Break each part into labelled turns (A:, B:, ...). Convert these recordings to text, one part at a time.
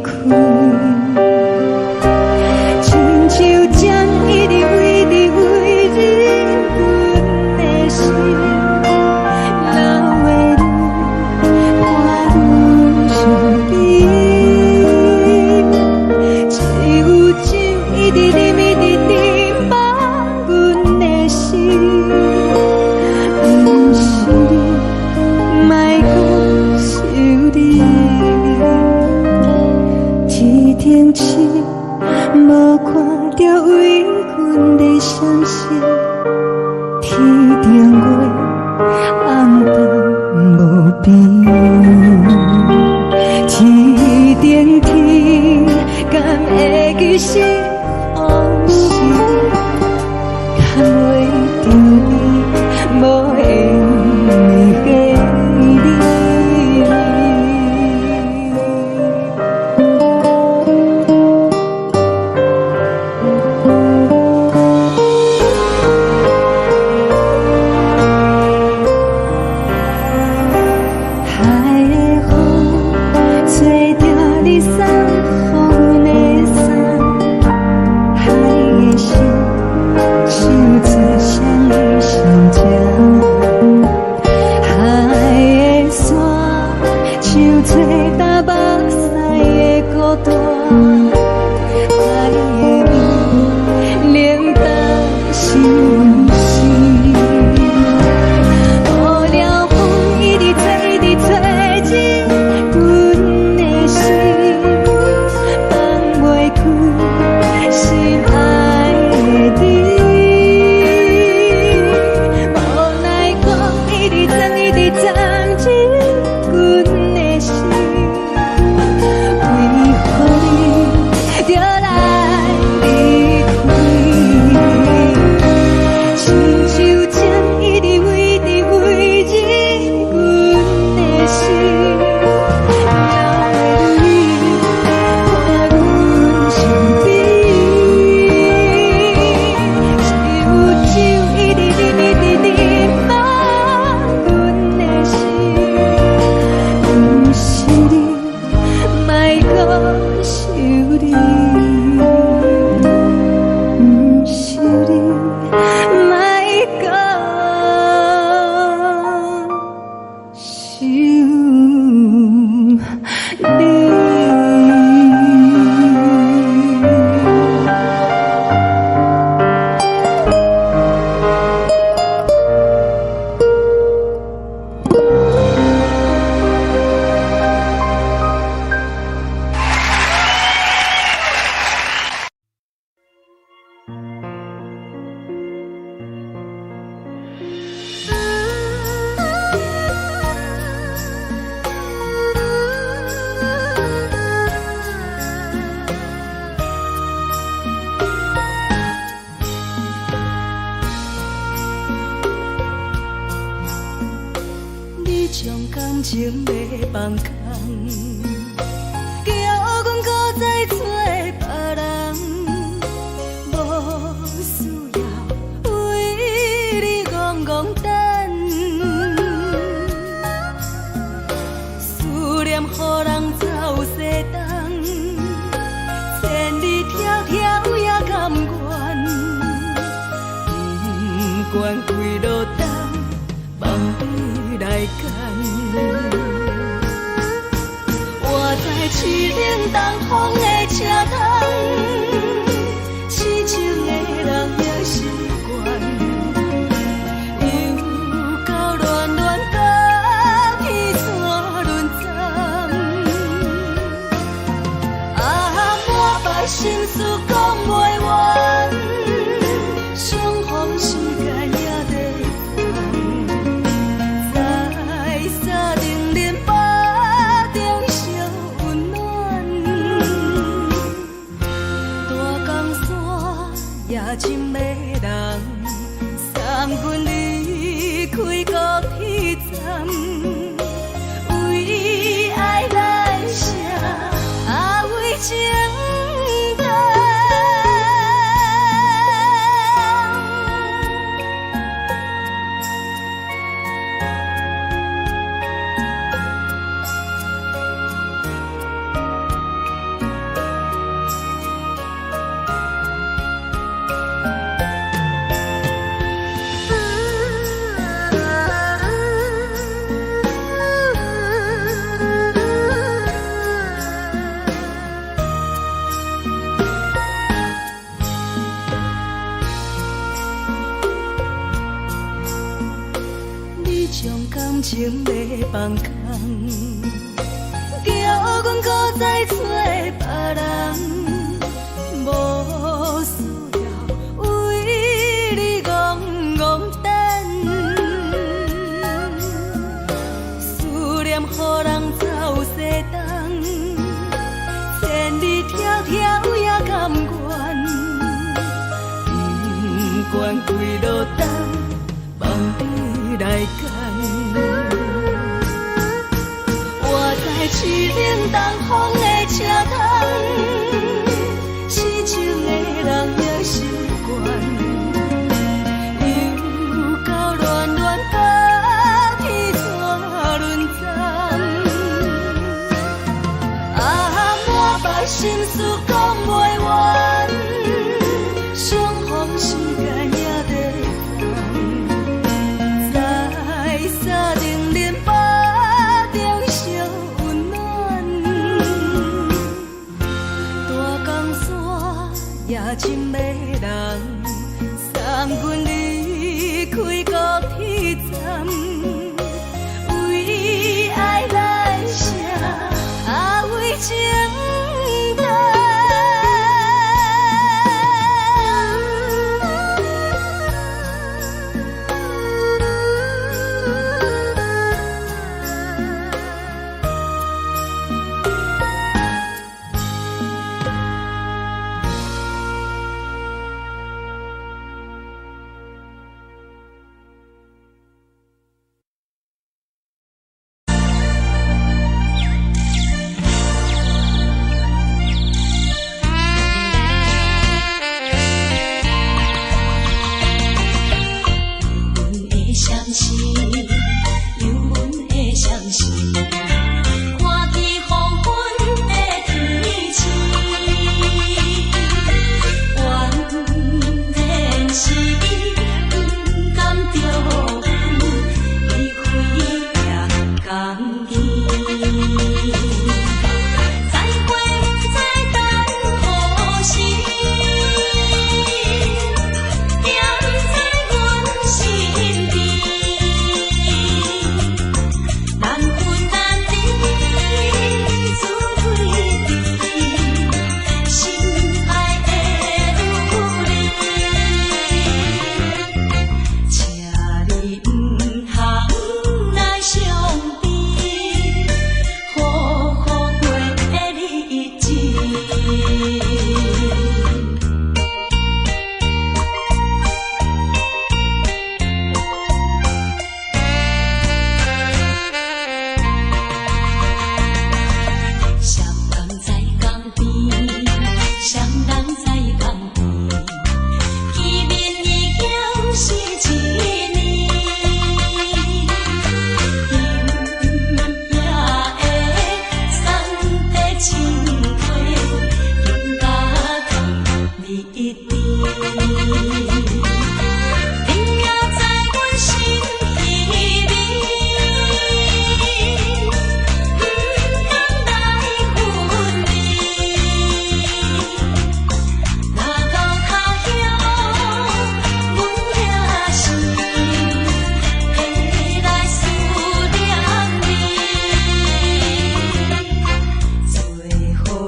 A: 开，亲像针一直为你为你阮的心，流的泪伴阮伤悲，只有酒一直啉一直啉饱阮的心。天星无看到为阮的闪烁，天顶月暗淡无边，天顶天敢会记是往事，敢袂着你无缘的你。
B: 情要放空，叫阮搁再找别人，无需要为你戆戆等。思念予人走西东，千里迢迢也甘愿，不管几落冬，梦你来干。我在市顶东风的车窗，痴情的人也习惯，又到乱乱甲彼山论战。啊，满腹心事讲袂完，相逢时间也在长，在山顶林巴中相温暖。大江山也真迷人，送阮离开高铁站，为爱来写啊为情。感情要放空，叫阮搁再找别人，无需要为你戆戆等，思念予人走西东，千里迢迢也甘愿，不管几路灯，望你来干。我在凄冷东风的车头，痴情的人也习惯，又到乱乱把天怎轮转？啊，满腹心事讲袂完，相逢时间也在放，在沙定连巴中烧温暖，大江山也真迷人，送阮离开高铁站，为爱来写为情淡。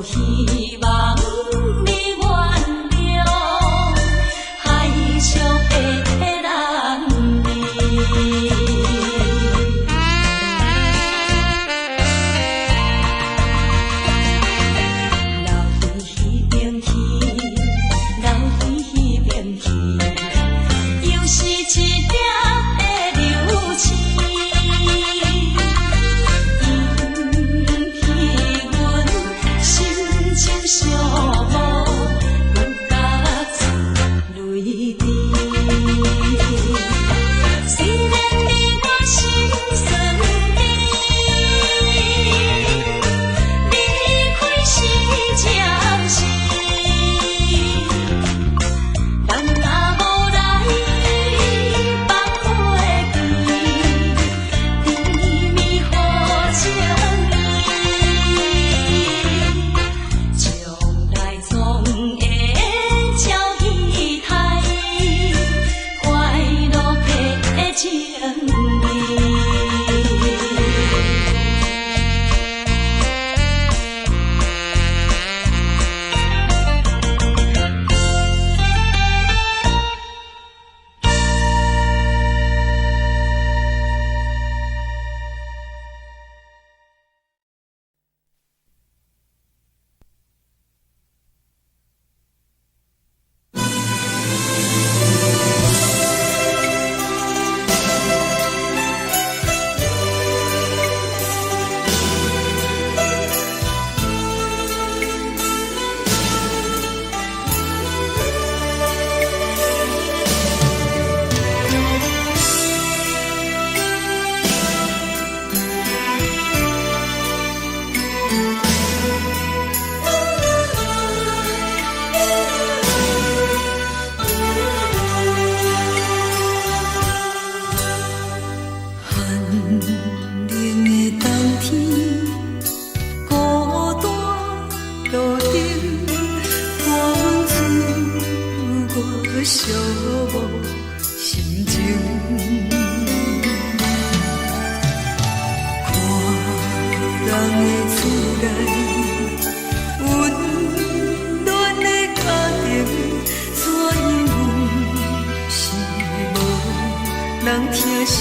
B: 希望你原谅。寂寞心情。看人的厝内温暖的家庭，怎因阮是无人疼惜？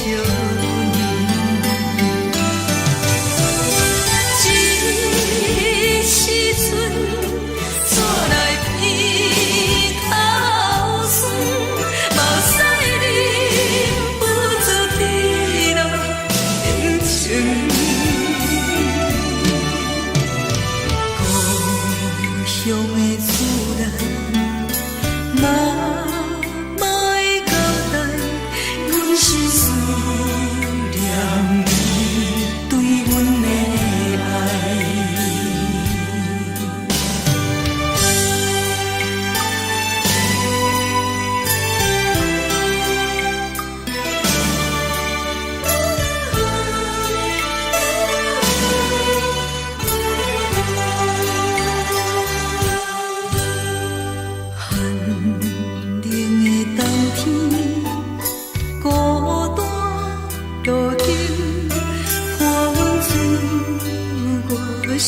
B: 寂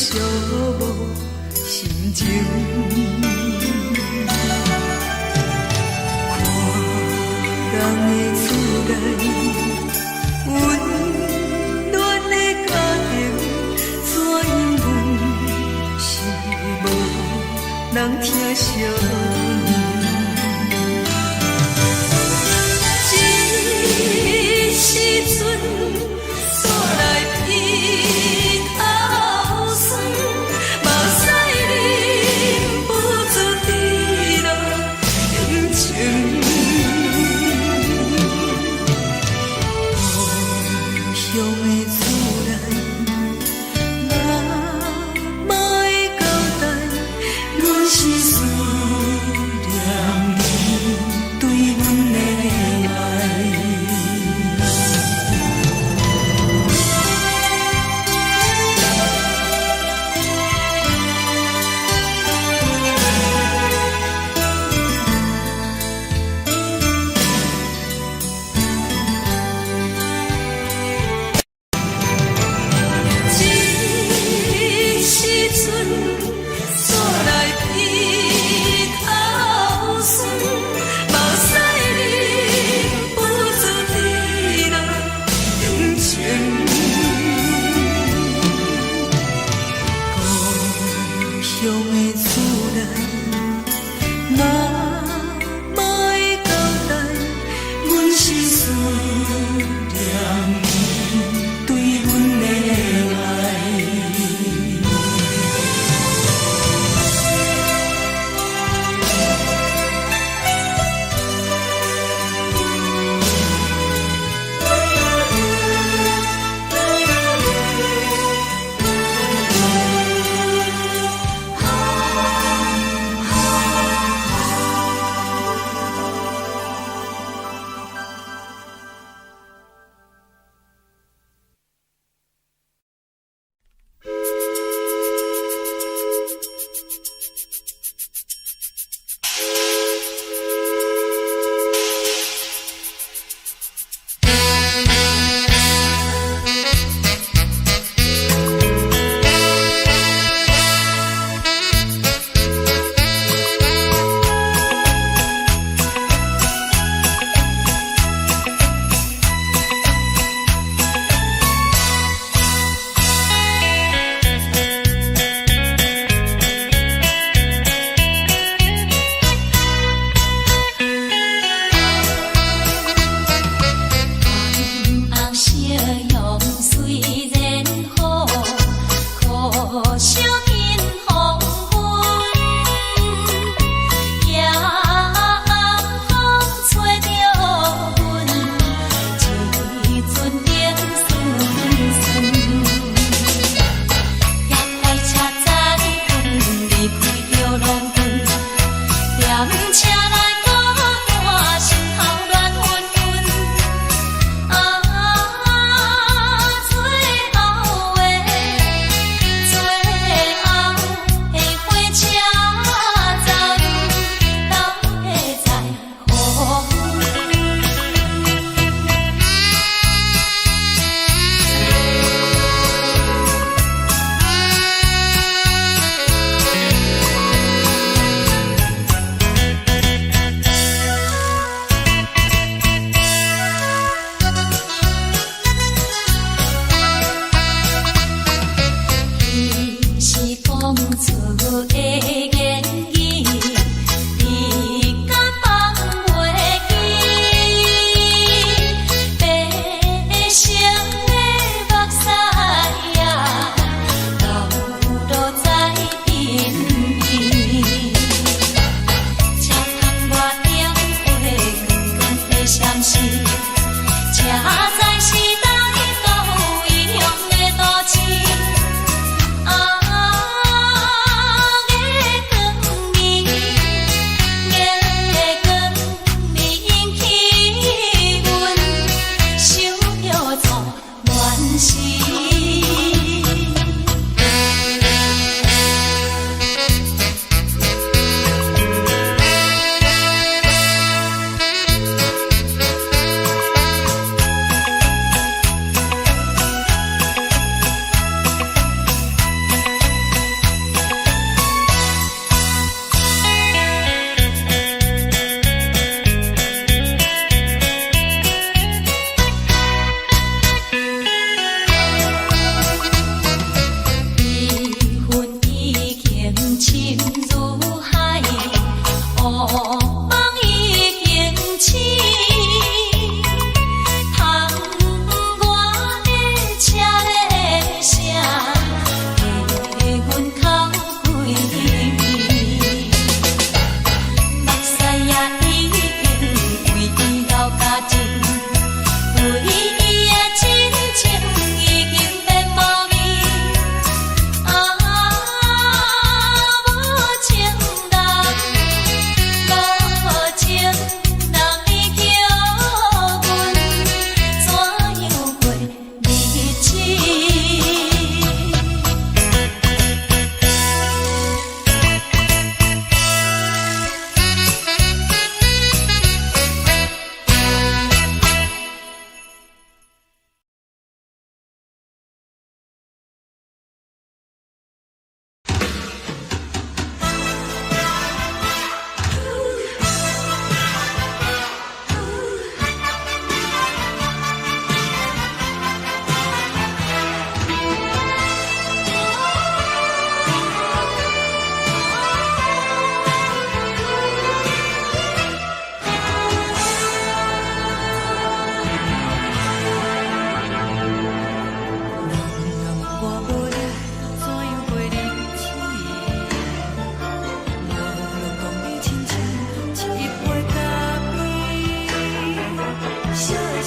B: 寞心情，看人的厝内温暖的家庭，怎因阮是无人疼惜？是思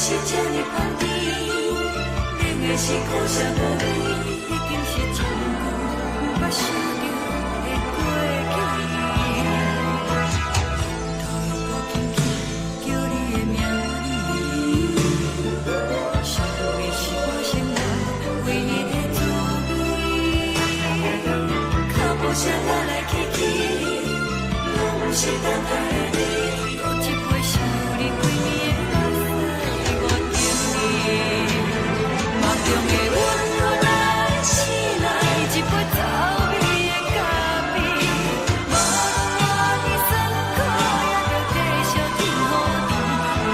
B: 是这呢香甜，冷的是苦涩无味，已经是一句毋捌想着的过去。头又无轻轻叫你的名字，想的是我心内唯一的滋味。脚步声来来去去，拢是等待的你，喝一杯想你几年的目屎，我等你。梦中的阮落来醒来，一杯走味的咖啡，无论我的酸苦，也着继续甜予你。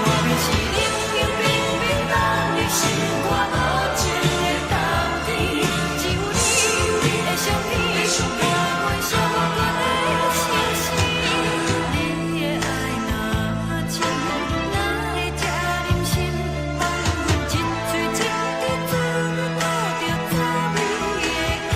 B: 外面是冷冷冰冰冷的心肝，无情的冬天，只有你的相片，我阮相关的心事。你的爱若真，哪会这忍心放阮一嘴一滴珠，倒着滋味的咖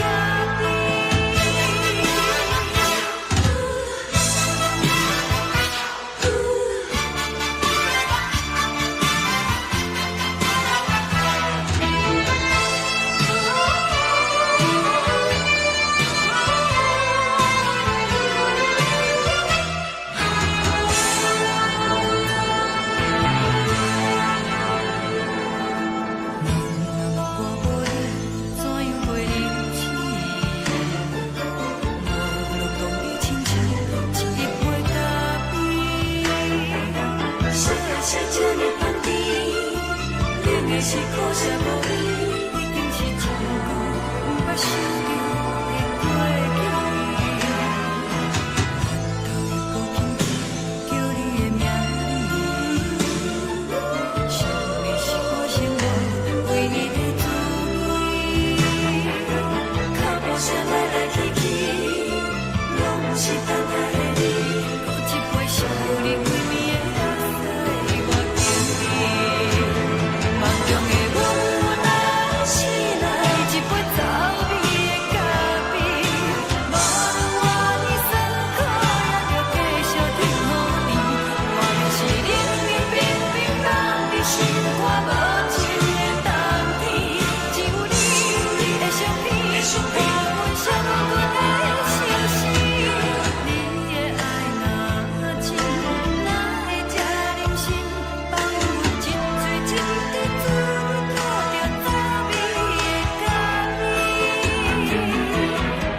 B: 是苦涩无味，已经是一句毋捌想着的过去。头又无轻轻叫你的名字，想的是我心内唯一的滋味。脚步声来来去去，拢是等待的你，喝一杯想你几暝的目屎，我等你。梦中的阮落来醒来，一杯走味的咖啡，无论我的酸苦，也着继续甜予你。外面是冷冷冰冰冷的心肝，无情的冬天，只有你的相片，我阮相关的心事。你的爱若真，哪会这忍心放阮一嘴一滴珠，倒着滋味的咖啡。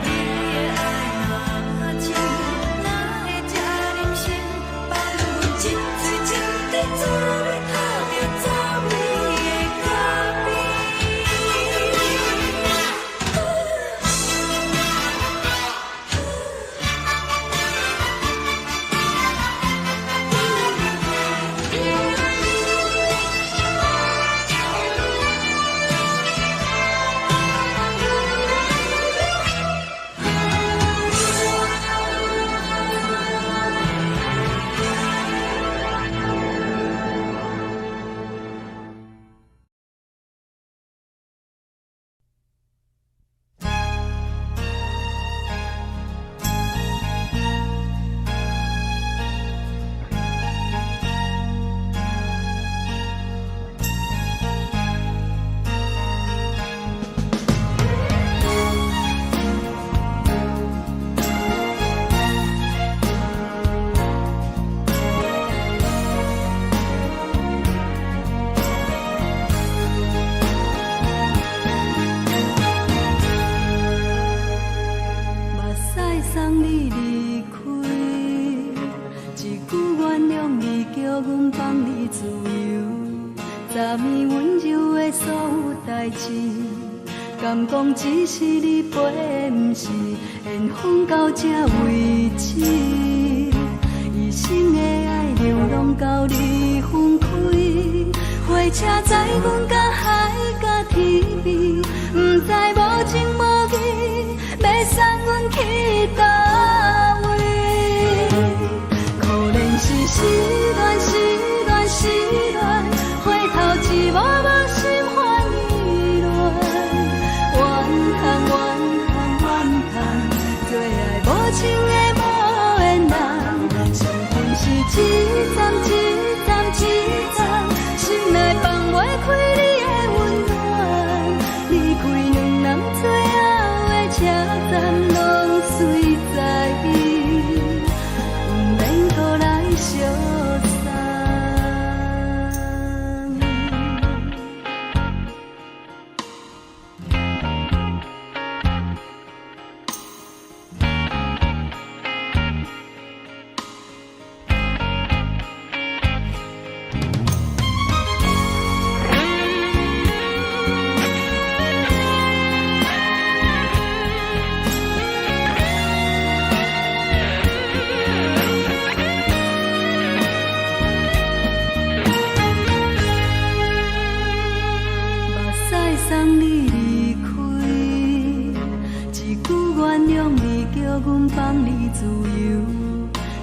B: 你的爱若真，哪会这忍心放阮一嘴一滴珠，倒着滋味的咖啡。目屎送你离开，一句原谅你，叫阮放你自由，昨暝温柔的所有代志，敢讲只是你陪，毋是缘分到这为止。一生的爱流浪到你分开，火车载阮甲海甲天边，毋知无情无义，要送阮去倒位？可怜是失恋，失恋，失恋，回头一幕幕心烦意乱，怨叹，怨叹，怨叹，最爱无情的无缘人，伤痕是一站一站一站，心内。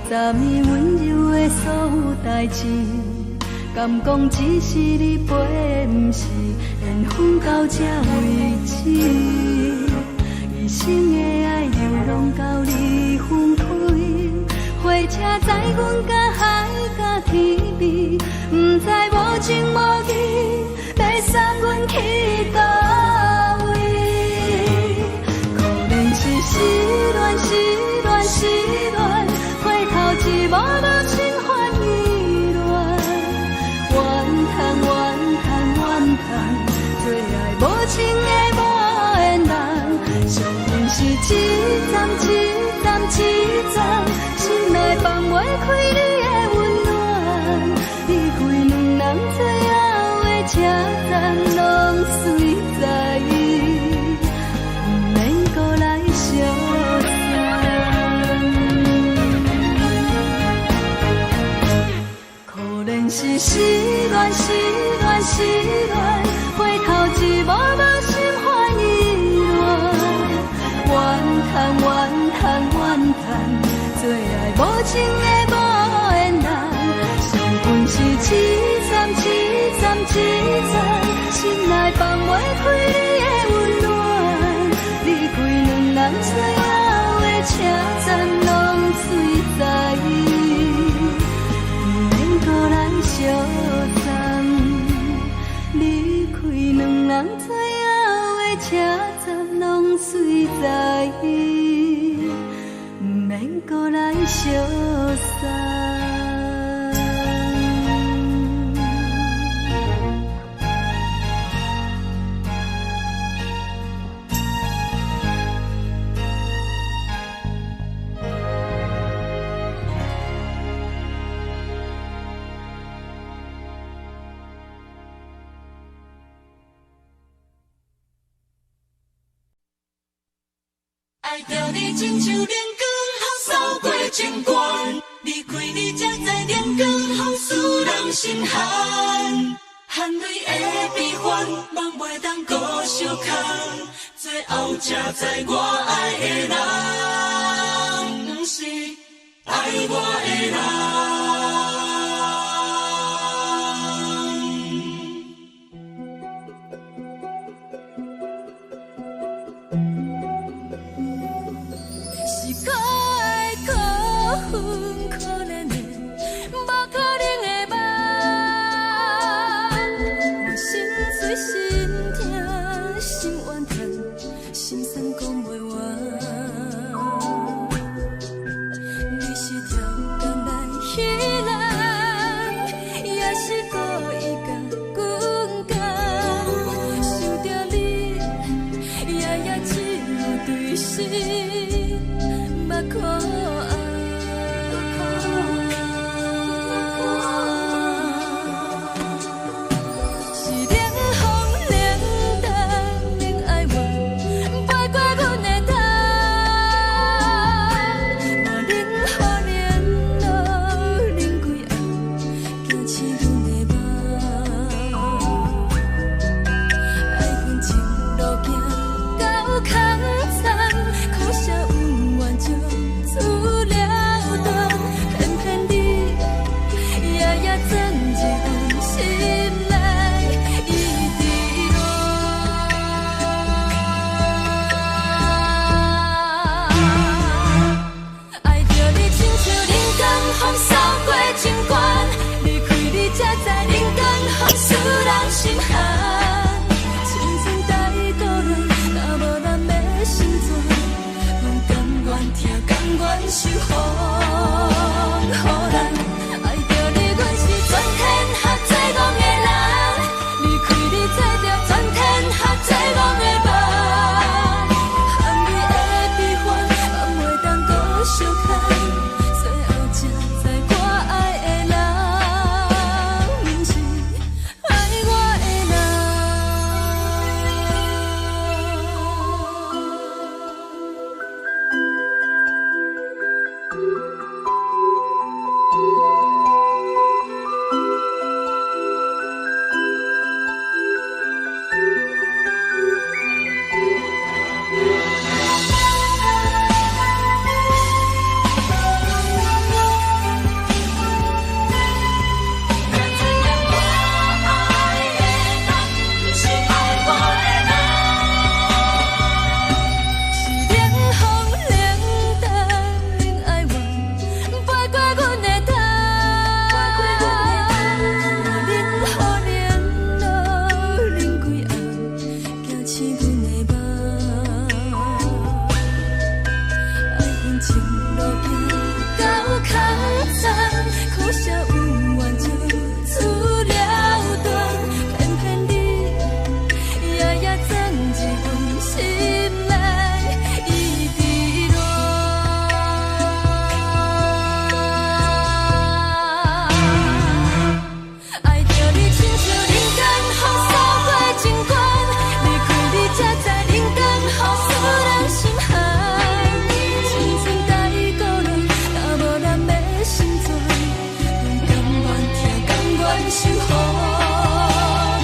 B: 昨暝温柔的所有代志，敢讲只是你陪，不是缘分到这为止。一生的爱又拢到你分开，火车载阮甲海甲天边，不知无情无义，要送阮去倒位？可能是失恋，失恋，失恋，回头一幕幕心烦意乱，怨叹，怨叹，怨叹，最爱无情的无缘人，上恨是一站一站一站，心内放袂开你的温暖，离开两人最后的车站，拢随在意，不免搁来相送。可能是失恋，失恋，失恋，回头一幕幕心烦意乱，怨叹，怨叹，怨叹，最爱无情的无缘人，上恨是一站一站一站，心内放袂开你的温暖，离开两人最后的车站，拢随在意，不免搁来相送，离开两人最后的车站，拢随在意，不免搁来相送。
C: 爱着你亲像连光扫过情关，离开你才知连光风使人心寒。含泪的悲欢，望袂当搁相牵，最后才知我爱的人，不是爱我的人。
B: 是可爱可恨可怜的，无可能的梦。我心碎心痛心怨叹，心酸讲袂完。你是条工来彼来。守护。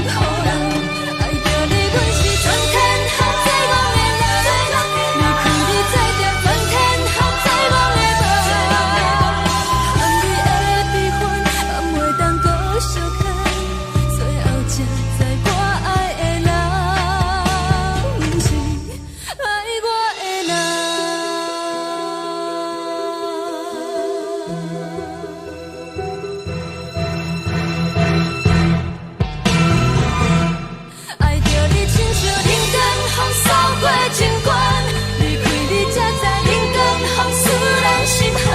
B: 好人爱着你，阮是全天下最戆的人。离开你才着全天下最戆的梦。含泪的悲欢，也袂当搁相牵。最后才知我爱的人，不是爱我的人。爱着你，亲像冷光风扫过情关，离开你才知冷光风使人心寒。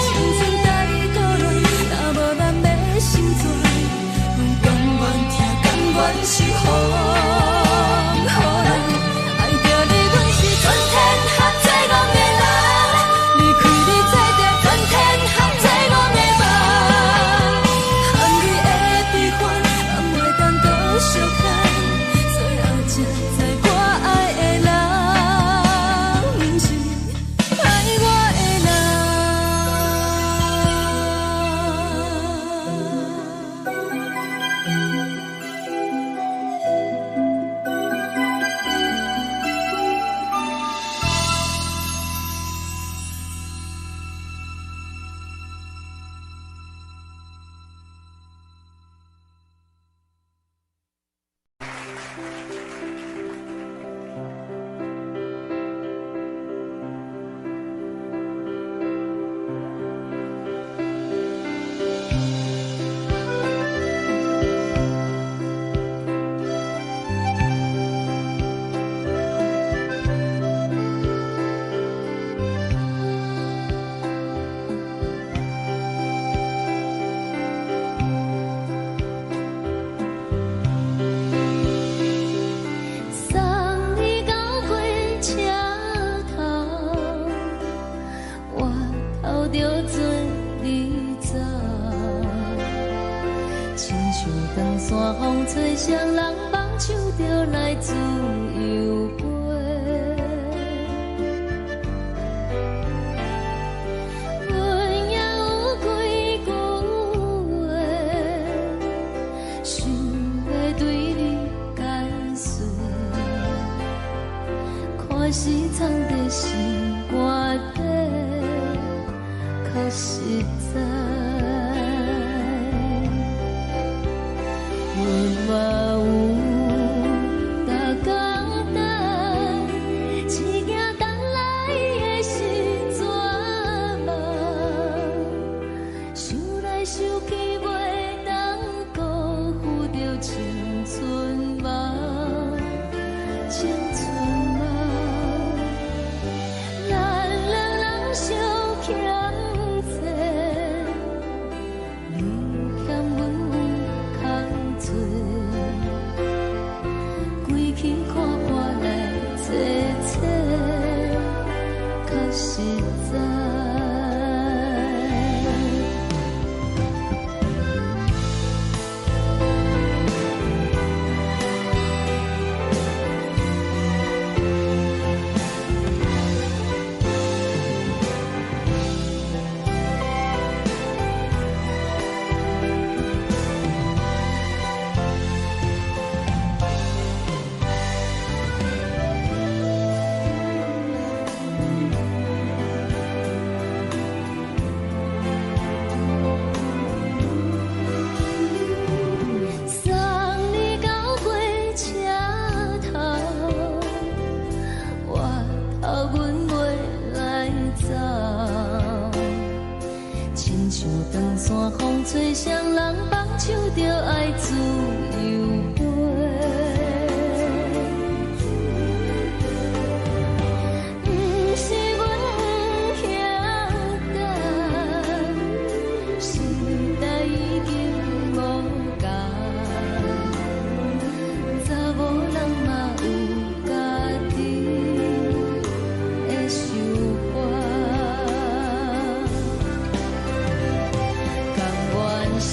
B: 青春带倒落，若无咱要成全，阮甘愿听，甘愿守护。好人爱着你，阮是全天下最戆的人。离开你才知全天下最戆的梦。含泪的悲欢，也袂当搁相牵。最后才知我爱的人，不是爱我的人。送你到火车头，我头着做你走，亲像长山风吹双人放手着来自由飞。阮也有几句话，想要对你解释。看是藏在心肝底，较实在。阮嘛有大工等，一件等来的时阵梦，想来想去袂当辜负着青春梦，青春梦。咱两人相欠债，你欠阮空做，归去看看来坐坐，较实在。送你到火车头，我头阮袂来走，亲像长山风吹双人放手着爱自由飞。不是阮不晓得，时代已经无共，查某人嘛有家己的想法，甘愿是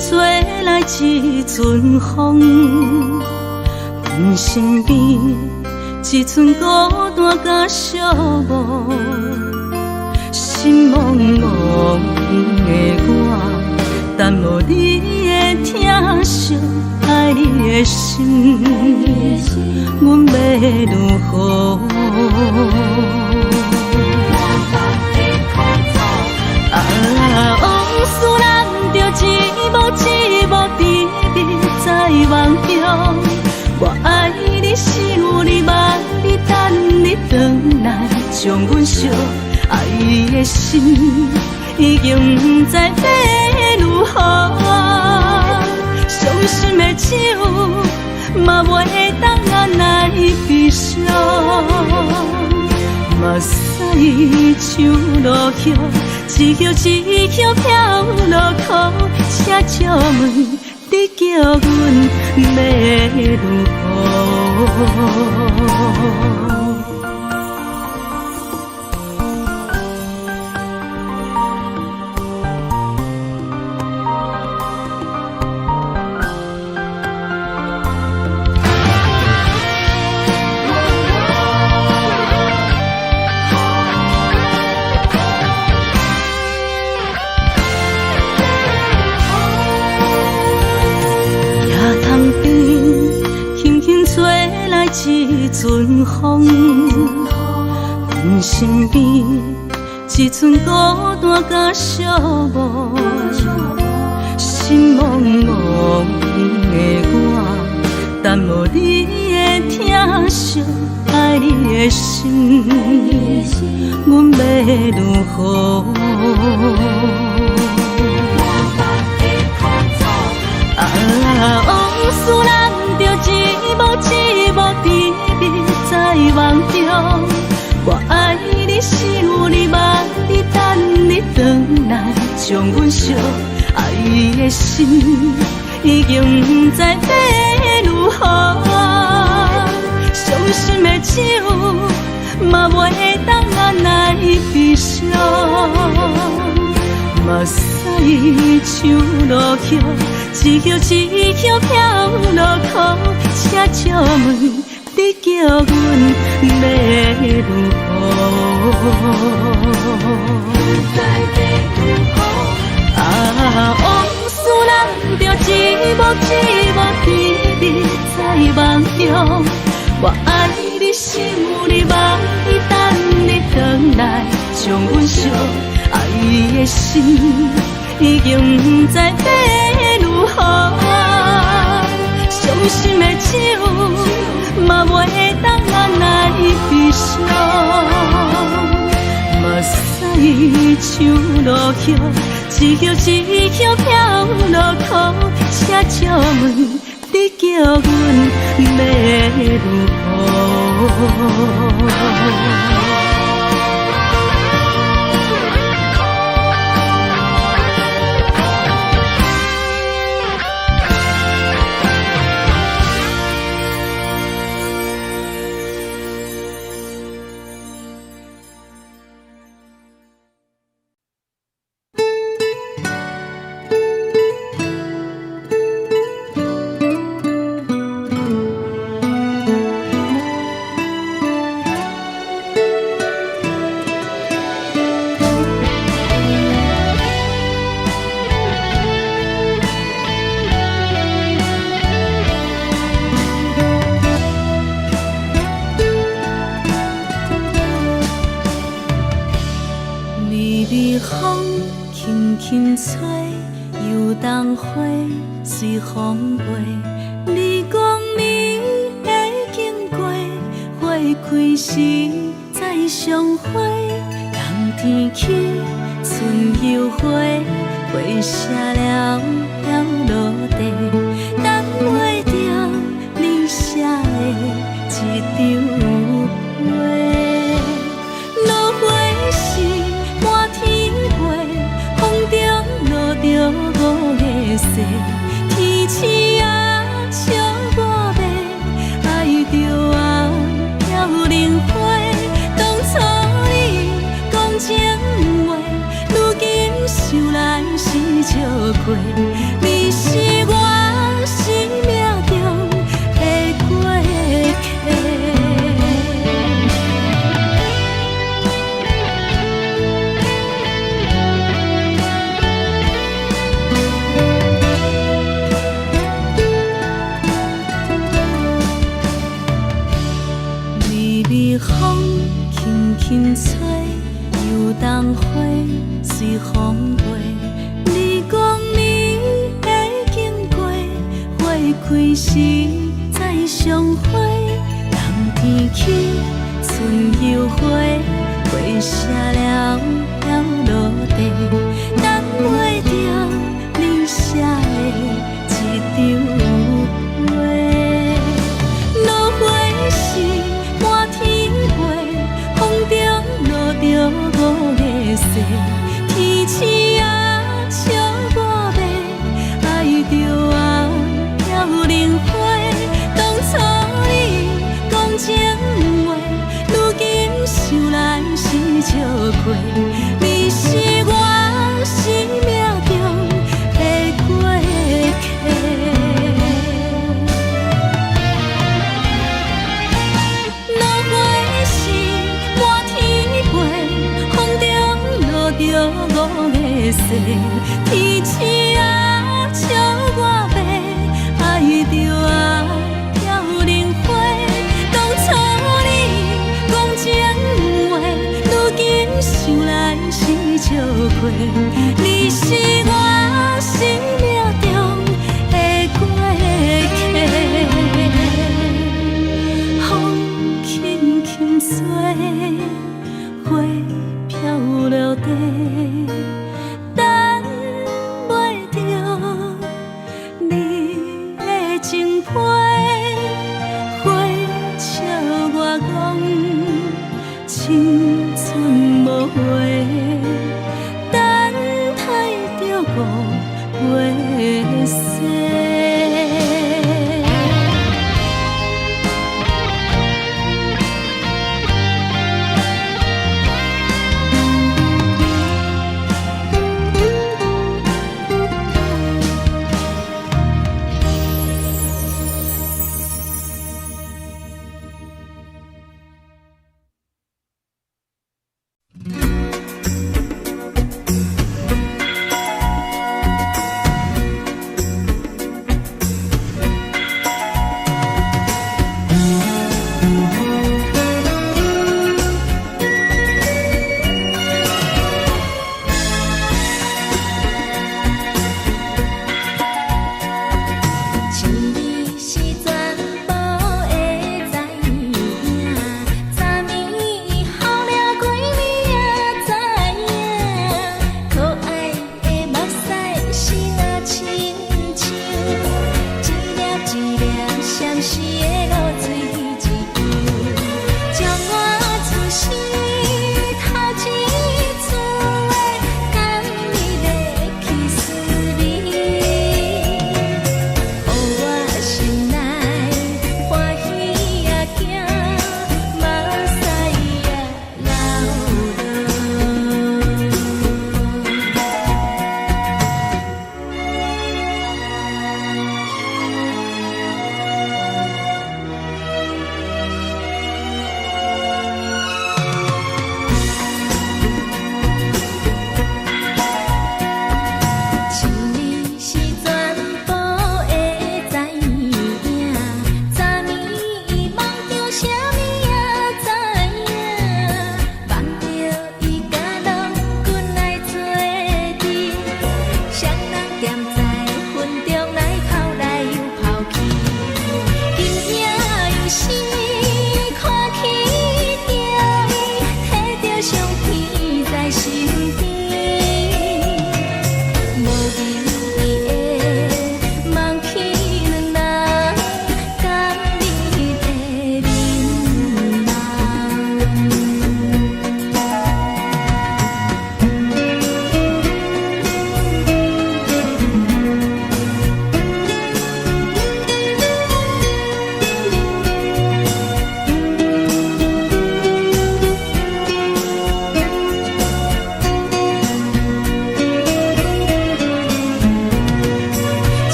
B: 吹来一阵风，阮身边一寸孤单甲寂寞，心茫茫的我，等无你的疼惜，爱你的心，阮要如何？往事人着一幕一幕甜蜜在梦中。我爱你是有你望你等你回来，将阮惜爱的心已经不知要如何。伤心的手嘛袂当按来悲伤，目屎像落雨。一叶一叶飘落雨，请借问你叫阮要如何？一阵风，阮身边一寸孤单甲寂寞，心茫茫的我，等无你的疼惜，爱你的心，阮要如何？往事人着一幕一幕甜蜜在梦中。我爱你是有你望你等你回来，将阮惜爱的心已经不知要如何。伤心的手嘛袂当按来悲伤，目屎像落雨。一叶一叶飘落雨，请借问你叫阮要如何？往事人着一幕一幕甜蜜在梦中。我爱你是有你望你等你回来，将阮惜爱的心已经不知要如何。伤心的手嘛袂当按来悲伤，目屎像落雨，一叶一叶飘落雨，请借问你叫阮要如何？随风飞，你讲你会经过，花开时再相会。冬天起，春又花，花谢了要落地，等袂着你写的一张画。落花时满天飞，风中落着五个色。天星啊，笑我迷，爱着啊飘零花。当初你讲情话，如今想来是笑过。开时再相会，人天起春又花，花谢了了落地，等袂着你写的一张画。落花是满天飞，风中落着五个星，天星啊笑我迷，爱着啊飘零花。当初你讲情话，如今想来是笑亏。你是我生命中的过客。落花是满天飞，风中落着五个星，天星啊笑我迷，爱着啊飘零花。当初你讲情话，如今想来是笑亏。你是我生命中的过客，风轻轻吹，花飘落地，等袂着你的情批。花笑我讲青春无话，等待着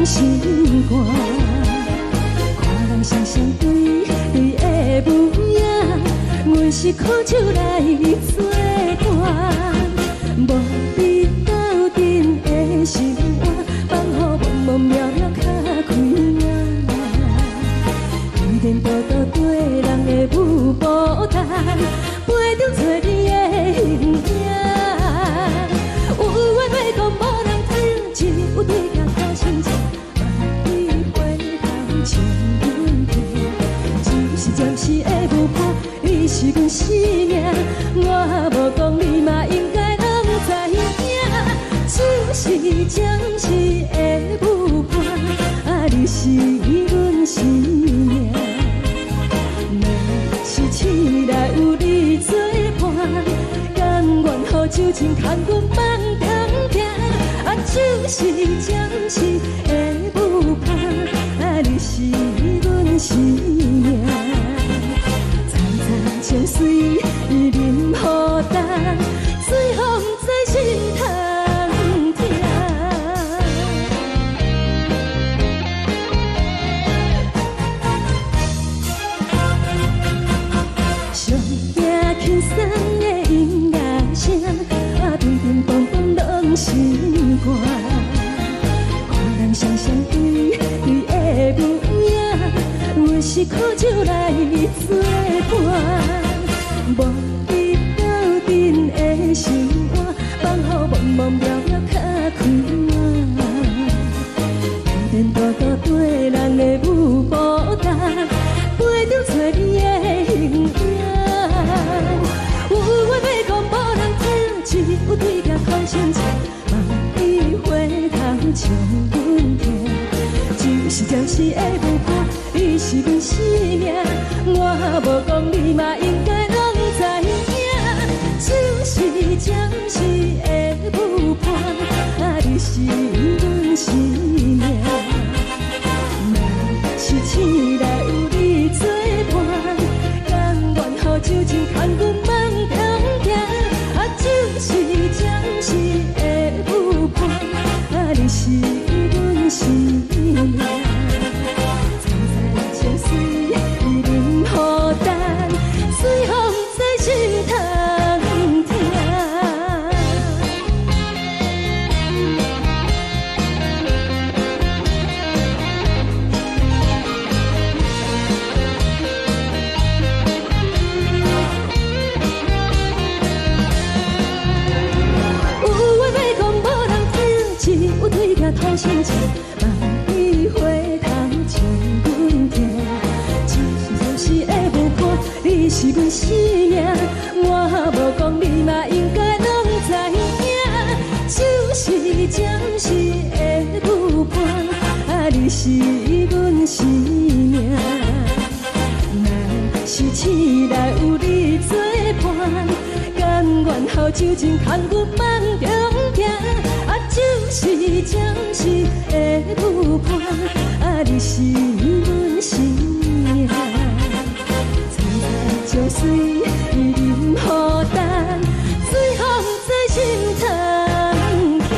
A: 人心肝。看人双双对对的模样，阮是苦酒来作伴。无你斗阵的心肝，放予茫茫渺渺较开眼。一颠倒倒对人的舞步弹，陪着找你的形影。有话要讲无人听，只有对镜头心情，万里回头将阮听。就是暂时的舞伴，你是阮生命，我无讲你嘛应该拢知影。就是暂时的舞伴，你是阮生命。是醒来有你作伴，甘愿予酒精牵阮梦中行。就是暂时的舞伴，你是阮生命。层层情水任何担，随风在心头。轻松的音乐声，叮叮梆梆拢心肝。看人双双对对的模样，阮是苦酒来作伴。无你斗阵的心肝，放予茫茫渺渺较开眼。一颠倒倒对人的舞步弹，陪着找你的形影。有话要讲无人听，只有对镜看心情，万里回头将阮听。就是暂时的舞伴，你是阮生命，我无讲你嘛应该拢知影。就是暂时的舞伴，你是阮生命。若是醒来有你作伴，甘愿予酒精牵阮梦中行。就是暂时的舞伴，你是阮生命。层层情水任何担，随风在心头听。对镜头心情，万里回头将阮听。就是暂时的舞伴，你是阮生命，我无讲你嘛应该拢知影。就是暂时的舞伴，你是阮生命。若是醒来有你作伴，甘愿予酒精牵阮梦中行。就是暂时的舞伴，你是阮生命。层层情水任何担，随风在心头听。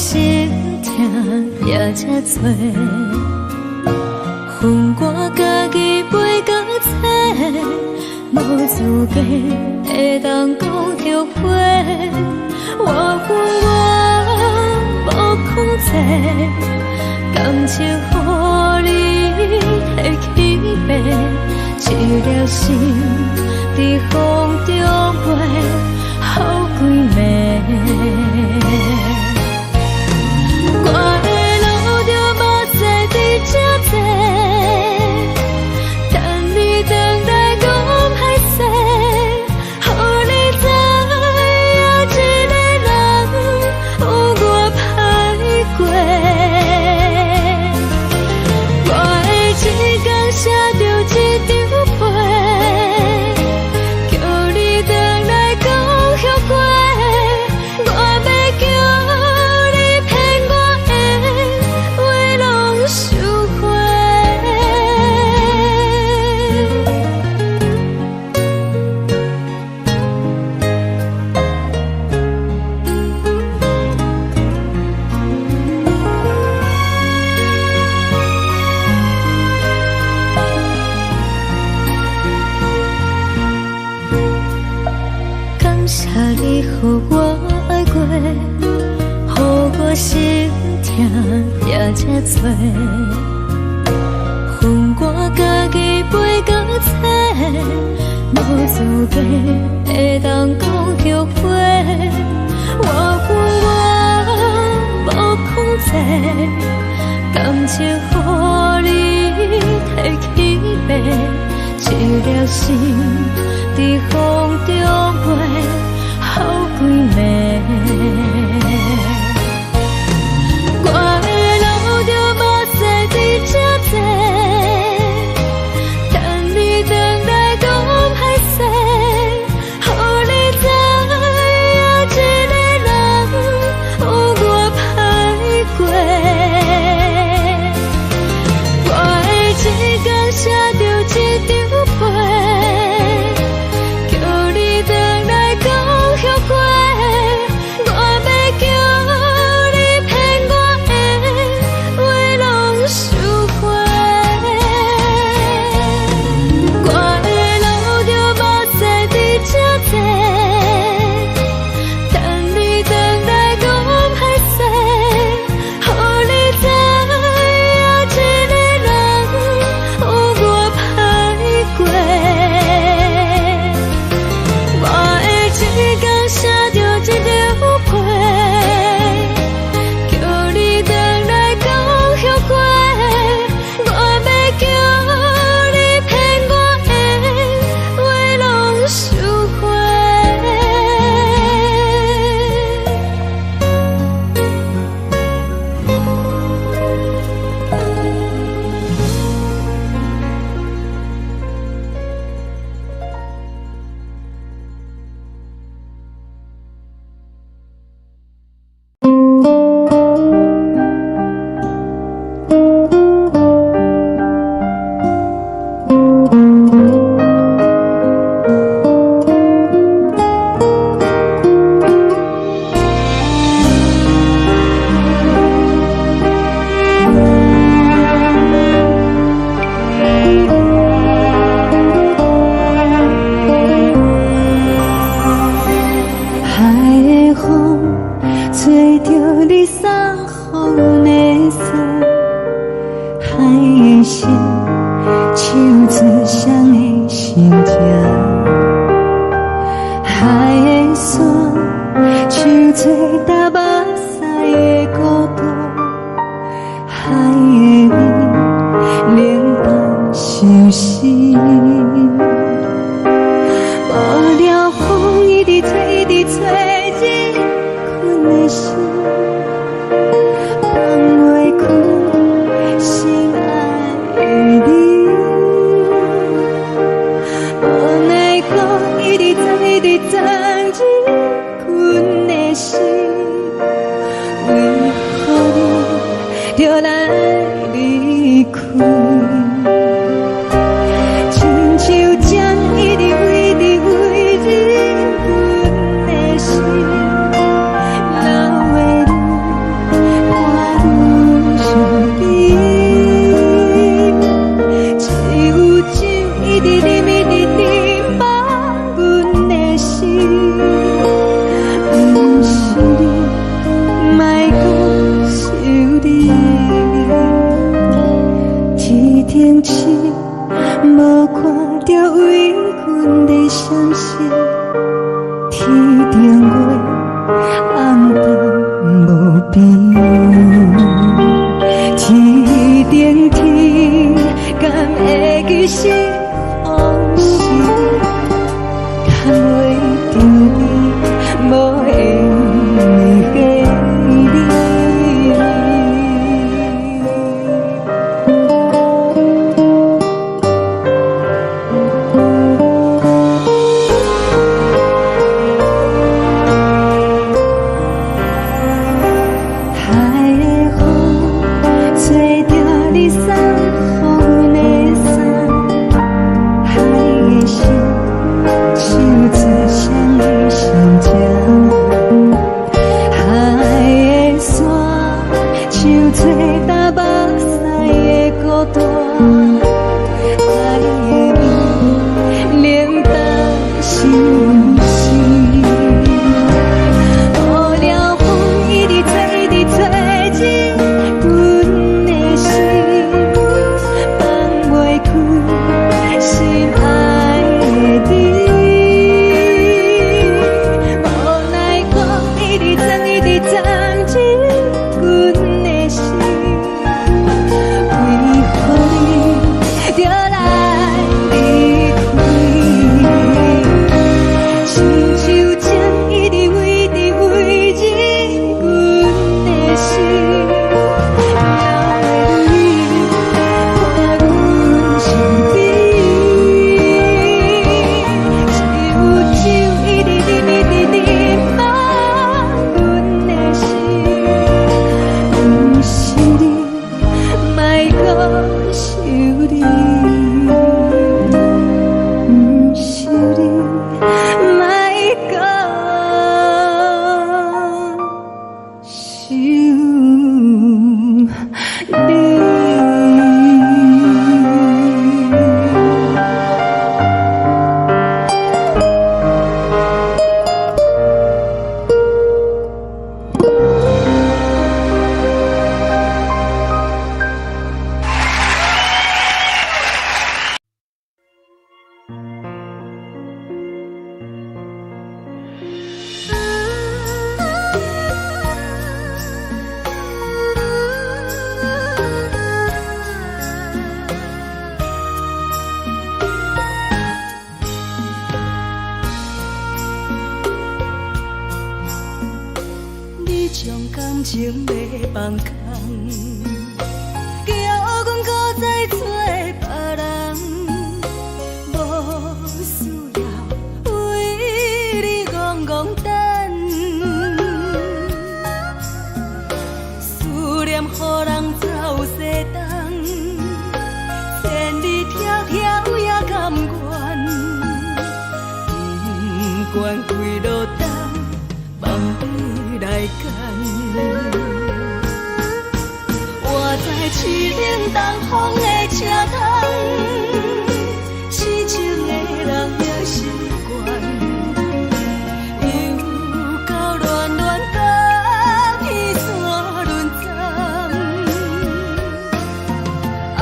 A: 心痛也这多，恨我家己袂到切，无资格会当讲后悔。我恨我无控制，感情予你摕去卖，一粒心在风中飞，好几暝。我的路就无再伫这多，等你等待讲歹势，予你知影一个人有我歹过。我的一天写着一张被，叫你回来讲后悔。我要叫你骗我的话拢收回。感谢你予我爱过，予我心痛也这多，恨我家己袂到切，无资格会当讲后悔。我恨我无控制，感情予你摕去卖，一粒心在风中飞，好几暝。我的路就无再伫这多，等你等待讲歹势，予你知影一个人有我歹过。我的一天写着一张被，叫你回来讲后悔。我要叫你骗我的话拢收回。我的路就无再伫这多，等你等待讲歹势，予你知影一个人有我歹过。我的一天写着一张被，叫你回来讲后悔。我要叫你骗我的话拢收回。海的风吹着你送予的伞，海的心手指双的心痛，海的山像做搭目屎的孤独，海的你冷淡伤心。无聊风一直吹，一直吹，日困的心放袂开，心爱的你。无奈何一直藏，一直藏，日困的心，为何你就来离开？亲像针一直围，一直围，日困的心，流的泪。找打目屎的孤单，爱的伊冷淡心事。雨了风一直吹，一直吹进阮的心，放袂开心爱的你。无奈讲一直装，一直装进阮的心，为何你就来离开？亲像针一直围伫围进阮的心，了的你看阮身边，一有酒一直啉一直啉满阮的心，不是你，莫搁想你，不是你，莫搁想你。
B: 你将感情要放空，叫阮搁再找别人，无需要为你戆戆等，思念予人走西东，千里迢迢也甘愿，不管几路灯。望你来赶，我在凄冷东风的车窗，痴情的人也习惯，又到乱乱甲彼山论站，满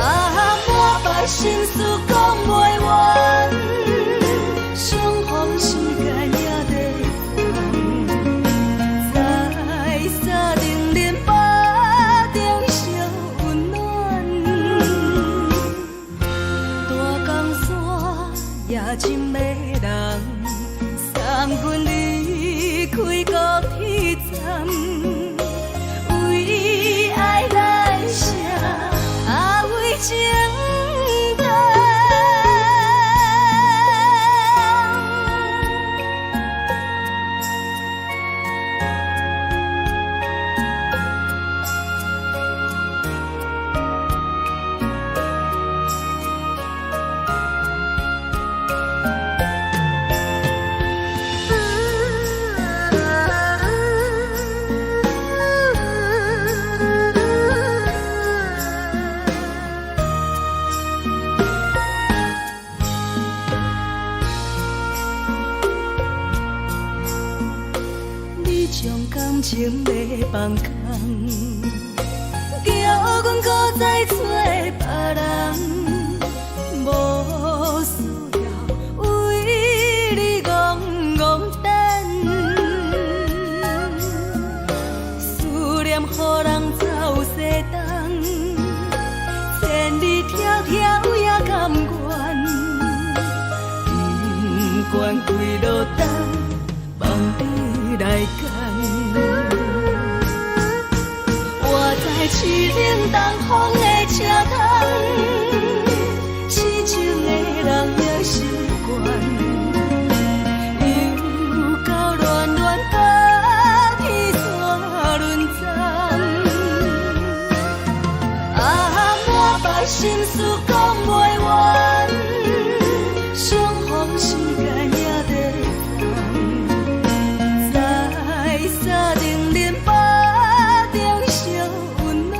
B: 腹心事讲袂完，相逢时间也在沙定连巴中烧温暖，大江山也深的人，送阮离开高铁站，为爱来写为情长。你将感情要放空，叫阮搁再找别人，无需要为你戆戆等，思念予人走西东，千里迢迢也甘愿，不管几路灯。望你来赶，我在凄冷东风的车窗，痴情的人也习惯，又到乱乱甲彼山论站，满腹心事讲袂完，相逢时间也在沙定连巴中烧温暖。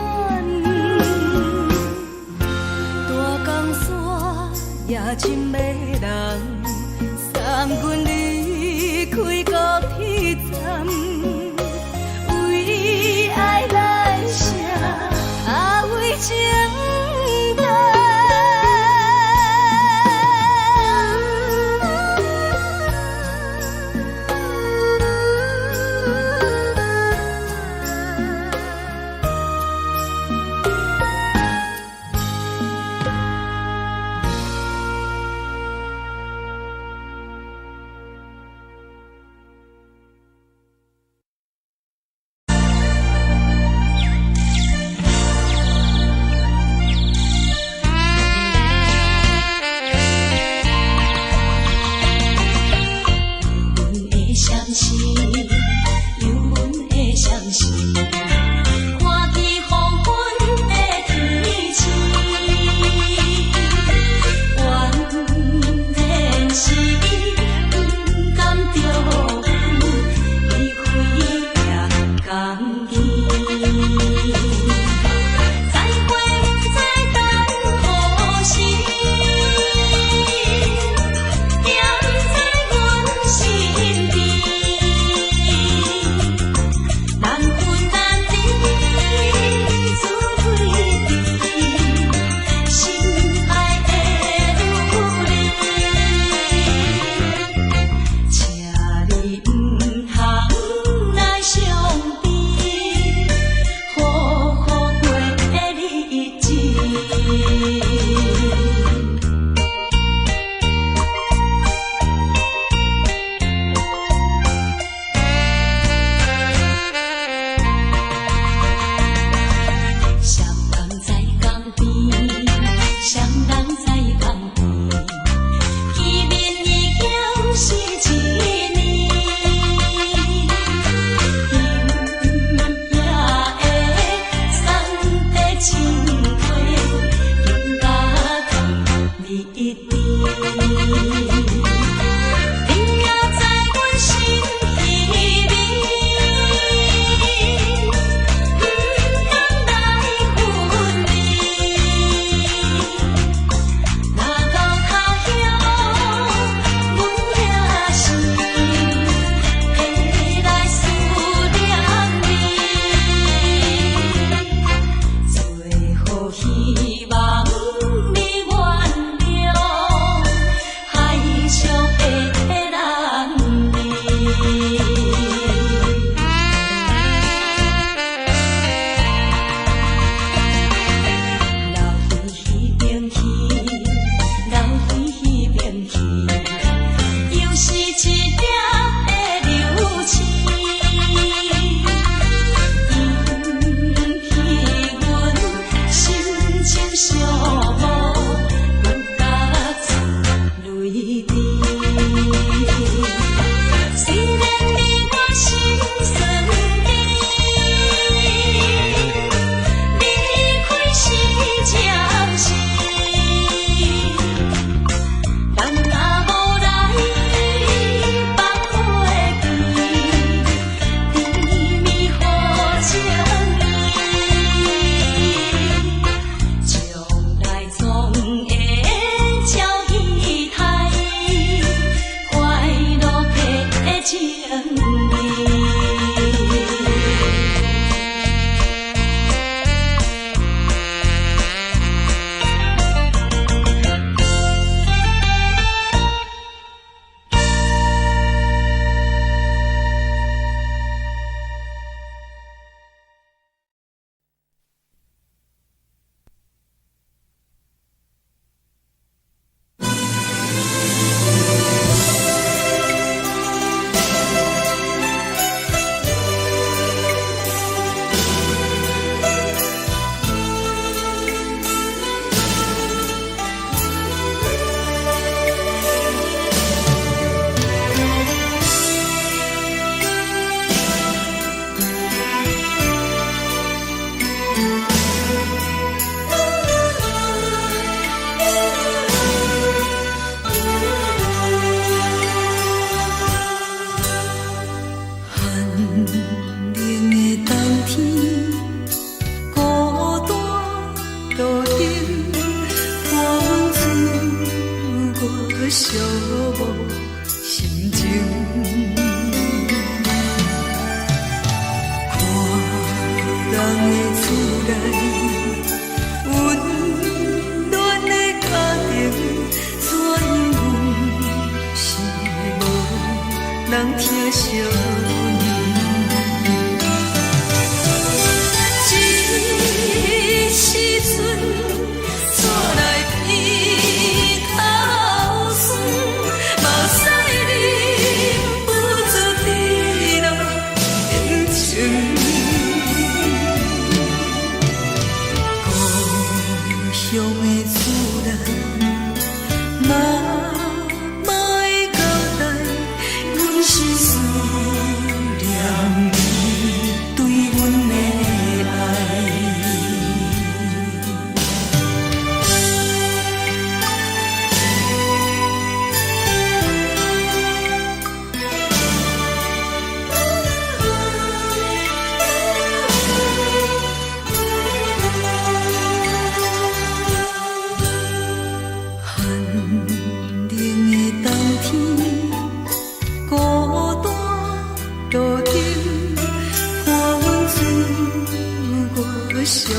B: 寂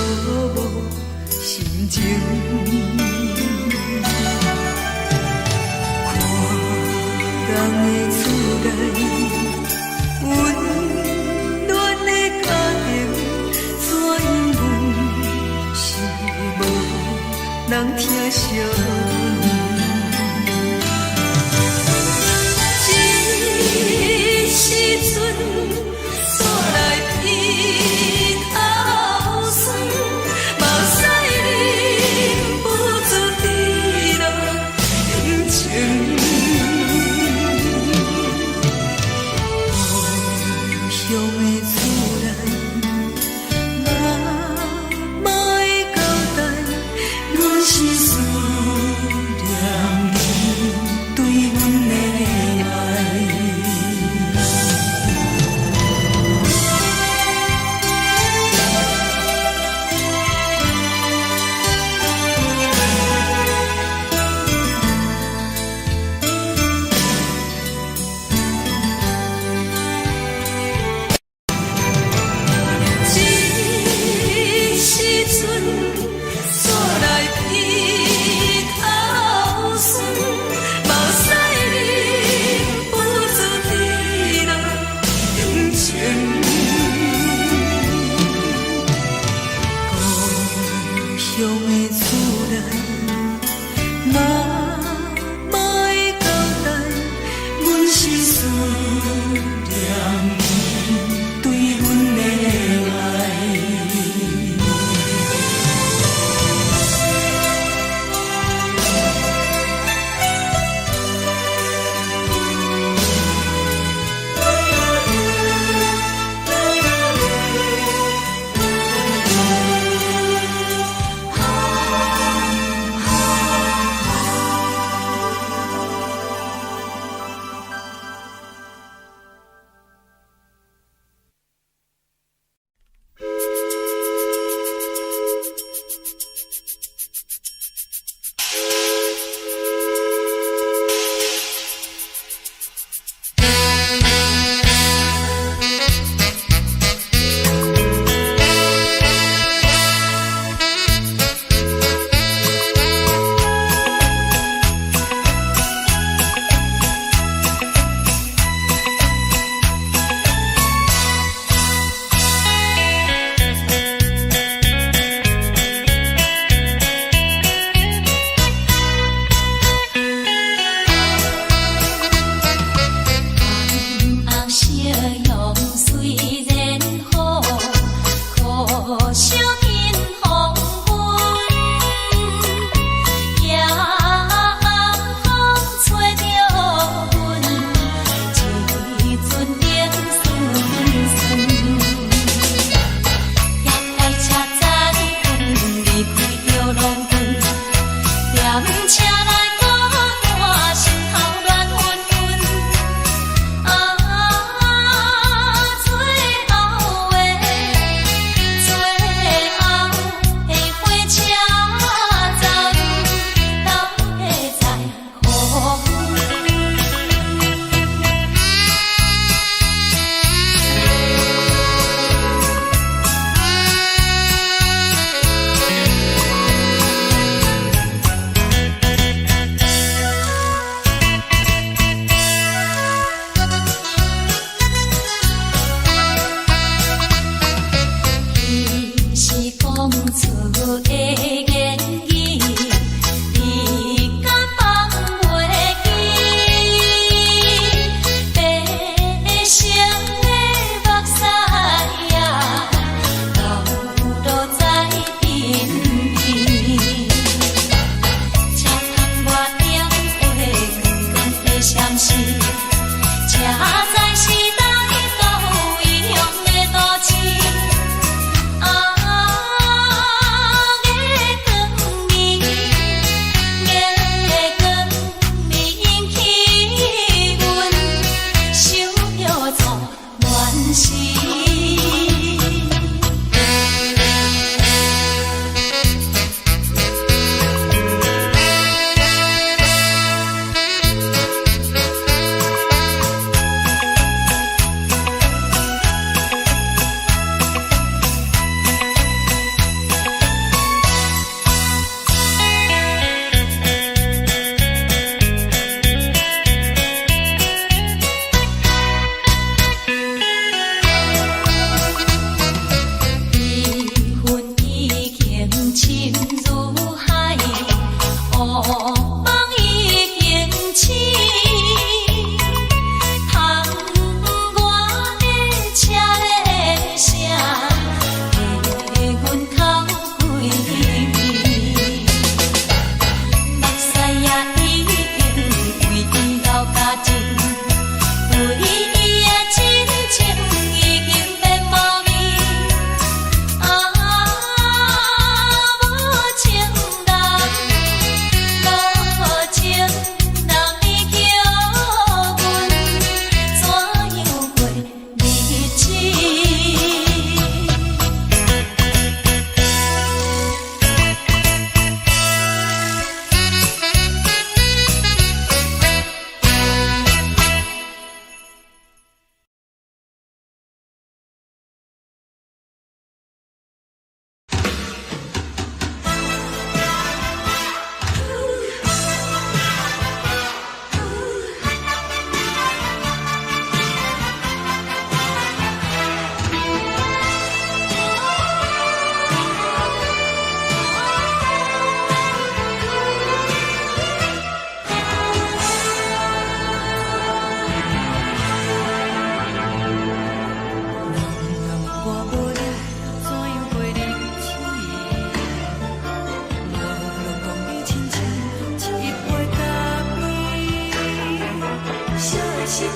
B: 无心情。看人的厝内温暖的家庭，怎因阮是无人疼惜？时阵，煞来鼻头酸，目屎忍不住滴落眼睛。故乡的厝内，妈妈的交代，阮是思念你对阮的爱。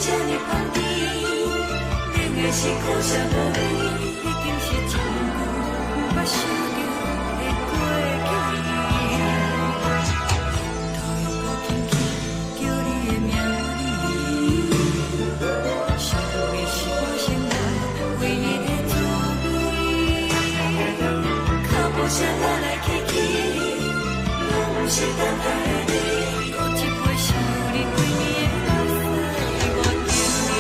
C: 这呢香甜，冷的是苦涩无味，已经是真久毋捌想着的过去。头又搁轻轻叫你的名字，想的是我生来唯一的滋味。脚步声来来去去，拢不是等待的你。搁一杯想你几年的目屎，我敬你。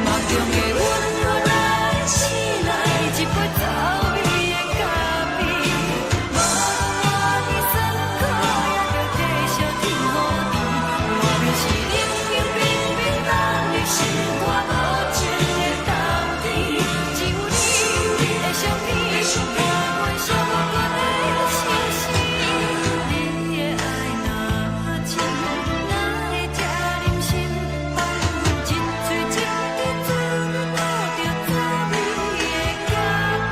C: 梦中的阮我来醒来，一杯走味的咖啡。无论我的酸苦，也着继续甜予你。外面是冷冷冰冰冷的心肝无情的冬天，只有你的相片，我阮伤无关的心事。你的爱若真，哪会这忍心放阮一嘴情的滋味，讨着滋味的咖啡。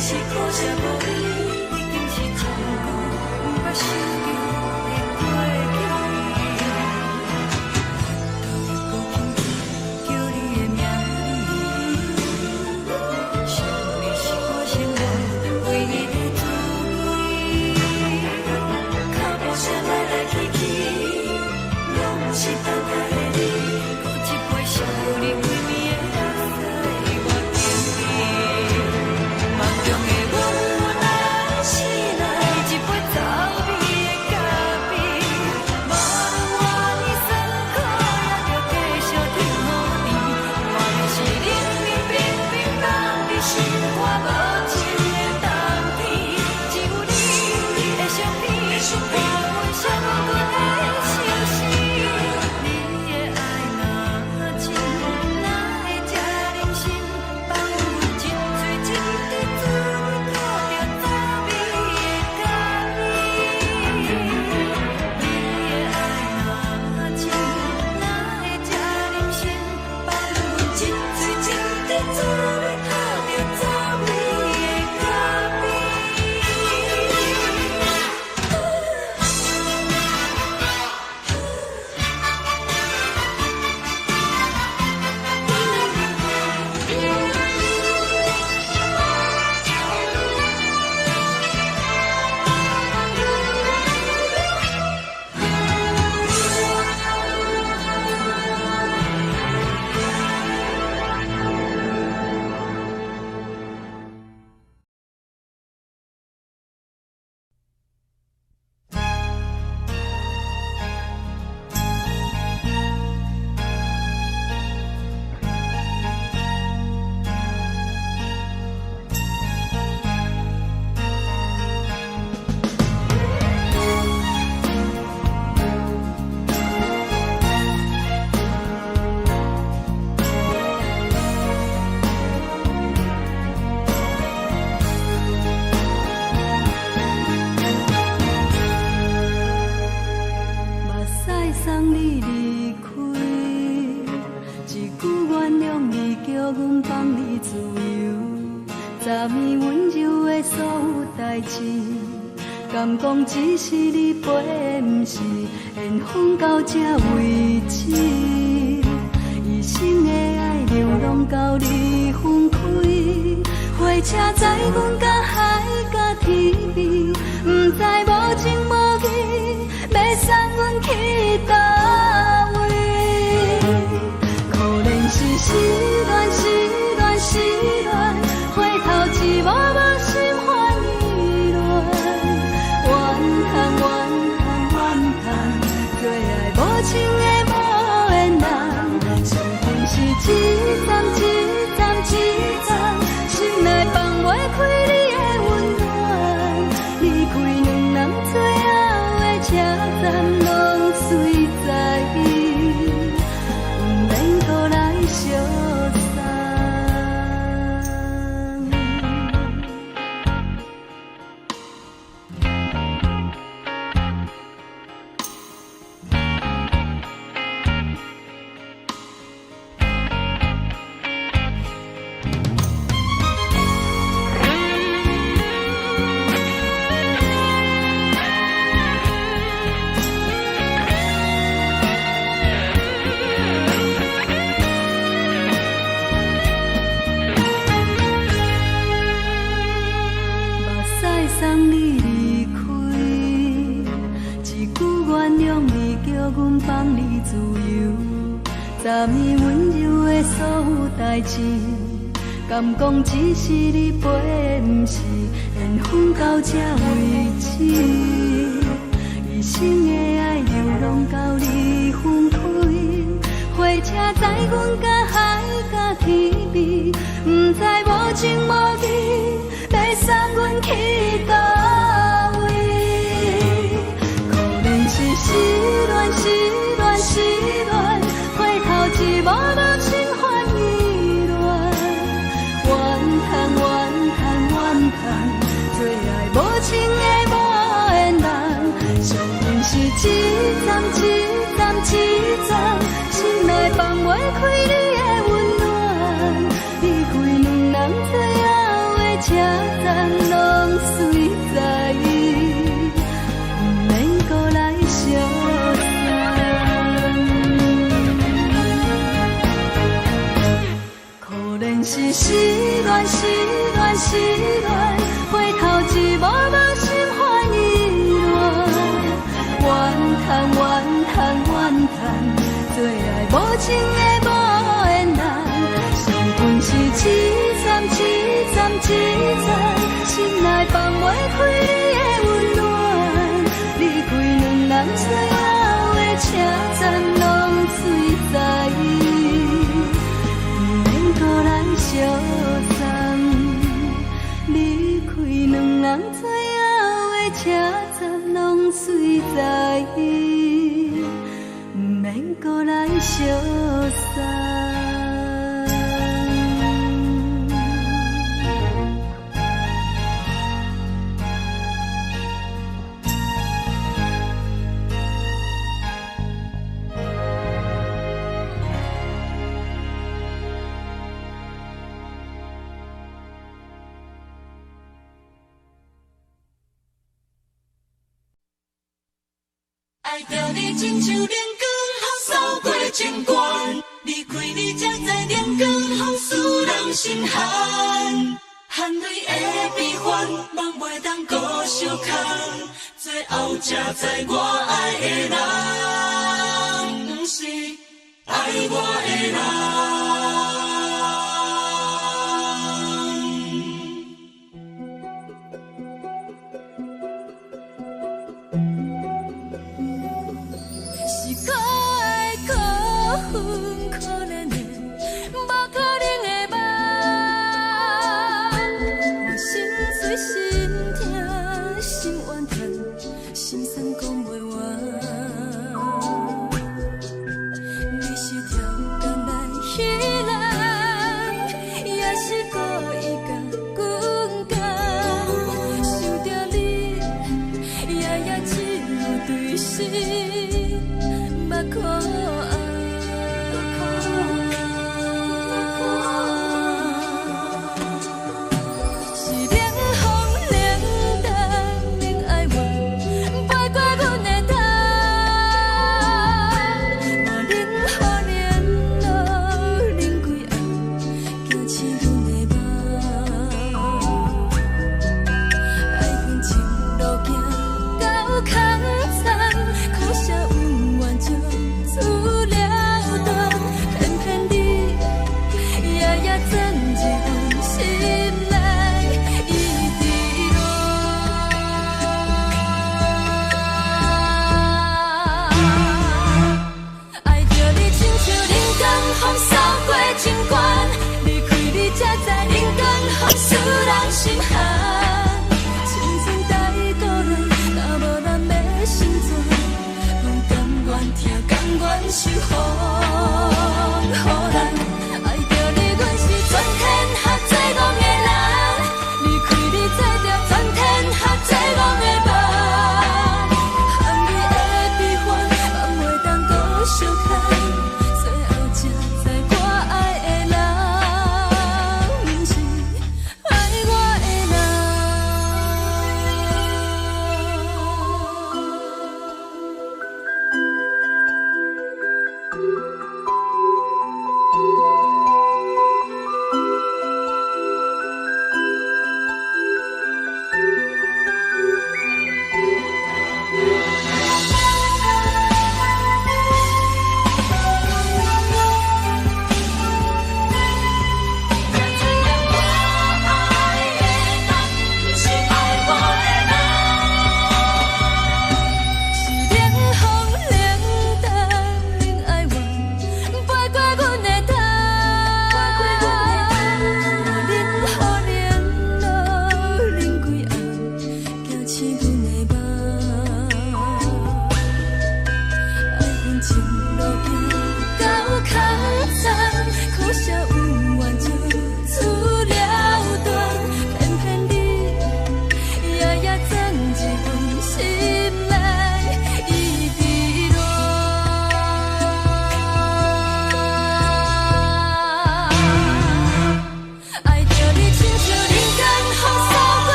C: 是苦涩无味，已经是真久毋捌想着的过去。头又搁轻轻叫你的名字，想你是我生来唯一的滋味。脚步声来来去去，拢不是等待的你。搁一杯想你几暝的目屎，我敬你。梦中的阮我来醒来，一杯走味的咖啡。无论我的酸苦，也着继续甜予你。外面是冷冷冰冰冷的心肝无情的冬天，只有你的相片，我阮伤无关的心事。你的爱若真，哪会这忍心放阮一嘴情的滋味，讨着滋味的咖啡。你的爱若真，哪会这忍心放阮一嘴情的滋味，讨着滋味的咖啡。目屎送你离开，一句原谅你，叫阮放你自由。昨暝温柔的所有代志，敢讲只是你陪，毋是缘分到这为止。一生的爱流浪到你分开，火车载阮甲海甲天边，毋知无情无义，要送阮去倒位？可能是失恋，失恋，失恋，回头一幕幕心烦意乱，怨叹，怨叹，怨叹，最爱无情的无缘人，情分是一站一站一站，心内放。
B: 拢随在意，不免搁来相送。送你离开，一句原谅你，叫阮放你自由。昨暝温柔的所有代志，敢讲只是你陪，不是缘分到这为止。一生的爱又拢到你分开，火车载阮甲海甲天边，不知无情无义。要送阮去倒位？可能是失恋，失恋，失恋，回头一幕幕心烦意乱，怨叹，怨叹，怨叹，最爱无情的无缘人。上恨是一站，一站，一站，心内放袂开你的温暖，离开两人最后的车站拢随在意，不免搁来相送。可能是失恋，失恋，失恋，回头一幕幕心烦意乱，怨叹，怨叹，怨叹，最爱无情的无缘人。上恨是一站，一站，一站，心内放袂开你的温暖，离开两人最后的车站拢随在意，不免搁来相送。离开两人最后的车站拢随在意，不免搁来相送。
C: 爱着你亲像阳光扫过情关，离开你才知阳光风使人心寒。含泪的悲欢，望袂当搁相牵，最后才知我爱的人，不是爱我的人。可怜的，无可能的梦，我心碎心痛，心怨叹，心酸讲袂完。你是条工来彼人，也是故意甲阮讲，想着你，夜夜只有对视，目眶。
B: 苦涩温婉就自然。守护，予人爱着你，阮是全天下最戆的人。离开你，做着全天下最戆的梦。含泪的悲欢，嘛袂当搁相牵。最后才知我爱的人，不是爱我的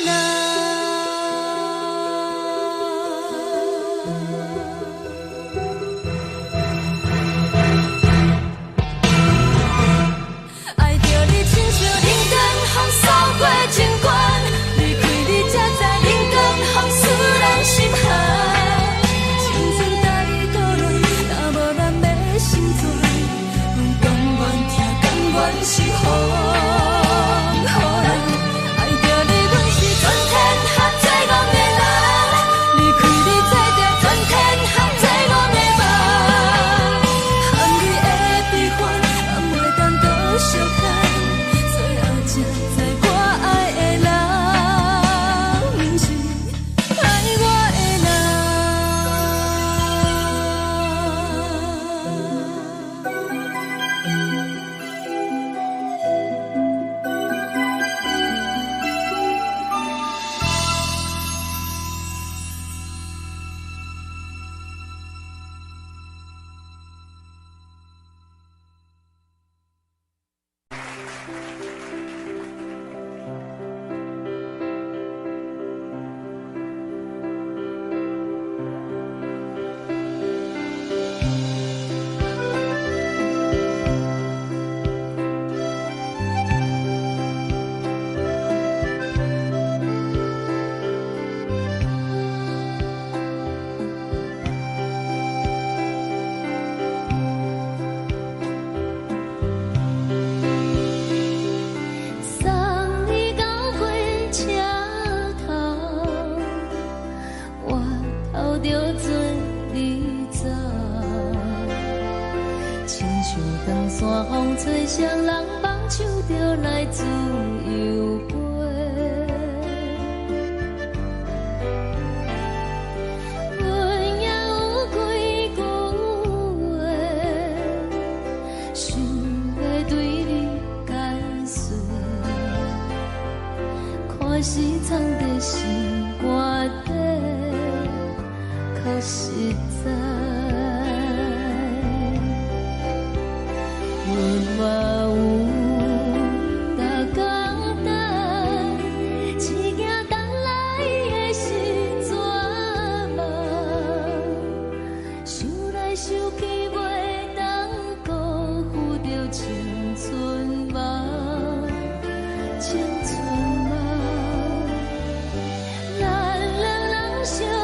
B: 人。
A: 吹双人放手就来自由飞，阮也有几句话，想要对你解释，可是藏在心肝底，可实在。 嘛有逐工等，一件等来的是绝望，想来想去袂当辜负着青春梦，青春梦，咱两人相。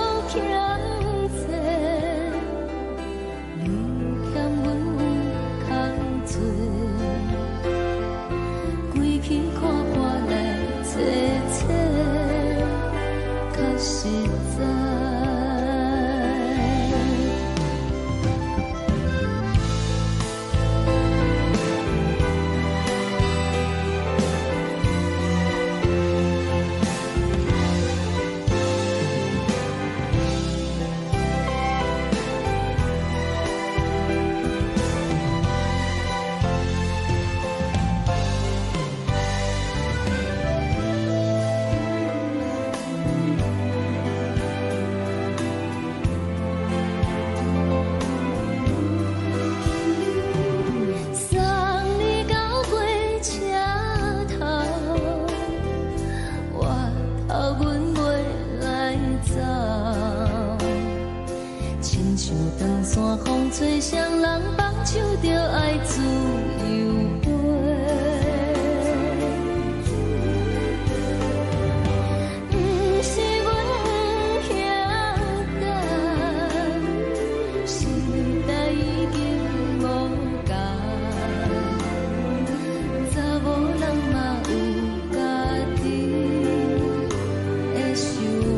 B: 实在。风吹双人放手着爱自由飞，不是阮不晓等，时代已经无同，查某人嘛有家己的想法。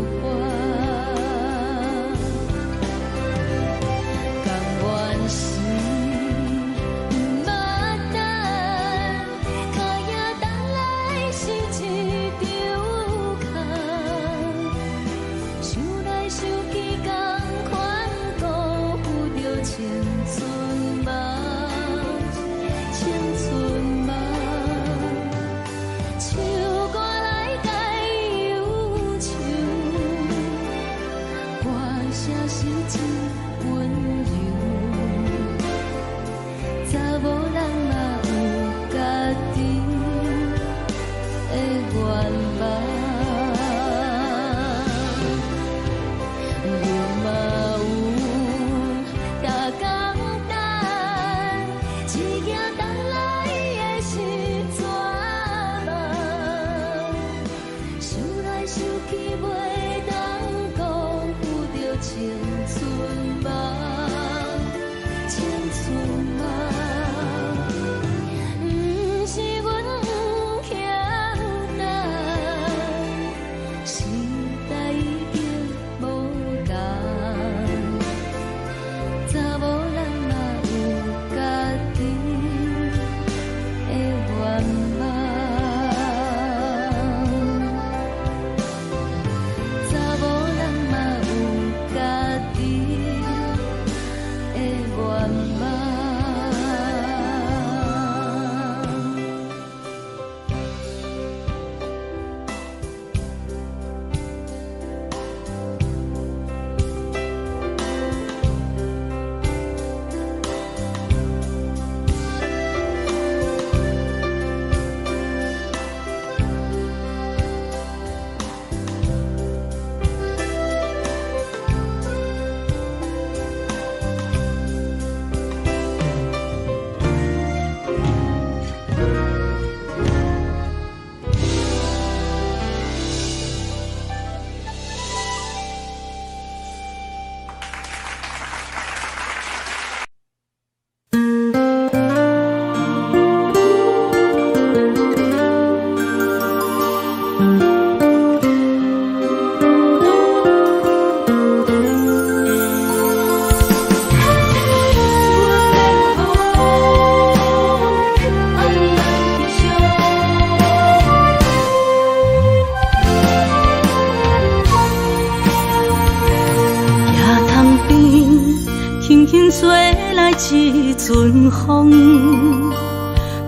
B: 一阵风，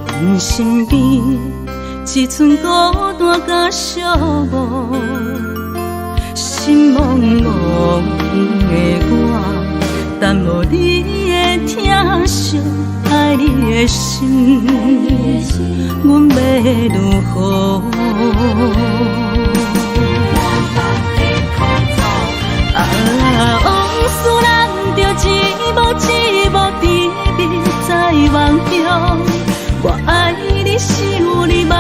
B: 阮身边一寸孤单甲寂寞，心茫茫的我，等无你的疼惜，爱你的心，阮要如何？往事人着一幕一幕甜蜜在梦中，我爱你想你望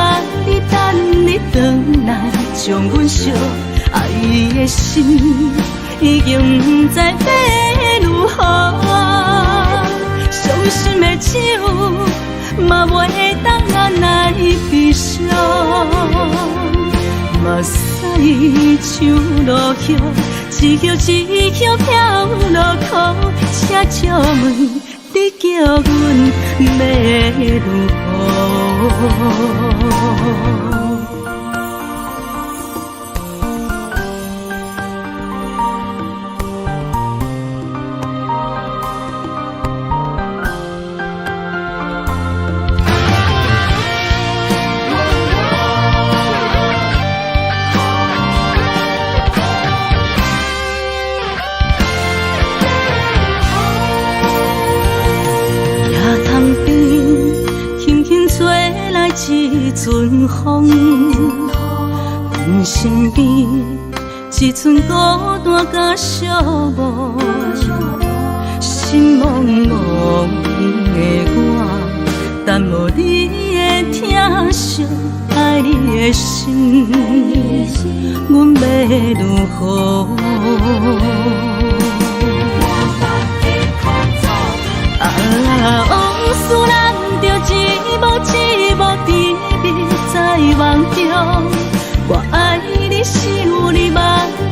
B: 你等你回来，将阮惜爱的心已经不知要如何，伤心的手嘛袂当按来悲伤。目屎像落叶，一叶一叶飘落雨，车借问你叫阮要如何？一阵风，阮身边一阵孤单甲寂寞，心茫茫的我，等无你的疼惜，爱你的心，阮要如何？往事咱着一幕一幕甜蜜在梦中，我爱你想你望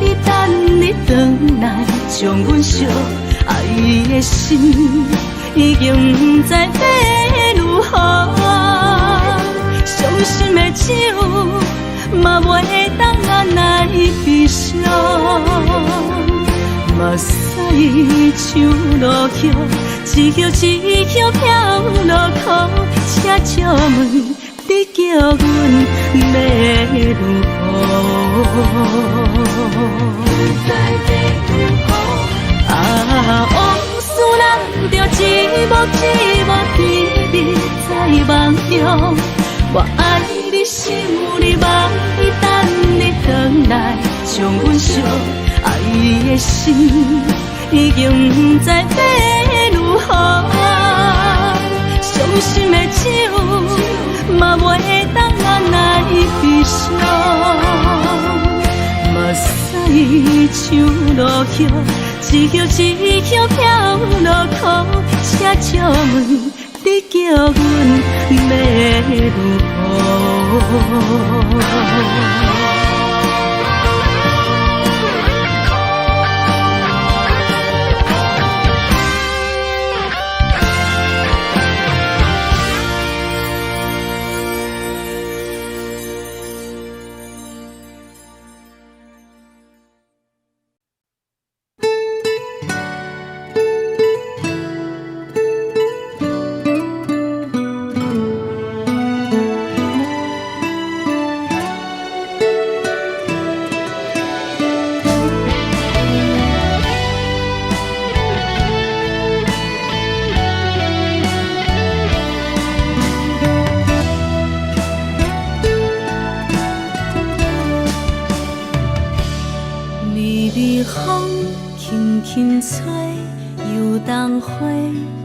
B: 你等你回来，将阮惜爱的心已经不知要如何。伤心的手嘛袂当按来悲伤，目屎像落叶，一叶一叶飘落雨，车借问你叫阮要如何？往事咱着一幕一幕甜蜜在梦中，我爱你想你望你等你回来，将阮惜爱的心已经不知要如何。伤心的手嘛袂当按来悲伤，目屎像落叶，一叶一叶飘落雨，车借问你叫阮要如何？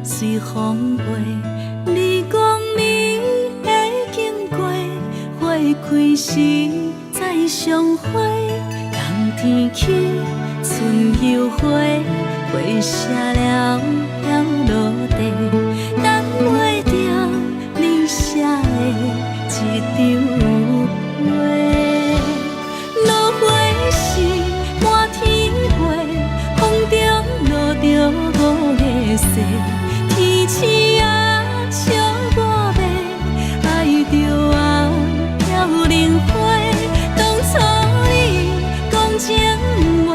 B: 随风飞，你讲你会经过，花开时再相会。冬天起，春又回，花谢了飘落地，等袂着你写的一张画。落花时满天飞，风中落着五个色。天星啊，笑我迷，爱着啊，飘零花。当初你讲情话，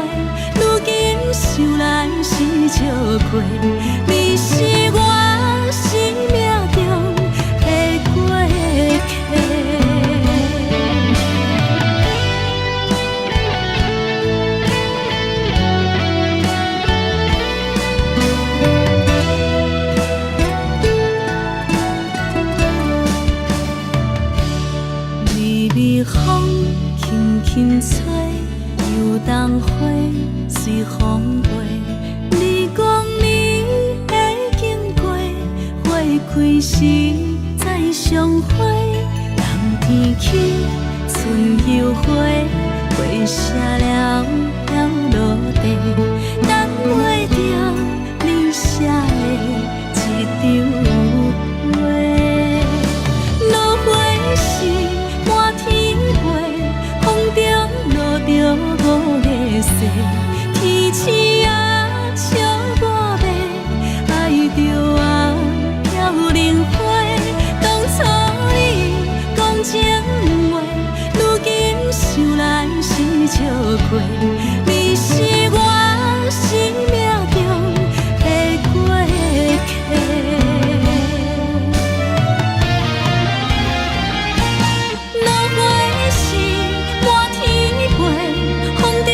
B: 如今想来是笑过。你是我生命中的过客。风轻轻吹，游动花随风飞。你讲你会经过，花开时再相会。冬天起，春又回，花谢了飘落地，等袂着你写的一张画。落花时满天飞，风中天星啊笑我要爱着啊飘零花。当初你讲情话，如今想来是笑过。你是我生命中的过客。落花是满天飞，风中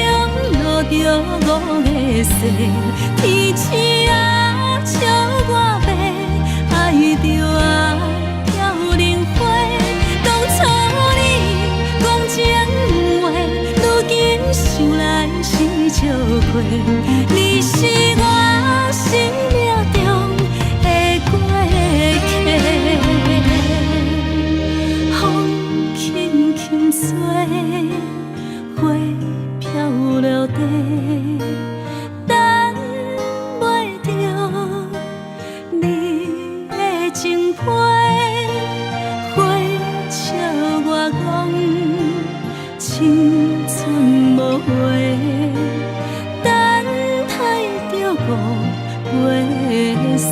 B: 落着五个星。天星啊笑我要爱着啊飘零花。当初你讲情话，如今想来是笑过。你是我生命中的过客。风轻轻吹，花飘落地，等袂着你的情批。花笑我讲青春无悔，等待着五月雪。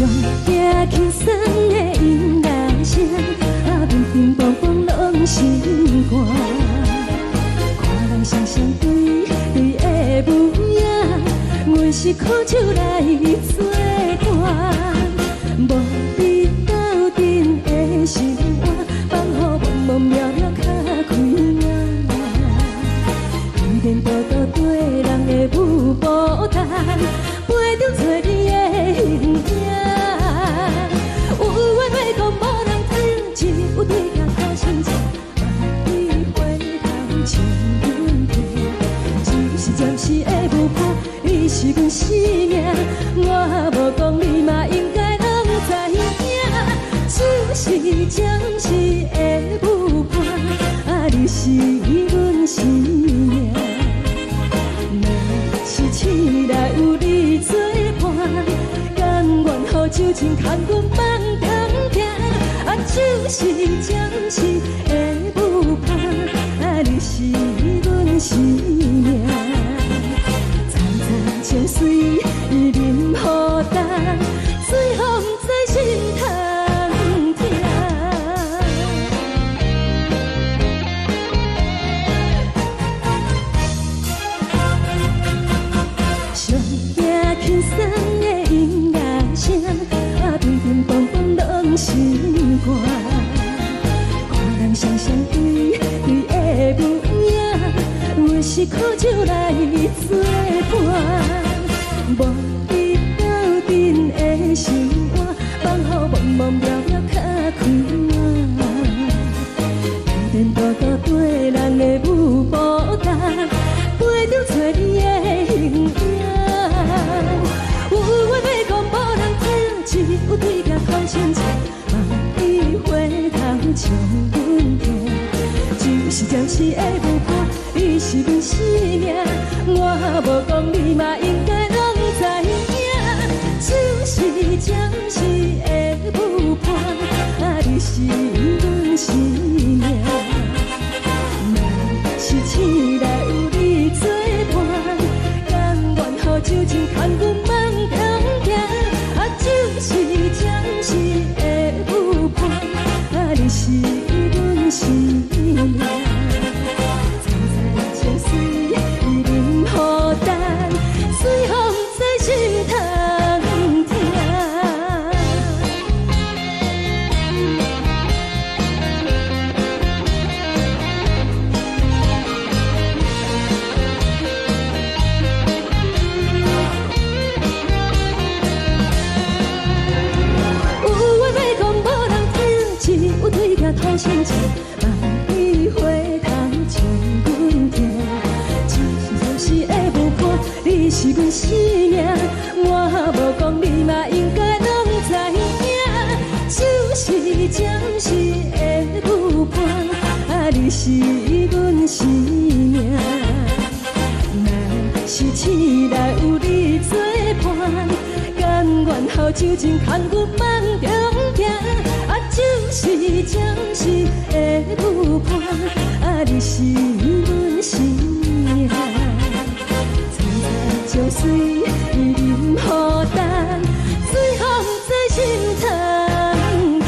A: 上惊轻松的音乐声，乒乒乓乓拢心肝。看人双双对对的舞影，阮是苦酒来作伴。无你斗阵的心肝，放予茫茫渺渺较开眼。一连倒倒对人的舞步弹，陪着找你的形影。有话要讲无人听，有对甲讨心情，万里回头将阮听。就是暂时的舞伴，你是阮生命，我无讲你嘛应该拢知影。就是暂时的舞伴，你是阮生命。是醒来有你作伴，甘愿予酒精牵阮放长行。就是暂时的舞伴，你是阮生命。层层情水任何担，水风在心通听。上惊轻松的音乐声，乒乒乓乓拢心肝。看人双双对对的舞影，阮是苦酒来作伴。无你斗阵的心肝，放予茫茫渺渺较开眼。一连倒倒对人的舞步弹，陪着找你的形影。有话要讲无人听，只有对甲讨心情，万里回头将阮听。就是暂时的舞伴，你是阮生命，我无讲你嘛应该拢知影。就是暂时的舞伴，你是阮生命。若是醒来有你作伴，甘愿予酒精牵阮放长行。就是暂时的舞伴，你是阮生命。层层情水任何担，水风在心通听。有对甲讨心情，万里回头将阮听。就是暂时的舞伴，你是阮生命，我无讲你嘛应该拢知影。就是暂时的舞伴，你是阮生命。若是醒来有你作伴，甘愿予酒精牵阮放长行。就是暂时的舞伴，你是阮生命。层层情水任何担，水风在心通听。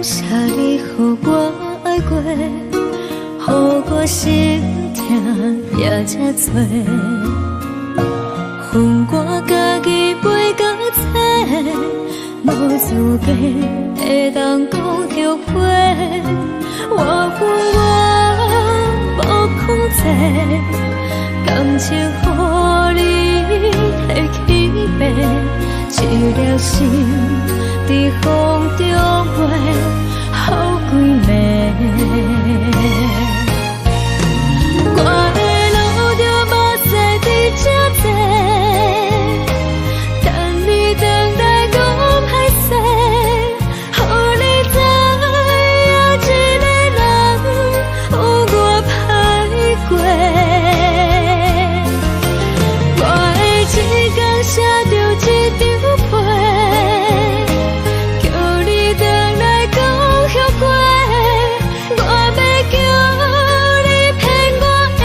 A: 谢你予我爱过，予我心痛也这多，恨我家己袂到切，无资格会当讲后悔。我恨我无控制，感情予你提起白，一粒心在风中飞，好几暝。我的路就无西伫这多，等你回来讲歹势，予你知影一个人有我歹过。我的一天写着一张被，叫你回来讲后悔。我要叫你骗我的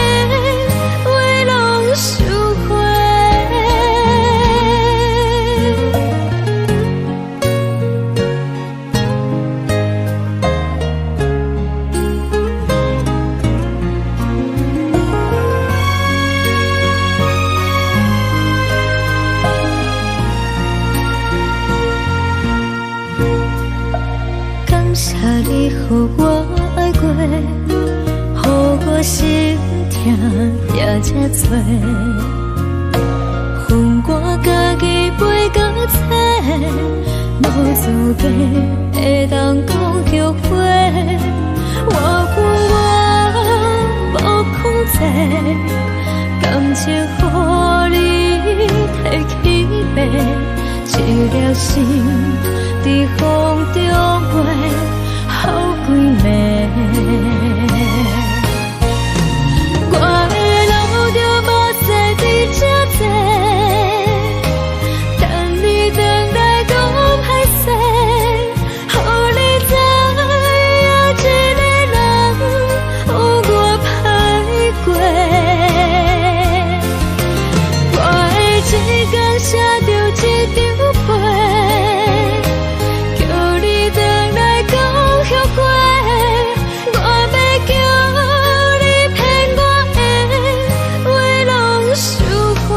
A: 话拢收回。感谢你予我爱过，予我心痛也这多，恨我家己袂到切，无资格会当讲后悔。我恨我无控制，感情予你提起白，一粒心在风中飞，好几暝。我的路就无西伫这多，等你回来讲歹势，予你知影一个人有我歹过。我的一天写着一张被，叫你回来讲后悔。我要叫你骗我的话拢收回。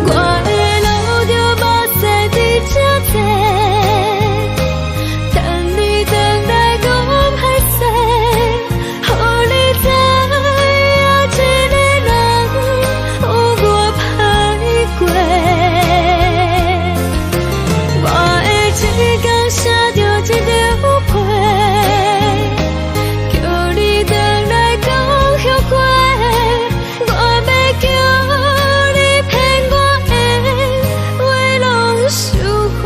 A: 我的路就无西伫这多，等你回来讲歹势，予你知影一个人有我歹过。我的一天写着一张被，叫你回来讲后悔。我要叫你骗我的话拢收回。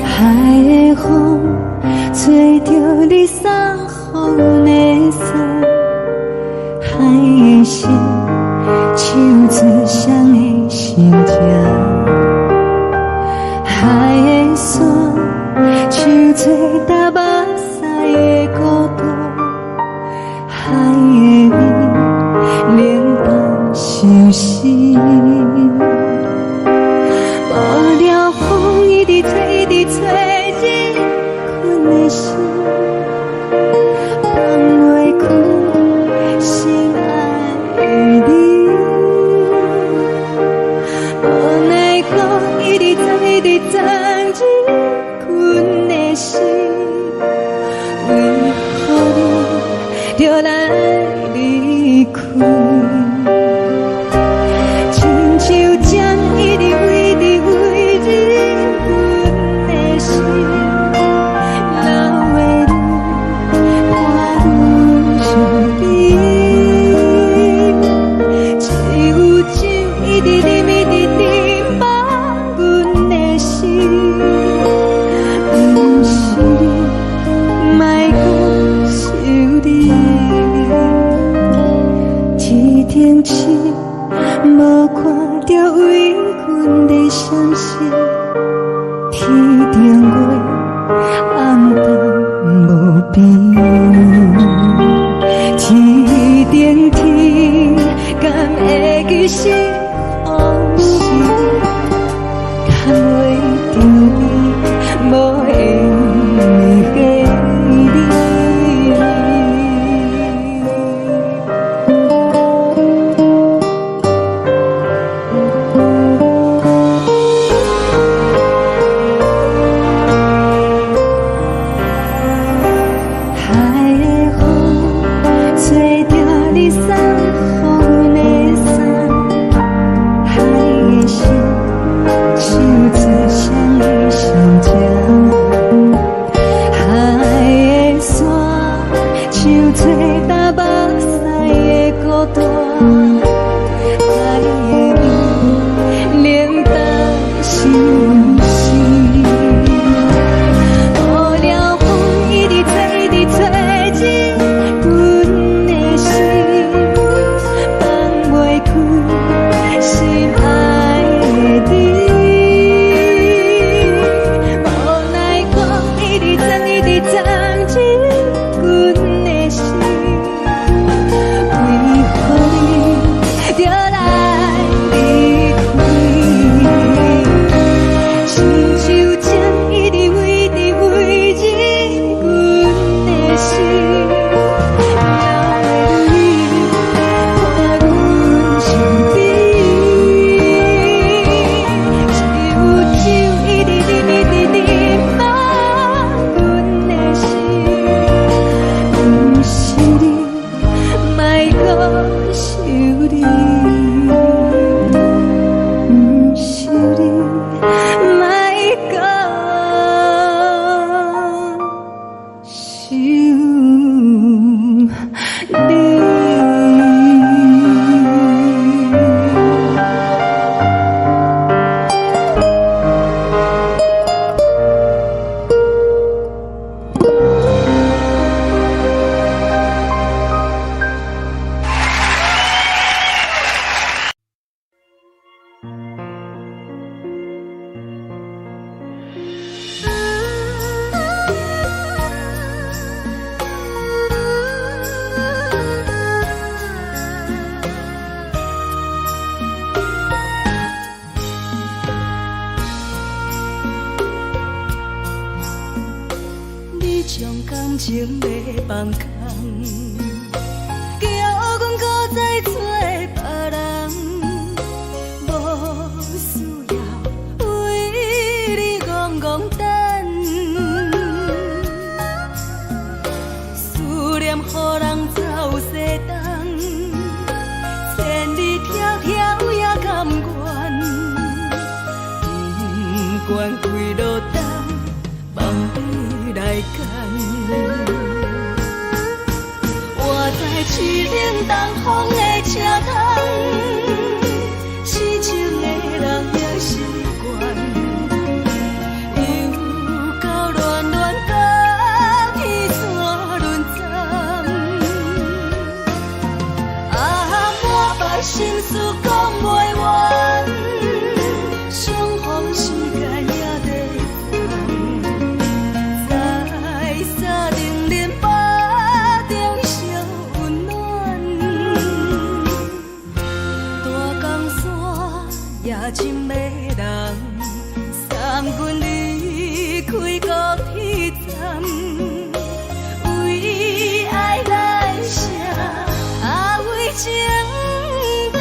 A: 海的风吹着你送风的伞，海的心唱出双的心情，海的山唱出搭目屎的孤独，海的味冷淡伤心。无聊风一直吹，一直吹，日困的心放袂开，心爱你。无奈风一直吹，一直吹，日困的心，为何你就来离开？亲像针一直为你为你。
B: 将感情要放空，叫阮搁再找别人，无需要为你戆戆等，思念予人走西东，千里迢迢也甘愿，不管几路灯，望你来牵。我在七岭东风的车窗，痴情的人也习惯，又到暖暖甲天山轮站。啊，满腹心事讲袂完，相逢时间也在等，在沙定林巴中相温暖。大江山也真迷人，三军离开高铁站，为爱来写，为情等。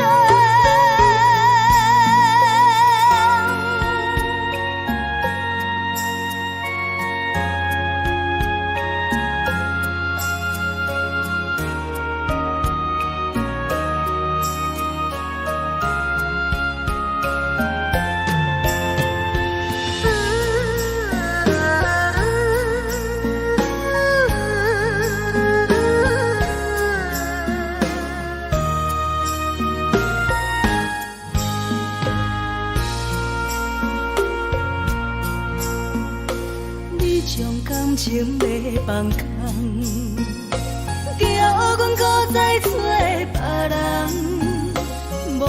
B: 你将感情要放空，叫阮搁再找别人，无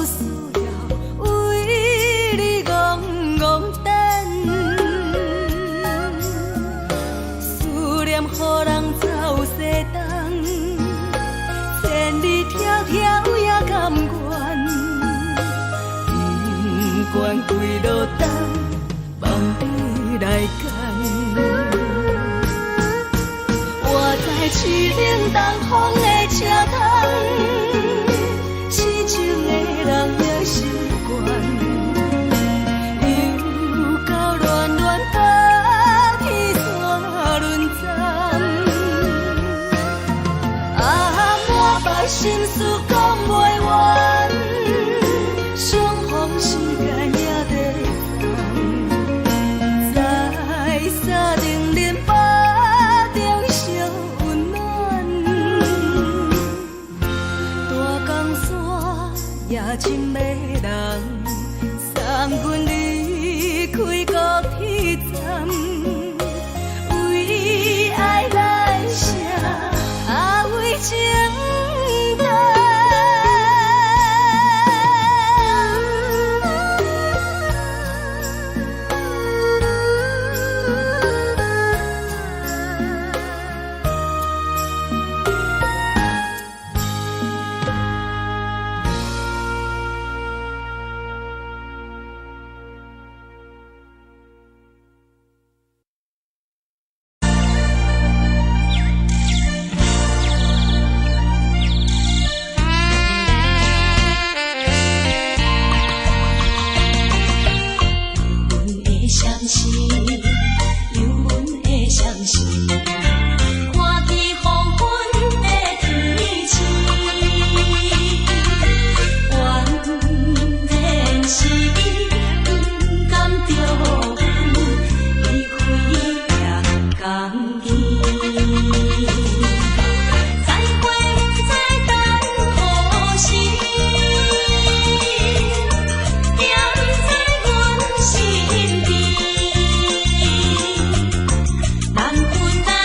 B: 需要为你戆戆等，思念予人走西东，千里迢迢也甘愿，不管几路灯，望你来牵。我在七岭东风的车窗，痴情的人也习惯，又到暖暖甲天山轮站。啊，满腹心事讲袂完，相逢时间也在等，在沙定林巴中相温暖。大江山也真迷人，三军离开高铁站，为爱来写，为情等。
C: 难分担。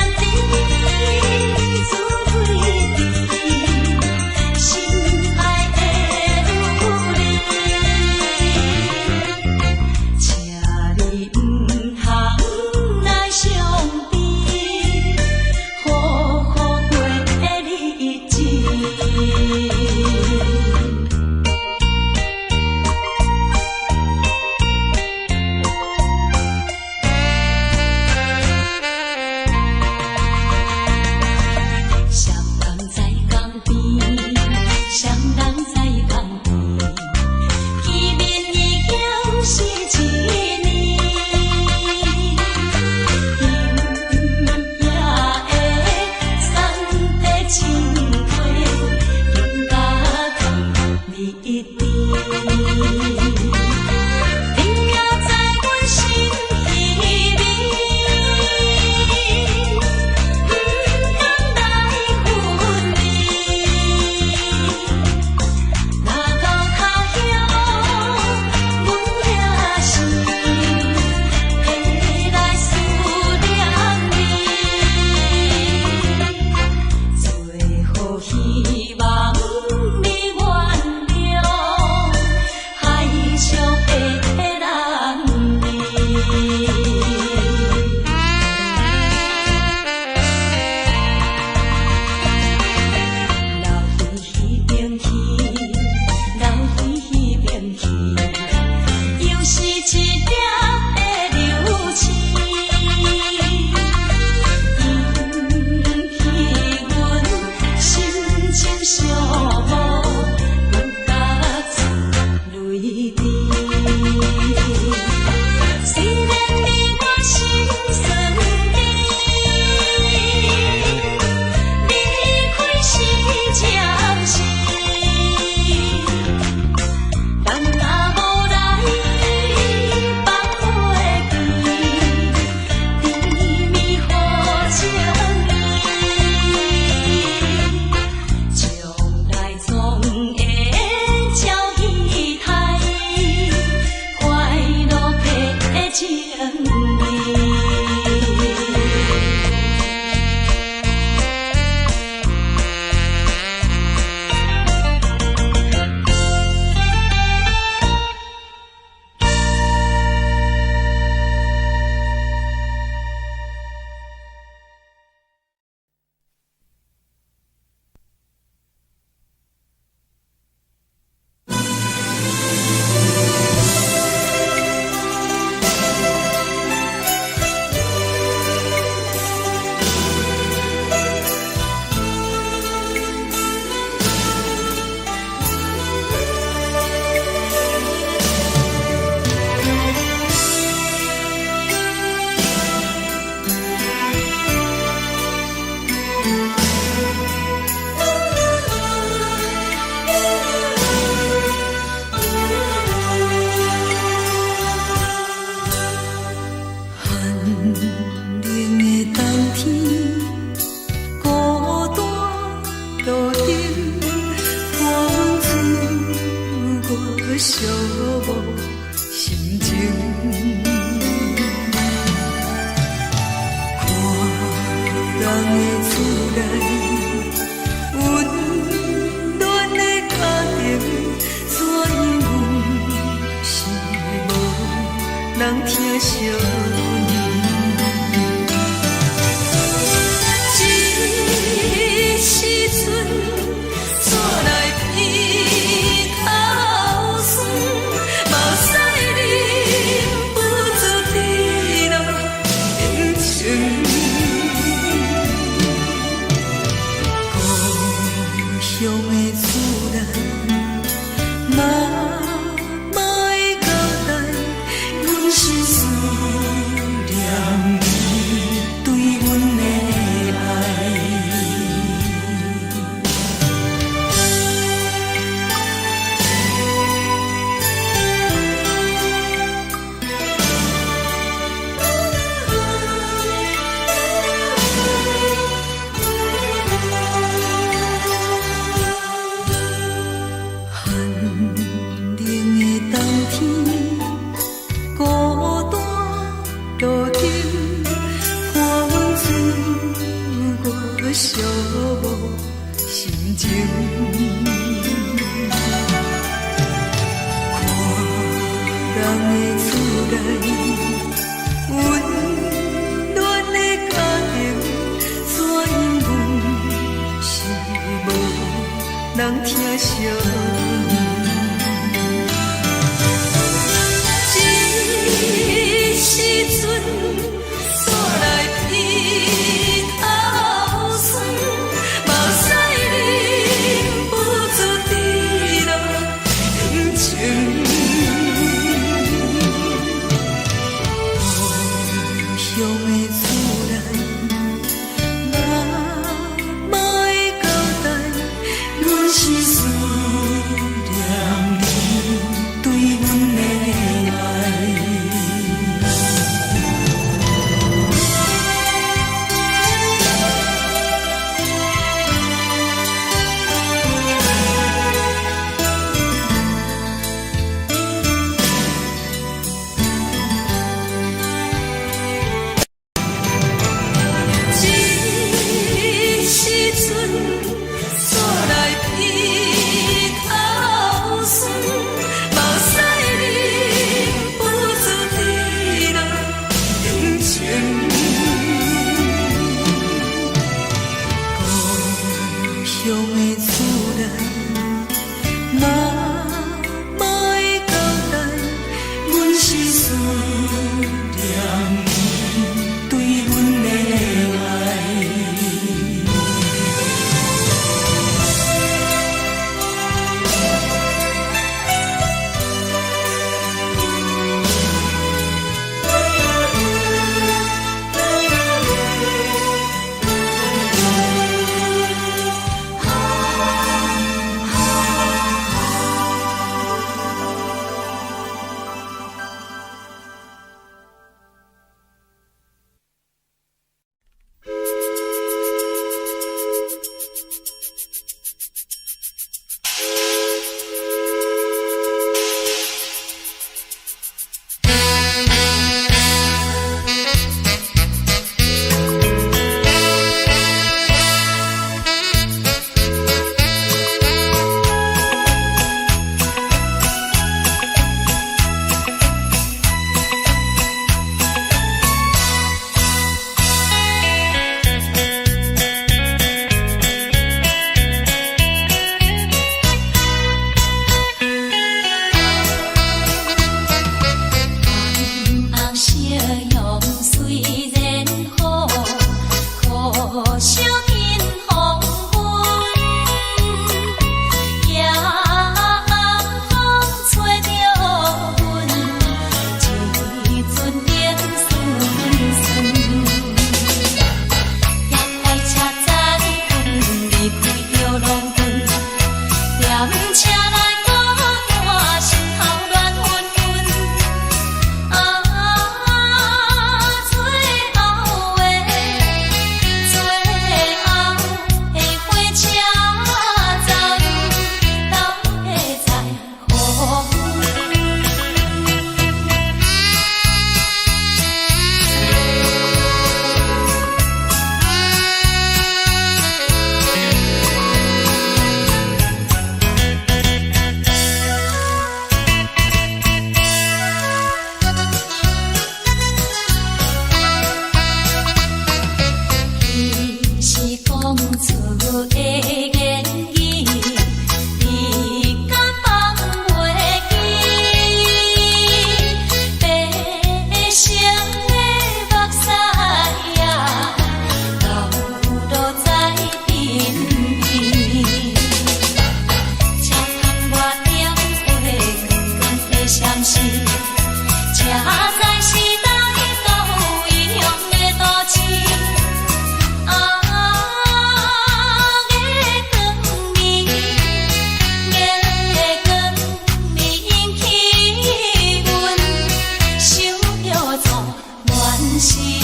B: 实。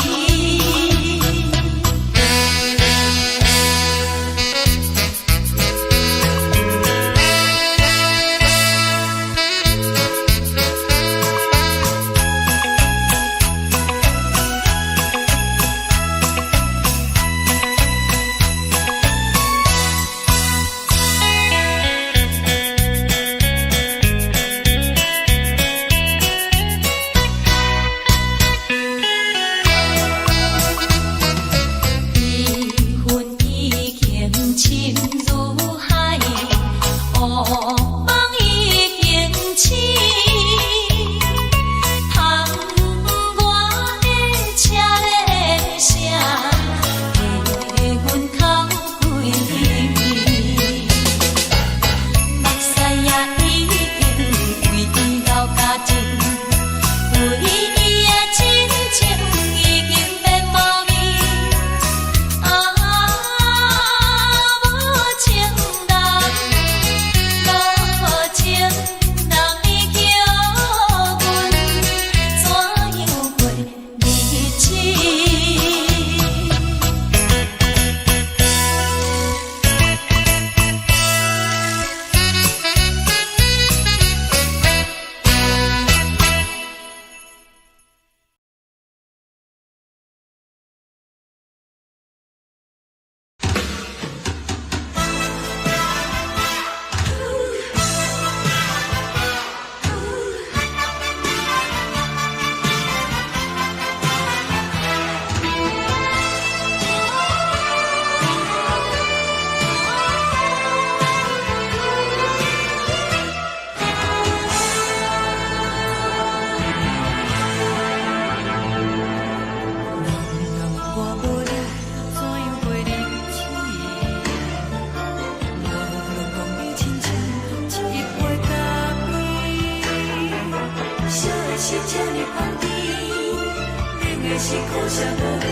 C: 是苦涩无味，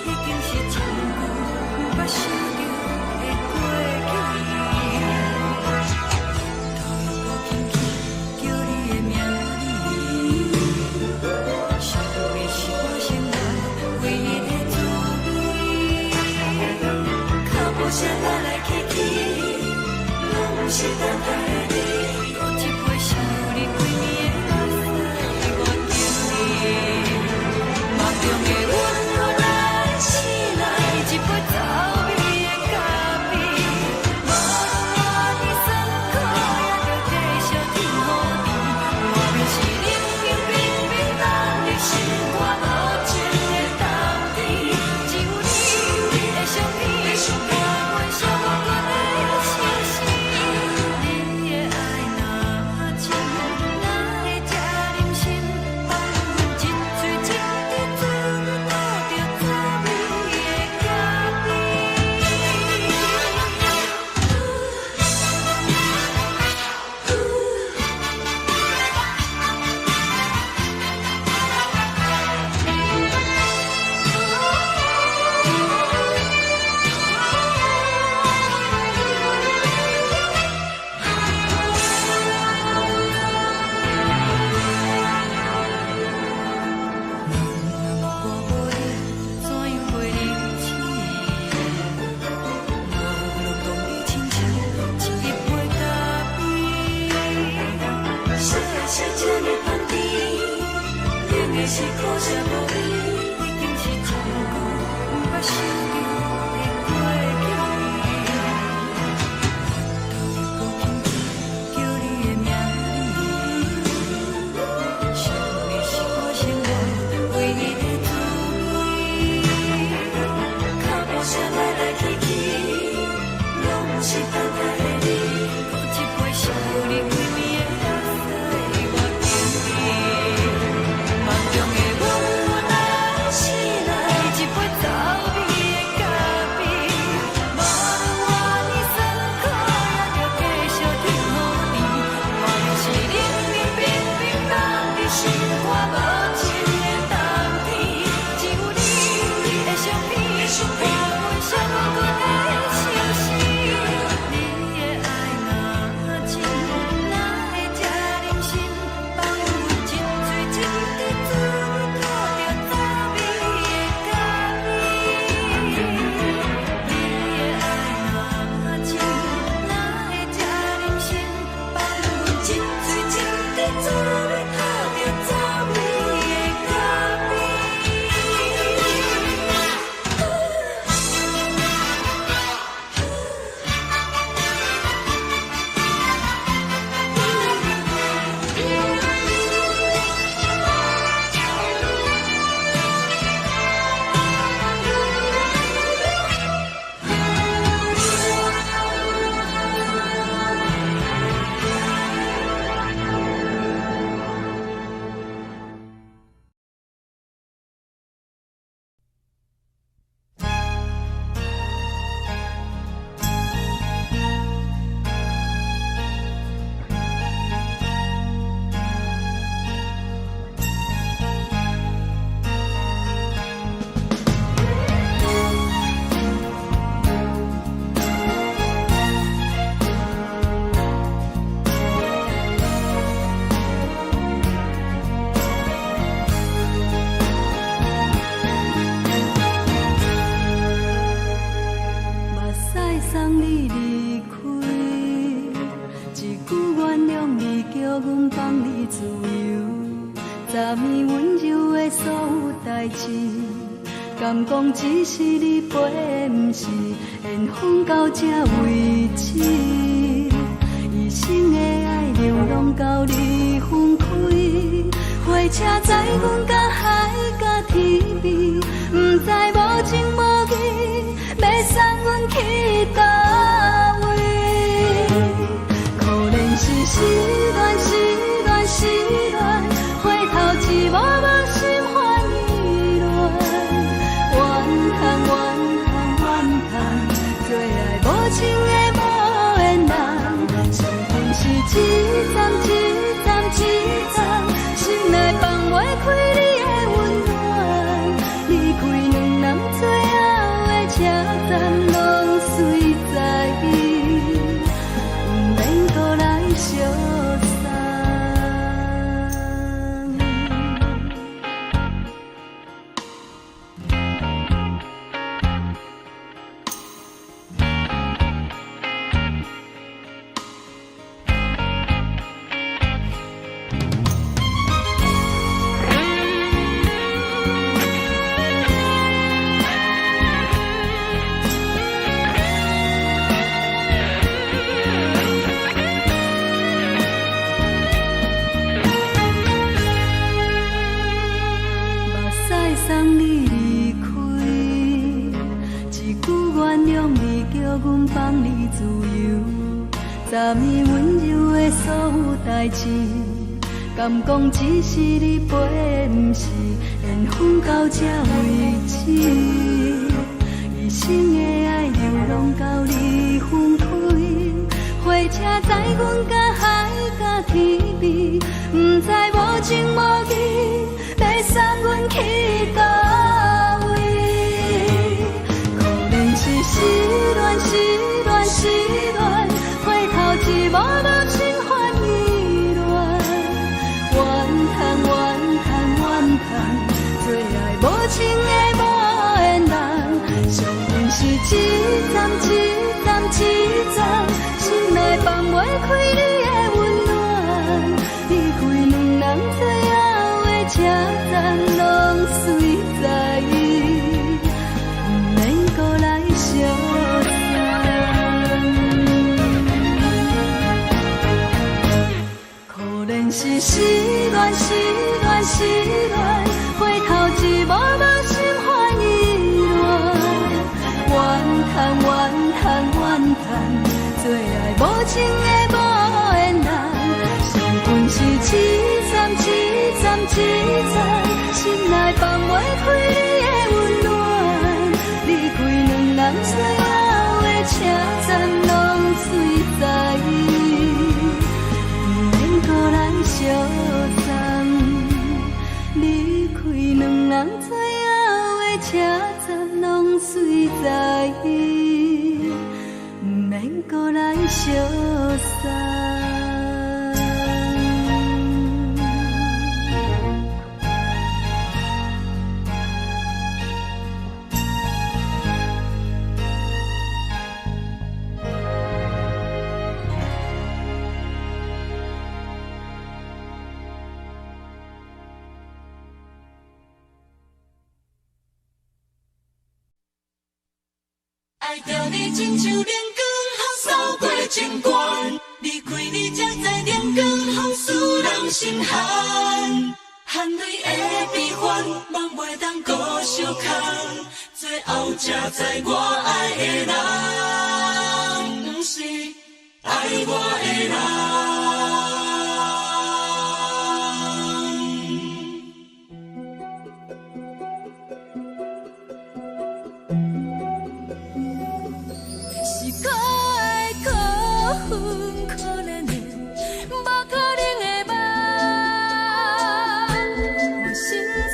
C: 已经是真久捌想着的过去。头又无轻轻叫你的名字，想你是我生活唯一的滋味。脚步声来来去去，拢不是等待的你。多一杯想你几年的目屎，我等你。梦中的阮落来醒来，一杯走味的咖啡，无论你酸苦，也着继续甜予你。外面是冷冰冰冰冷的心肝，无情的冬天，只有你的相片，伴阮相关的心事。你的爱若真，哪会这忍心放阮一嘴一滴水，倒着滋味的咖啡。是苦涩无味，已经是真久捌想着的过去。头又无轻轻叫你的名字，想你是我生活唯一的滋味。脚步声来来去去，拢不是等待的你。喝一杯想你几暝的目屎，我等你。梦中的阮
B: 代志，敢讲只是你陪，不是缘分到这为止。一生的爱流浪到你分开，火车载阮甲海甲天边，不知无情无义，要送阮去倒位？可怜是失恋，失恋，失恋，回头一幕幕心烦意乱，怨叹，怨叹，怨叹，最爱无情的无缘人，上恨是一站一站一站，心内放袂开你的温暖，离开两人最后的车站，拢随在意，不免搁来相送。送你离开，一句原谅你，叫阮放你自由。昨暝温柔的所有代志，敢讲只是你陪，不是缘分到这为止。一生的爱流浪到你分开，火车载阮甲海甲天边，不知无情无义，要送阮去倒位？可怜是失恋，失恋，失恋，回头一幕幕心烦意乱，怨叹，怨叹，怨叹，最爱无情的无缘人，上恨是一站一站一站，心内放袂开你的温暖，离开两人最后的车站，拢随在意，不免搁来相送。可怜是失恋，失恋，失恋，回头一幕幕心烦意乱，怨叹，怨叹，怨叹，最爱无情的无缘人，上恨是一站一站一站，心内放袂开你的温暖，离开两人最后的车站，拢随在意，不免搁来相送。离开两人最后的车站，拢随在意，不免搁来相送。
C: 爱着你亲像连光风扫过情关，离开你才知连光风使人心寒。含泪的悲欢，望袂当搁相牵，最后才知我爱的人，不是爱我的人。
B: 可怜的，无可能的梦，我心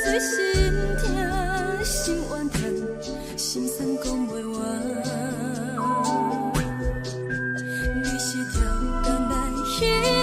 B: 碎心痛心怨叹，心酸讲袂完。你是条人来去。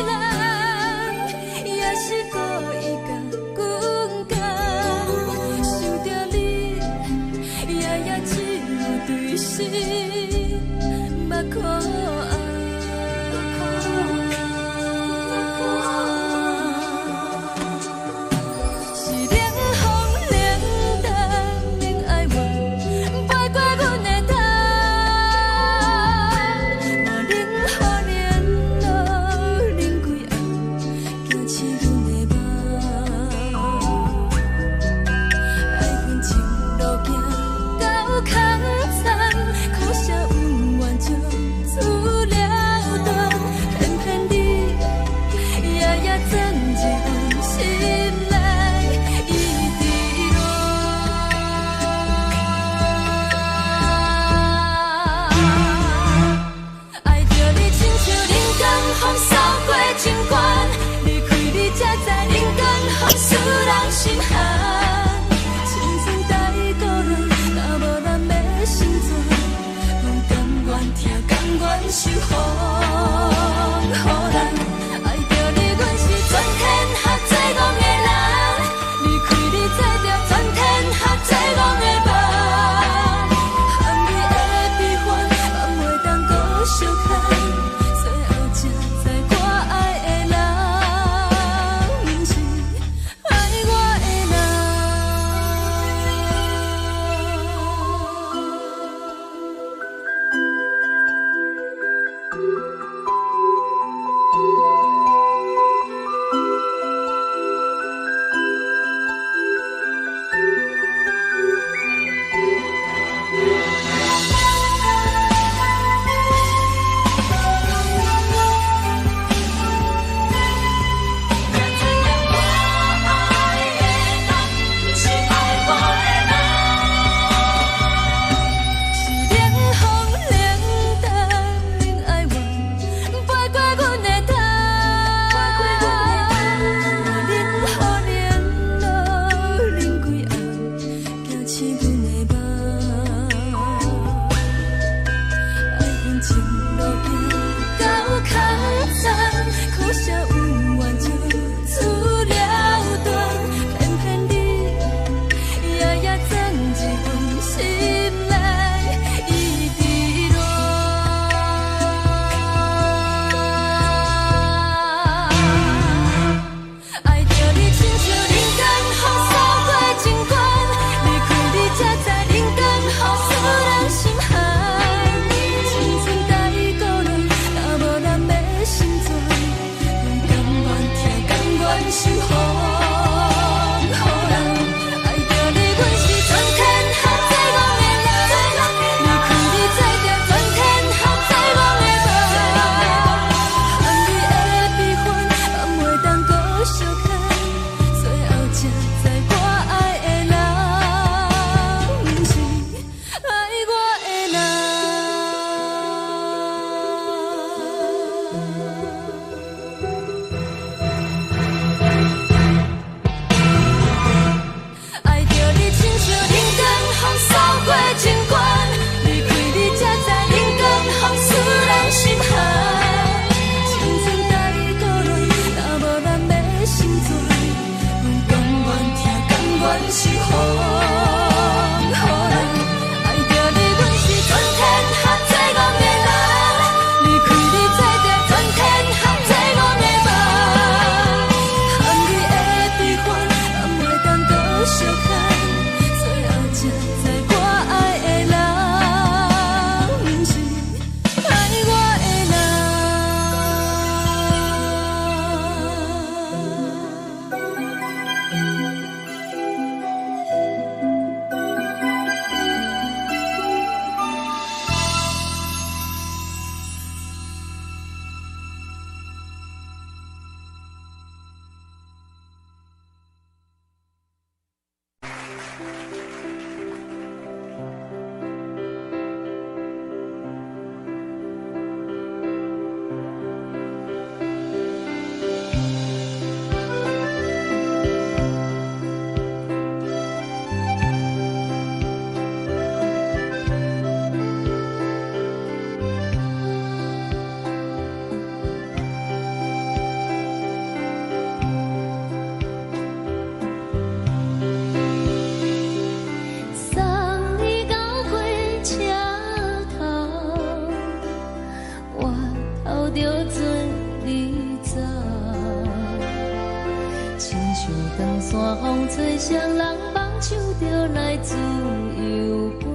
B: 来自由飞。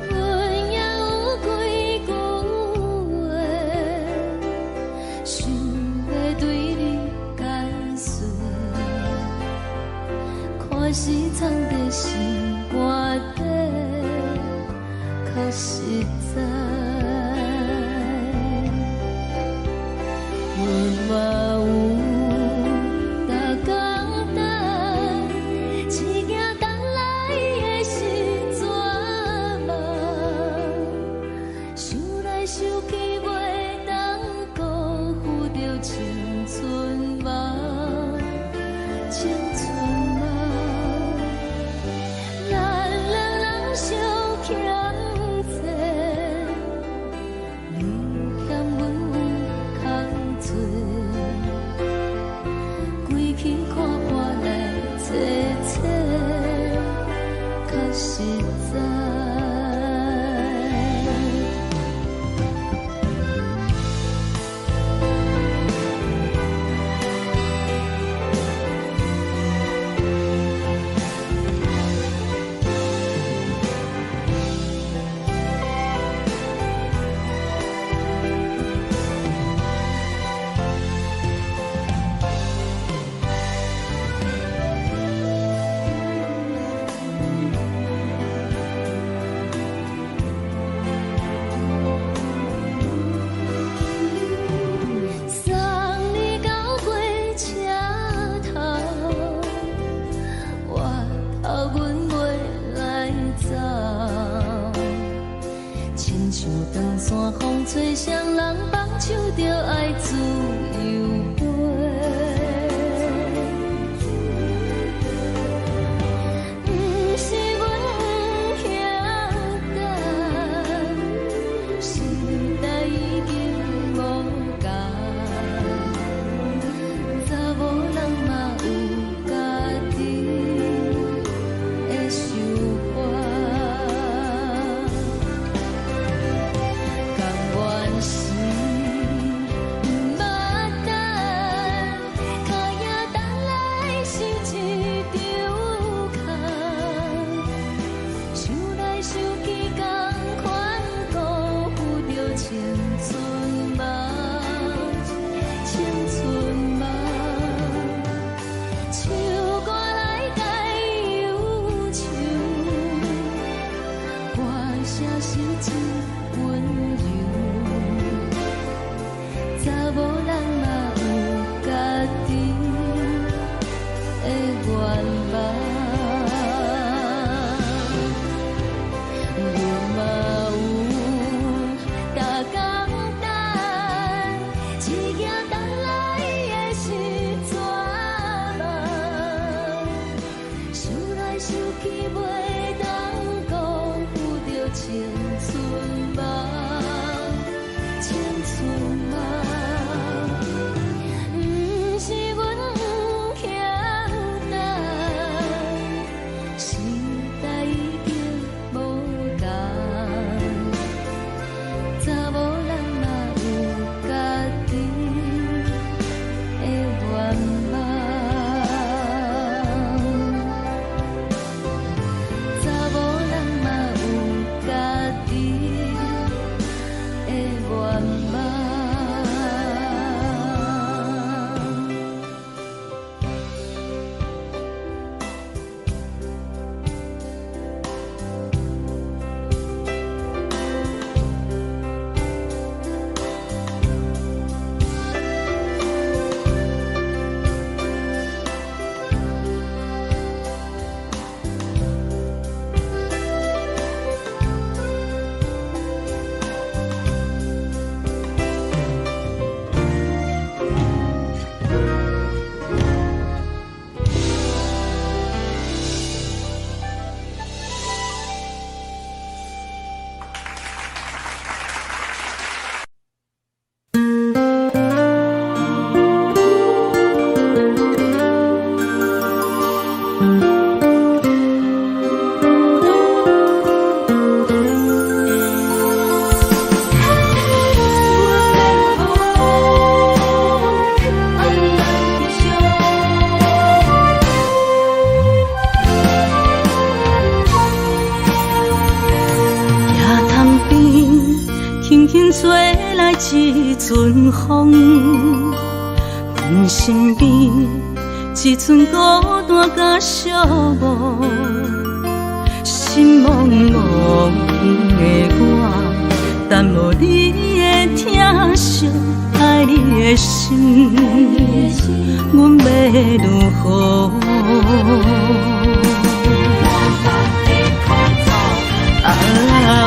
B: 阮也有几句话，想要对你解释，可是藏在心肝底，较实在。阮嘛有逐工等，一件等来的时阵嘛，想来想去袂当辜负着青春嘛，青春嘛，咱两人相欠债，你欠阮空做，归去看破来坐坐，较实在。阵风，阮身边一寸孤单甲寂寞，心茫茫的我，等无你的疼惜，爱你的心，阮要如何？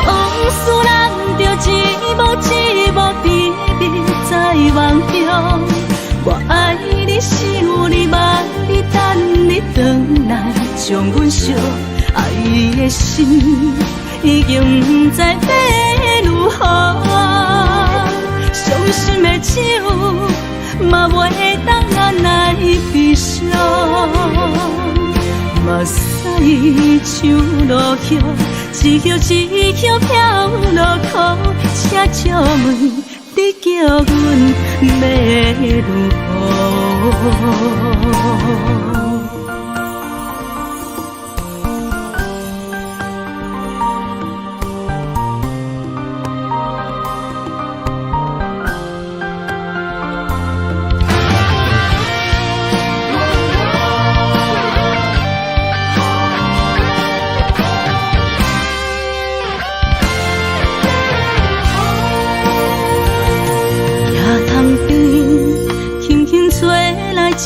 B: 往事人着一幕一幕甜蜜在梦中。我爱你，想你，望你，等你回来，将阮惜爱的心已经不知要如何。伤心的手嘛袂当按来悲伤。目屎像落叶，一叶一叶飘落雨，请借问你叫阮要如何？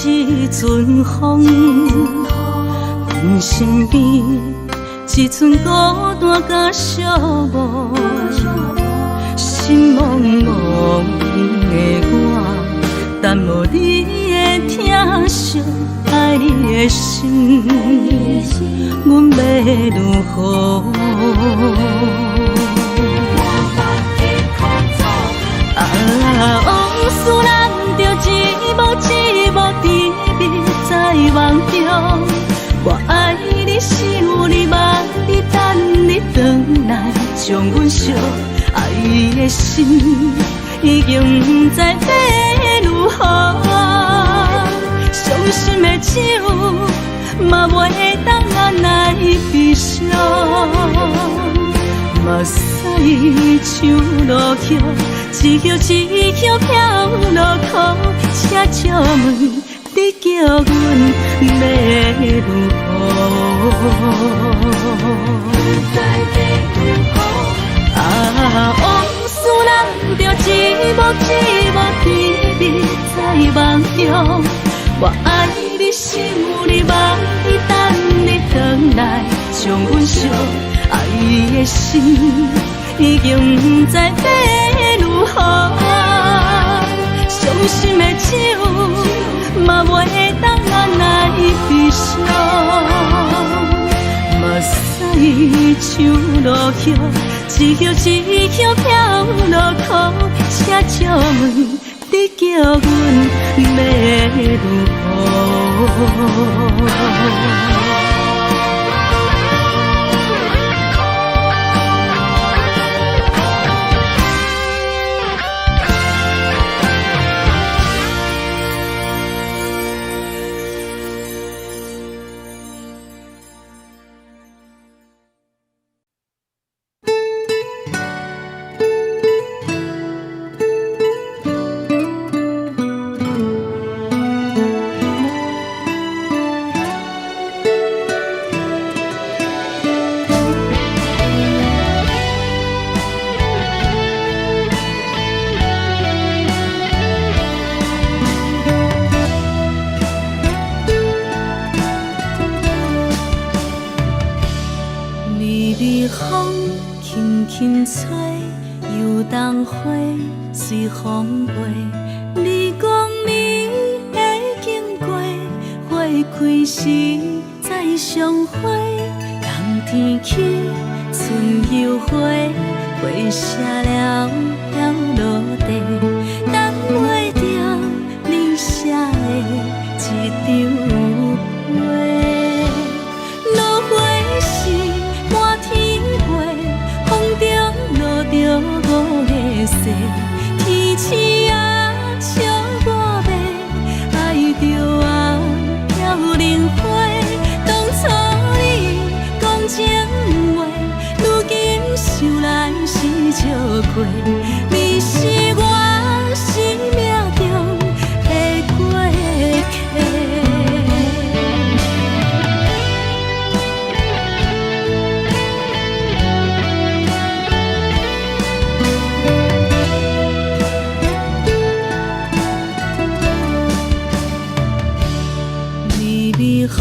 B: 一阵风，阮身边一寸孤单甲寂寞，心茫茫的我，等无你的疼惜，爱你的心，阮要如何？往事人着一幕一幕甜蜜在梦中。我爱你，想你，望你，等你回来，将阮惜爱的心已经不知要如何。伤心的手嘛袂当按来悲伤。目屎像落叶，一叶一叶飘落雨，请借问你叫阮要如何？往事人着一幕一幕甜蜜在梦中。我爱你，想你，望你，等你回来，将阮惜爱的心已经不知要如何。伤心的手嘛袂当按来悲伤。目屎像落叶，一叶一叶飘落雨，请借问你叫阮要如何？随风飞，你讲你会经过，花开时再相会。冬天起，春又花，花谢了要落地，等袂着你写的一张画。落花时满天飞，风中落着五个色。天星啊，笑我迷，爱着啊，飘零花。当初你讲情话，如今想来是笑过。你是我微风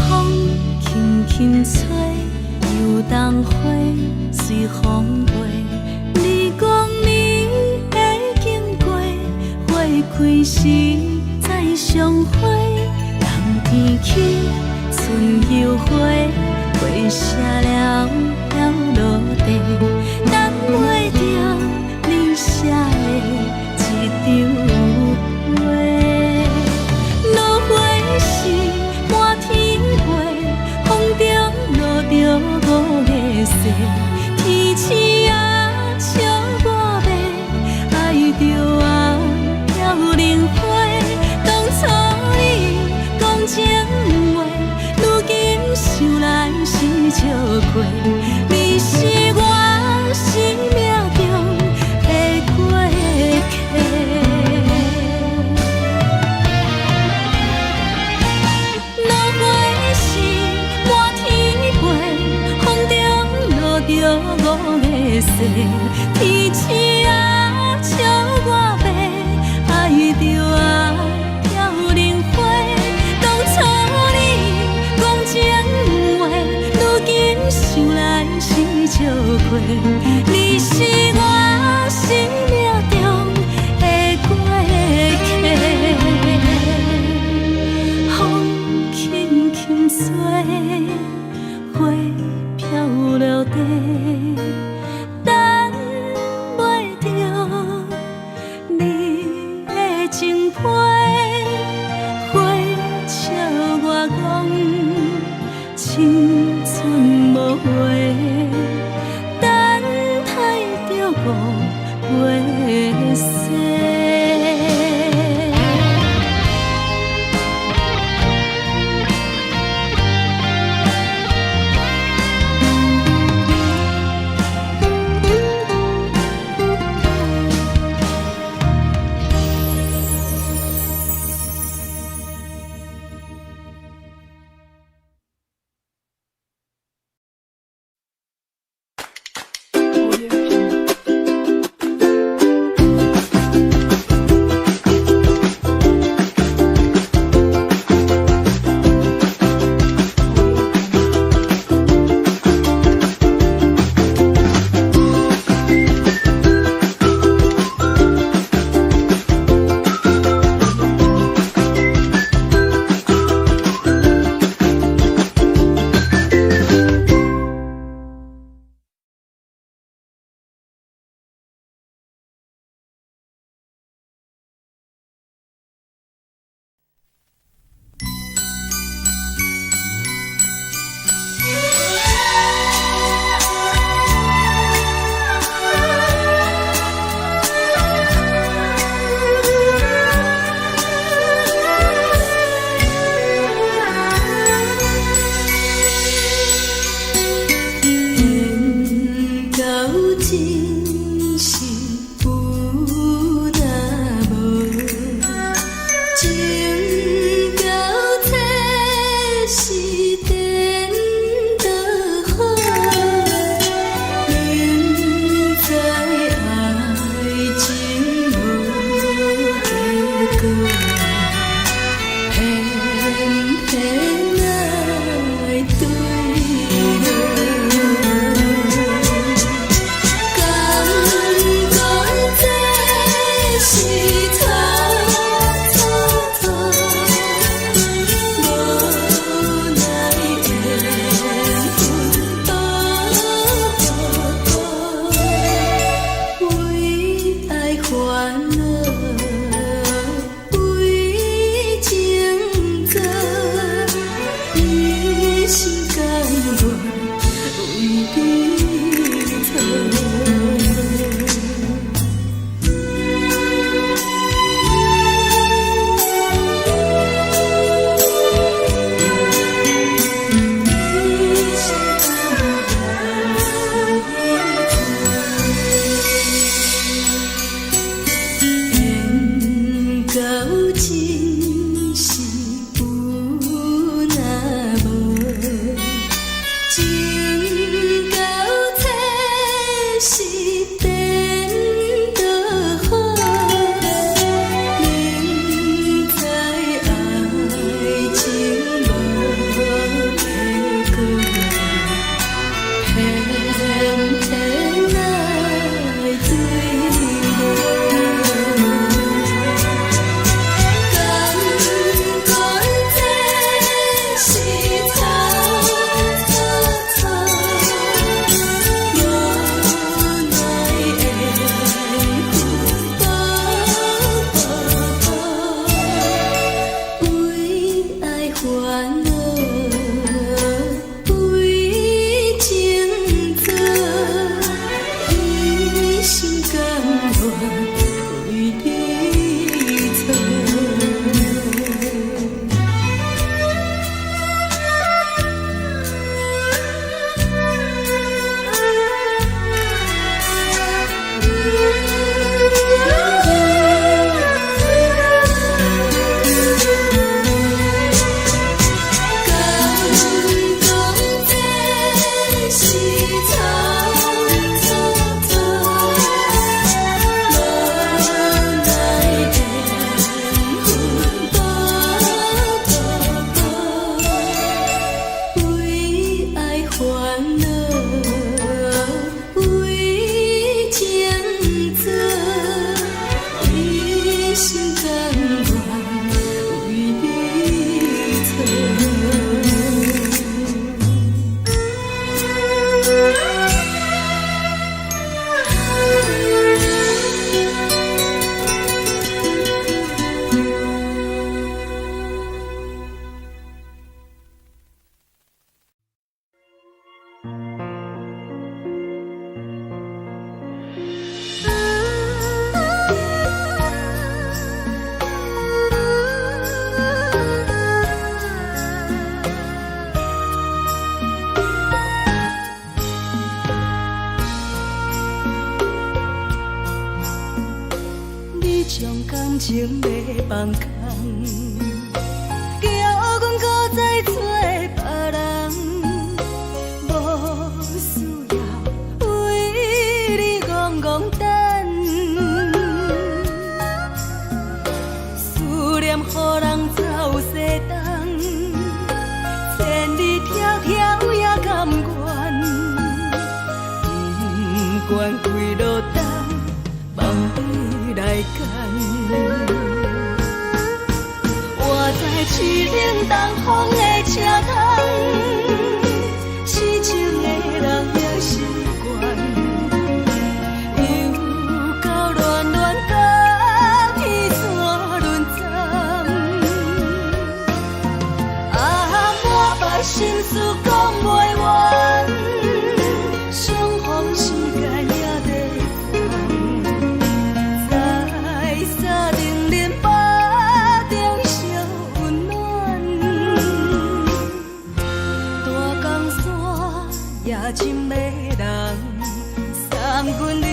B: 轻轻吹，游东花随风飞。你讲你会经过，花开时再相会。人天起，春又花，花谢了了落地，等袂着你写的一张话。落花时满天飞，风中落着五个色，天星啊笑我迷，爱着啊飘零花。当初你讲情话，如今想来是笑过。你是我生命中的过客。落花时满天飞，风中落着五个色，天星啊笑我迷，爱着啊飘零花。当初你讲情话，如今想来是笑过。你是我生命中的过客，风轻轻吹，花飘落地，等袂着你的情批。花笑我讲青春无悔，等待着五月雪。烦恼，为情做，一心甘愿为你错。将感情要放空，叫阮搁再找别人，无需要为你戆戆等，思念予人走西东，千里迢迢也甘愿，不管几路灯，望你来赶。我在七点东风的车头，痴情的人的习惯，又到乱乱甲天线轮站，满腹心事讲袂完，相逢时间也在等。在沙定连巴中烧温暖，大江山也真迷人，送阮离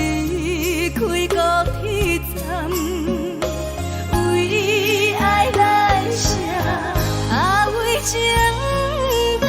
B: 开高铁站，为爱来写，为情等。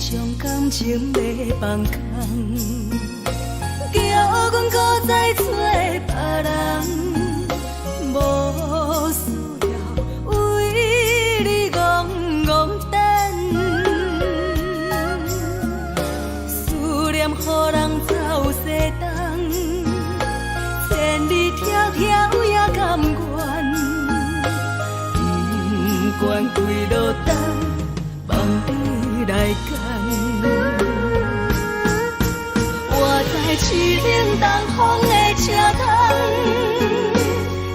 B: 将感情要放空，叫阮搁再找别人，无需要为你戆戆等，思念予人走西东，千里迢迢也甘愿，不管几路灯，望你来赶。我在七点东风的车头，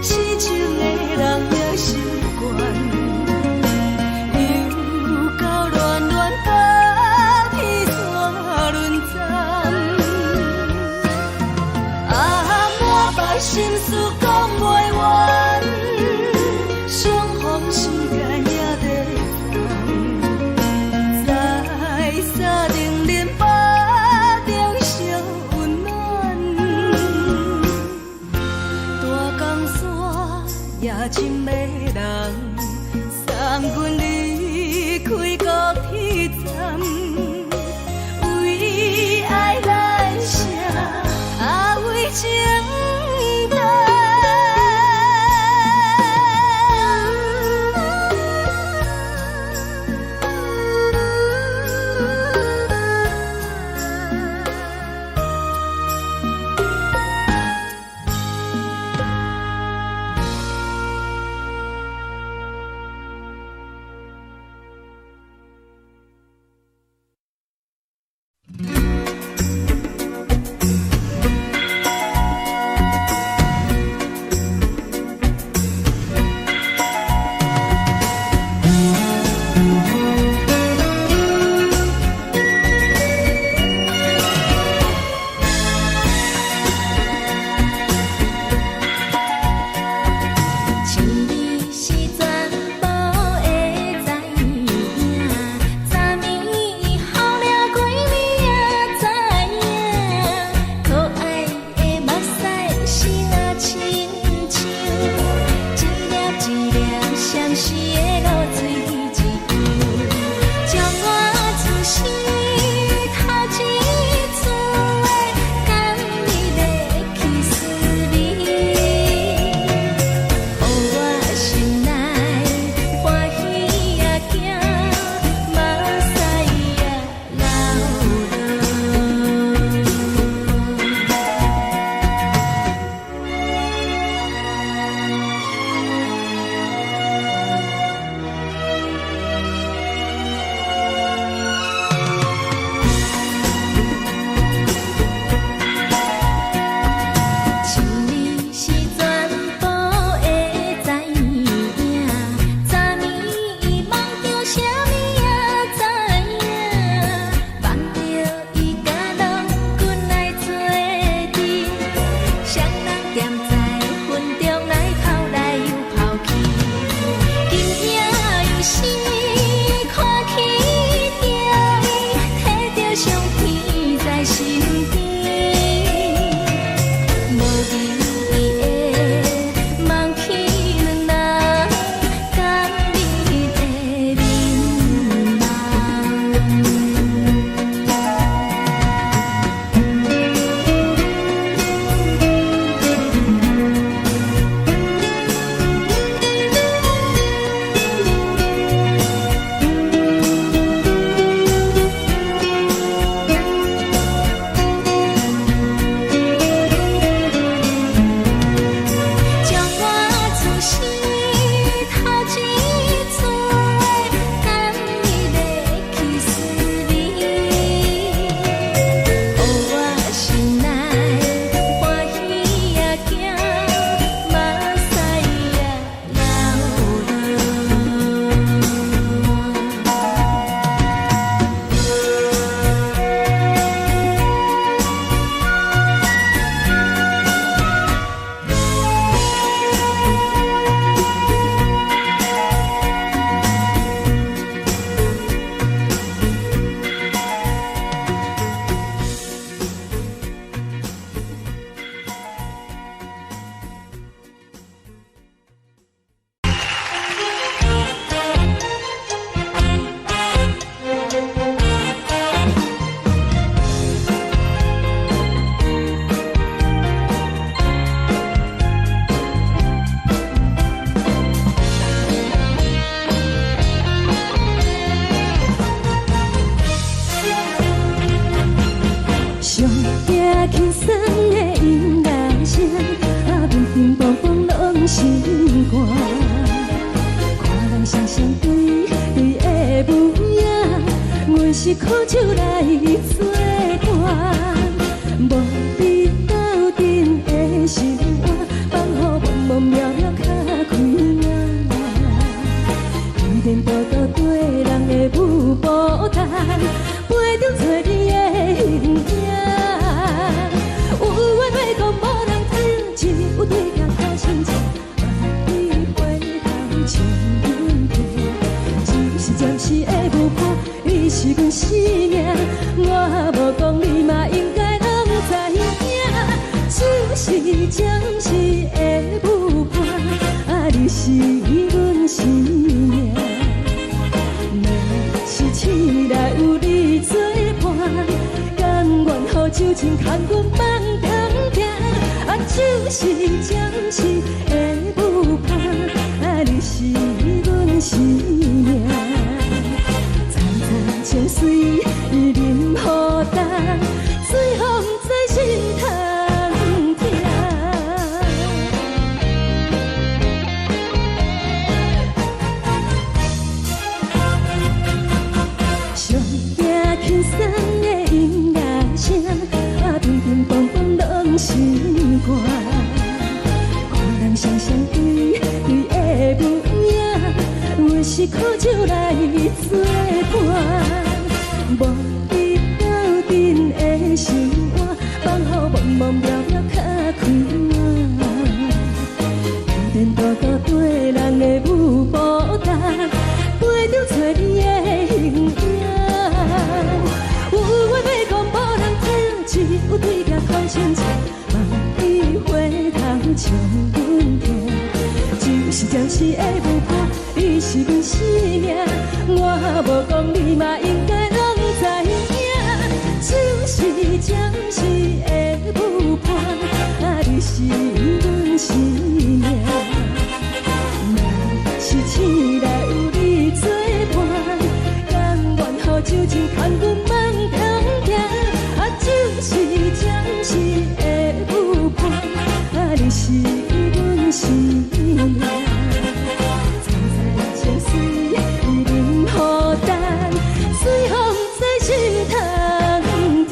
B: 痴情的人的习惯，又到乱乱甲天线轮站，满腹心事讲袂完，相逢时间也在等。在沙定连巴中烧温暖，大江山也真迷人，送阮离开高铁站，为爱来写，为情
A: 是苦酒来作伴，无你斗阵的心肝，放予茫茫渺渺较开眼。一点多多对人的舞步弹，陪着做你的形影。有话要讲无人听，有对镜头心情，万里回头将阮听。就是暂时的舞伴，你是阮生命，我无讲你嘛应该拢知影。就是暂时的舞伴，啊，你是阮生命。若是醒来有你作伴，甘愿予酒精牵阮放长行。啊，就是暂时的舞伴，啊，你是阮生命。层层情水任何担，随风在心头。心肝，看人双双对对的模样，阮是苦酒来作伴，无你斗阵的心肝，放予茫茫渺渺较开眼。一点多多对人的舞步弹，陪着做你的形影。有话要讲无人听，只有对镜头深情。回头将阮听，就是暂时的舞伴，你是阮生命。我无讲你嘛应该拢知影，就是暂时的舞伴，啊，你是阮生命。若是醒来有你作伴，甘愿予酒精牵阮放长行。啊，就是暂时的舞伴。你是阮生命，层层情水任何担，随风在心头听。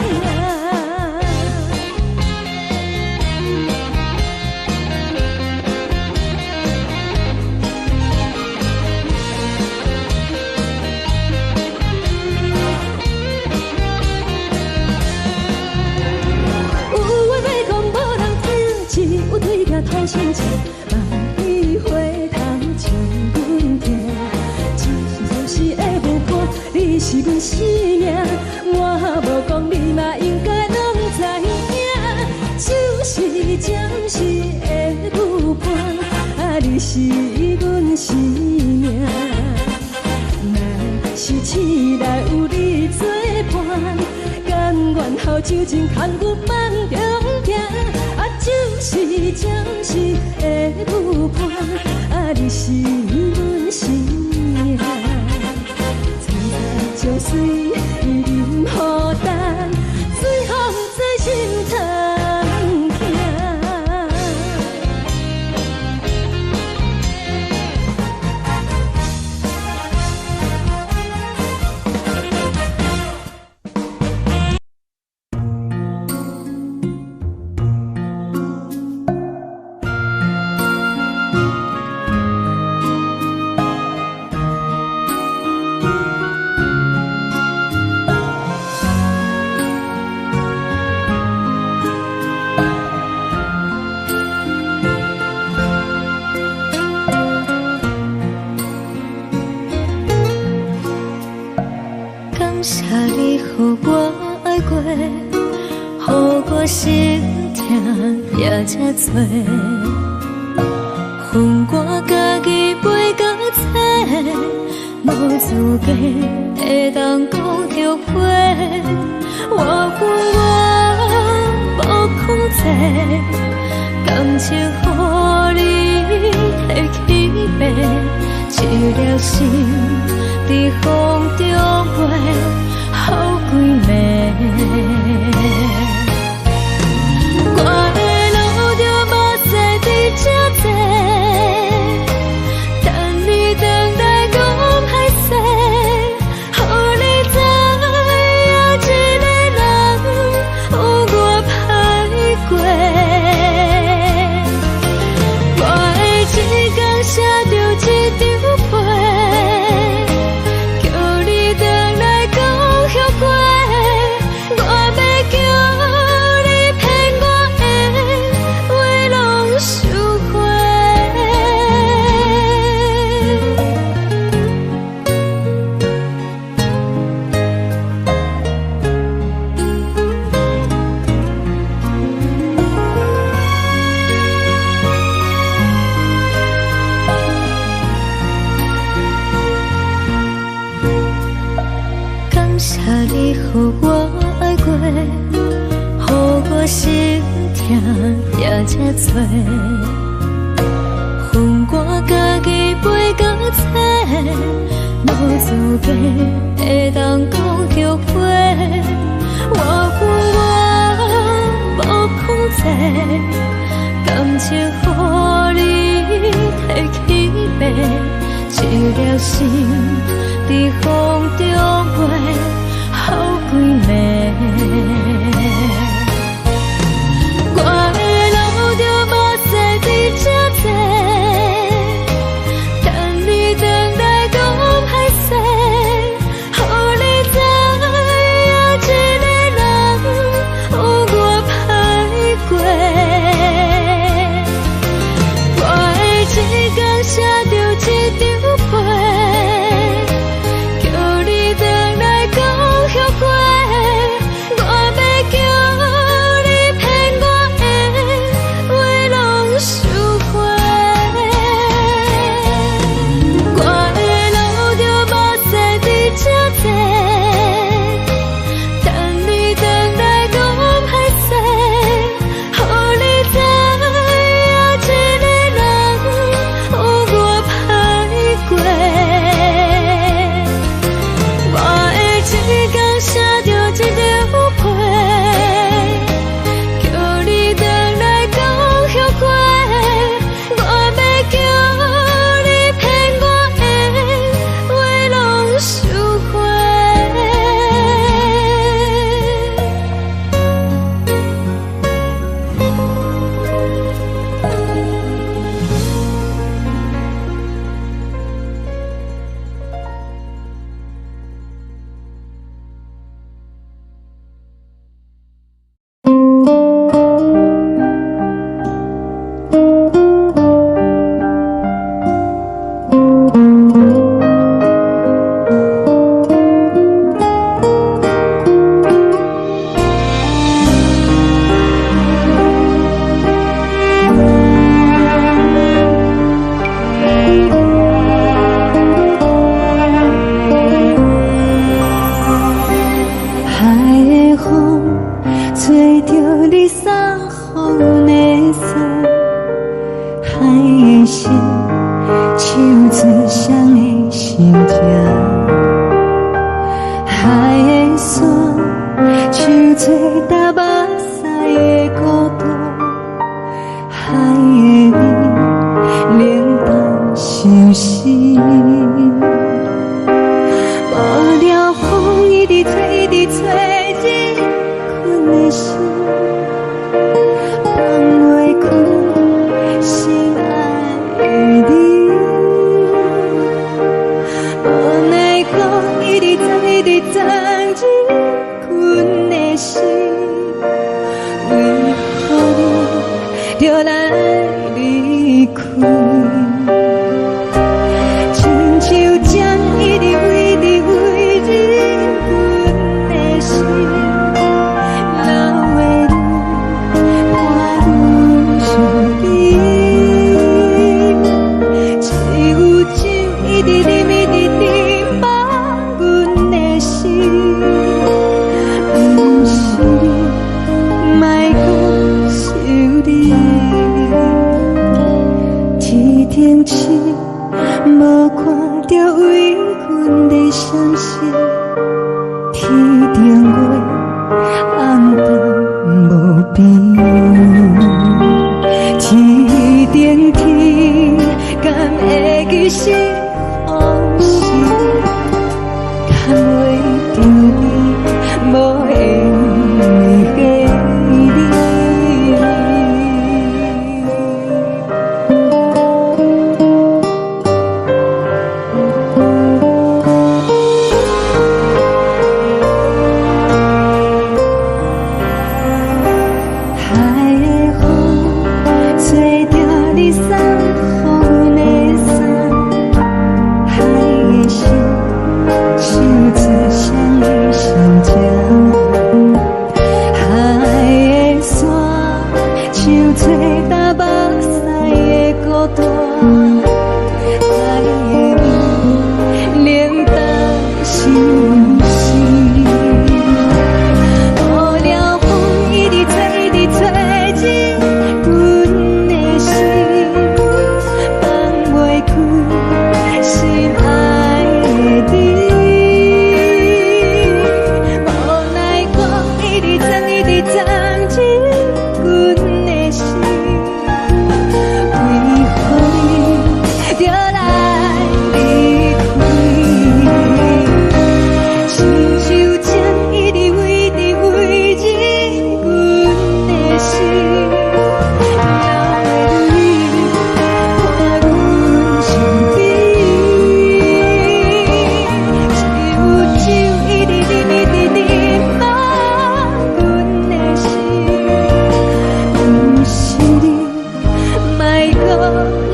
A: 有对镜头深情，万里回头将阮听。就是暂时的舞伴，你是阮生命。我无讲你嘛应该拢知影，就是暂时的舞伴，啊，你是阮生命。若是醒来有你作伴，甘愿予酒精牵阮放长行。啊，就是暂时的舞伴，啊，你是阮生命。层层情水任何担，随风在心头听。予我爱过，予我心痛也这多，分我家己陪到底，无资格会当讲后悔。我分我无控制，感情予你提起白，一粒心在风中飞。好几暝，我的路就无再伫这坐，等你等待讲歹势，予你知予我爱过，予我心痛也这多。分我家己飞到这，无资格会当讲后悔。我无讲这，感情予你提起白，一条心在风中飞，好几暝。我的路就无西比这多，等你回来讲歹势，予你知影一个人有我歹过。我的一天写着一张被，叫你回来讲后悔。我要叫你骗我的话拢收回。我的路就无西比这多，等你回来讲歹势，予你知影一个人有我歹过。我的一天写着一张被，叫你回来讲后悔。我要叫你骗我的话拢收回。海的风吹着你送予的伞，海的心手最双的心情，海的山手最搭目屎的孤独，海的你冷淡伤心。无聊风一直吹，一直吹，日困的心，放袂开心爱的你。无奈何一直藏，一直藏，日困的心，为何你就来离开？亲像将一直为你为日困的心，流的泪伴愈伤悲，只有酒一直啉，一直啉，放阮的心。不是你，莫讲想你，一天起无看到为阮的伤心，天顶月暗淡无边，天顶天敢会记是往事，敢袂着你无缘给你。海的风吹着你送予的伞，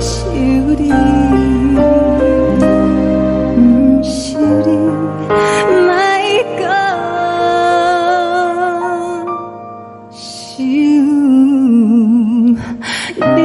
A: 是你，不是你，莫讲想你。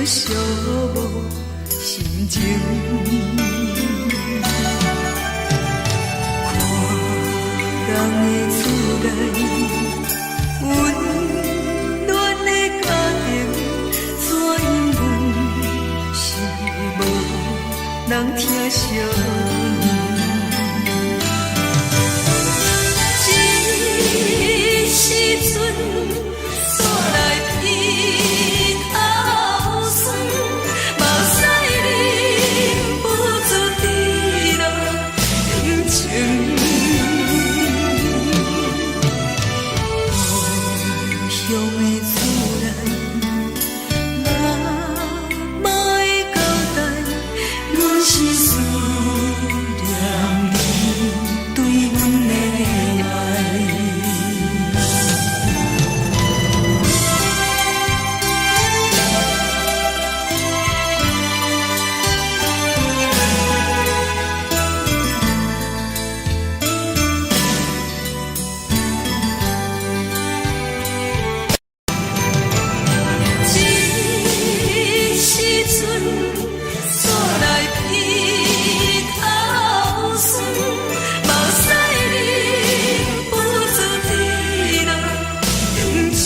B: 寂寞心情。看人的厝内温暖的家庭，怎因阮是无人疼惜？时阵，煞来鼻头酸，目屎忍不住滴落眼睛。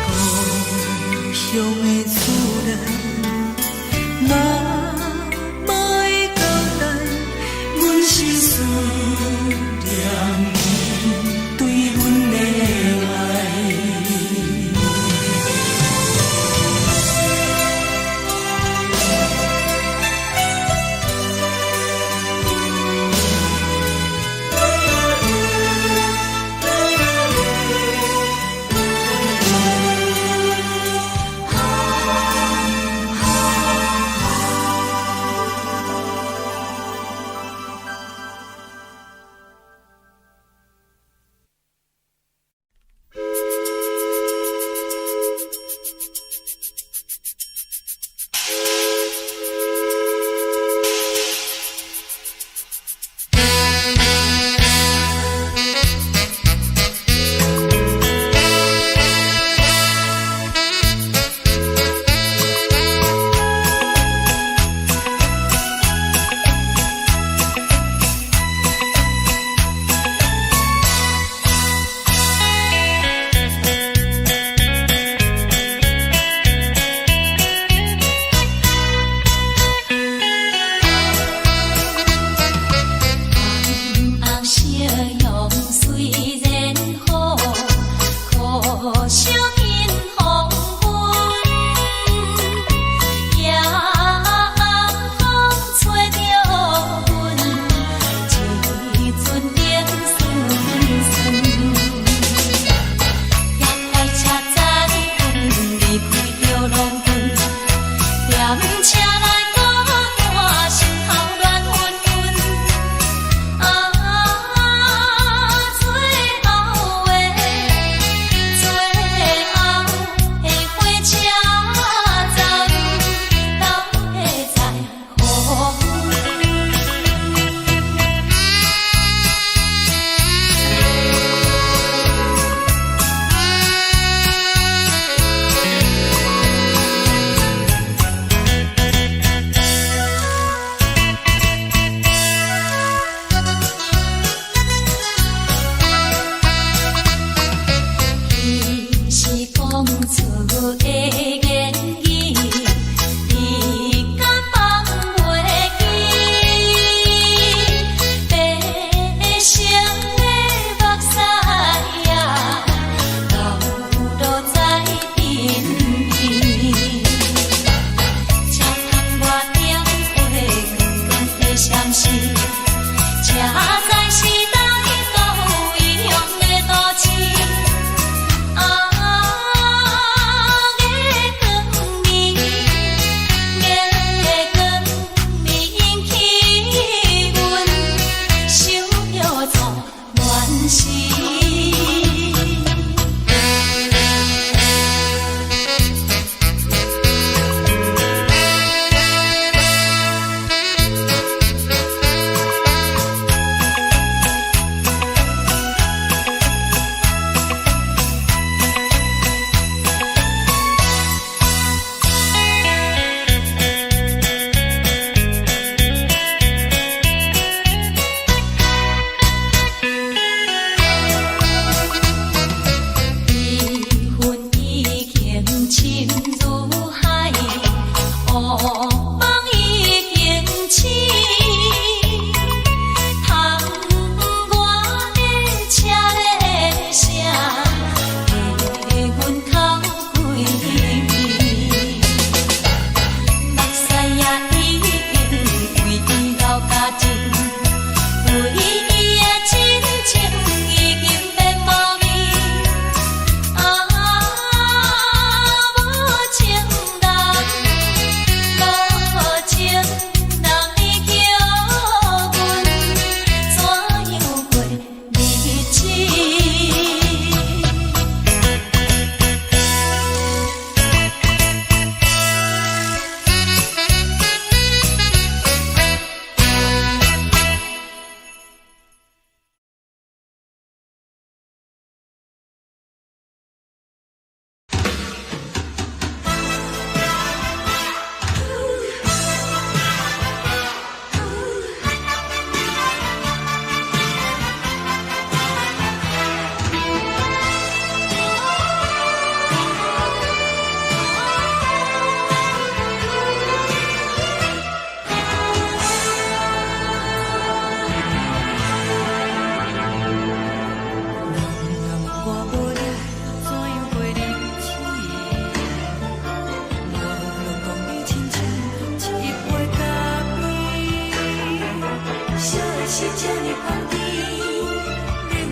B: 故乡的厝内，哪会交代？阮是思念你对阮的爱。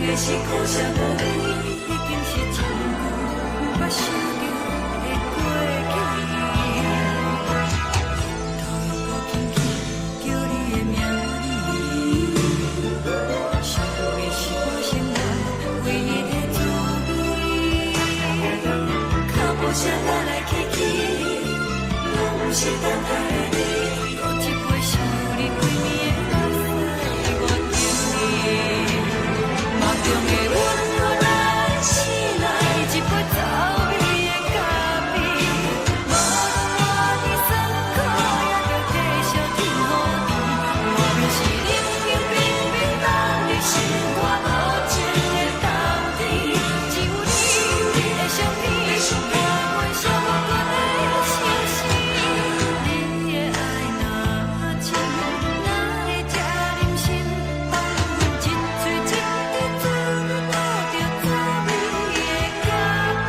B: 的是苦涩无味，已经是真久无法想着的过去。头又搁轻轻叫你的名字，想的是我心内唯一的滋味。脚步声来来去去，拢不是等待的你，搁一杯想你几暝的目屎，我敬你。梦中的阮落来醒来，一杯走味的咖啡，无论我的酸苦，也着继续甜予你。外面是冷冷冰冰放在心肝无情的冬天，只有你的相片，我阮寂寞过的心事。你的爱若真，哪会这忍心放阮一嘴一滴滋味，吐着滋味的咖啡。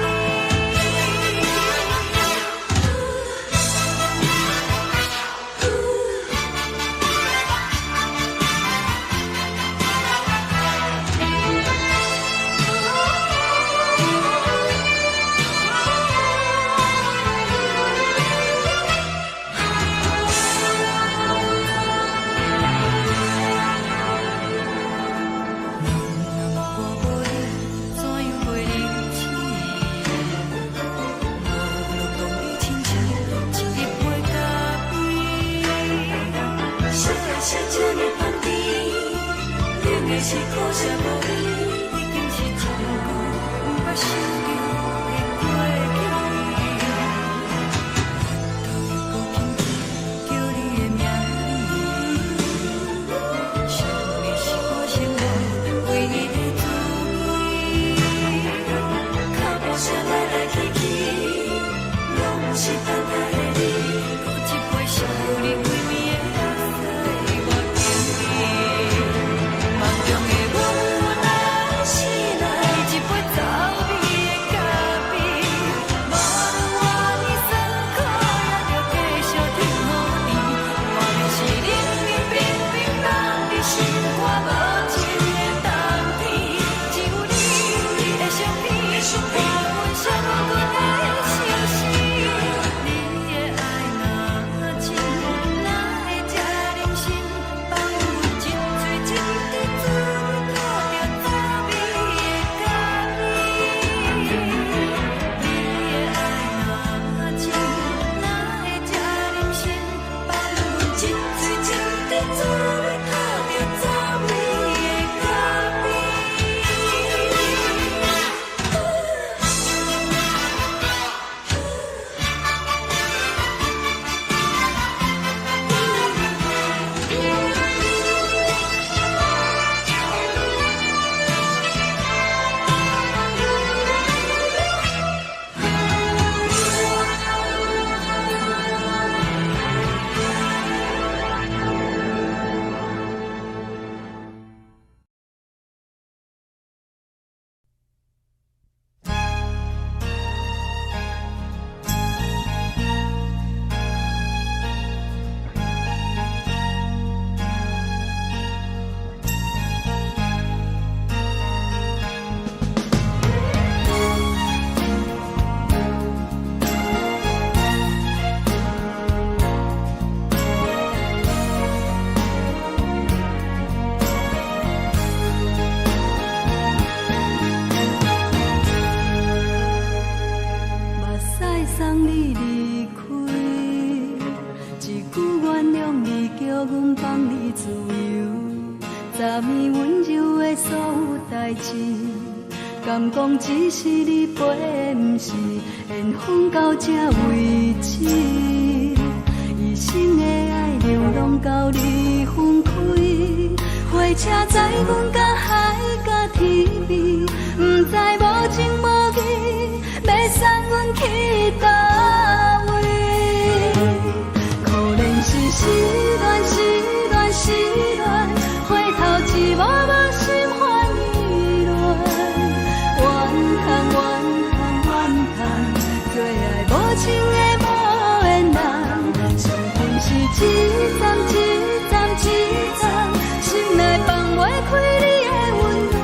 B: 我无你，怎样袂忍气？无路当你亲像一杯咖啡，烧的是这呢放甜，冷的是苦涩无味，已经是真久无法想着的过去。头又搁轻轻叫你的名字，想的是我心内唯一的滋味。脚步声来来去去，拢不是等待的你，搁一杯想你几暝的目屎，我敬你。梦中的阮落来醒来，一杯走味的咖啡，无论我的酸苦，也着继续甜予你。外面是冷冷冰冰放在心肝无情的冬天，只有你的相片，我阮寂寞过的心事。你的爱若真，哪会这忍心放阮一嘴一滴滋味，吐着滋味的咖啡。你的爱若真，哪会这忍心放阮一嘴一滴滋味，吐着滋味的咖啡。目屎送你离开，一句原谅你，叫阮放你自由，昨暝温柔的所有代志，敢讲只是你陪，不是缘分到这为止。一生的爱流浪到你分开，火车载阮到海角天边，不知无情无义，要送阮去倒位？可能是失恋，失恋，失恋，回头一幕幕心烦意乱，怨叹，怨叹，怨叹，最爱无情的无缘人，上恨是一站一站一站，心内放袂开你的温暖。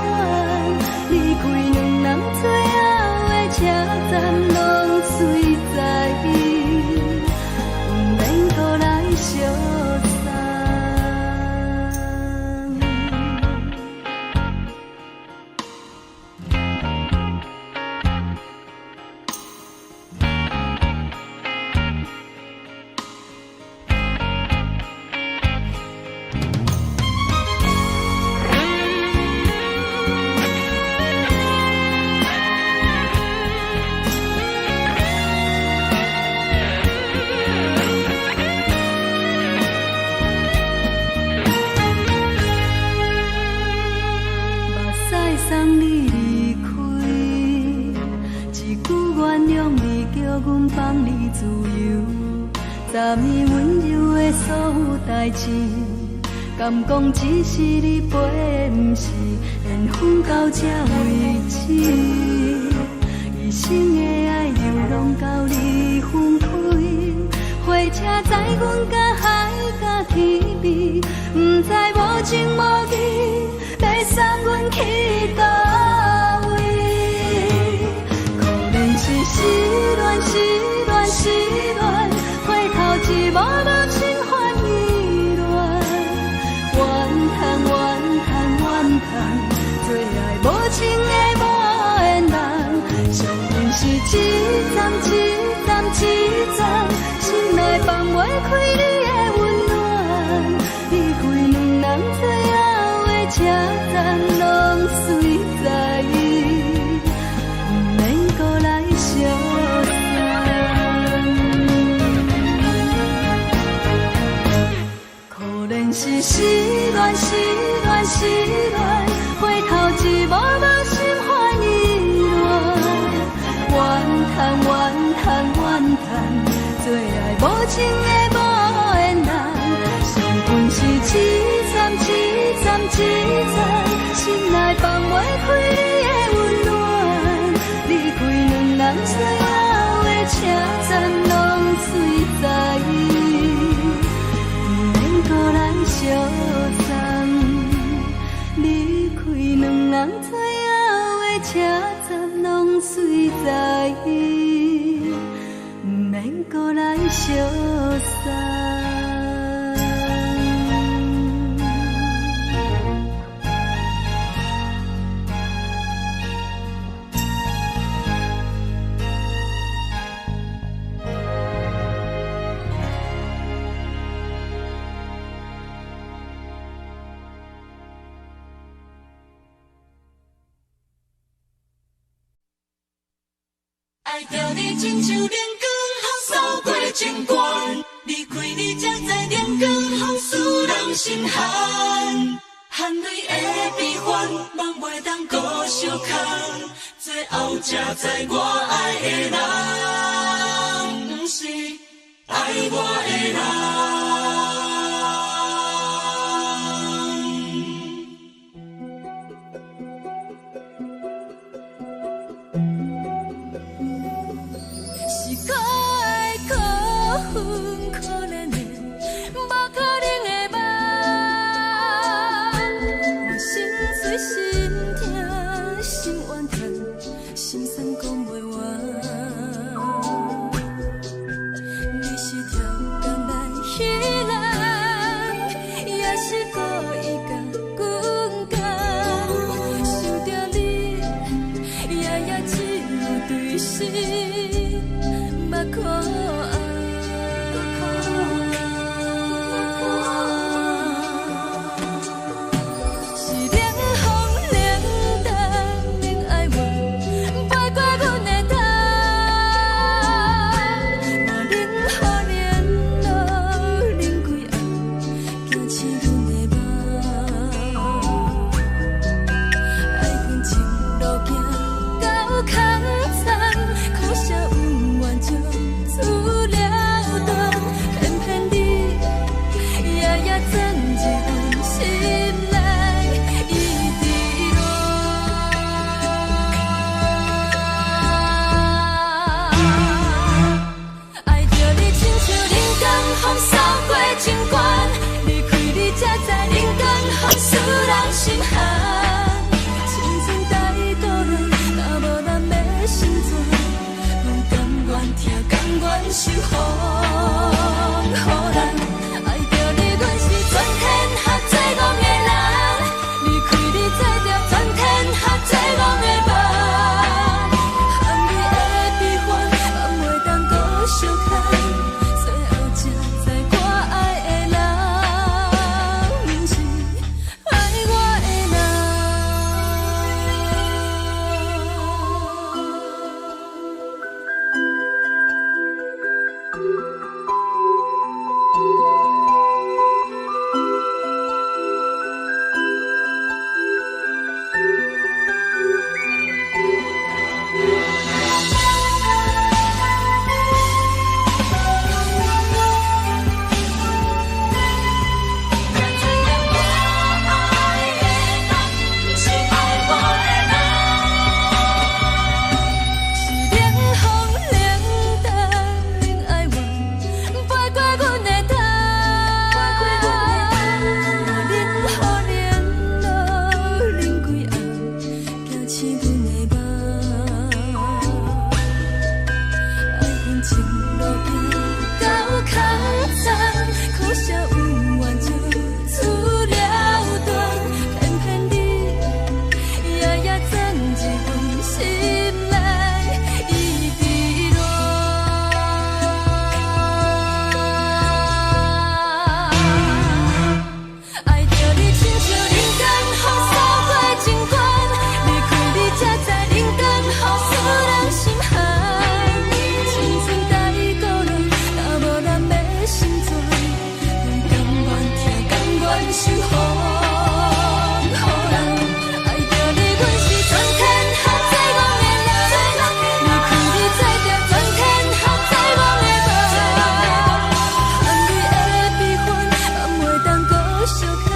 B: 送你离开，一句原谅你，叫阮放你自由。昨暝温柔的所有代志，敢讲只是你陪，不是缘分到这为止。一生的爱流浪到你分开，火车载阮甲海甲天边，不知无情无义，要送阮去倒位？可能是失恋，失恋，失恋，回头一幕幕心烦意乱，怨叹，怨叹，怨叹，最爱无情的无缘人，上恨是一站一站一站，心内放袂开你的温暖，离开两人最后的车站，拢随在意，不免搁来相送。可能是失恋，失恋，失恋，回头一幕幕心烦意乱，怨叹，怨叹，怨叹，最爱无情的无缘人，上恨是一站一站一站，心内放袂开你的温暖，离开两人最后的车站，拢随在意，不免搁来相送。离开两人最后的车站，拢随在意，不免搁来相送。
C: 爱着你亲像阳光扫过情关，离开你才知阳光风使人心寒，含泪的悲欢，望袂当搁相牵，最后才知我爱的人，不是爱我的人。
B: 到空残，苦涩温婉将。醒阮的梦，爱恨情路行到较早，可惜有缘就出了断，偏偏你夜夜钻入阮心内，伊伫乱。爱着你亲像人间风扫过情关，离开你才知人间好使人心寒。青春待过落，若无咱要成全，阮甘愿听，甘愿受风雨人。爱着你，阮是全天下最戆的人，离开你才知全天下最戆的梦。含泪的悲欢，也袂当搁相牵。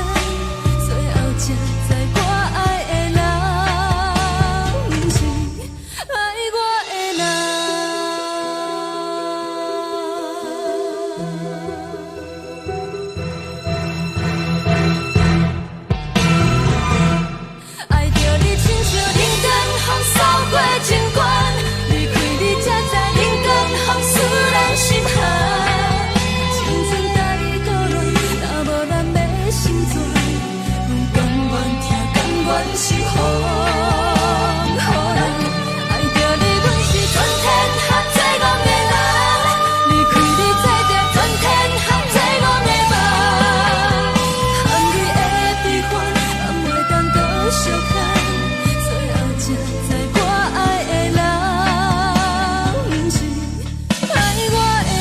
B: 最后才知我爱的人，毋是爱我的人。爱着你亲像人间风扫过情关，离开你才知人间风使人心寒。青春待过落，若无咱要成全，阮甘愿听，甘愿受风雨人。爱着你，阮是全天下最戆的人，离开你才知全天下最戆的梦。含泪的悲欢，也袂当搁相牵，最后才知我爱的人，毋是爱我的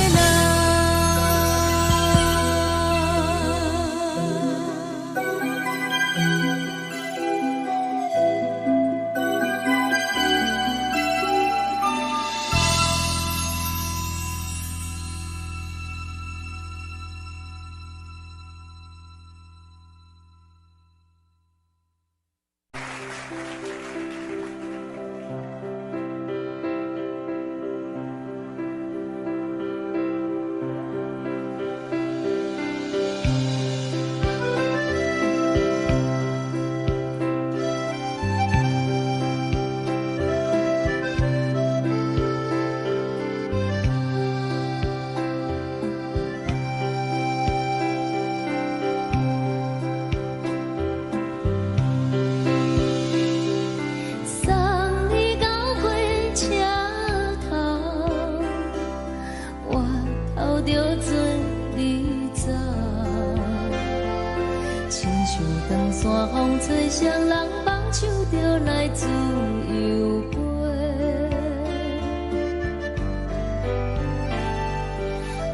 B: 送你到火车头，我头着准你走，亲像长山风吹双人梦，唱着来自由飞。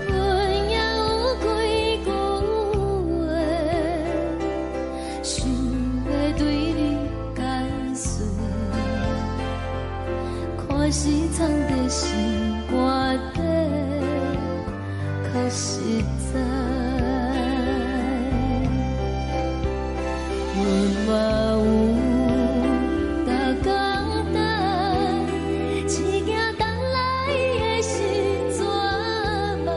B: 阮也有几句话，想要对你解释，看是藏在心肝底，较实在。阮嘛有逐工等，一件等来的是绝望，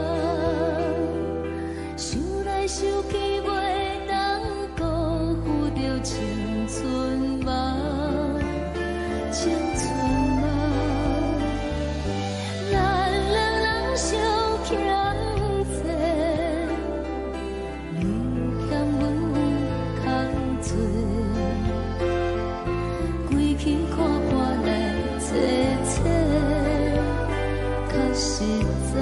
B: 想来想去袂当辜负着青春梦，青春梦。咱两人相欠债，你欠阮空罪，归去看破来坐坐，较实在。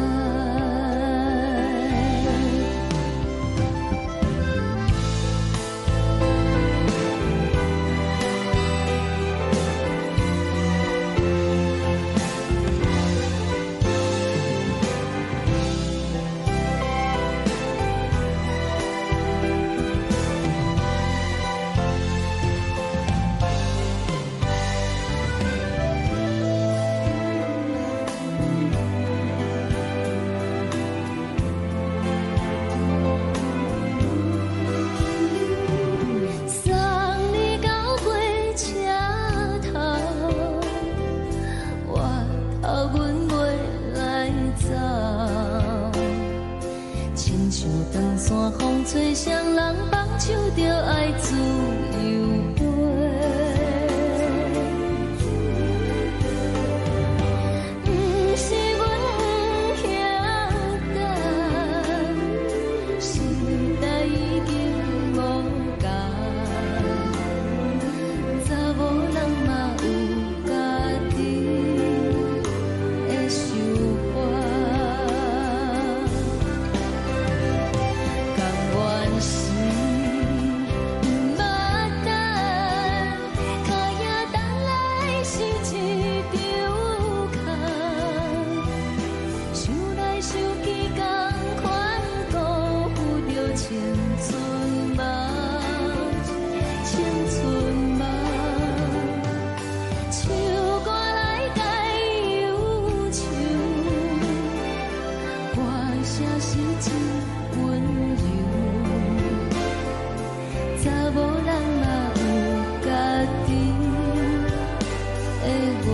B: 愿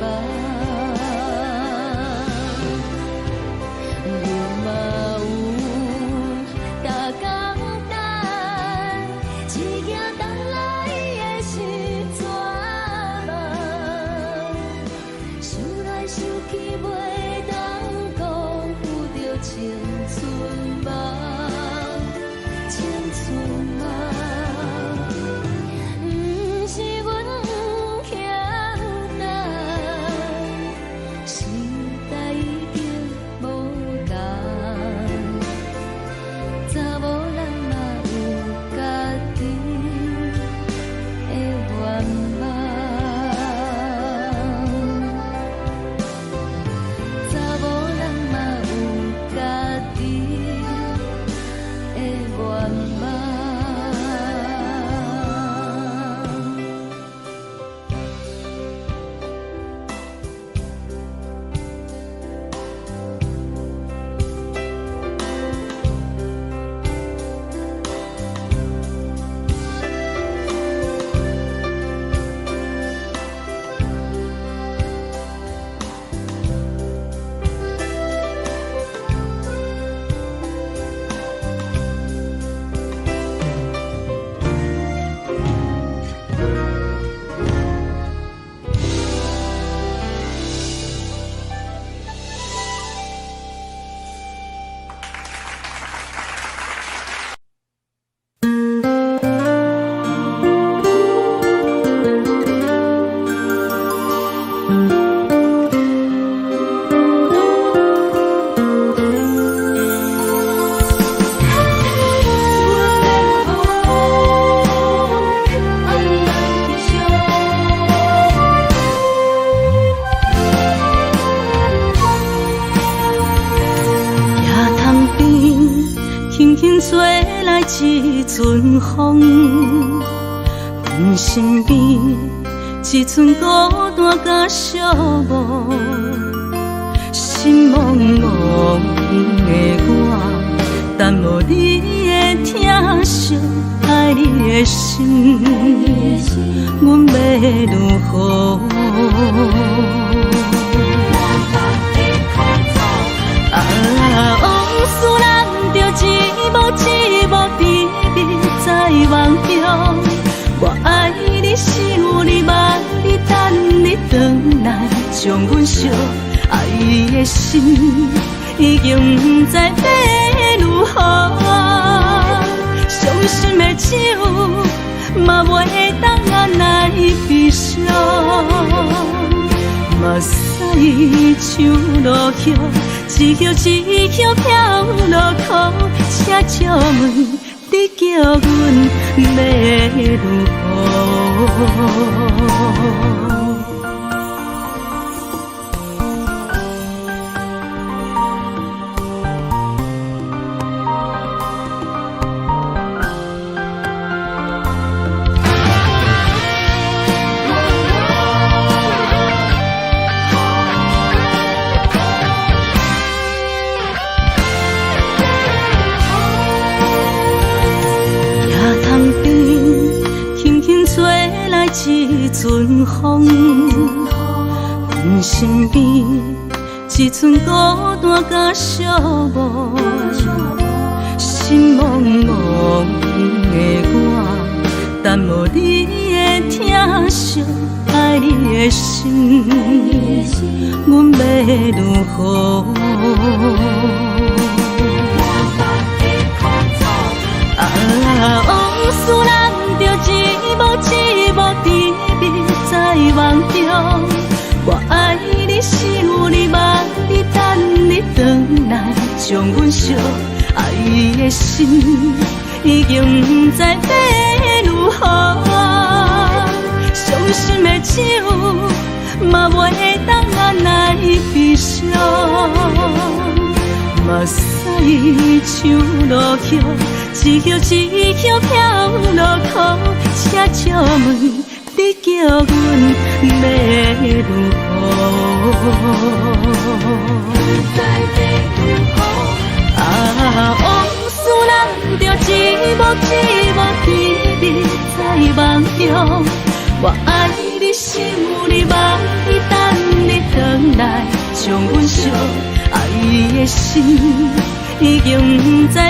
B: 望。你嘛有大工等，一件等来的是怎么？想来想去袂当辜负着青春梦，青春梦。不是阮欠等，时代已经无同，查某人嘛有家己的愿望。查某人嘛有家己的愿望。一阵风，阮身边一寸孤单甲寂寞，心茫茫的我，等无你的疼惜，爱你的心，阮要如何？往事人着一幕一幕甜蜜在梦中，我爱你想你望你等你回来，将阮惜爱的心已经不知要如何，伤心的手嘛袂当按来悲伤，目屎像落雨。一叶一叶飘落雨，请借问你叫阮要如何？一阵风，阮身边一寸孤单甲寂寞，心茫茫的我，等无你的疼惜，爱你的心，阮要如何？往事人着一幕一幕甜蜜在梦中，我爱你想你望你等你回来，将阮惜爱的心已经不知要如何，伤心的手嘛袂当按来悲伤，目屎像落雨。一叶一叶飘落雨，请借问你叫阮要如何？往事人着一幕一幕甜蜜在梦中，我爱你想你望的心已经不知要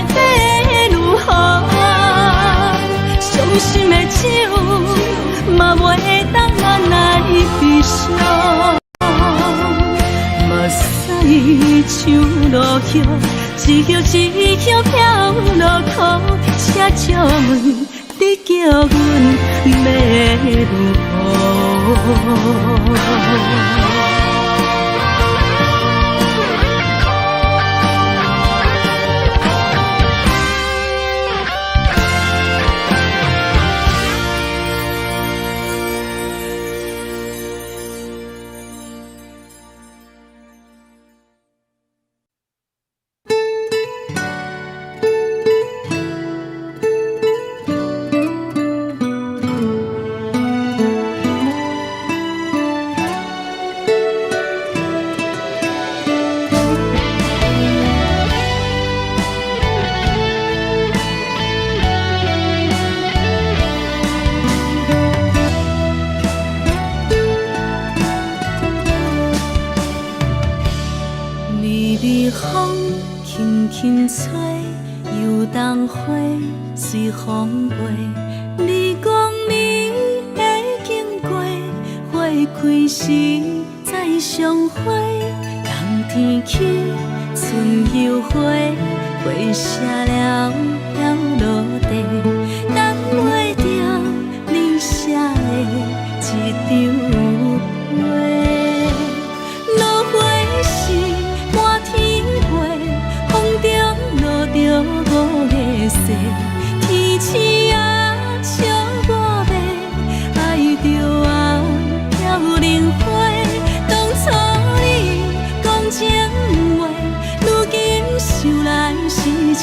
B: 如何，伤心的手嘛袂当咱来悲伤，目屎像落叶，一叶一叶飘落雨，车借问你叫阮要如何？风轻轻吹，游动花随风飞。你讲你会经过，花开时再相会。冬天起，春又回，花谢了飘落地，等袂着你写的一张画。落花时满天飞，风中落着五个色，天星啊笑我迷，爱着啊飘零花。当初你讲情话，如今想来是笑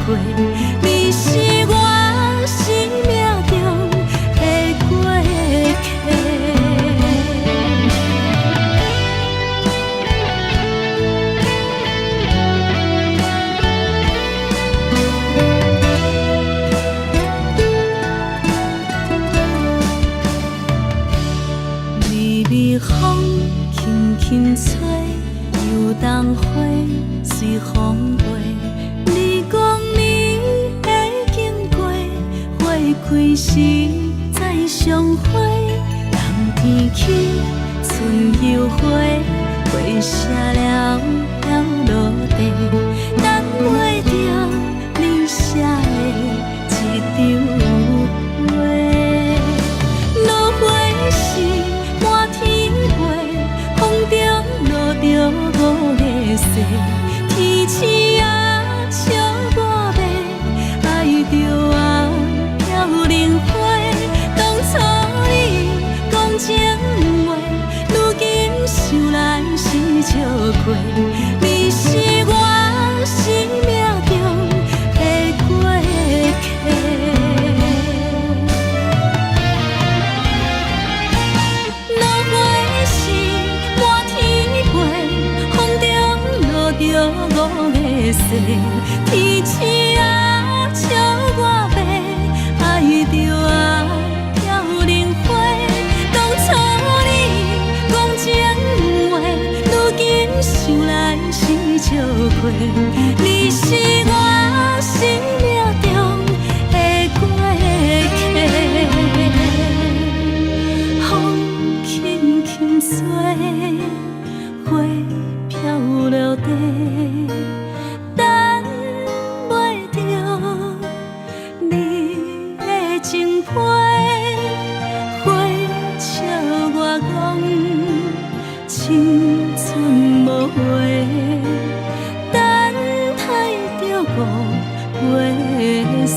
B: 过。你是我生命中的过客。风轻轻吹，游动花随风飞。你讲你会经过，花开时再相会。冬天起，春又回，花谢了飘落地，等袂着你写的一张画。落花时满天风中落着五个色，天星啊笑我迷，爱着啊飘零花。当初你讲情话，如今想来是笑过。你是我生命中的过客。落花时满天飞，风中落着五个色，天星啊笑我迷，爱着啊飘零花。当初你讲情话，如今想来是笑过。你是我生命中的过客。风轻轻吹，花飘落地，等袂着你的情批。花笑我讲青春无话，等待着五月色。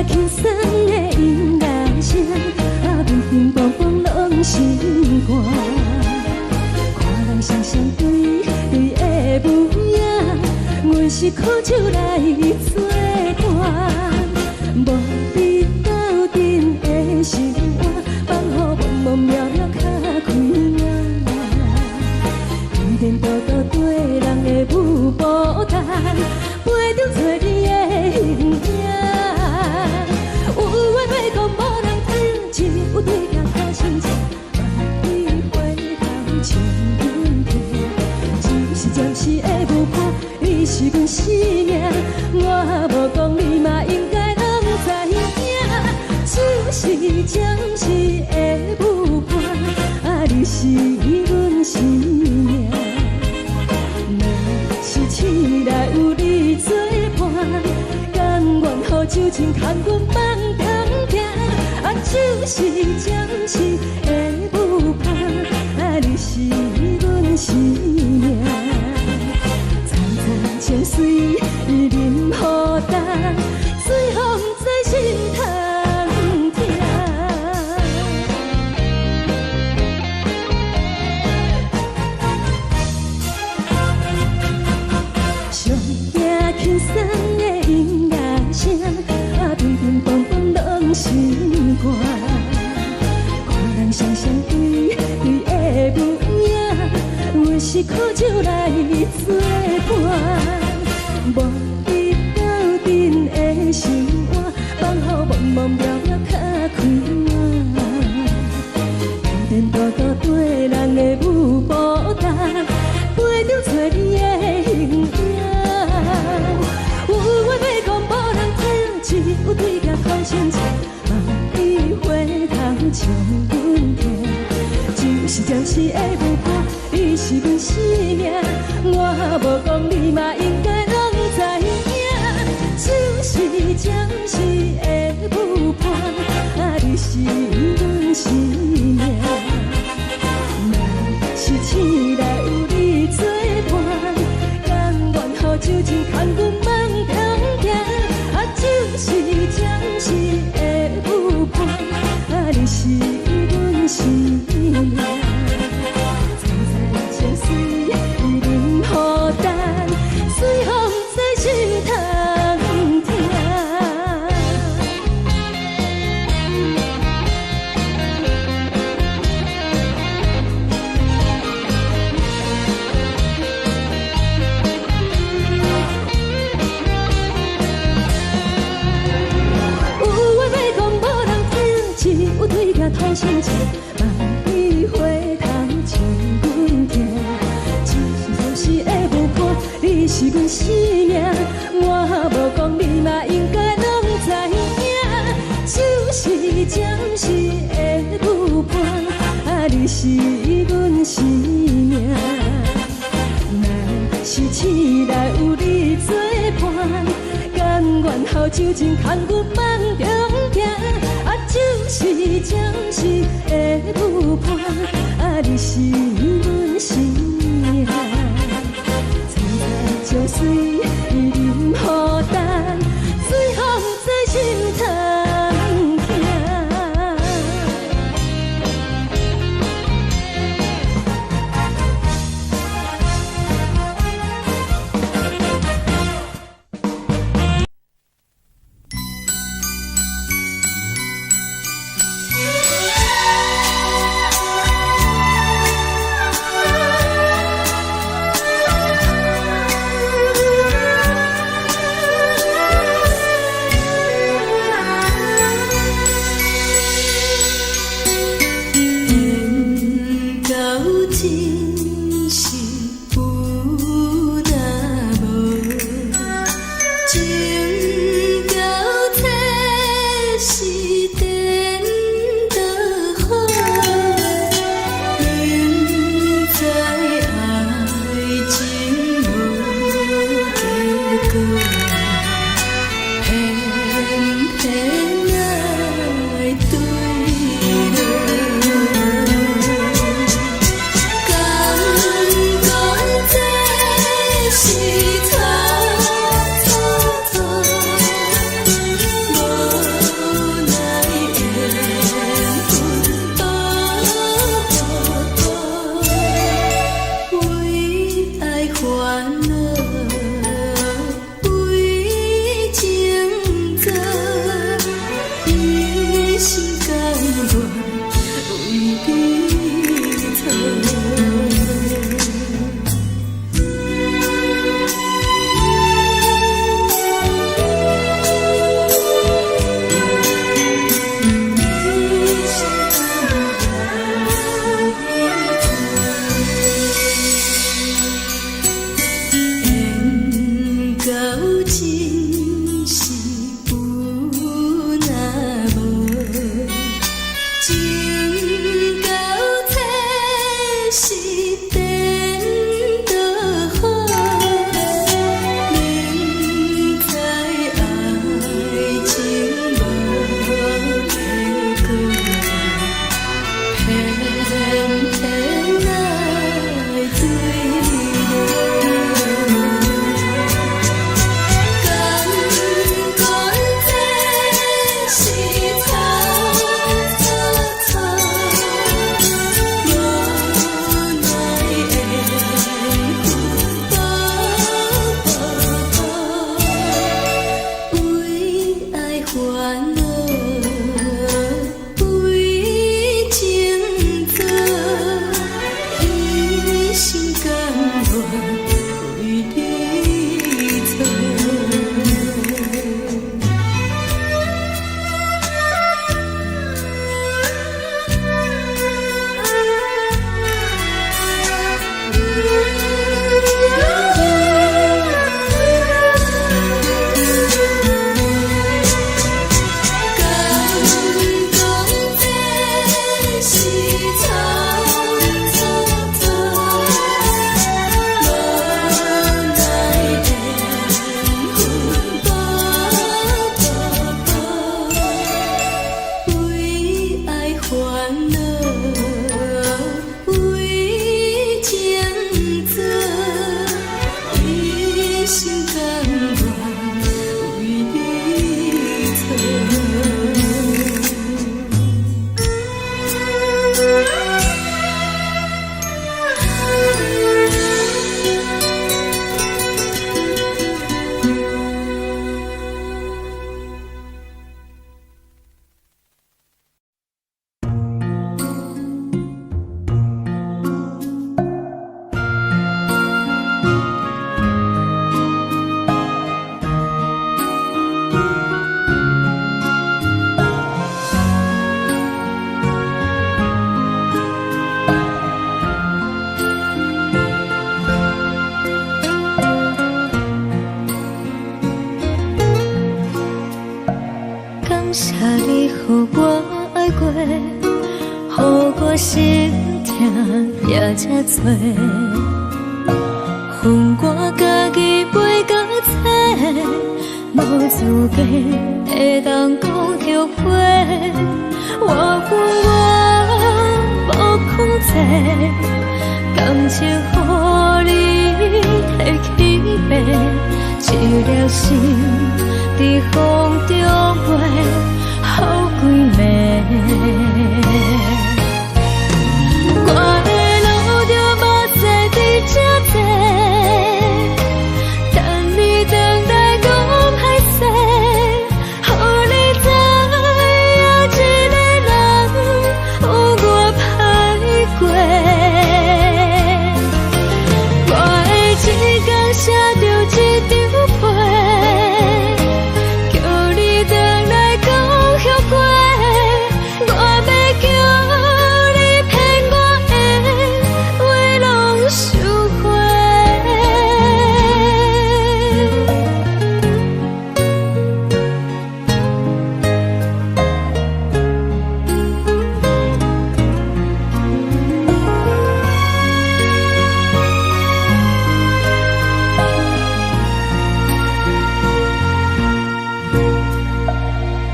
A: 轻松的音乐声，乒乒乓乓拢心肝。看人双双对对的舞影，阮是苦酒来作伴。无你斗阵的心肝，放予茫茫渺渺较开眼。颠颠倒倒对人的舞步弹，陪着做你的形影。有话要讲无人听，有对镜头心情，万里回头唱阮听。就是暂时的舞伴，你是阮生命，我无讲你嘛应该拢知影。就是暂时的舞伴，你是阮生命。是醒来有你作伴，甘愿予酒精牵阮放通行。就是暂时的舞伴，你是阮生命。层层泉水任予等，水风在心头。轻松的音乐声，乒乒乓乓拢心肝。看人双双对对的舞影，阮是苦酒来作伴。无你斗阵的心肝，放予茫茫渺渺较开眼。颠颠倒倒对人的舞步弹，陪着做你的形影。有话要讲无人听，只有对镜头心情，万里回头唱阮听。就是暂时的舞伴，你是阮生命，我无讲你嘛应该拢知影。就是暂时的舞伴，你是阮生命。若是醒来有你作伴，甘愿予酒精牵阮放通行。就是暂时的舞伴，你是阮生命。层层泉水任予等，水风在心头听。有对镜头心情，万里回头唱阮听。就是暂时的舞伴，你是阮生命，我无讲你嘛应该拢知影。就是暂时的舞伴，你是阮生命。若是醒来有你作伴，甘愿予酒精牵阮放中行。就是暂时的舞伴，你是阮生命。层层泉水任予等，水风在心头听。心痛也这多，恨我家己袂到切，无资格会当讲后悔。我无控制，感情予你提起白，一粒心在风中飞，好几暝。我的路就无再伫这多，等你等待讲歹势，予你知影一个人有我歹过。我的一天写着一张被，叫你回来讲后悔。我要叫你骗我的话拢收回。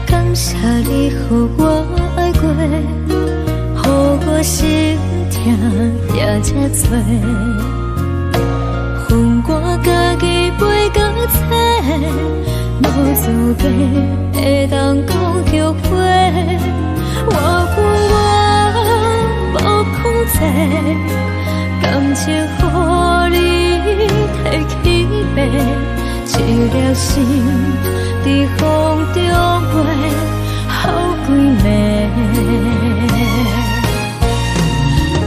A: 感谢你予我爱过，予我心痛也这多，恨我家己袂到切，无资格会当讲后悔。我无控制，感情予你提起白，一粒心在风中飞，好几暝。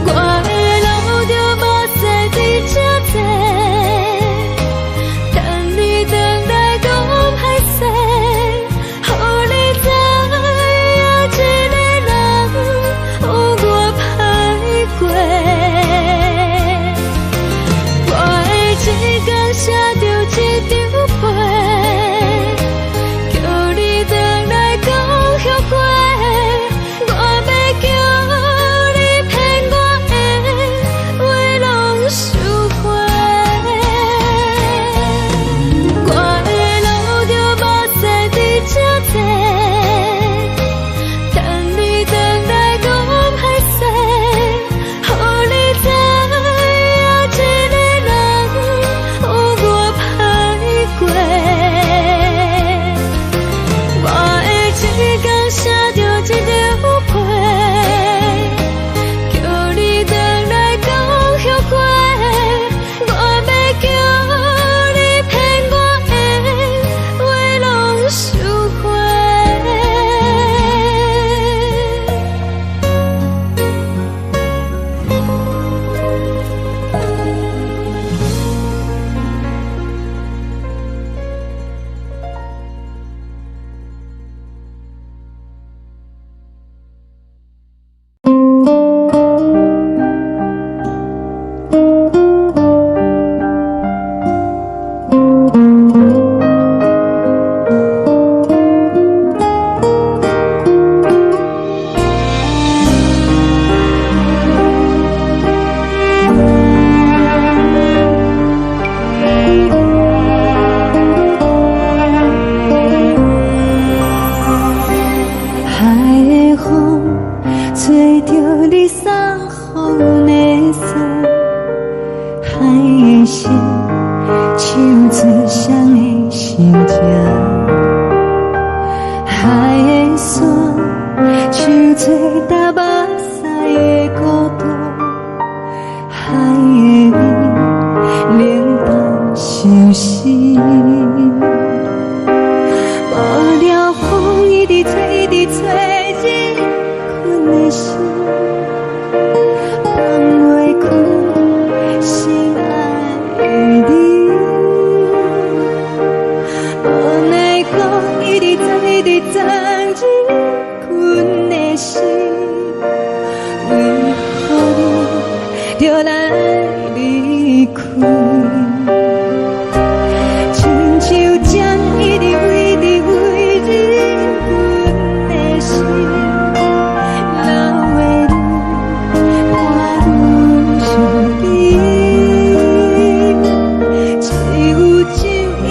A: 我的路就无再伫这多，等你等来讲歹势，予你知影一个人有我歹过。我的一天写着一张被，叫你回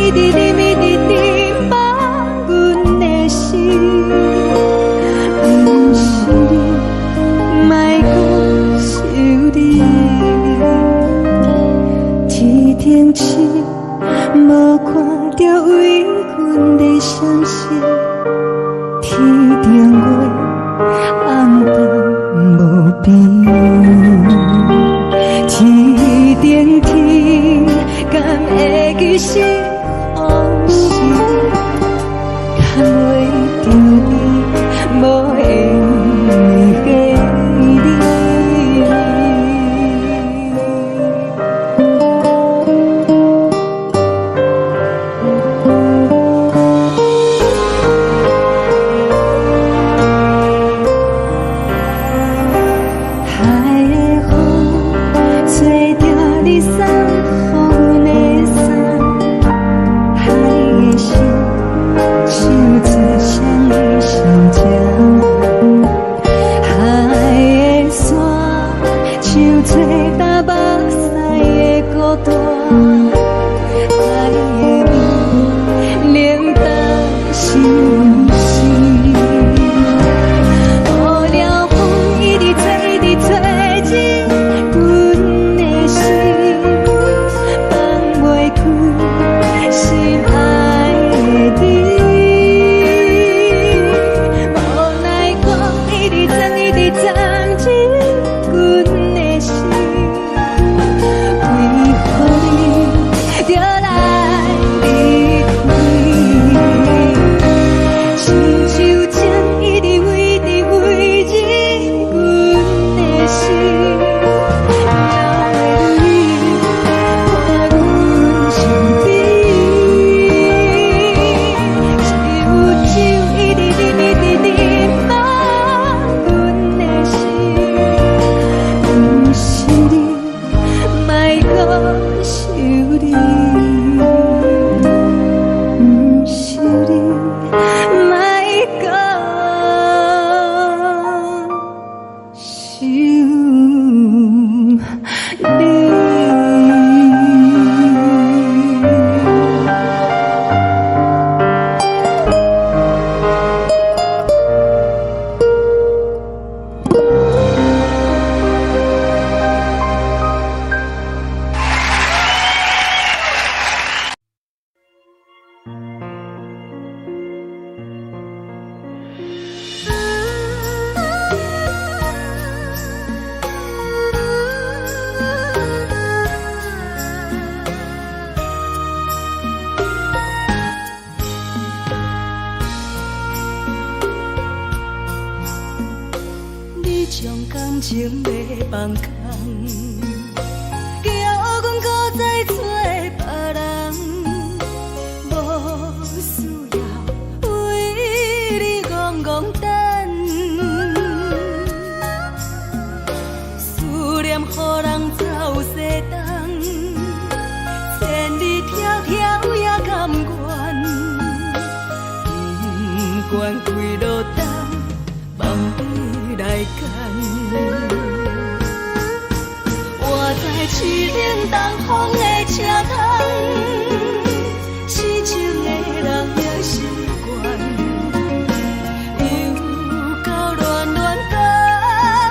A: 一直念一直念望阮的心，不是你，莫讲想你。天顶星无看到为阮的伤心，天顶月红淡无边，天顶天敢会记是往事，敢袂着你无缘给你。
B: 感情要放空，叫阮搁再找别人，无需要为你戆戆等，思念予人走西东，千里迢迢也甘愿，不管开路灯，望你来干。我在市顶东风的车头，痴情的人也习惯，又到乱乱甲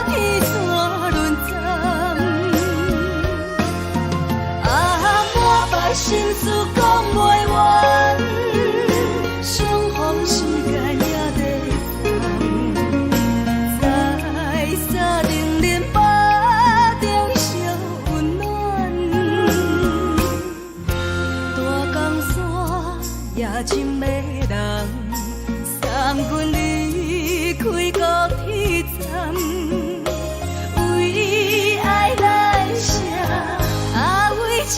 B: 天山轮站，满腹心事讲袂完，相逢时间也在等，在沙定连巴中相温暖，大江山也深的人，送阮离开高铁站，为爱来写为情。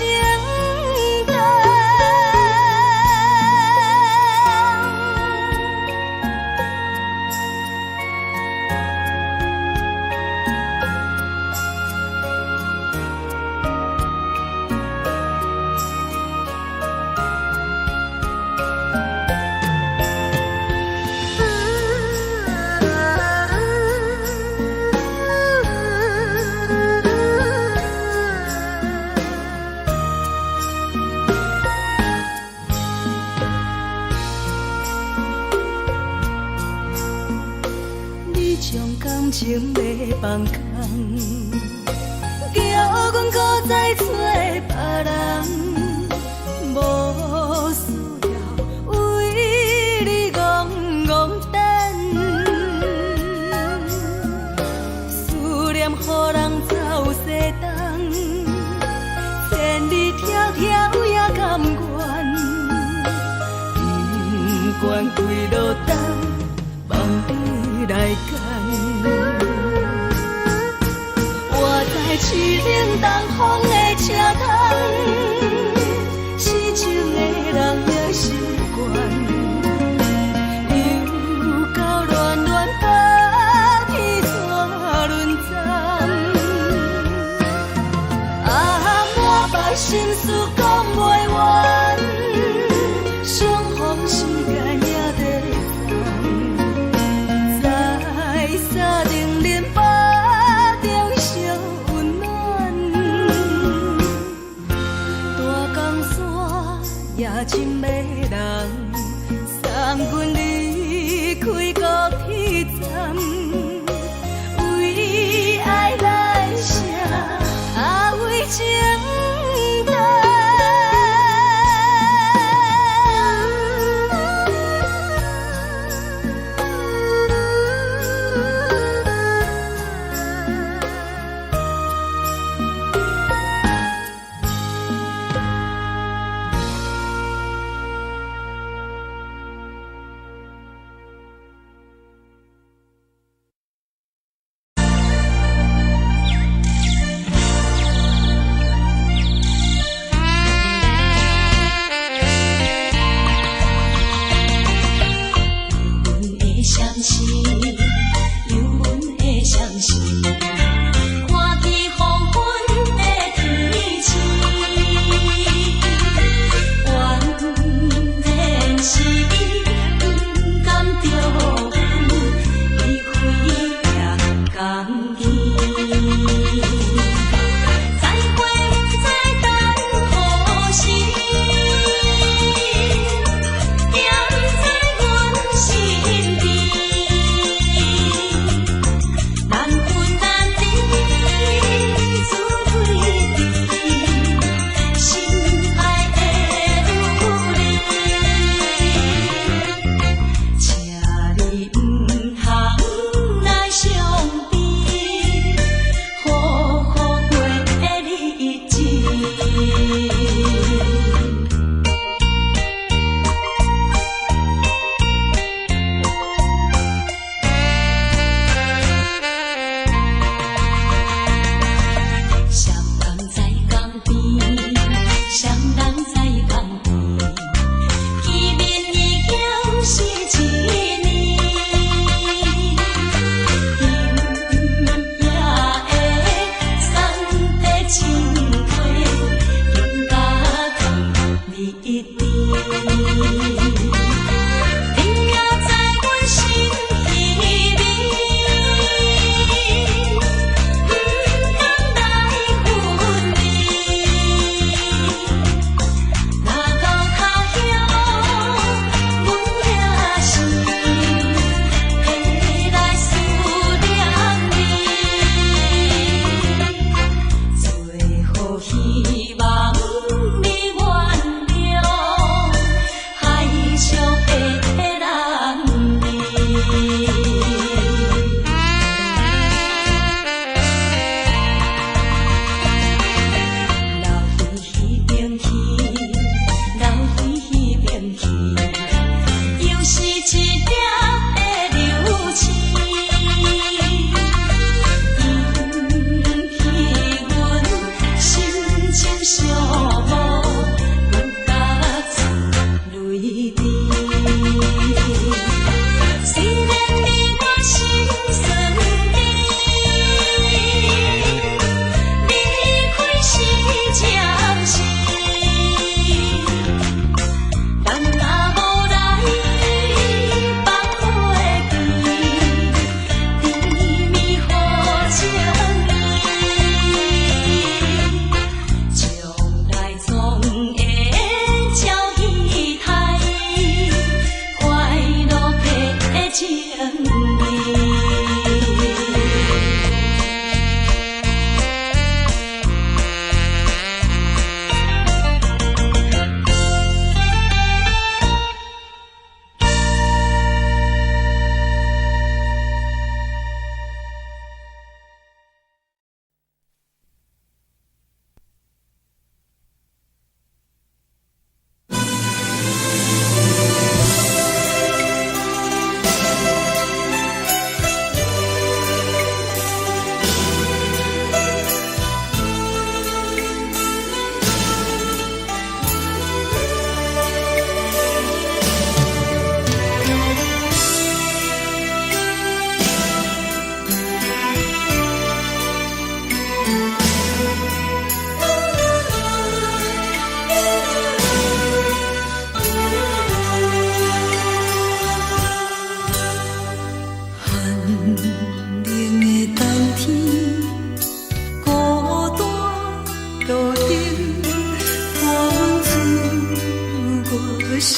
B: 深情要放空，叫阮搁再找别人，无需要为你戆戆等。思念予人走西东，千里迢迢也甘愿，不管几路灯，望你来赶。我在七岭东风的车头，痴情的人的习惯，又到乱乱把天带轮转。啊，满腹心事讲袂完，双方时间也在等，在沙定林巴中相温暖。大江山也深的人，送阮离开高铁站，为爱来写，为情等。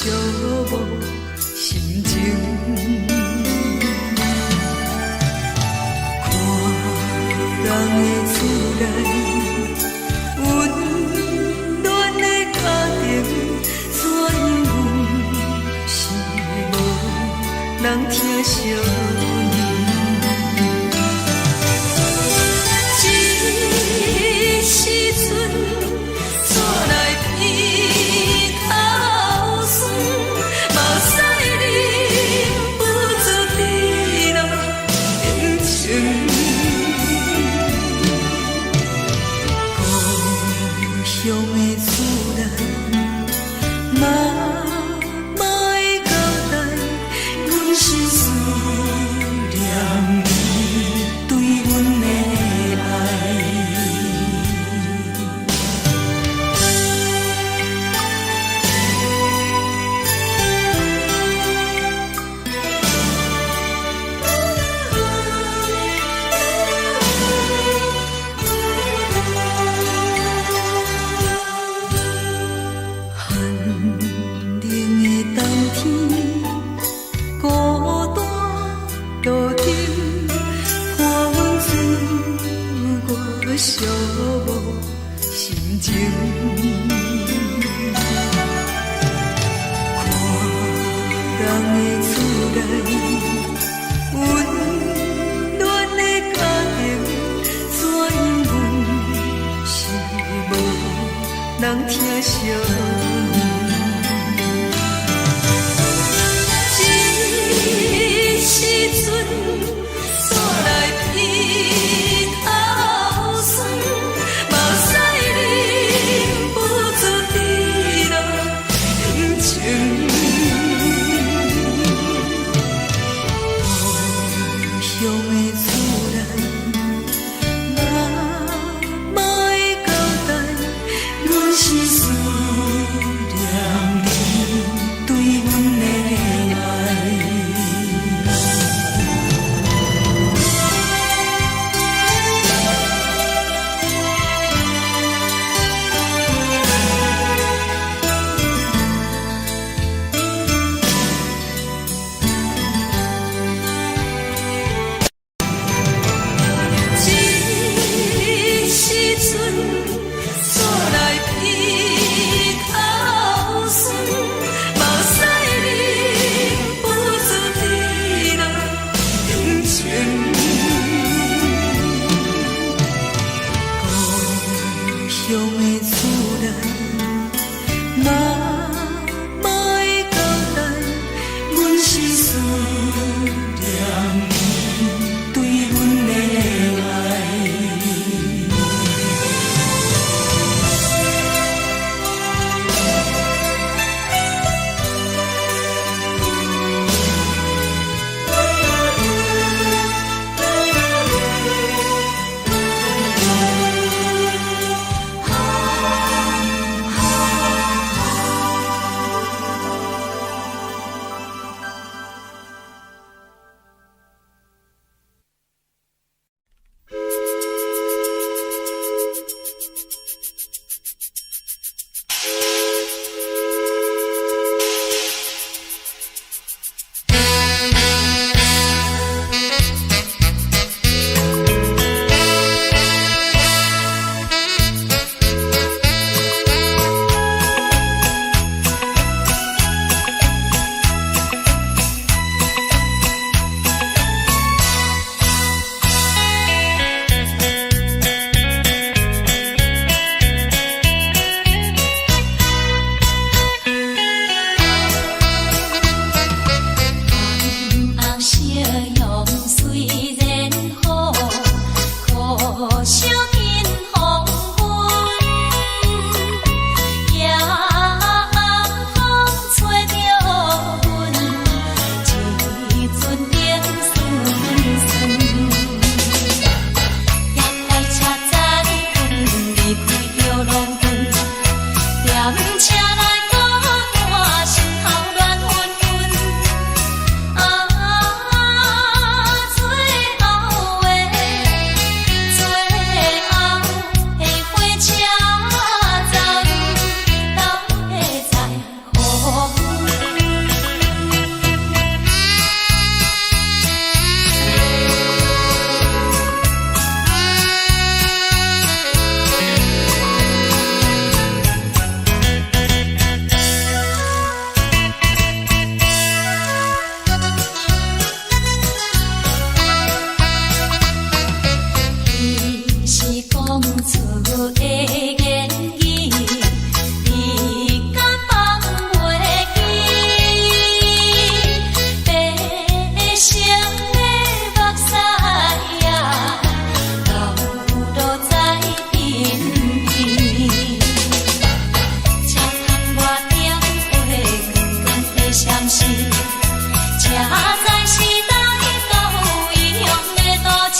B: 寂寞心情。看人的厝内温暖的家庭，怎阮是无人疼惜你？这时阵怎来鼻头酸？目屎忍不住滴落眼睛。故乡的厝内，妈妈的交代，阮是思念你对阮的爱。寒冷的冬天，孤单路程，看阮自我寂寞心情。看人的厝内温暖的家庭，怎阮是无人疼惜你？这时阵怎来鼻头酸？目屎忍不住滴落眼睛。故乡的厝内，妈妈的交代，阮是思关心，车载时代到有异乡的都市。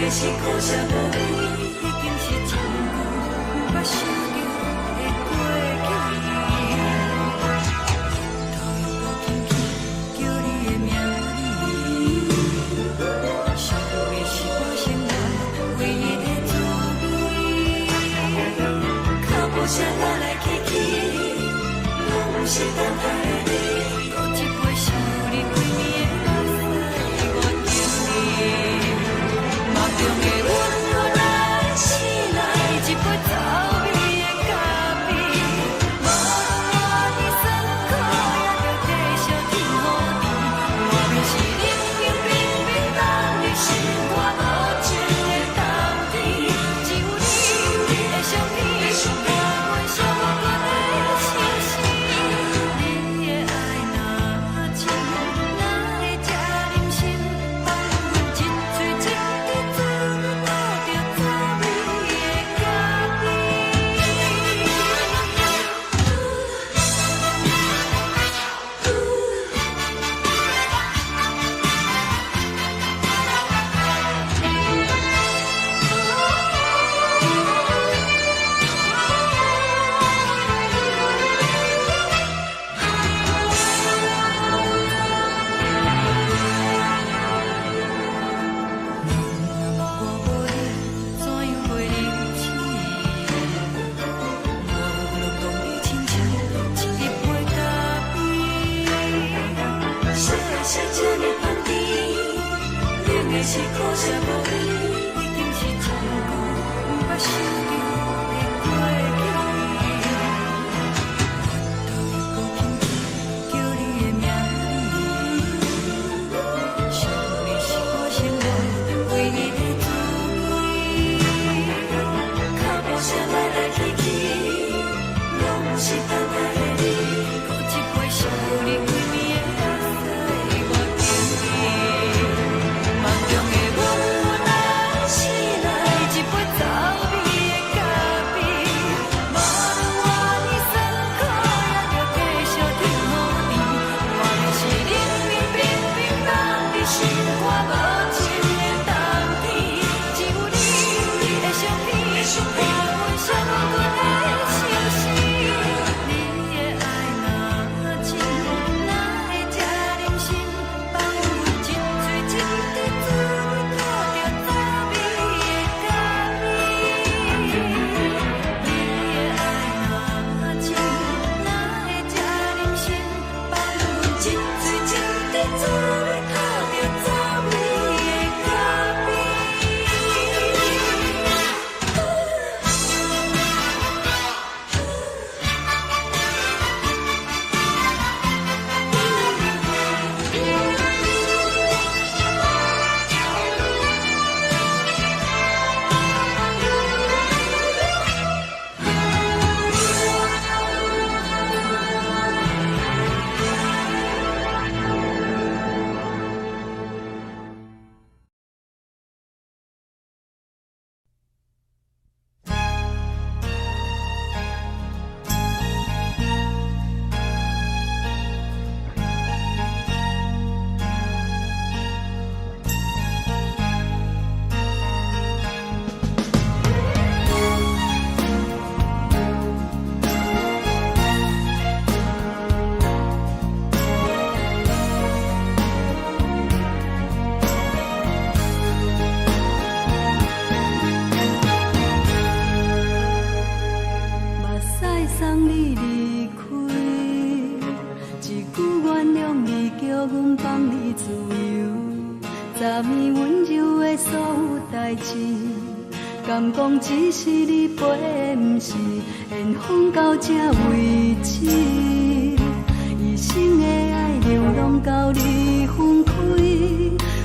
C: 是苦涩无味，已经是一句不捌想着的过去。头又无轻轻叫你的名字，想的是我生活唯一的滋味。脚步声来来去去，拢不是等待的你，搁一杯想你几年的目屎，我敬你。梦中的阮落来醒来，一杯走味的咖啡，无论我的酸苦，也着继续甜予你。无论是冷冷冰冰冷的心，我无情的冬天，只有你的相片，我阮伤过的心事。你的爱若真，哪会这忍心放阮一嘴一滴滋味，倒着滋味的咖啡。我无你，怎样袂忍气？无论当你亲像一杯咖啡，烧的是这呢香甜，冷的是苦涩无味，已经是一句不捌想着的过去。头又无轻轻叫你的名字，想的是我生活唯一的滋味。脚步声来来去去，拢不是等待的你，搁一杯想你几暝的目屎，我敬你。梦中的阮来醒来，一杯走味的
B: 自由，昨暝温柔的所有代志，敢讲只是你陪，不是缘分到这为止。一生的爱流浪到你分开，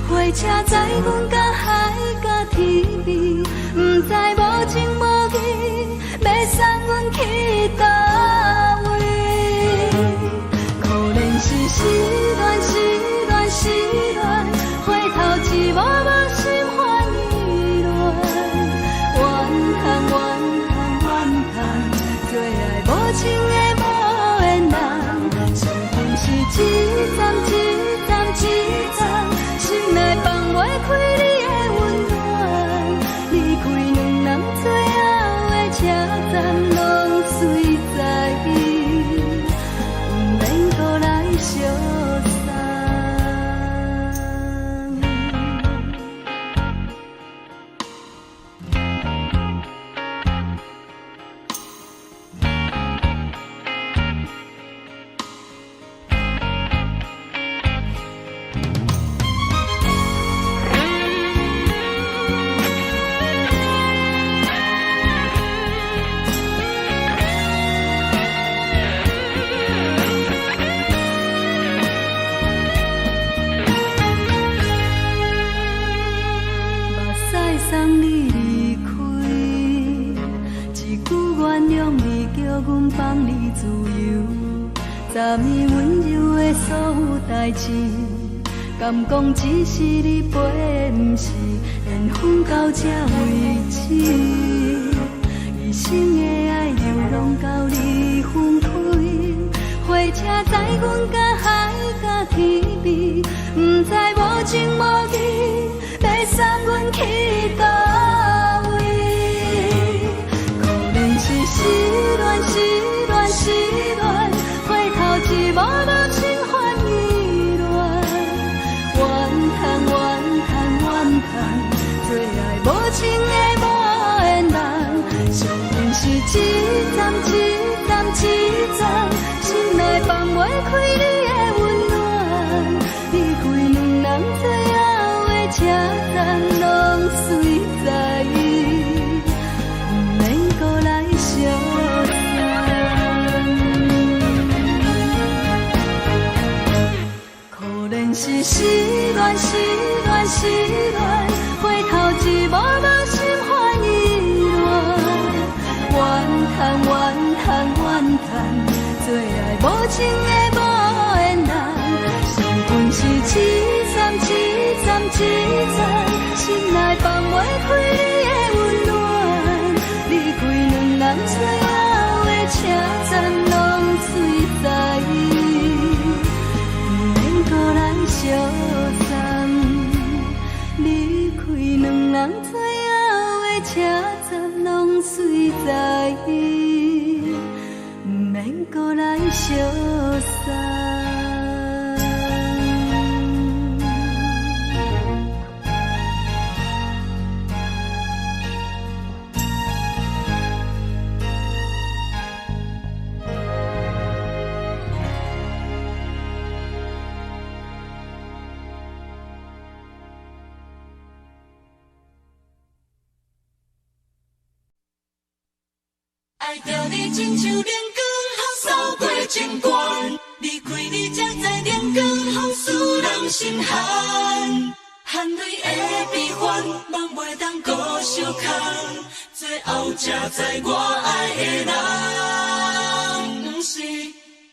B: 火车载阮甲海甲天边，不知无情无义，要送阮去倒位？可怜是失恋，失恋，失恋，回头一幕幕心烦意乱，怨叹，怨叹，怨叹，最爱无情的无缘人，心痛是一站一站一站，心内放袂开你的温暖，离开两人最后的车站，拢随在伊，不免搁来相送。送你离开，一句原谅你，叫阮放你自由。昨暝温柔的所有代志，敢讲只是你陪，不是缘分到这为止。一生的爱流浪到你分开，火车载阮甲海甲天边，不知无情无义，要送阮去倒位？可怜是失恋，失恋，失恋，回头一幕幕心烦意乱，怨叹，怨叹，怨叹，最爱无情的无缘人，伤痕是一站一站一站，心内放袂开你的温暖，离开两人最后的车站，拢随在伊，不免搁来相送。可怜是失恋，失恋，失恋，回头一幕幕心烦意乱，怨叹，怨叹，怨叹，最爱无情的无缘人，伤痕是一站一站一站，心内放袂开你的温暖，离开两人最后的车站，拢随在伊，不免搁来相送。离开两人最后的车站，拢随在伊，不免搁来相送。
C: 爱着你亲像阳光扫过情关，离开你才知阳光风使人心寒。含泪的悲欢，望袂当搁相牵，最后才知我爱的人，不是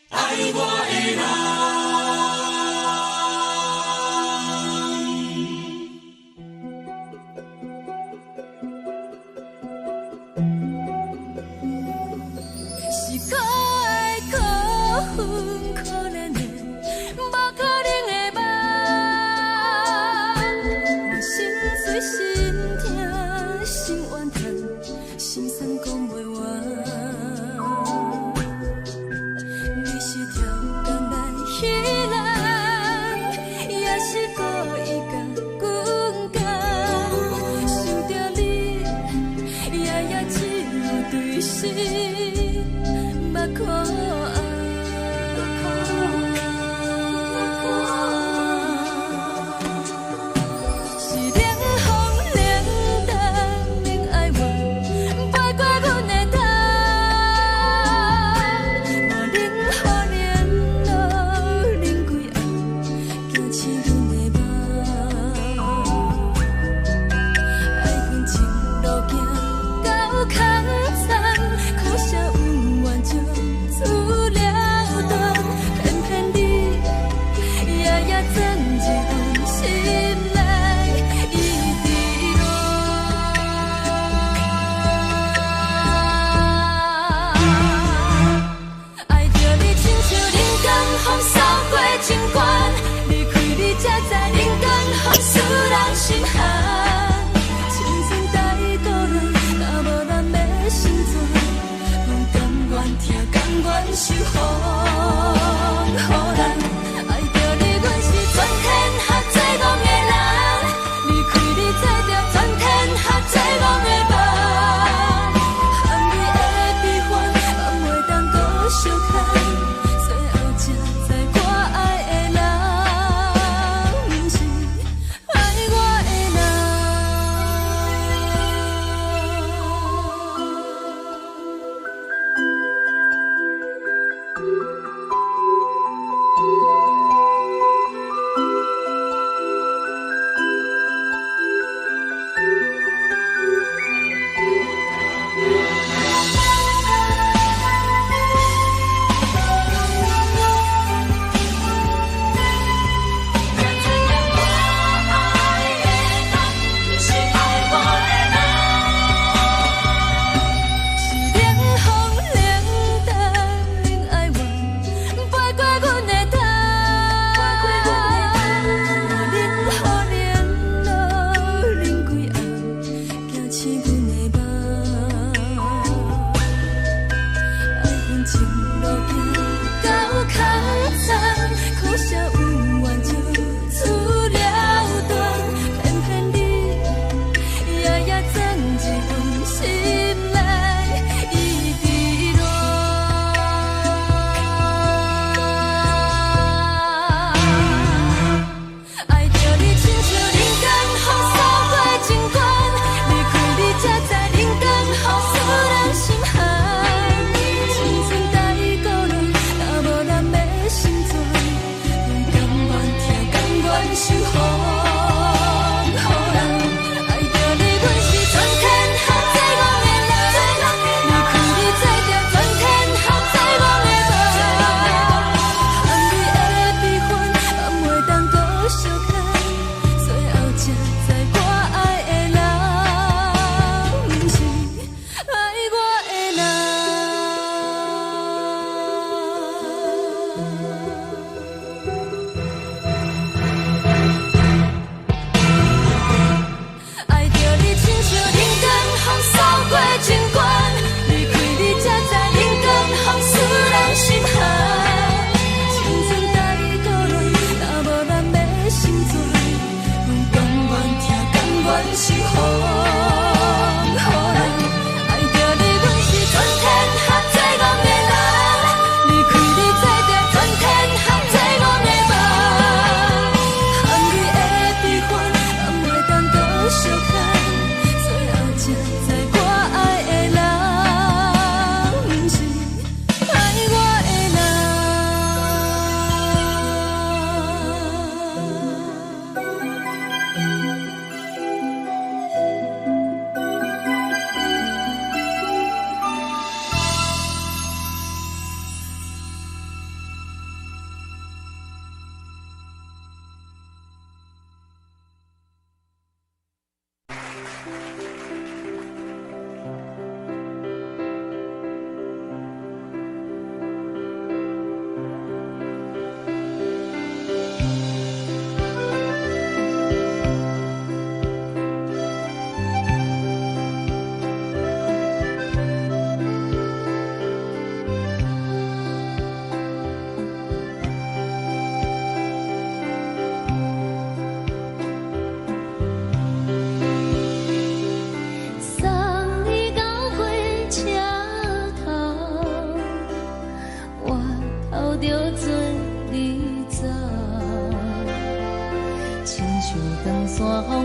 C: 爱我的人。
B: 是可爱可恨可怜的，无可能的梦。我心碎心痛心怨叹，心酸讲袂完。你是条工来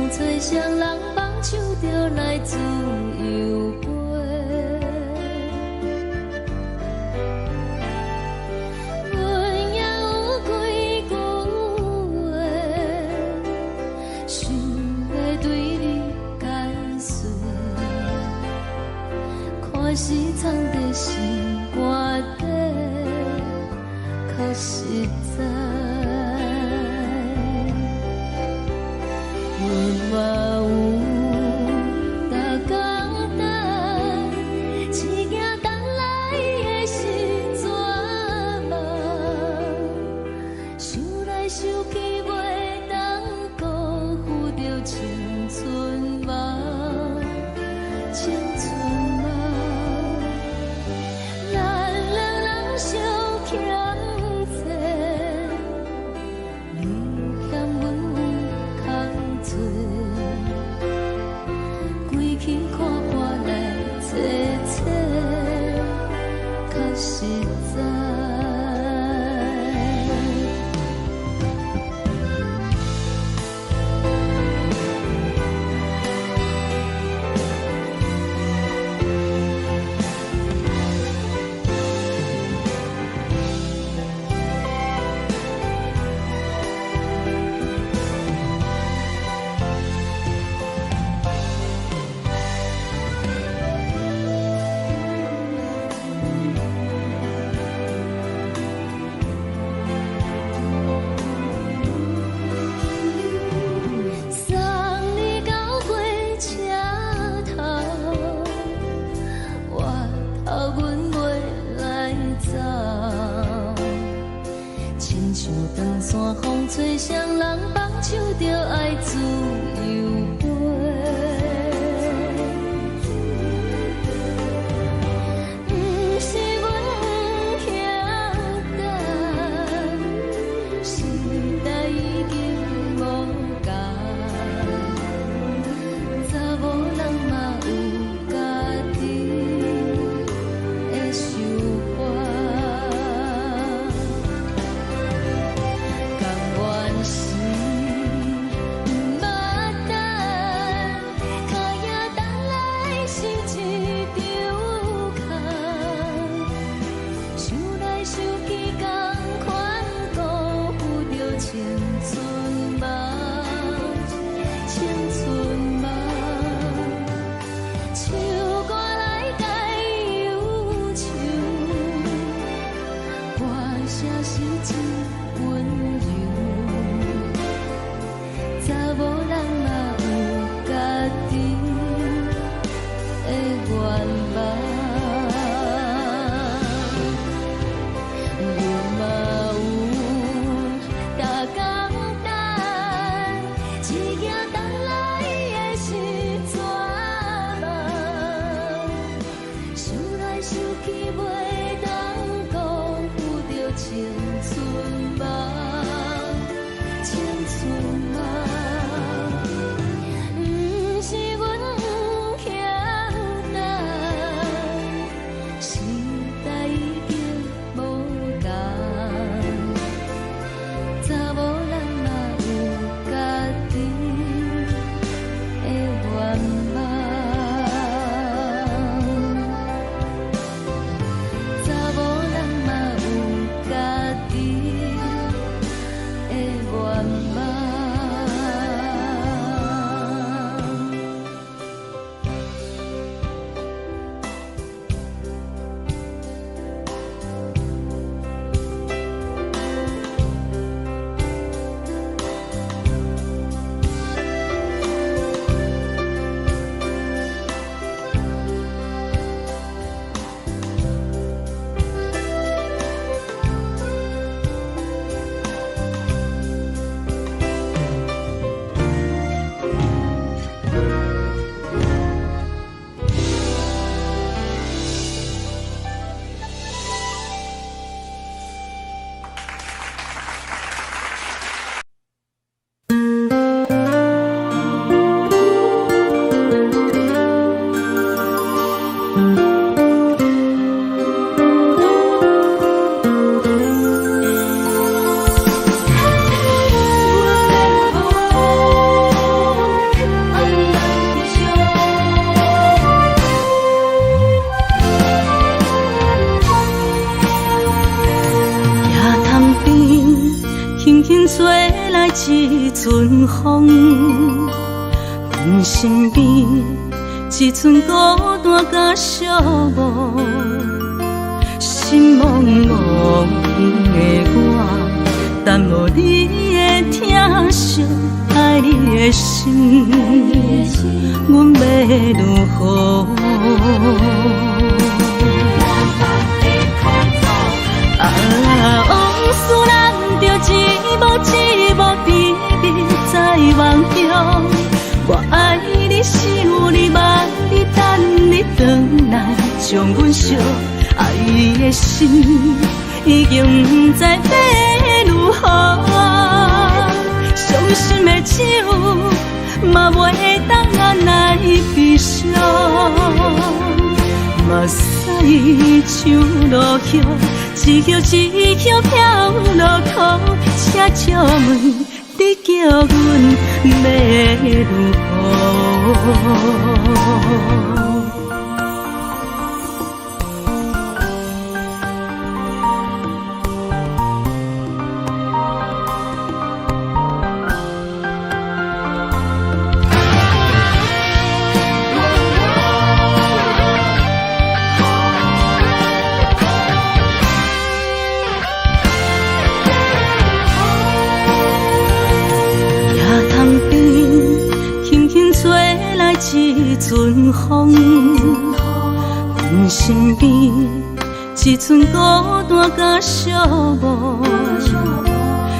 B: 吹双人放手就来自由飞，阮也有几句话，人放手就爱自由飞。不是阮不晓得，时代已经无同，查某人嘛有家己的想法。甘愿是不捌等，脚也等来是一场空。想来想去，同款辜负着青春梦，青春梦。唱歌来解忧愁，歌声是真温柔。查某人嘛有家己的愿望，阮嘛有大江等，一夜等来的是绝望。想来想去，袂当辜负着青春梦，青春梦。不是阮不晓得，时代已经无同，查某人嘛有家己的愿望。查某人嘛有家己的愿望。吹来一阵风，阮身边一寸孤单甲寂寞，心茫茫的我，等无你的疼惜，爱你的心，阮要如何？往事人着一幕一幕秘密在梦中，我爱你想你望你等你回来，将阮惜爱的心已经不知要如何，伤心的酒嘛袂当按来悲伤，目屎像落雨。一叶一叶飘落土，请借问你叫阮要如何？一阵风，阮身边一寸孤单甲寂寞，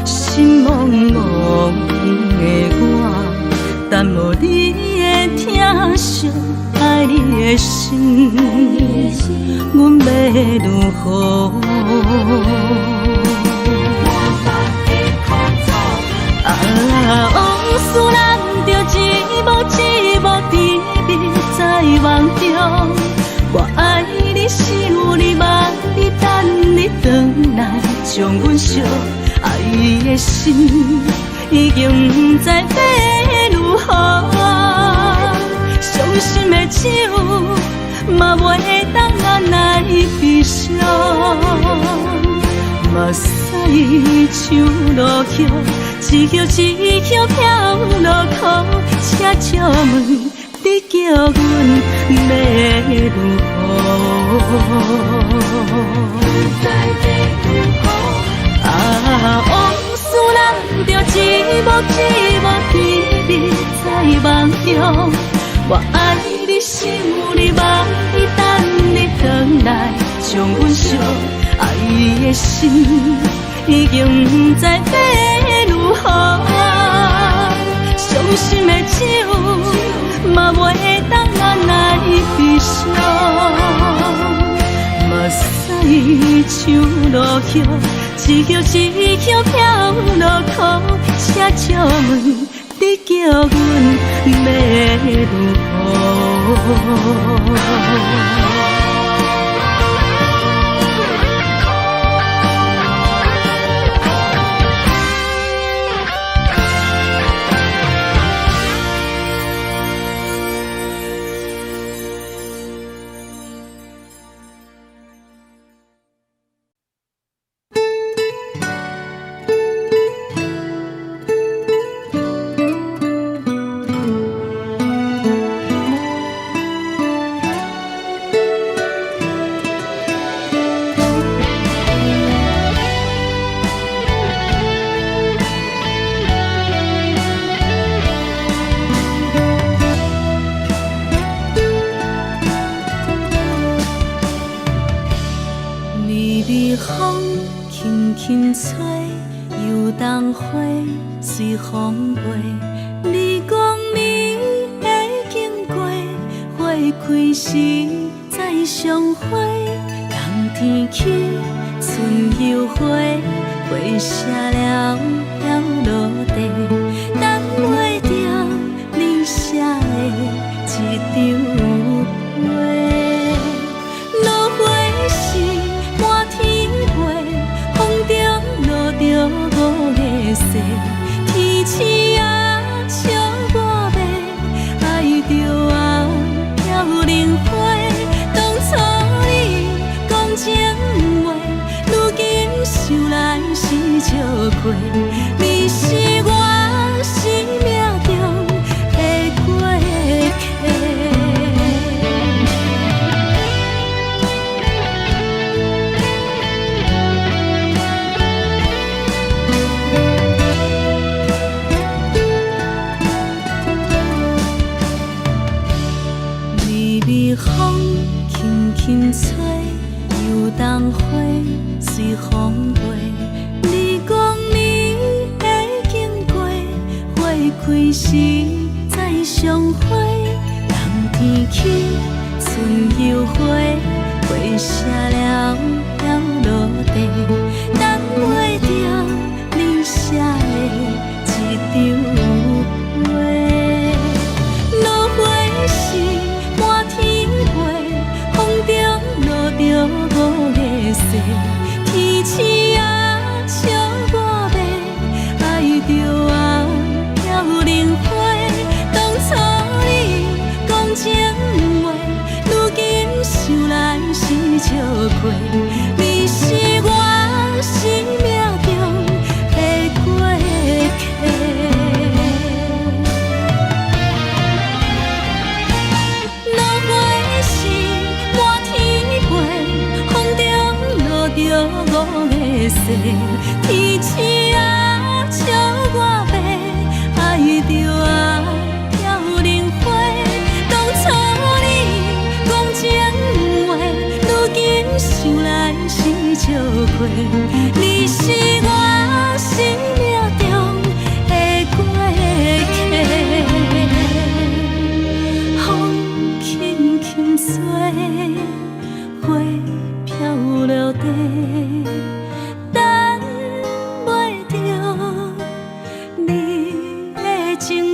B: 心心茫茫的我，等无你的疼惜，爱你的心，阮要如何？往事咱着一幕一幕甜蜜在梦中。我爱你想你望你等你回来，将阮惜爱的心已经不知要如何。伤心的手嘛袂当按来悲伤，目屎像落雨。一曲一曲飘落雨，请借问你叫阮要如何？往事咱着一幕一幕甜蜜在梦中。我爱你想你望你等你回来，将阮惜爱的心已经不知要如何。伤心的手嘛袂当按来悲伤，目屎像落雨，一曲一曲飘落雨，请借问你叫阮要如何？风轻轻吹，游动花随风飞。你讲你会经过，花开时再相会。冬天起，春又花，花谢了要落地，等袂着你写的一张画。落花时满天飞，风中落着五个色，天星啊笑我迷，爱着啊飘零花。当初你讲情话，如今想来是笑亏。你是我生命中的过客。风轻轻吹，游动花随风飞。你讲你会经过，花开时再相会。冬天起，春又花，花谢了要落地，等袂着你写的一张画。落花时满天风中落着五个色，天星啊笑我迷，爱着啊飘零花。当初你讲情话，如今想来是笑亏。你是我生命中的过客。落花时满天飞，风中落着五个色，天星啊笑我迷，爱着啊飘零花。当初你讲情话，如今想来是笑亏。你是我生命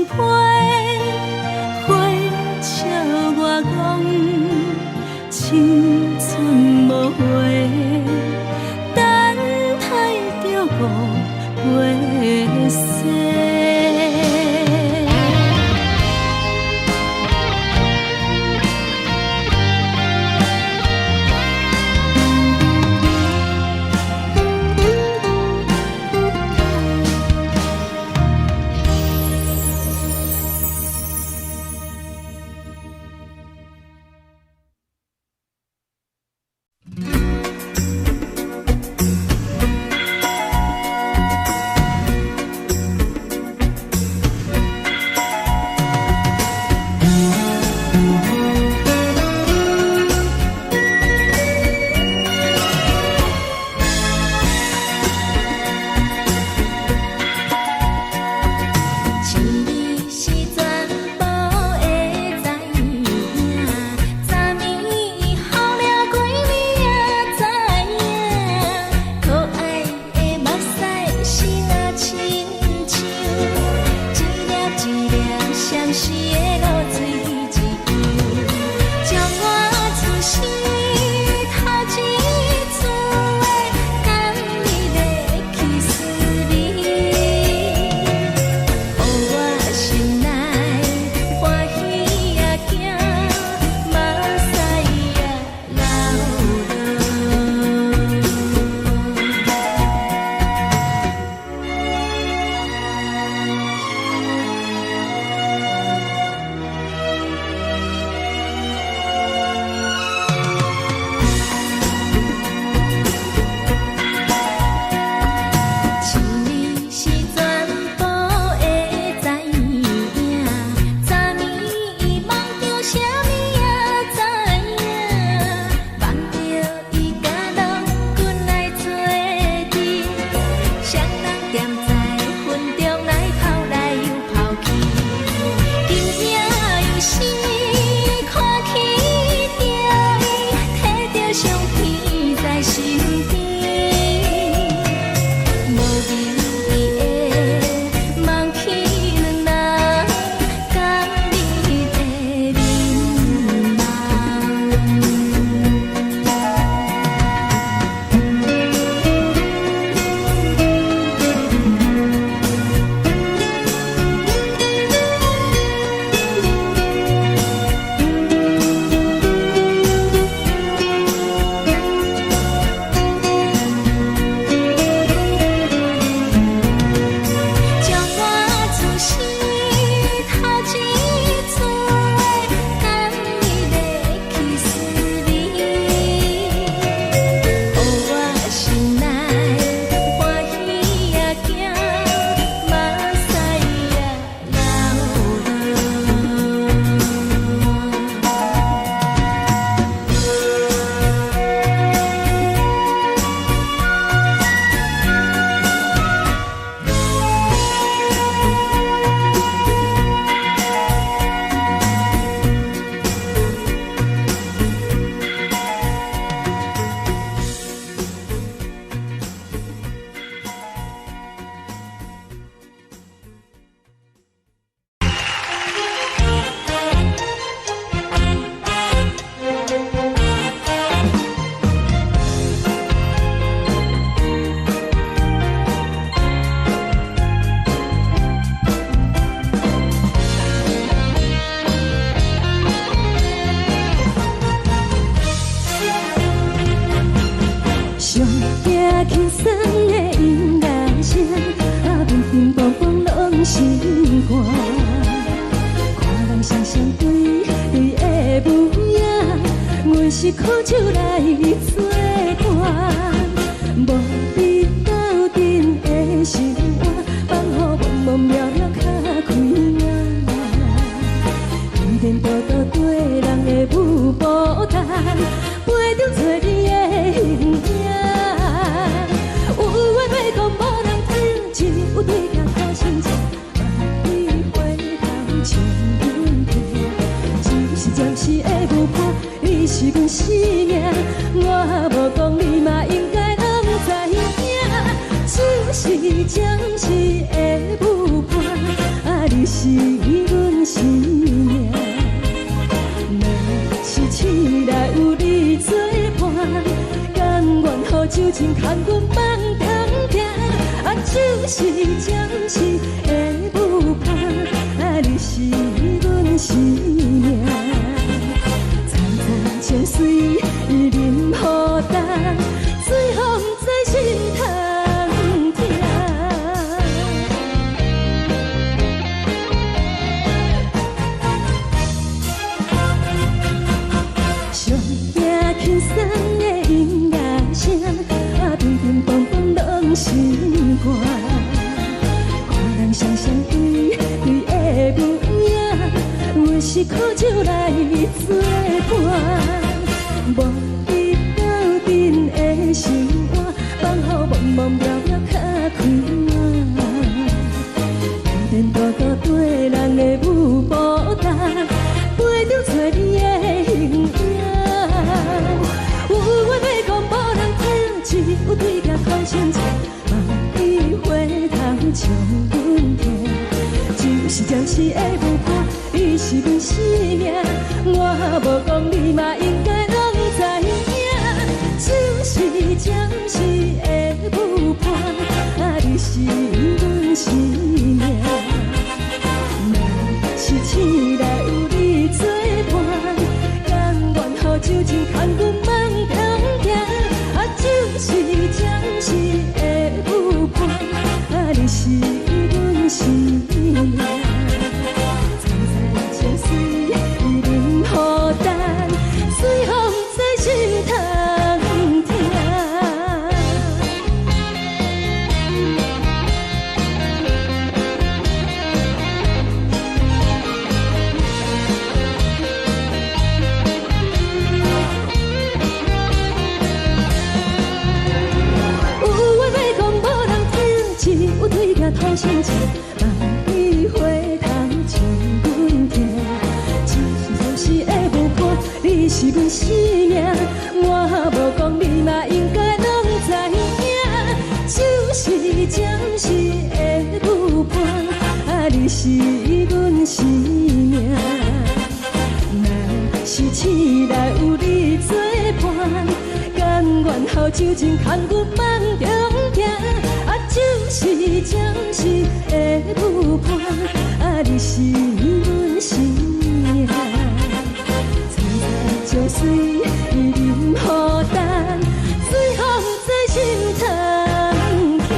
B: 心悲，花笑我讲青春无悔，等待着五月雪。是苦酒来作伴，无你斗阵的心肝，放予茫茫渺渺较开眼。颠颠倒倒对人的舞步弹，陪着做你的形影。有话要讲无人听，一对镜靠心情，万里回头像云片，就是暂时的舞伴。 你是阮生命，我无讲你嘛应该拢知影。只是暂时的舞伴，啊，
A: 你是阮生命。若是醒来有你作伴，甘愿予酒精牵阮放通行，就是暂时的舞伴，你是阮生命。层层情水任雨淡，水风在心头疼。上惊轻松的音乐声，乒乒乓乓拢心肝。看人双双对对的模样，有时苦酒来作伴。无伊斗阵的生活，放乎茫茫渺渺较快活。电大哥对人的舞步动，陪着找你的形影。有话要讲无人听，只有对镜头前唱，梦里回头将阮听。就是暂时的舞伴，你是阮生命。我无讲你嘛应该拢知影，就是暂时的舞伴，你是阮生命。若是醒来有你作伴，甘愿予酒精牵阮放通行，就是暂时的舞伴，你是阮生命。层层情水任雨淡，水风在心头疼。有话要讲无人听，只有对镜头前唱，梦里回头将阮听。就是暂时的舞伴，你是阮生命。我无讲你嘛应该拢知影，就是暂时的舞伴，你是阮生命。若是醒来有你作伴，甘愿予酒精牵阮放中行，就是暂时的舞伴，你是阮生命。层层情水任雨淡，水风在心头疼。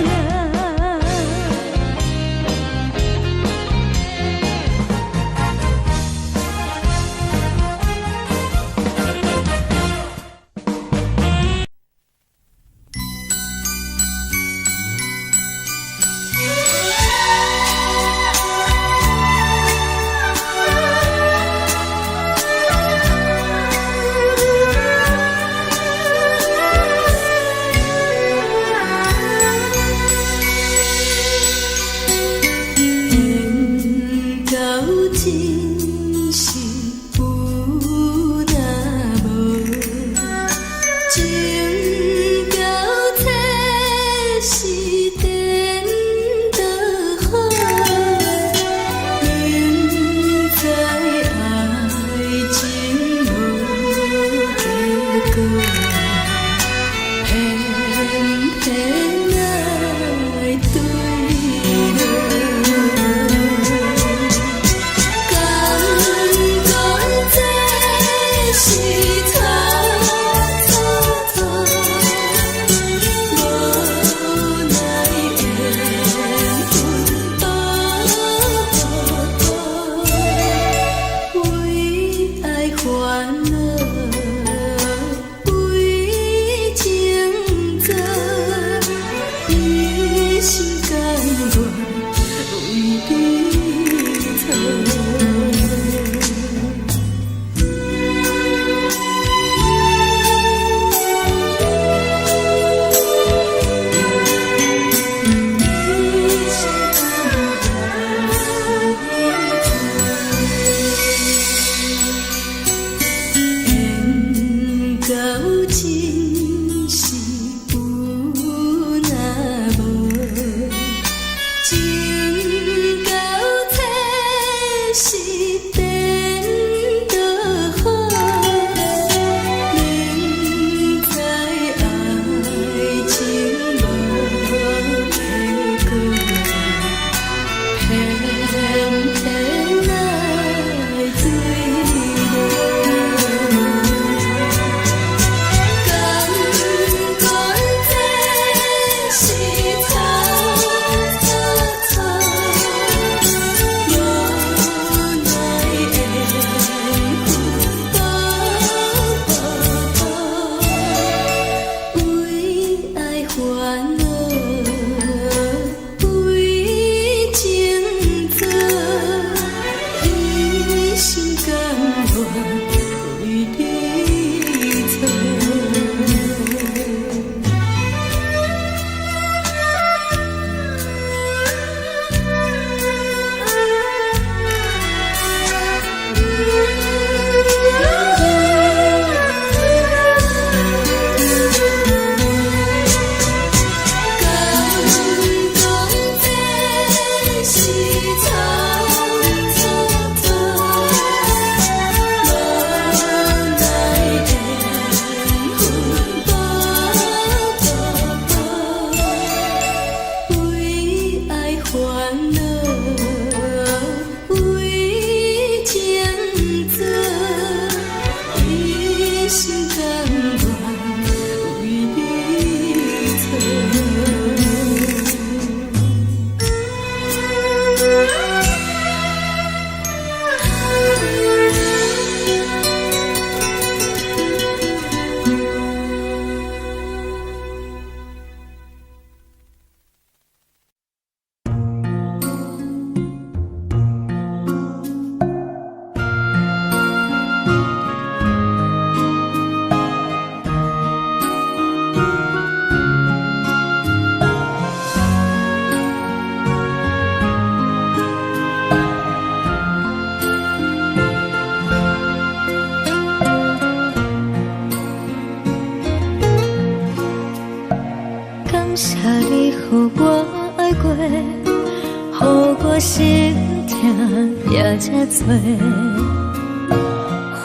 B: 拼才多，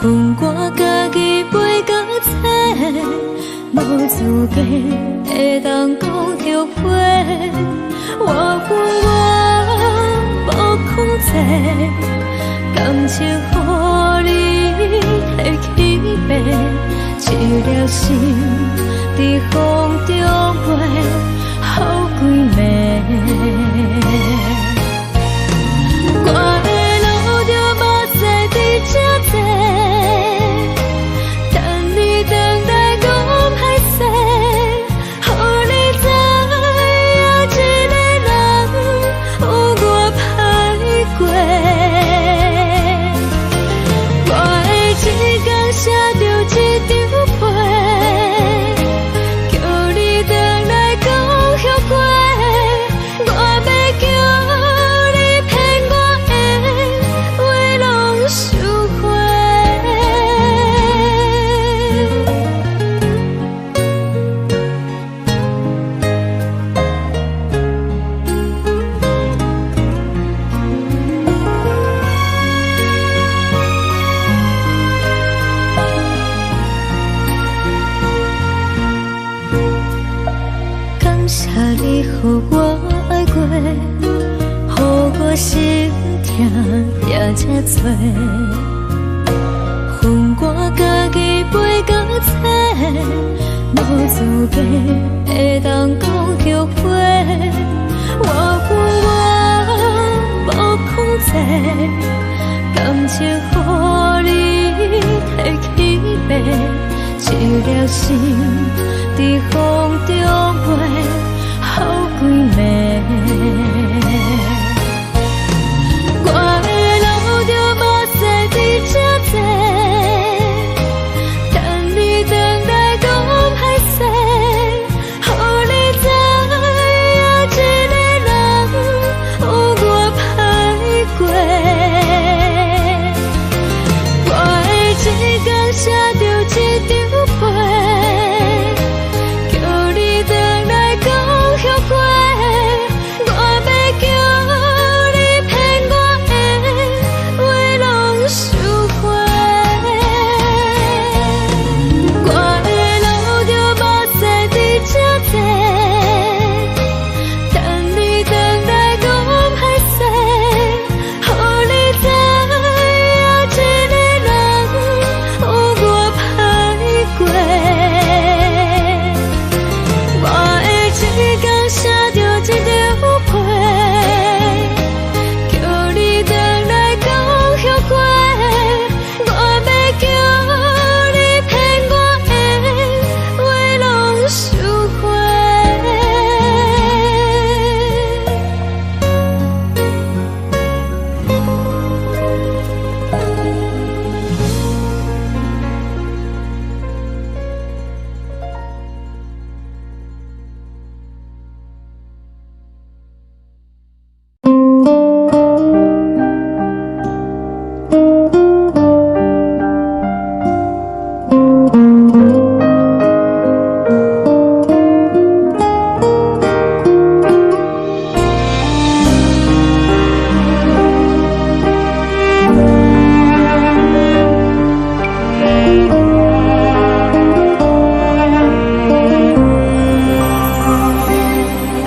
B: 分我家己袂到切，无资格会当讲后悔。我分我无控制，感情予你摕去卖，一粒心伫风中飞，好几暝。我的路就无再伫这多，等你回来讲歹势，予你知影一个人有我歹过。我会一天写着一张被，叫你回来讲后悔。我要叫你骗我的话拢收回。感谢你，予我爱过，予我心痛拼才多，分我家己袂到切，无资格会当讲后悔。我分我无控制，感情予你摕去卖，一粒心伫风中飞，好几暝。我的路就无再伫这多，等你回来讲歹势，予你知影一个人有我歹过。我会一天写着一张被，叫你回来讲后悔。我要叫你骗我的话拢收回。我的路就无再伫这多，等你回来讲歹势，予你知影一个人有我歹过。我会一天写着一张被，叫你回来讲后悔。我要叫你骗我的话拢收回。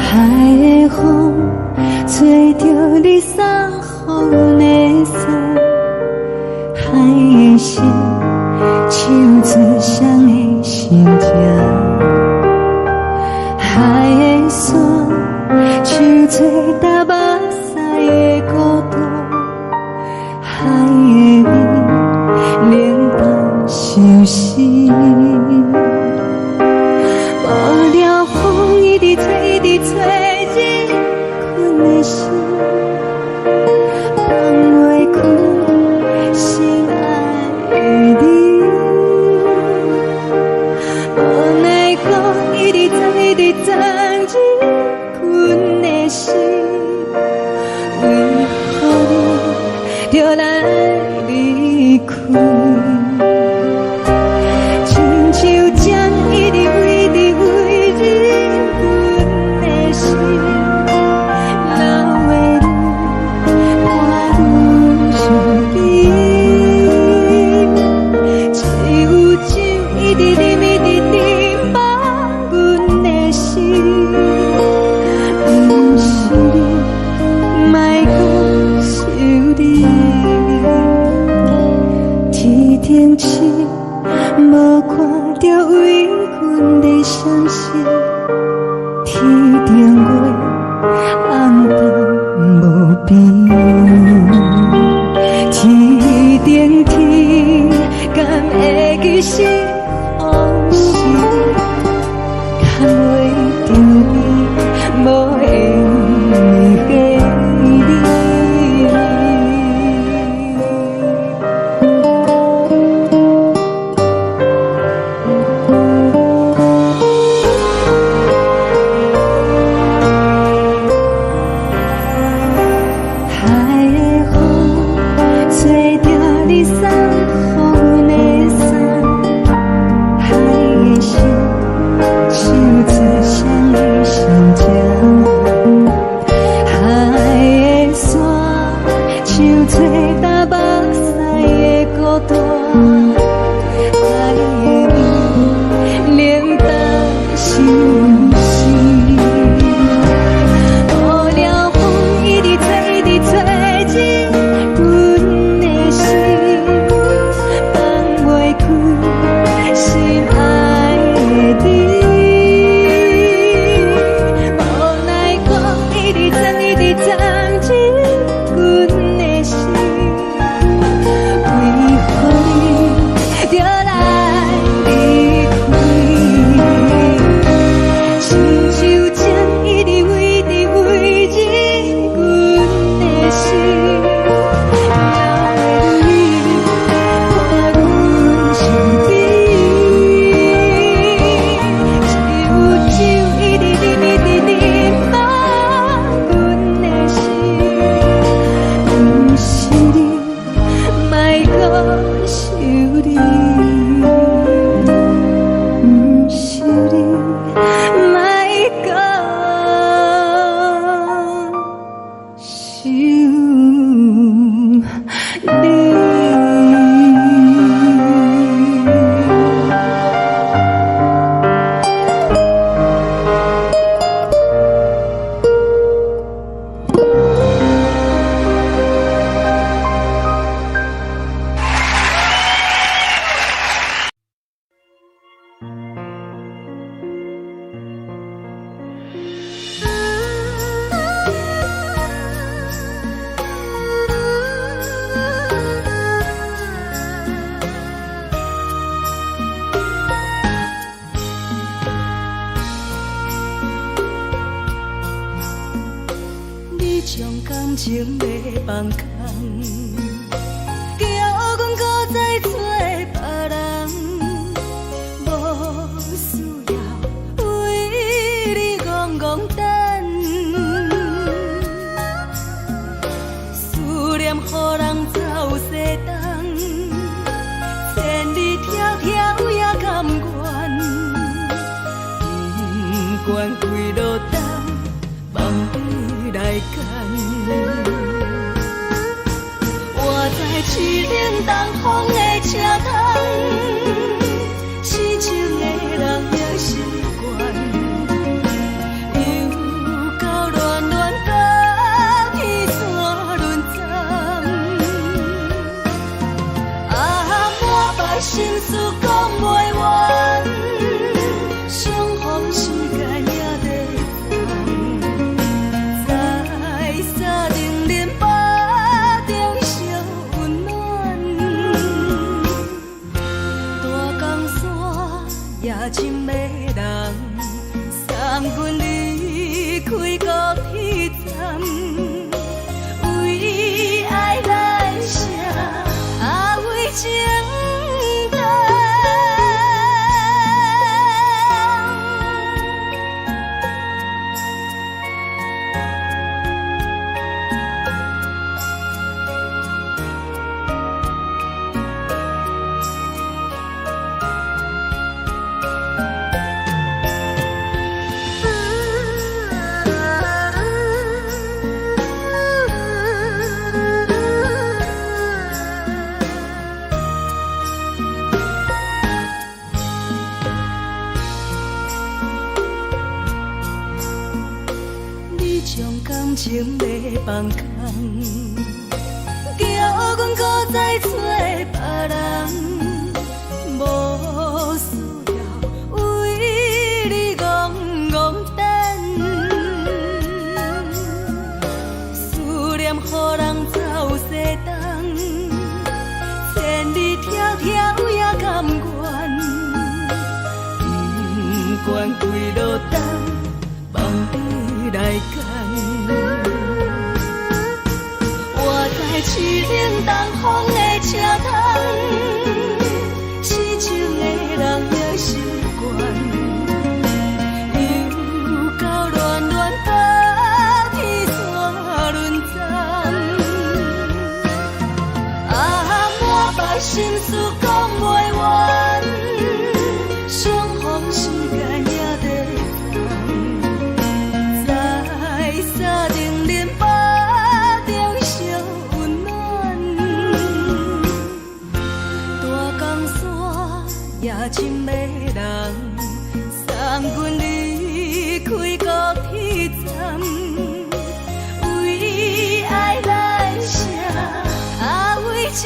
B: 海的风吹着你送予的伞，海的心手指上的心情，海的山手吹打目屎的孤独，海的味冷淡伤心。无聊风一直吹，一直吹，日困的心，放袂开心爱的你。无奈何一直走，一直走，日困的心，为何你就来离开？亲像将一直为你为日困的心，流的泪，汗愈
A: 天顶月红淡无边，天顶天敢会记是往事，敢袂着你无缘的你。
B: 感情要放空，叫阮搁再找别人，无需要为你戆戆等。思念予人走西东，千里迢迢也甘愿，不管几路灯，望你来干。我在七岭东风的车窗，痴情的人也习惯，又到乱乱甲天山轮站。满腹心事讲袂完，相逢时间也在等。在沙定林巴中烧温暖，大江山夜深的人，送阮离开高铁站，为爱来写为情长。将感情要放空，叫阮搁再找别人，无需要为你戆关几路灯，望你来牵。我在市顶东风的车窗，市井的人也习惯，又到乱乱把天线轮转。满腹心事讲袂完，相逢时间也在等，在沙丁林巴中相温暖。大江山也深的人，送阮离开高铁站，为爱来写，为情。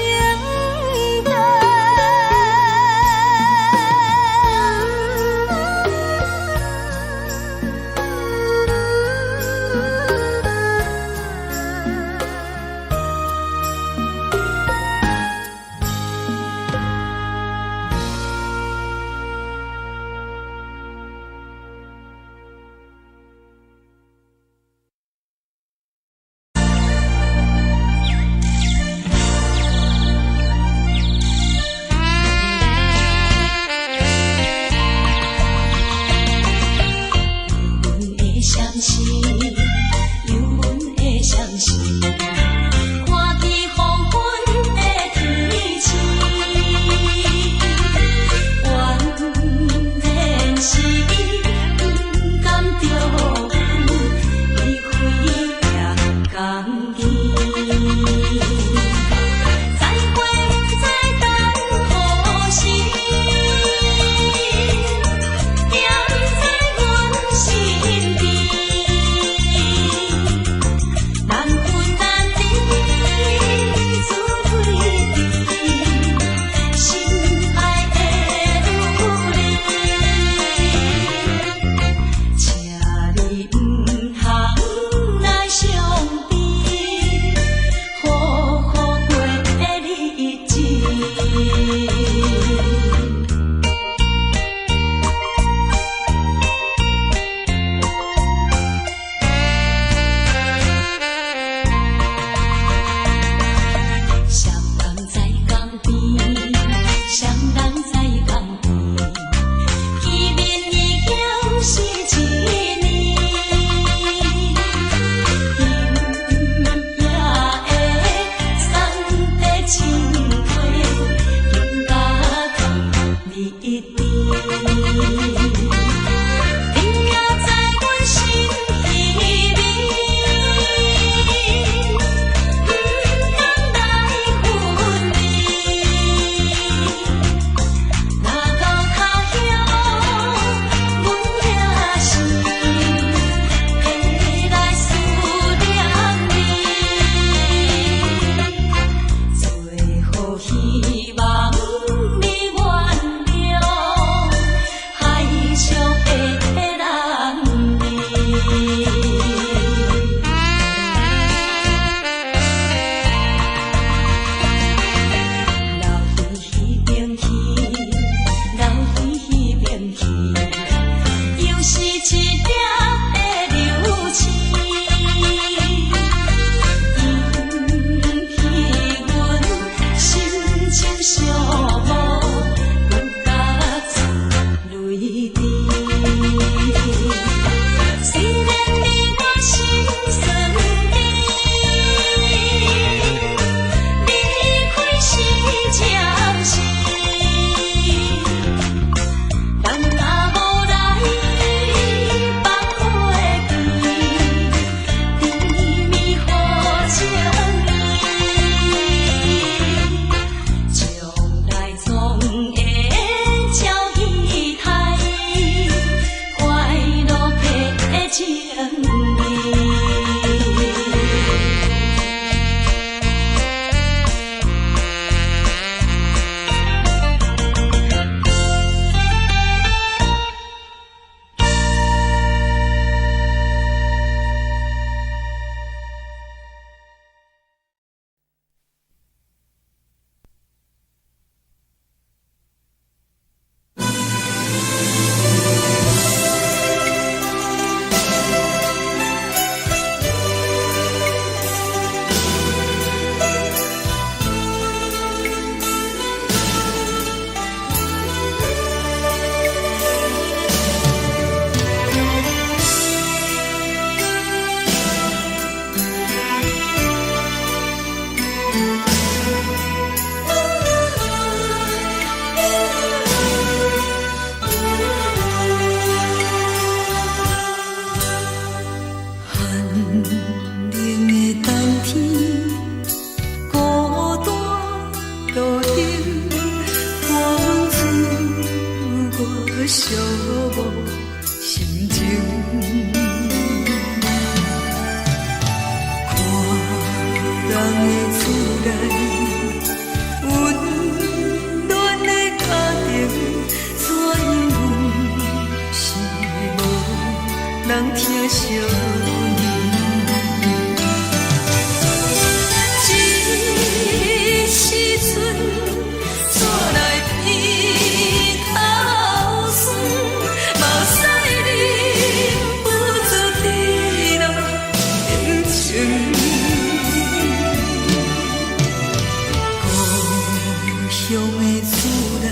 B: 乡的思念，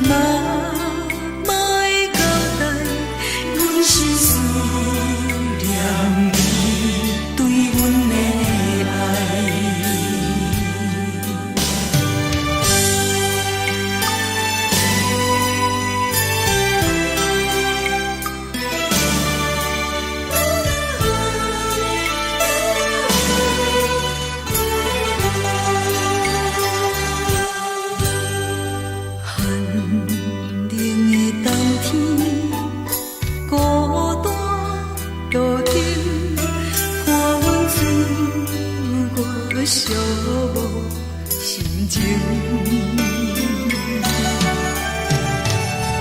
B: 嘛嘛会交代，阮是思念你对阮的爱。寂寞心情，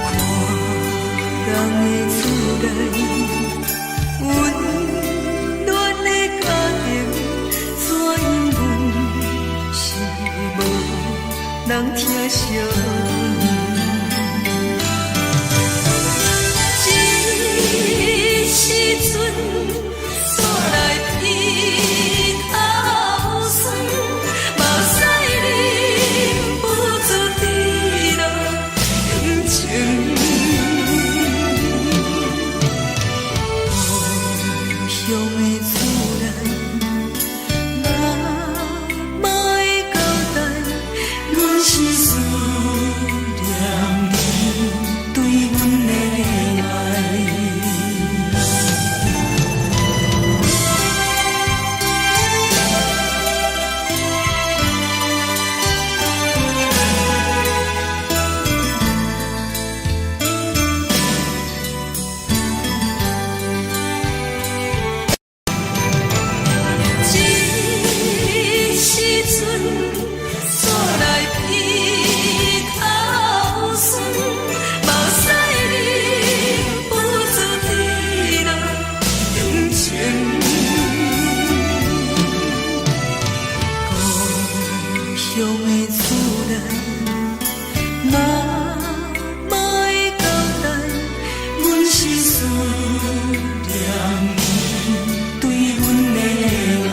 B: 看人的厝内温暖的家庭，怎因阮是无人疼惜？这时阵煞来伊头酸，目屎忍不住滴落眼睛。故乡的厝内，嘛嘛会交代，阮是思念你对阮的爱。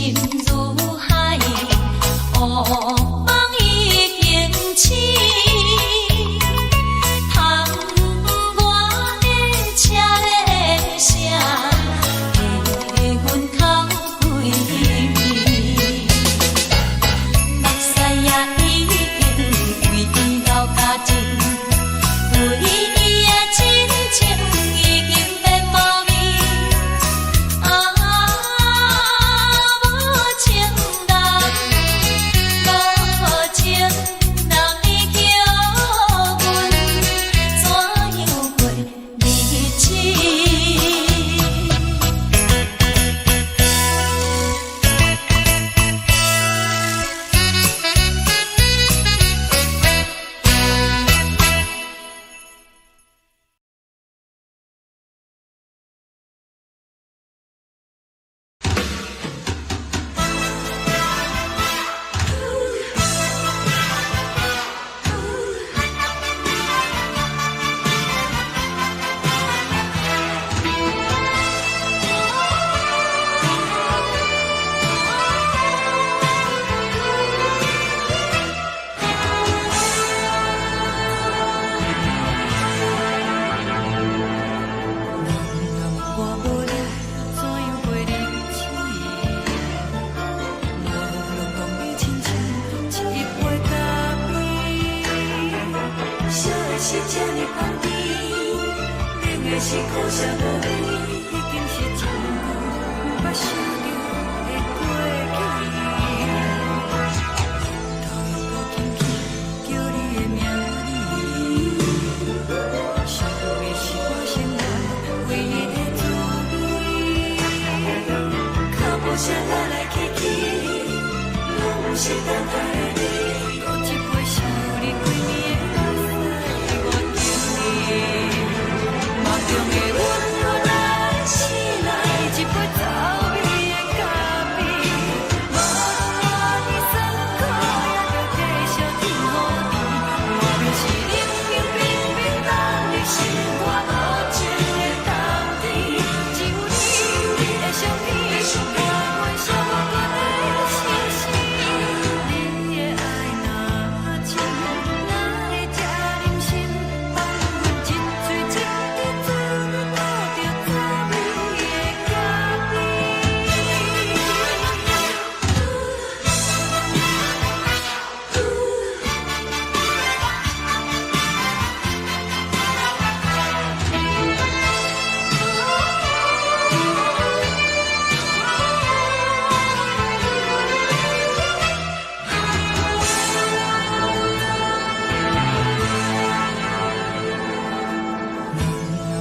B: 心如海，乌梦已经醒。窗外的车的声，气阮口几暝。目屎也已经为伊流甲尽，为伊的真情已经变无味。无情人已叫阮怎样过日子？是这呢放甜，冷的是苦涩无味，已经是一句不捌想着的过去。头又搁轻轻叫你的名字，想的是我生活唯一的滋味。脚步声来来去去，拢不是等待的你，搁一杯想你几年的目睭中的温柔来醒来，一杯走味的咖啡，无论我的酸苦，也着继续甜予你。我就是冷冷冰冰冷的心，我无情的冬天，只有你的相片，伴阮相共的心事。你的爱若真，哪会这忍心放阮一嘴一滴水，倒着滋味的咖啡。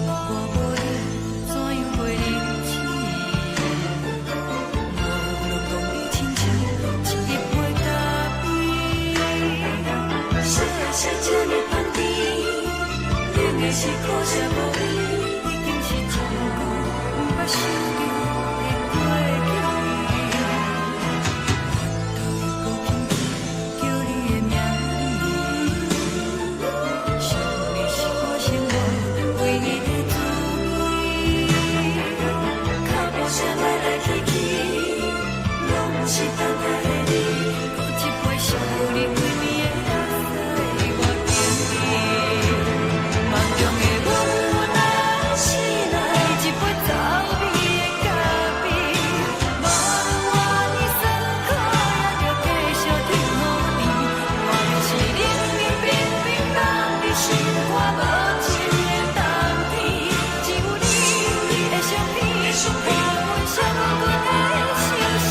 B: 我无你怎样过日子？无路讲你亲像一杯咖啡，说的是这呢放甜，冷的是苦涩无味，已经是一句不捌想着的过去。头又搁轻轻叫你的名字，想你是我生活唯一的滋味。脚步声来来去去，拢不是等待的你，搁一杯想你几暝的水，我敬你。梦中的温柔来醒来，一杯走味的咖啡，无论我的酸苦，也着继续甜予你。我就是冷冷冰冰冷的心，我无情的冬天，只有你的相片，伴阮相共的相思。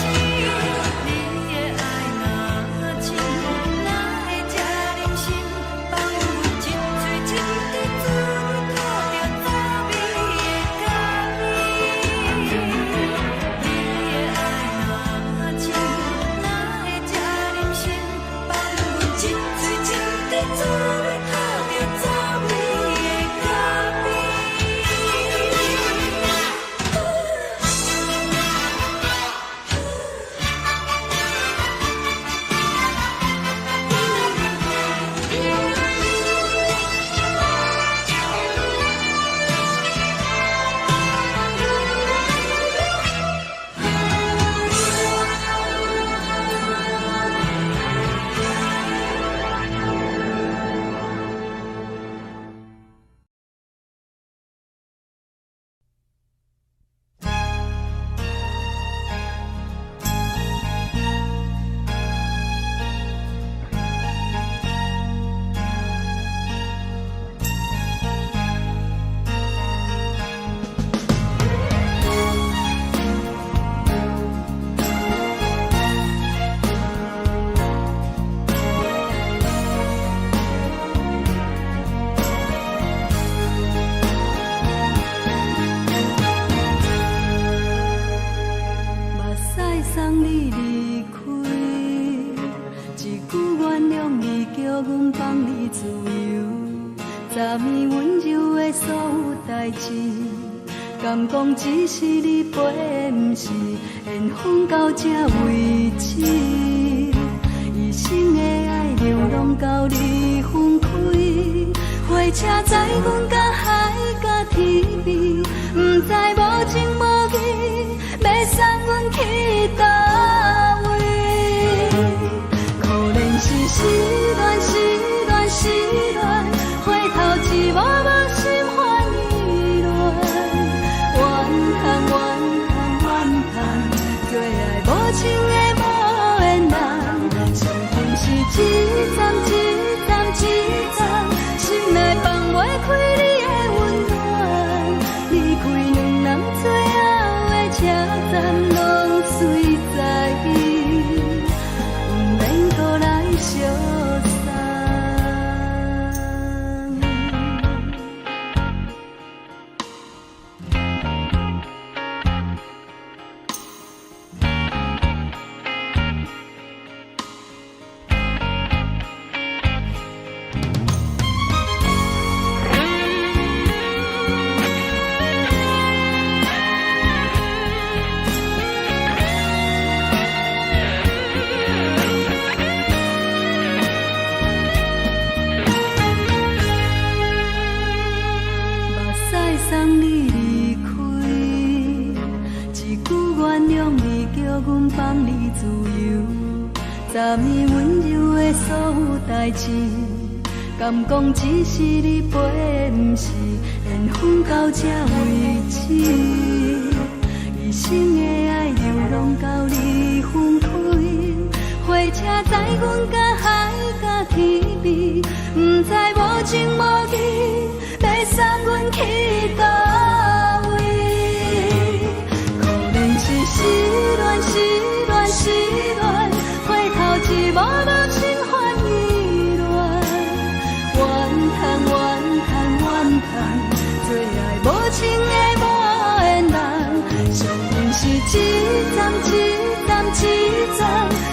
B: 你的
A: 你离开，一句原谅你叫阮放你自由，昨暝温柔的所有代志，敢讲只是你陪，不是缘分到这为止。一生的爱流浪到你分开，火车载阮到海甲天边，不知无情无义，要送阮去倒位？可怜是失恋，失恋，失恋，回头一幕幕心烦意乱，怨叹，怨叹，怨叹，最爱无情的无缘人，伤痕是一站一站一站，心内放袂开你的温暖，离开两人最后的车站，拢随在不免搁来相送。送你离开，一句原谅你叫阮放你自由，昨暝温柔的所有代志，敢讲只是你陪，不是缘分到这为止。一生的爱流浪到你分开，火车载阮到海甲天边，不知无情无义，要送阮去倒位？可怜是失恋，失恋，失恋，回头一幕幕心烦意乱，怨叹，怨叹，怨叹，最爱无情的无缘人，伤痕是一站一站一站，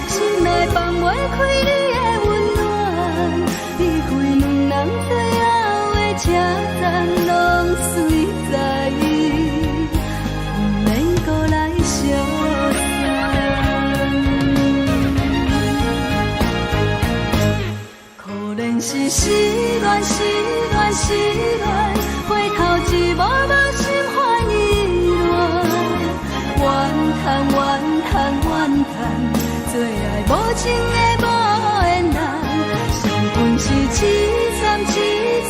A: 心内放袂开你的温暖，离开两人最后的车站，拢随在不免搁来相送。可怜是失恋，失恋，失恋，回头一幕幕心烦意乱，怨叹，怨叹，怨叹，最爱无情的无缘人，伤痕是一站一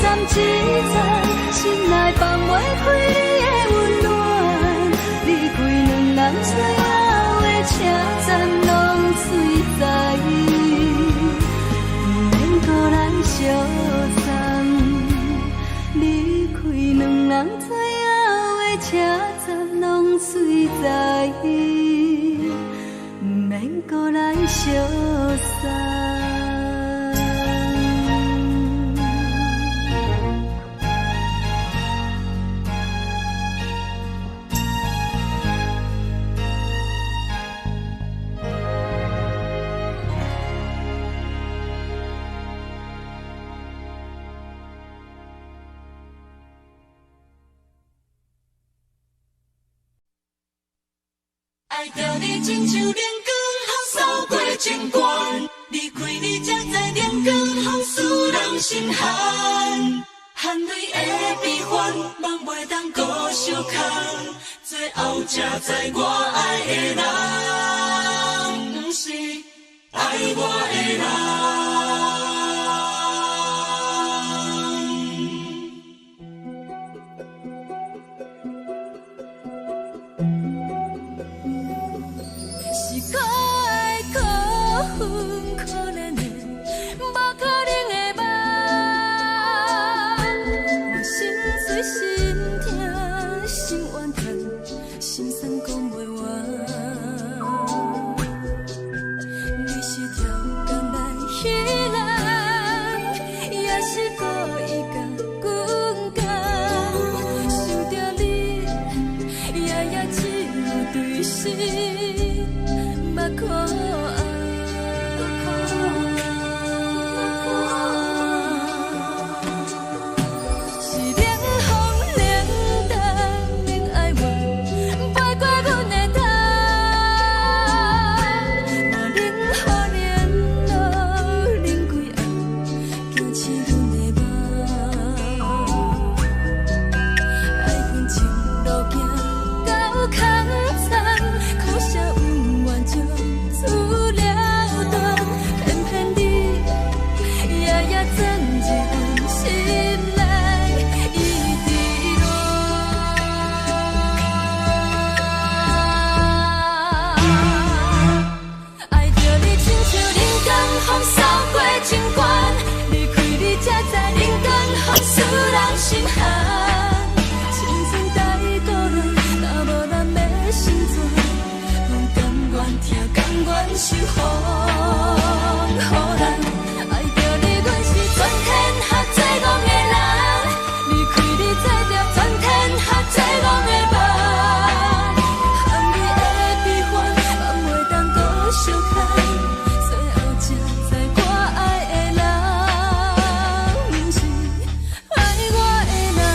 A: 站一站，心内放袂开你的温暖，离开两人最后的车站，拢随在不免搁来相送。离开两人最后的车站，拢随在不免搁来相送。
C: 爱着你亲像亮光，扫过情关，离开你才知亮光风使人心寒。含泪的悲欢，望袂当搁相牵，最后才知我爱的人，不是爱我的人。
B: 心怨叹，心酸讲袂完。愿守护，予人爱着你，阮是全天下最戆的人。离开你，做着全天下最戆的梦。含你的悲欢，放袂当搁相牵。最后才知我爱的人，不是爱我的人。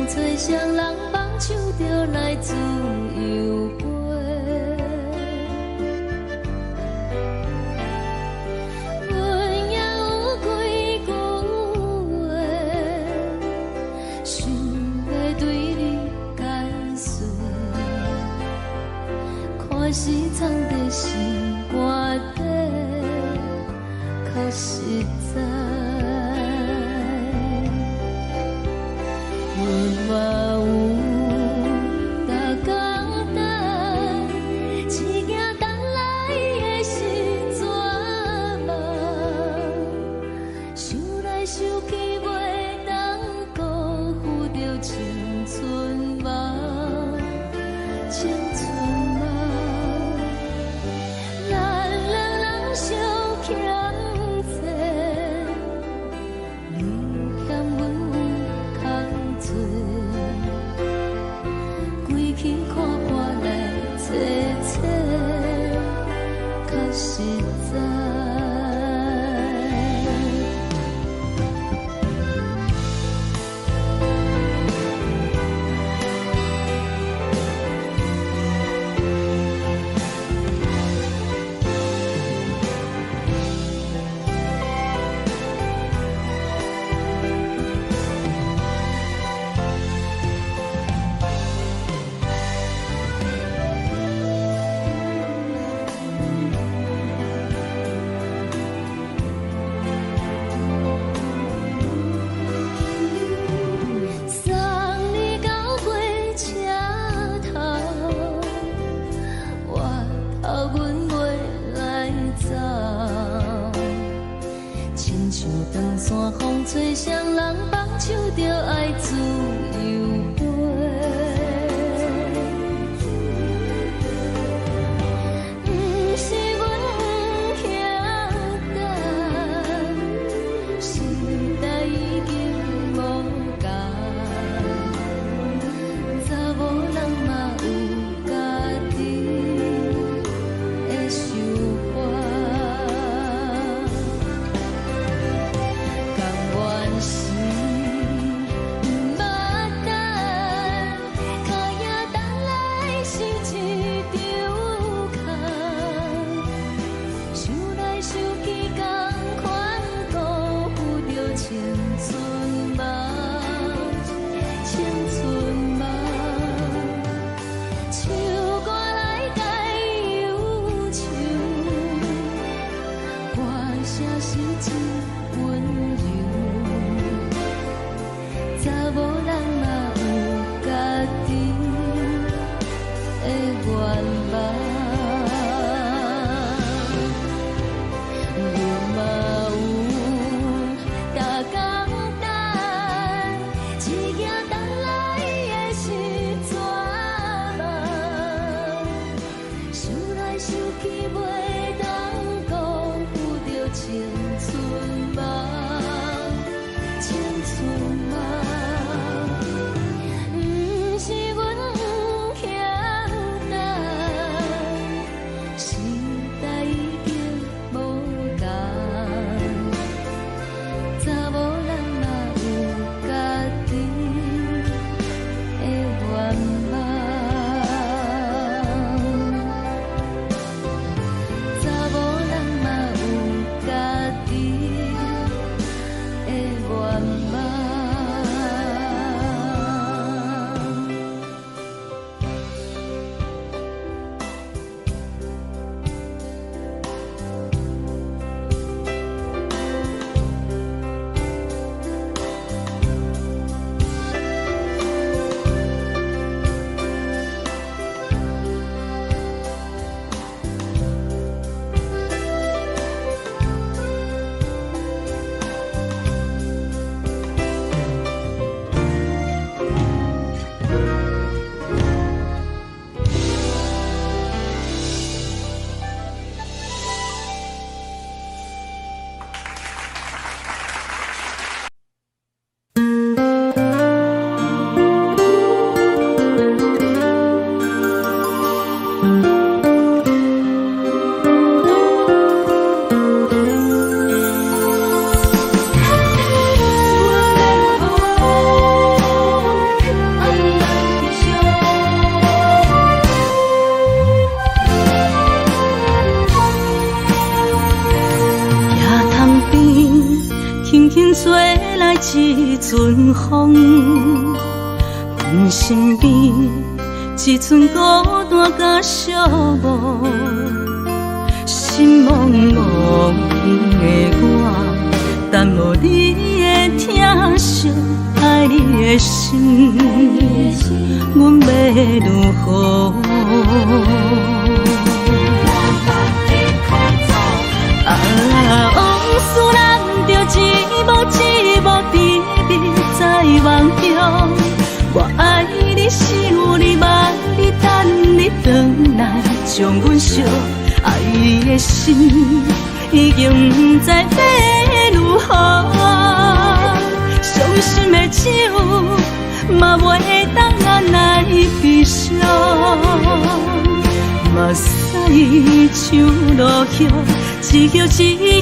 A: 吹双人梦唱着来自由飞，阮也有几句话，想要对你解释，看是藏在心肝底，较实在。 我有大简单，一件等来的时阵梦，想来想去袂当辜负着青春梦，青春梦。咱两人
B: 像长山风吹双人放手着爱自由飞。不是阮晓得，时代已经无同，查某人嘛有家己的想法。甘愿是毋捌等，脚也等来是一场空。想来想去，同款辜负着青春梦，青春梦。唱歌来解忧愁，歌声是真温柔。查某人嘛有家己的愿望，阮嘛有逐工等，一夜等来的是绝望。想来想去，袂当辜负着青春梦，青春梦。不是阮晓得，时代已经无同，查某人嘛有家己的愿望。查某人嘛有家己的愿望。吹来一阵风，阮身边一寸孤单甲寂寞，心茫茫的我，等无你的疼惜，爱你的心，阮要如何？往事人着一幕一幕甜蜜在梦中，我爱你想你望你等你回来，将阮惜爱的心已经不知要如何，伤心的手嘛袂当按来悲伤。目屎像落雨，一叶一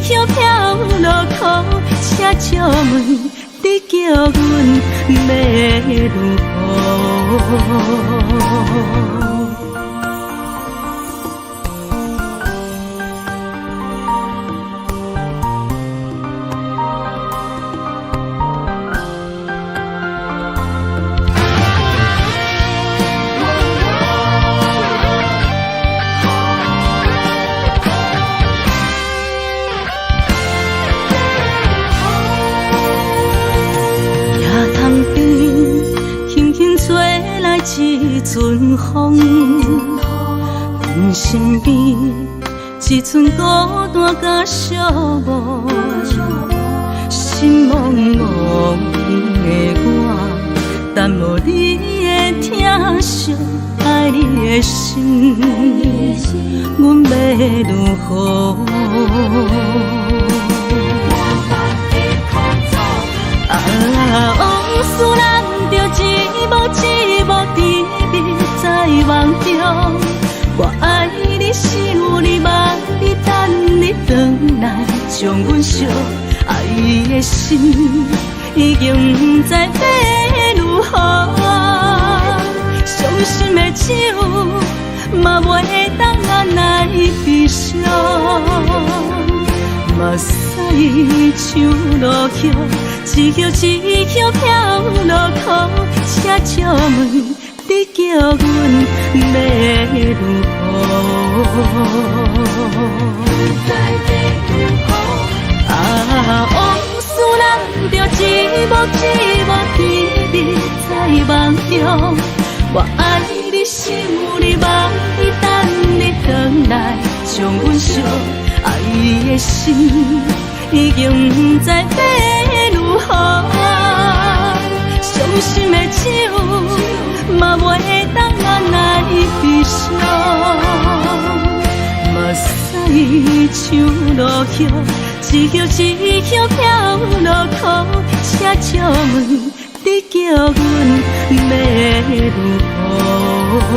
B: 叶飘落雨，请借问你叫阮要如何？一阵风，阮身边一寸孤单甲寂寞，心茫茫的我，等无你的疼惜，爱你的心，阮要如何？往事人着一幕一幕甜蜜在梦中，我爱你想你望你等你回来，将阮惜爱的心已经不知要如何。伤心的手嘛袂当按来悲伤，目屎像落雨，一曲一曲飘落雨。请借问你叫阮要如何？往事人着一幕一幕甜蜜在梦中，我爱你想你望你等你回来，将阮惜爱的心已经不知要如何。伤心的手嘛袂当按来悲伤，目屎像落雨，一曲一曲飘落雨。请借问你叫阮要如何？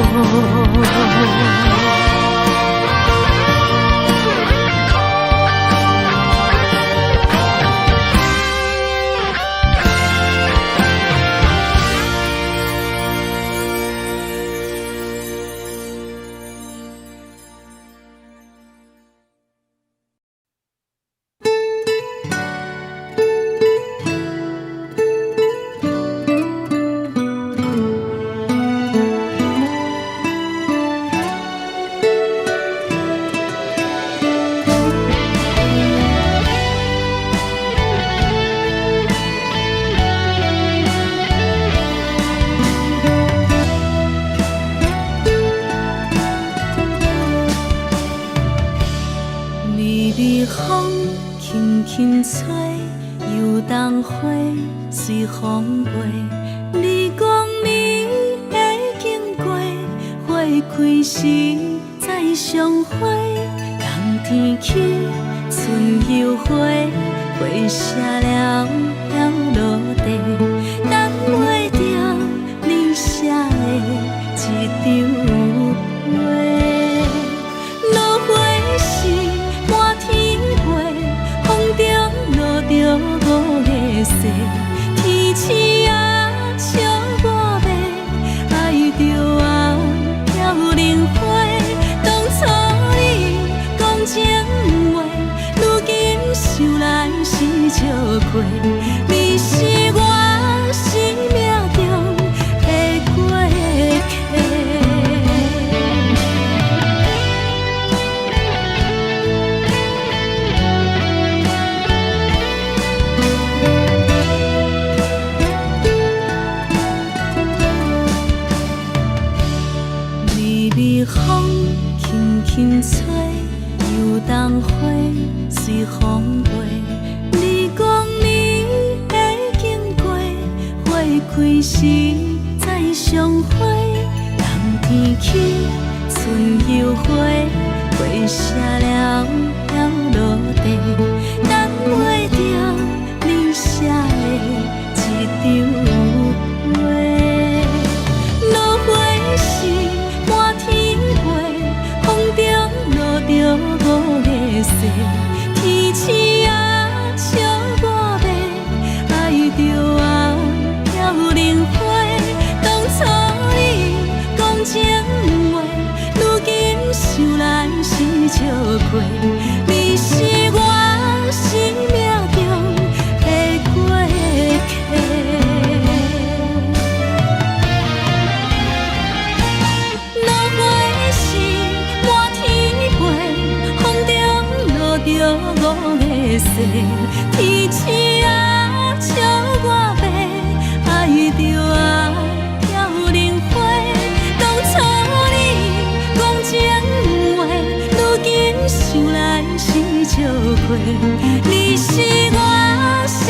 B: 随风飞，你讲你会经过，花开时再相会。冬天起，春又回，花谢了要落地，等袂着你写的一张画。落花时满天飞，风中落着五个色。天星啊，笑我迷，爱着啊，飘零花。当初你讲情话，如今想来是笑过。你是我生命中的过客。风轻轻吹，游动花随风飞。你讲你会经过，花开时再相会。冬天起，春又回，花谢了要落地，等袂着你写的一张画。落花时满天风中落着五个色，天星啊，笑我迷，爱着啊，飘零花。当初你讲情话，如今想来是笑过。你是我生命中的过客。落花时满天飞，风中落着五个色。天星啊，笑我迷，爱着啊，飘零花。当初你讲情话，如今想来是笑过。你是我心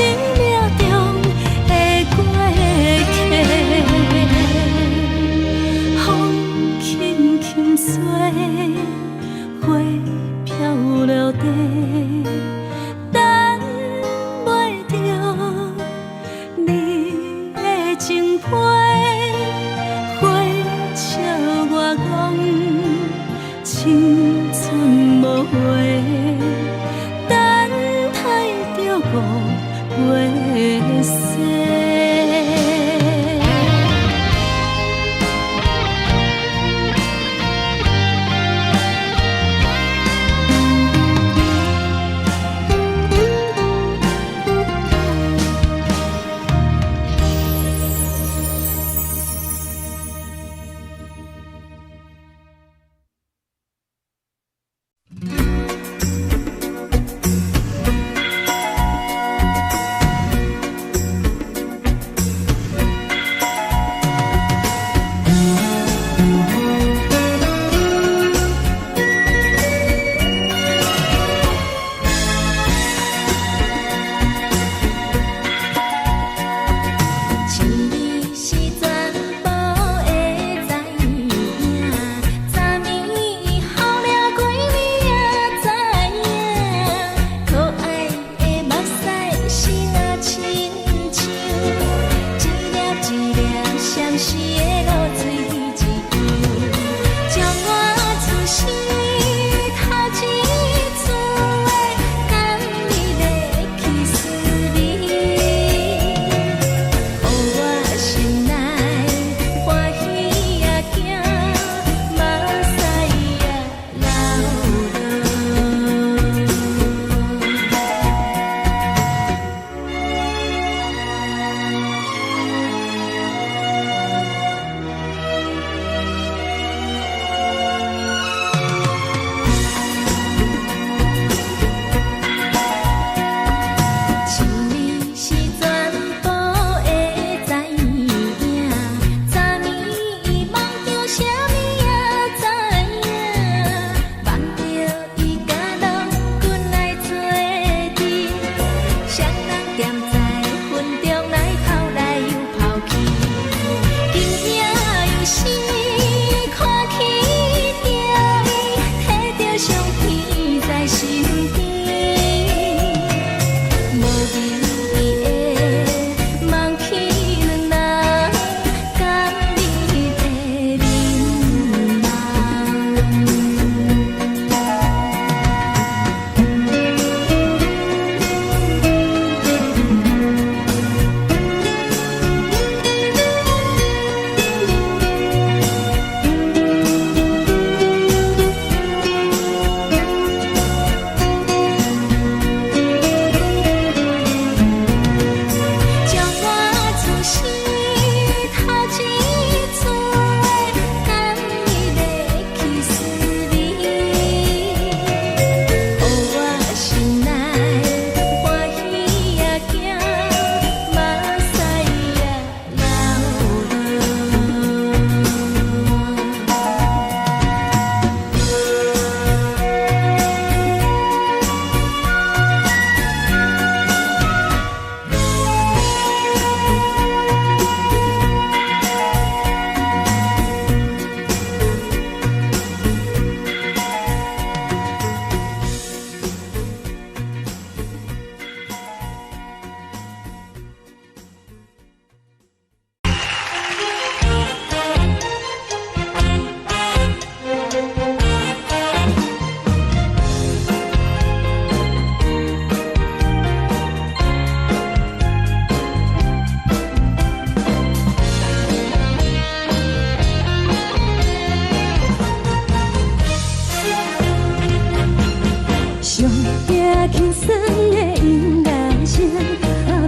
A: 轻松的音乐声，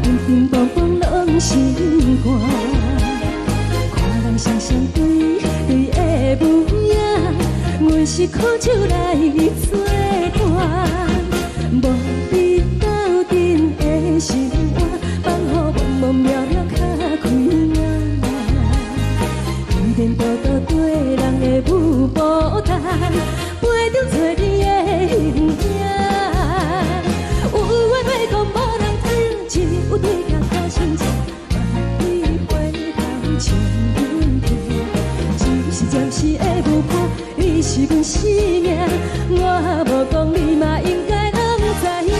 A: 乒乒乓乓拢心肝。看人双双对对的舞影，阮是苦酒来作伴。无你斗阵的心肝，放予茫茫渺渺较开眼。颠颠倒倒对人的舞步弹，陪着做你的形影。有话要讲无人听，只有对镜头心情，你回头将阮听。就是暂时的舞伴，你是阮生命，我无讲你嘛应该拢知影。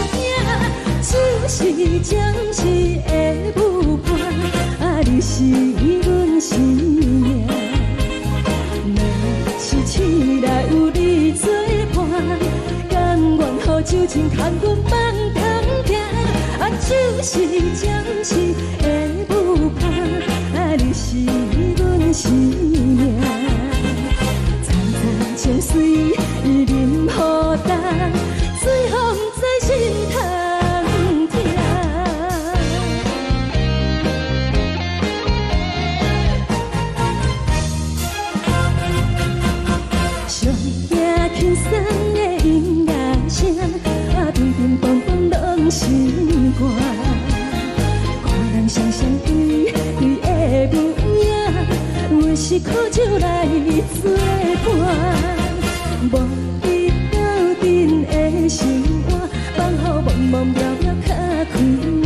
A: 就是暂时的舞伴，你是阮生命。是醒来有你作伴，甘愿予酒精牵阮放通行。就是暂时的舞伴，你是阮生命。层层情水任何担，水风在心通听。上听轻松的音乐声，乒乒乓乓拢心肝。看人双双对对的舞影，阮是苦酒来作伴。无你斗阵的心肝，放予茫茫渺渺较开眼。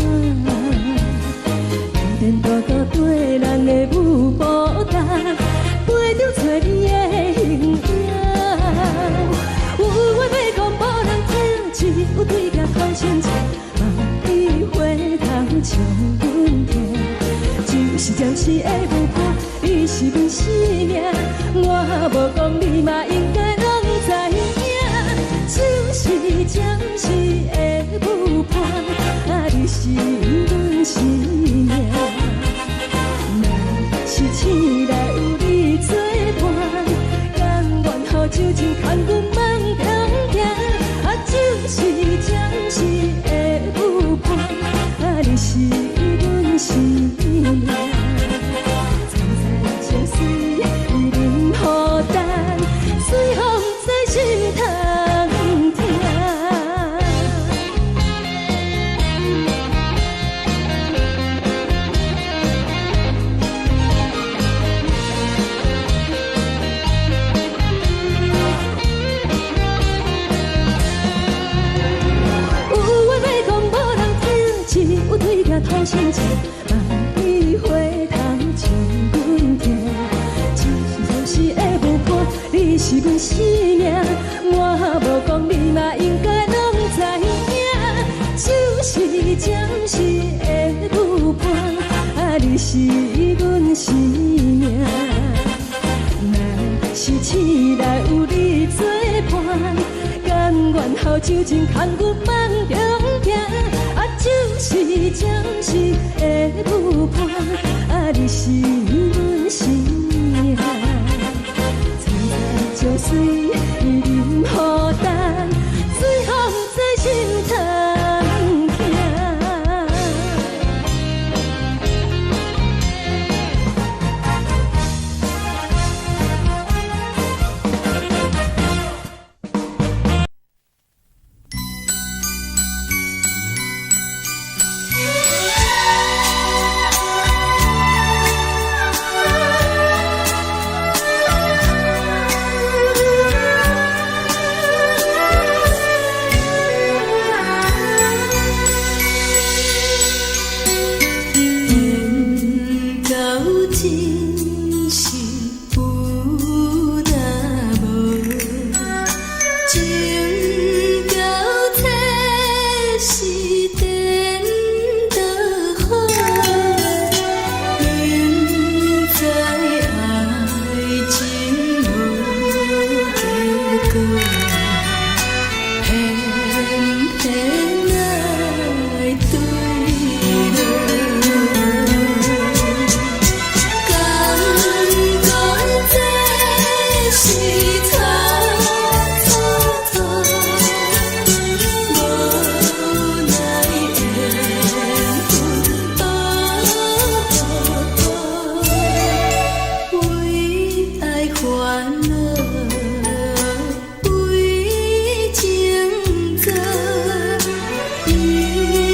A: 颠颠倒倒对人的舞步弹，陪着做你的形影。有话要讲无人听，只有对镜头心情，你回头将阮听。就是暂时的舞伴，你是阮生命，我无讲你嘛应该拢知影。就是暂时的舞伴，你是阮生命。若是醒来有你作伴，甘愿予酒精牵阮放通行。就是暂时的舞伴，你是阮生命。层层情水任何担，水风在心通听。好心情，你回头将阮听。就是暂时的舞伴，你是阮生命，我无讲你嘛应该拢知影。就是暂时的舞伴，你是阮生命。若是醒来有你作伴，甘愿予酒精牵阮放中行。就是暂时的舞伴，你是阮生命。层层情水任何担，水风在心通听。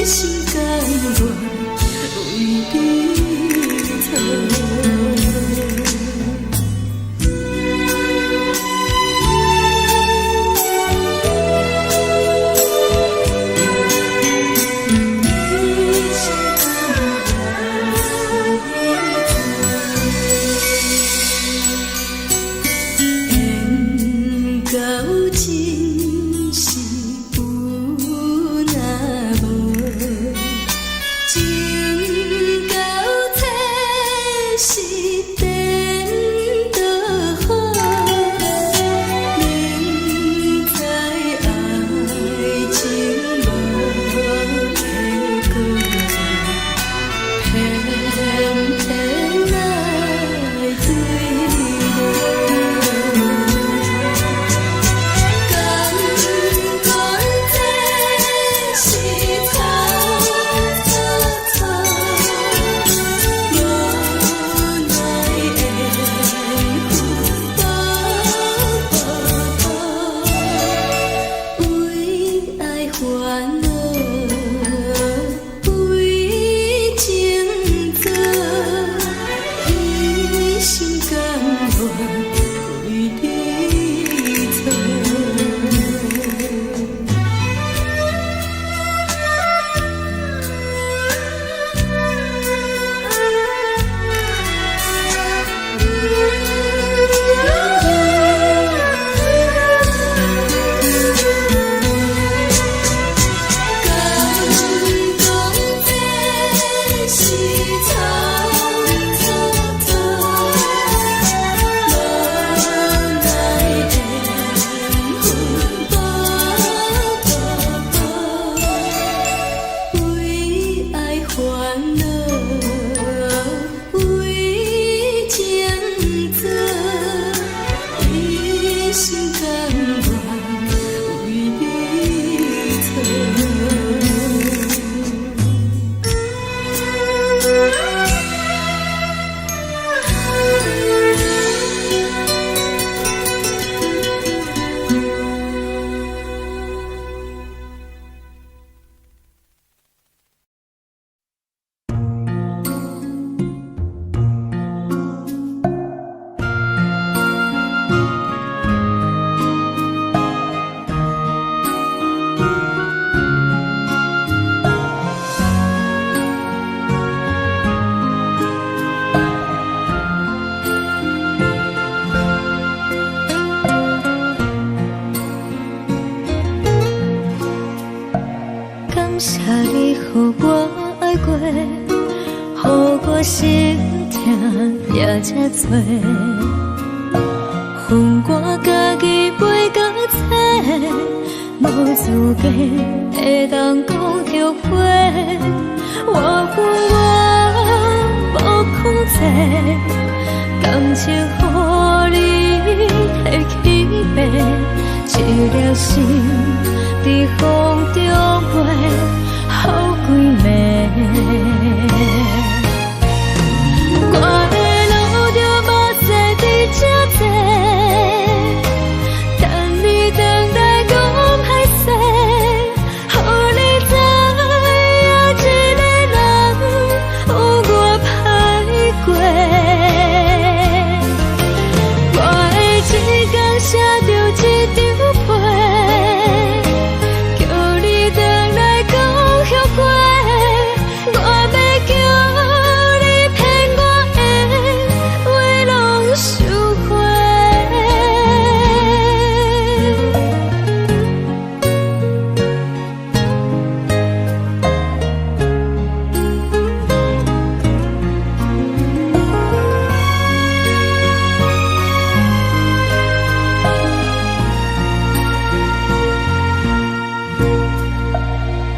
B: 心甘愿为你疼。
A: 感谢你，予我爱过，予我心痛也这多。恨我家己袂到切，无资格会当讲后悔。我恨我无控制，感情予你摕去卖，一颗心在风中飞，好几暝。我的路就目屎在这多，等你回来讲歹势，予你知影一个人有我歹过。我的一天写着一张被，叫你回来讲后悔。我要叫你骗我的话拢收回。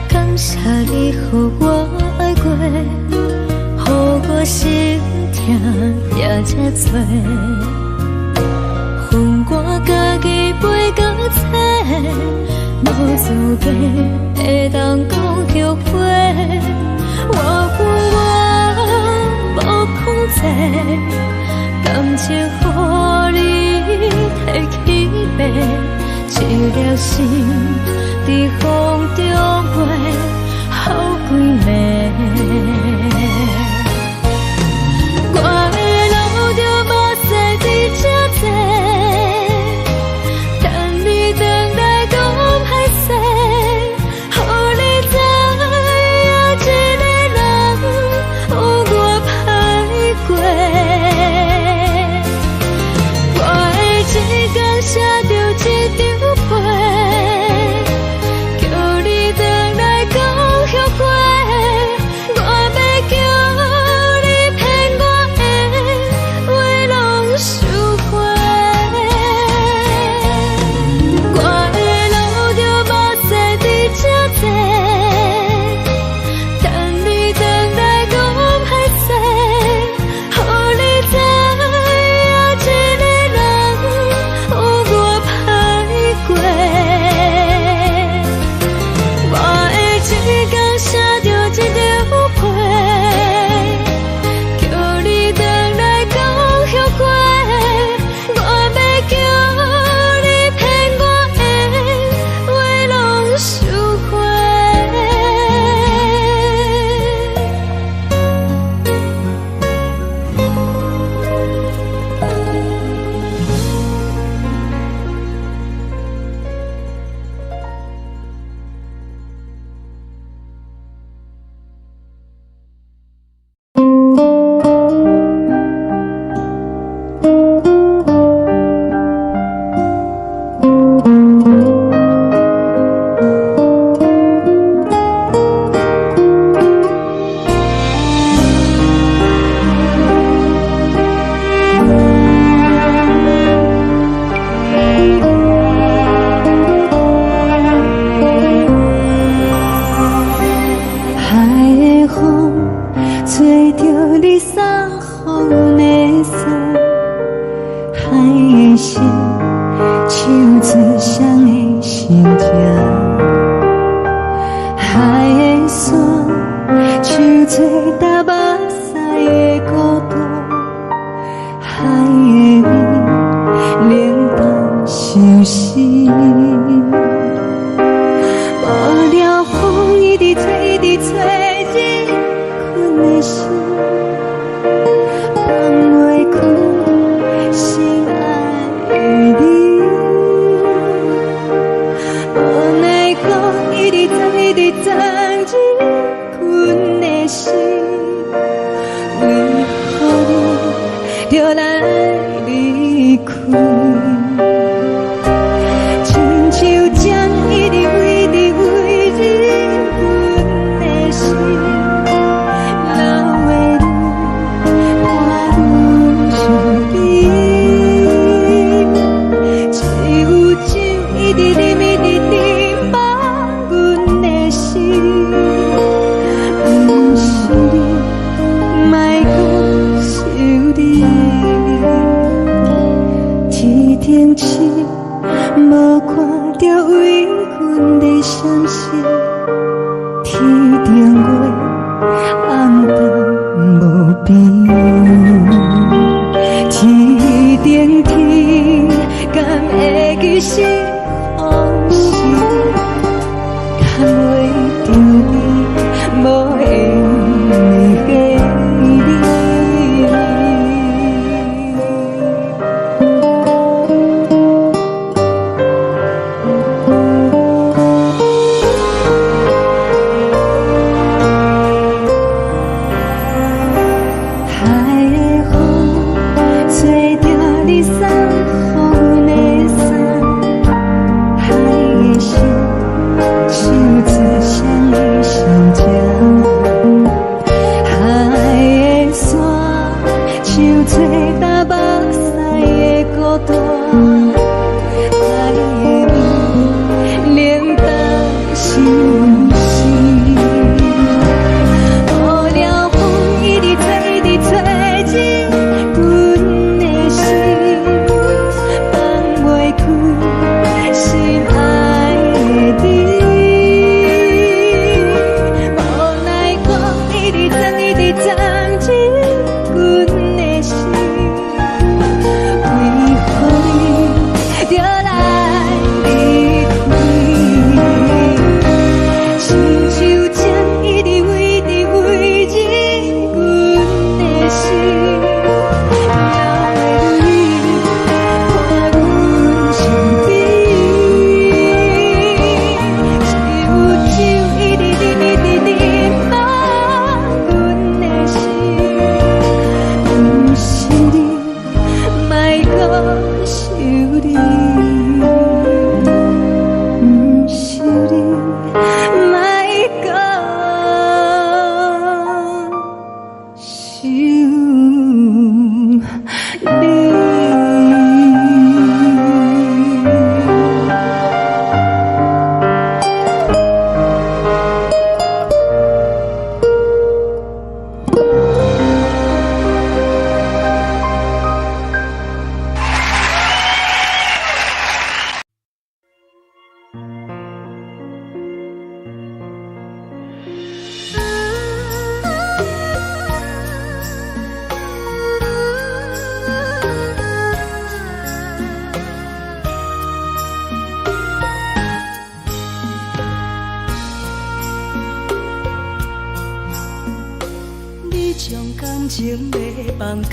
A: 感谢你，予我爱过，予我心痛也这多。恨我家己袂到切，无资格会当讲后悔。我恨我无控制，感情予你摕去卖，一颗心在风中飞，好山，树做搭目屎的孤独，海的味冷淡伤心。无聊风一直吹，一直吹，日困的心，放袂开心爱的你。无奈讲一直藏，一直藏，日困的心，为何你就来离开？亲像针一直为，一直为，日困的心，流的泪，看阮伤悲。只有酒一直啉，一直啉，放阮的心。不是你，莫讲想你。天顶星，无看到为阮的相思。天顶月，暗淡无边。天顶天，敢会记是往事？敢袂着你，无缘的你。海的风，吹着你送予阮的伞，海的心，手指相依相牵。海的山，像吹搭目屎的孤单，海的味，冷淡伤心。无聊风一直吹，一直吹，日困的心，放袂开心爱的你。无奈讲一直藏，一直藏，日困的心，为何你就来离开？亲像针一直为，一直为，日阮的心，流的泪，看阮伤悲。只有酒一直啉，一直啉，放阮的心。不是你，莫讲想你。不是你，莫讲想你。你将感情要放空，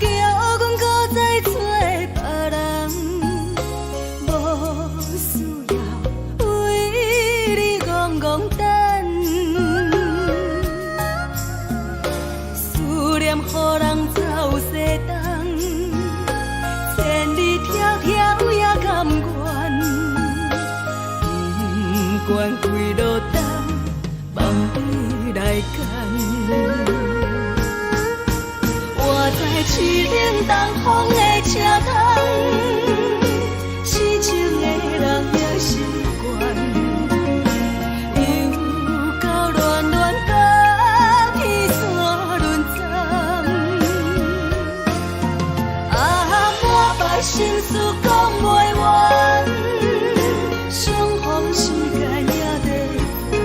A: 叫阮搁再找别人，无需要为你戆戆等。思念予人走西东，千里迢迢也甘愿，不管开路灯。梦里来干，我在市顶东风的车窗，痴情的人也习惯，又到乱乱甲天山轮站，满腹心事讲袂完，相逢时间也在。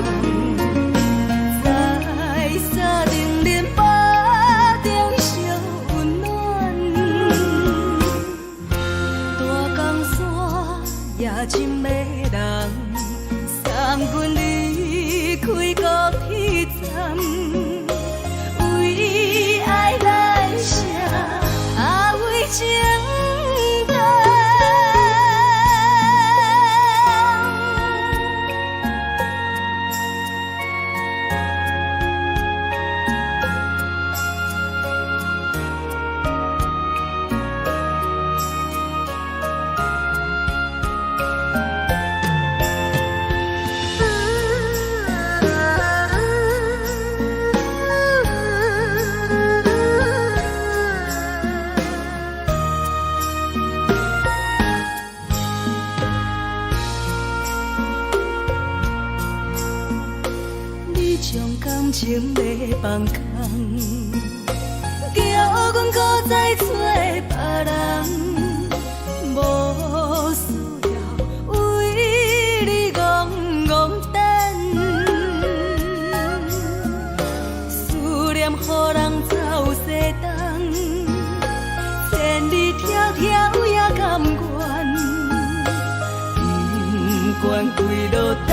B: 伤感情要放空，叫阮搁再找别人，无需要为你戆戆等，思念予人走西东，千里迢迢也甘愿，不管归路东，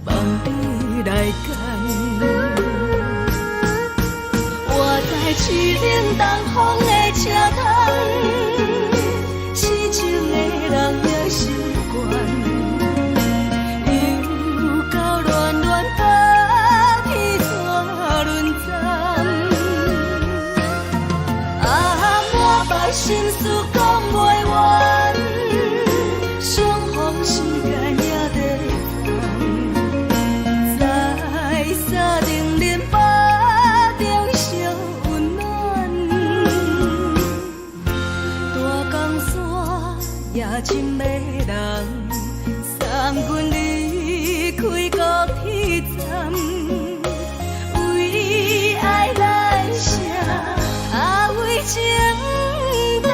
B: 望你来干。我在七岭东风的车头，痴情的人也习惯，又到乱乱把天怎轮转？啊，满腹心事讲袂完，双方时间也在放，在沙定林巴中相温暖，大江山也深迷人，送阮离开高铁站，为爱来写，为情等。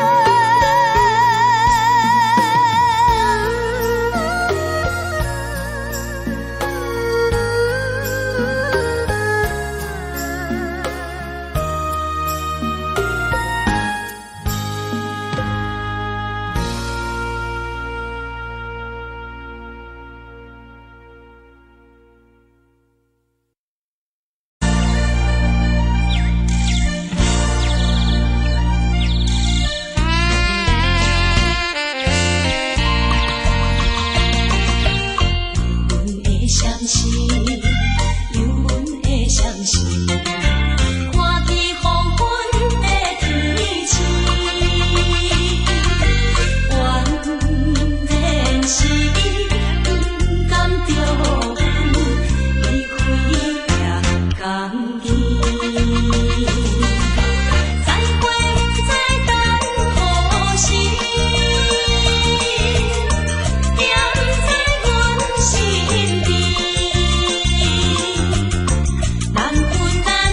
C: 难分难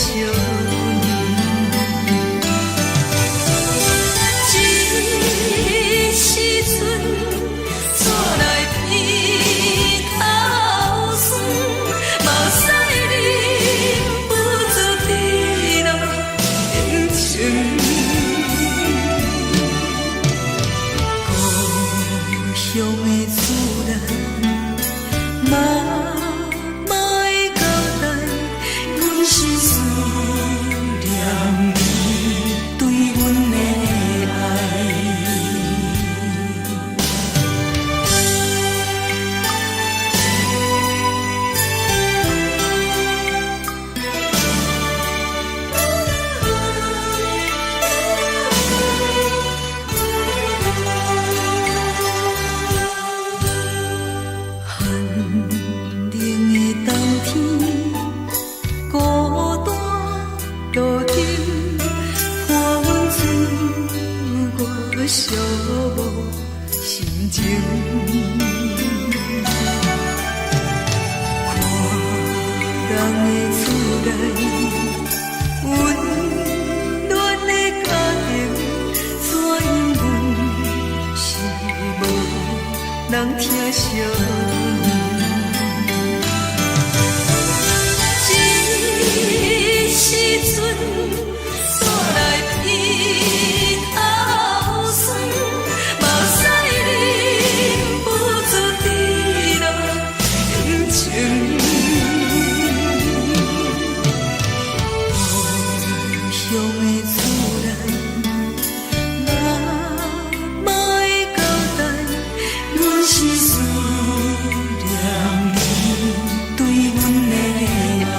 B: 相念。这时阵怎来鼻头酸，嘛使忍不住滴落眼睛。故乡的厝内，妈妈的交代，阮是思念你对阮的爱。寒冷的冬天，孤单路顶，看阮自我寂寞心情。看人的厝内，温暖的家庭，怎因阮是无人听相念？这时阵怎来鼻头酸，嘛使忍不住滴落眼睛。故乡的厝内，妈妈的交代，阮是思念你对阮的爱。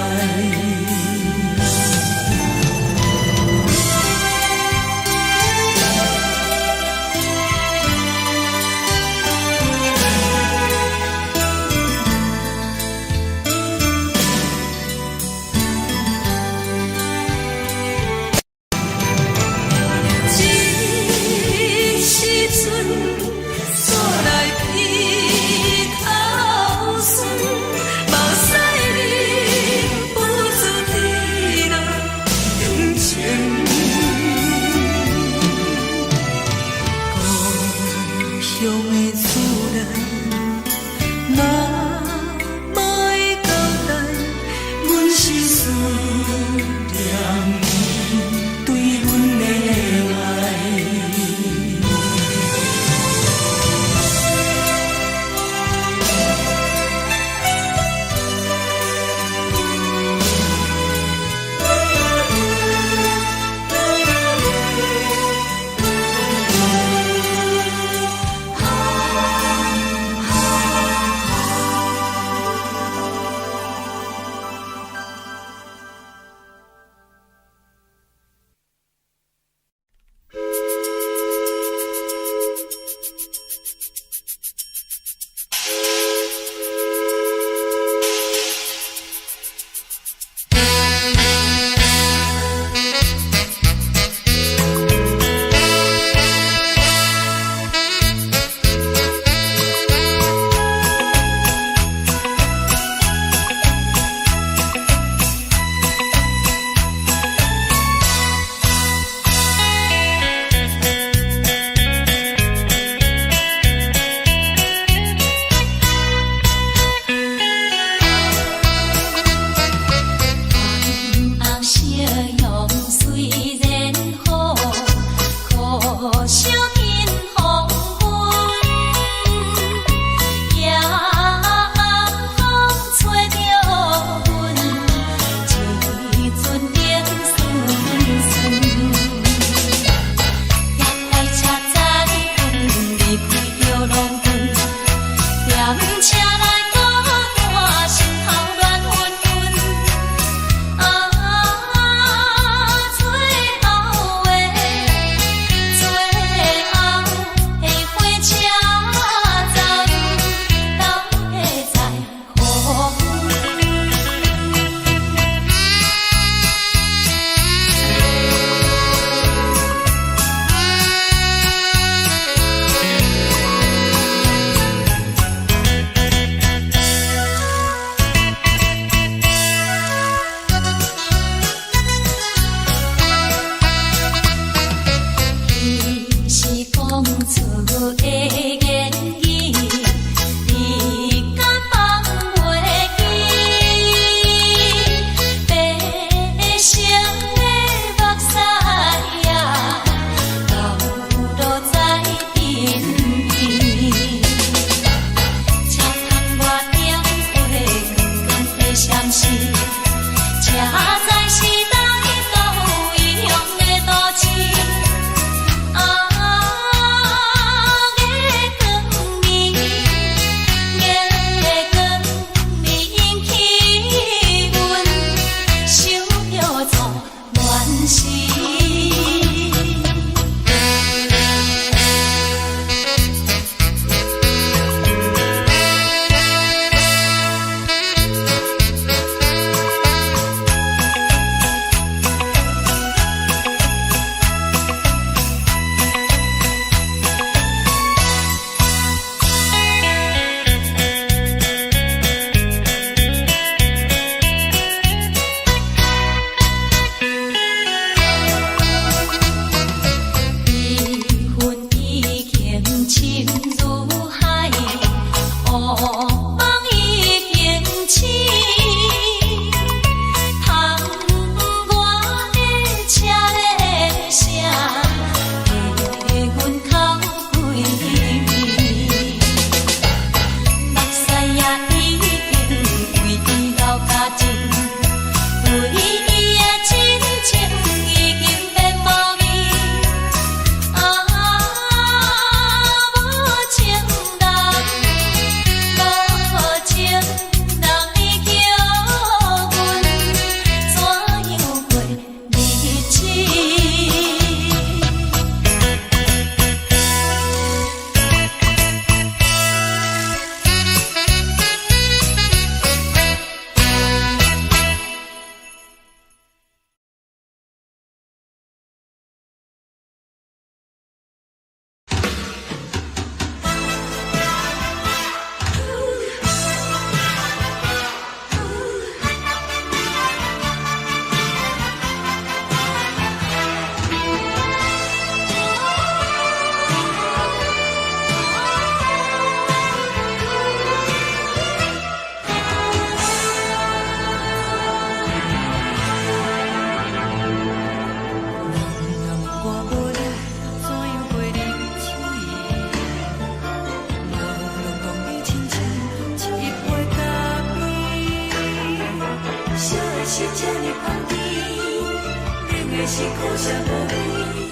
C: 是苦涩无味，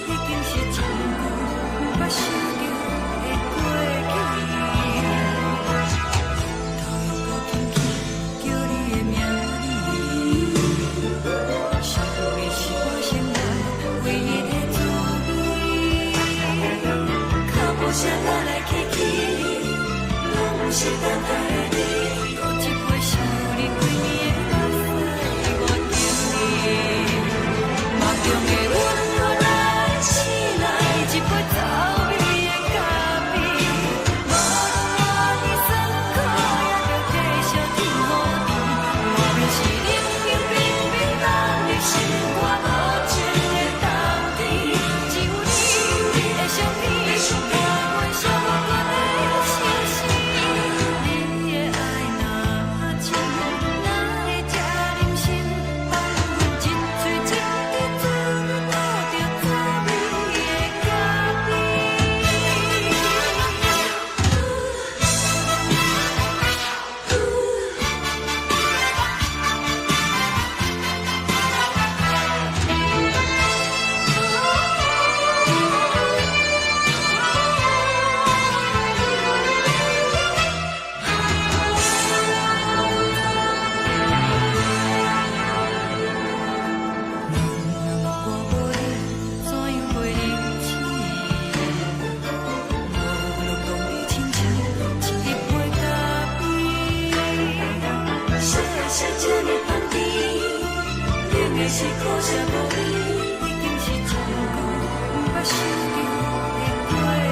C: 已经是一句无法想着的过去。头又搁轻轻叫你的名字，想你是我生活唯一的滋味。脚步声来来去去，拢不是等待的你，搁一杯想你几年的目屎，我敬你。梦中的阮，我来醒来，一杯走味的咖啡，无论我的酸苦，也着继续甜无甜。无论是冷冷冰冰冷的心，我无情的斗阵，只有你的相片，甲阮寂寞过的心事。你的爱若真，哪会这忍心放阮一嘴情的滋味，倒着滋味的咖啡。我无你，怎样过日子？无论讲你亲像一杯咖啡，烧的是这么香甜，冷的是苦涩无味，已经是一句无法想着的过去。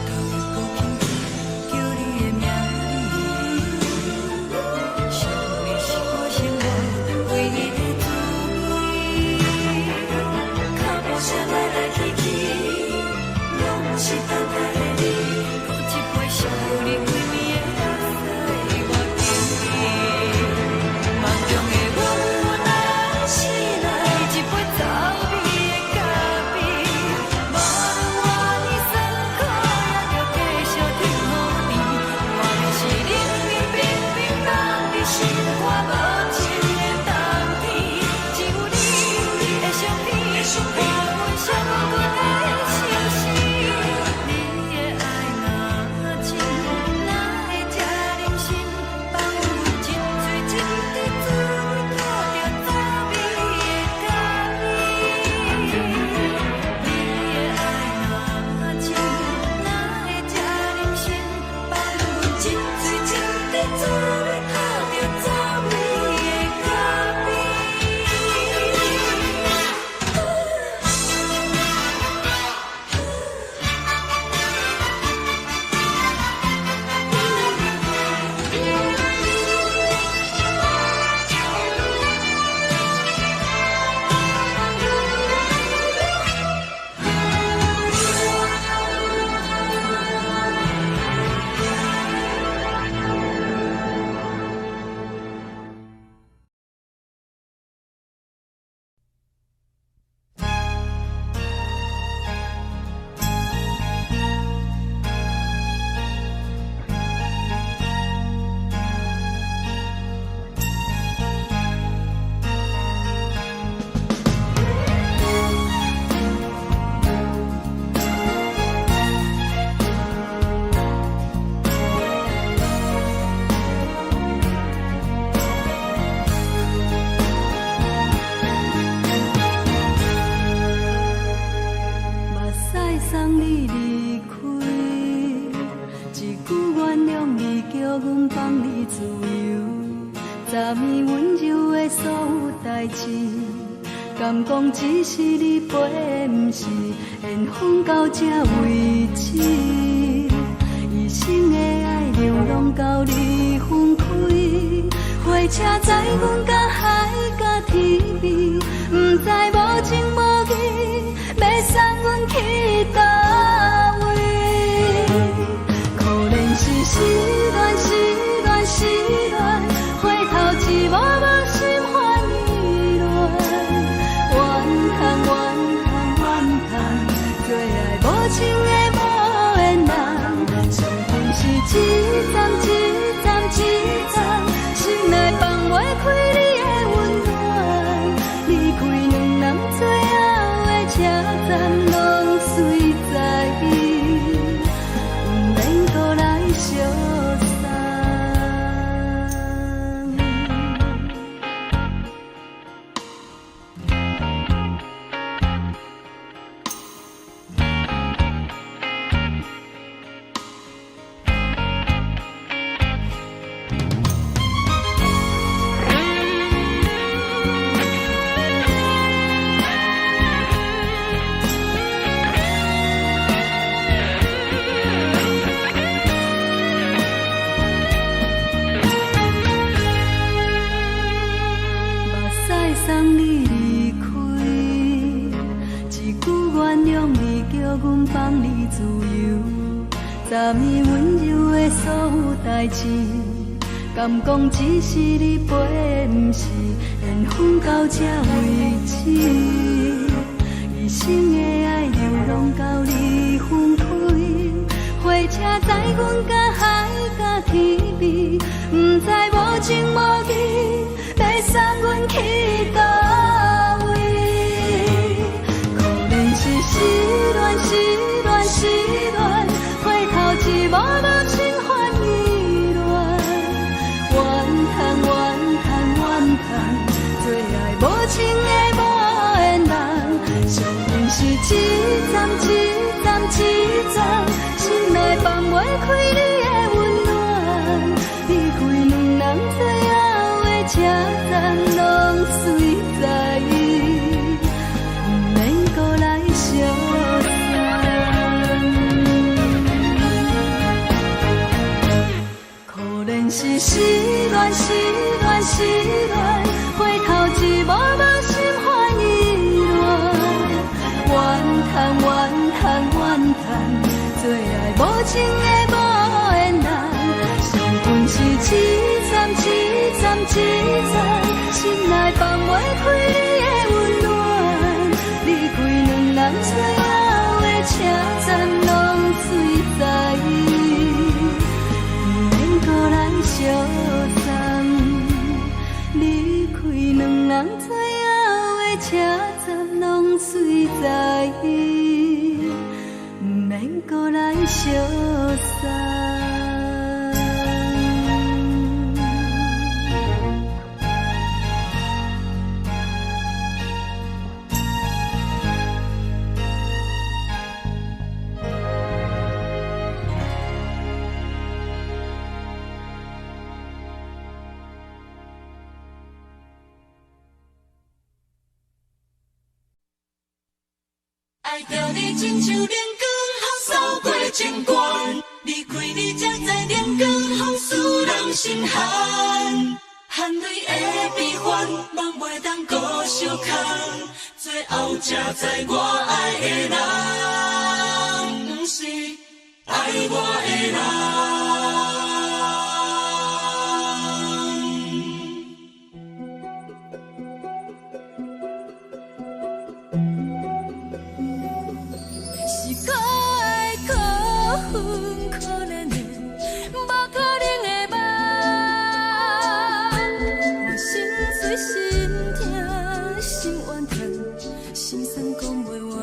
C: 头又搁轻轻叫你的名字，想你是我生活唯一的滋味。脚步声来来去去，拢不是等待的你，搁一杯想你几暝的目屎，我敬你。梦中的阮，我来
B: 代志，敢讲只是你陪，不是缘分到这为止。一生的爱流浪到你分开，火车载阮甲海甲天边，不知无情无义，要送阮去倒位？可怜是失恋，失恋，失恋，回头一幕幕心烦意乱，怨叹，怨叹，怨叹，最爱无情的无缘人，上恨是一站一站一站，心内放袂开你的温暖，离开两人最后的车站，拢随在意，不免搁来相送。送你离开，一句原谅你，叫阮放你自由。昨暝温柔的所有代志，敢讲只是你陪，不是缘分到这为止。一生的爱流浪到你分开，火车载阮甲海甲天边，不知无情无义，要送阮去倒位？可怜是失恋，失恋，失恋，回头一幕幕心烦意乱，怨叹，怨叹，怨叹，最爱无情的无缘人，上恨是一站一站一站，心内放袂开你的温暖，离开两人最后的车站，拢随在意，不免搁来相送。可怜是失恋，失恋，失恋，回头一幕幕心烦意乱，怨叹，怨叹，怨叹，最爱无情的无缘人，上恨是一站一站一站，心内放袂开你的温暖，离开两人最后的车站，拢随在意，不免搁来相送。离开两人最后的车站，拢随在意，不免搁来相送。
C: 爱着你亲像阳光扫过情关，离开你才知阳光风使人心寒。含泪的悲欢，望袂当搁相牵，最后才知我爱的人，不是爱我的人。
B: 是可爱可恨可怜的，无可能的梦。我心碎心痛心怨叹，心酸讲袂完。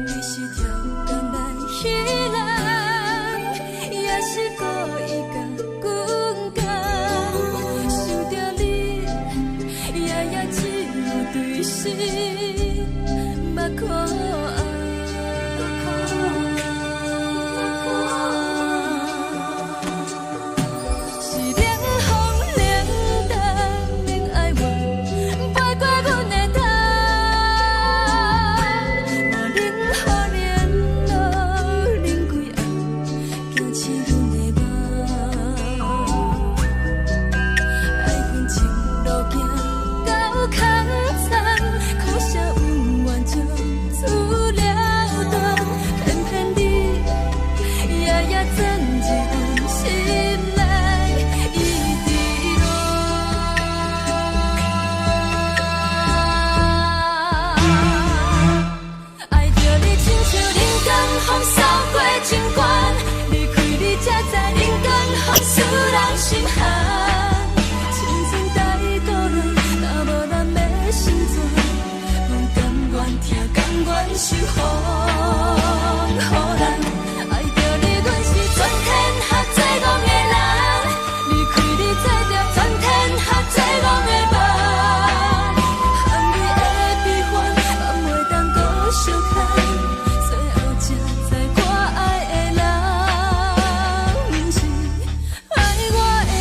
B: 你是挑担来彼人，也是故意甲阮讲，想着你夜夜只有对视。目眶红，守护，予人爱着你，阮是全天下最戆的人。离开你，做着全天下最戆的梦。含泪的悲欢，嘛袂当搁相牵。最后才知我爱的人，不是爱我的人。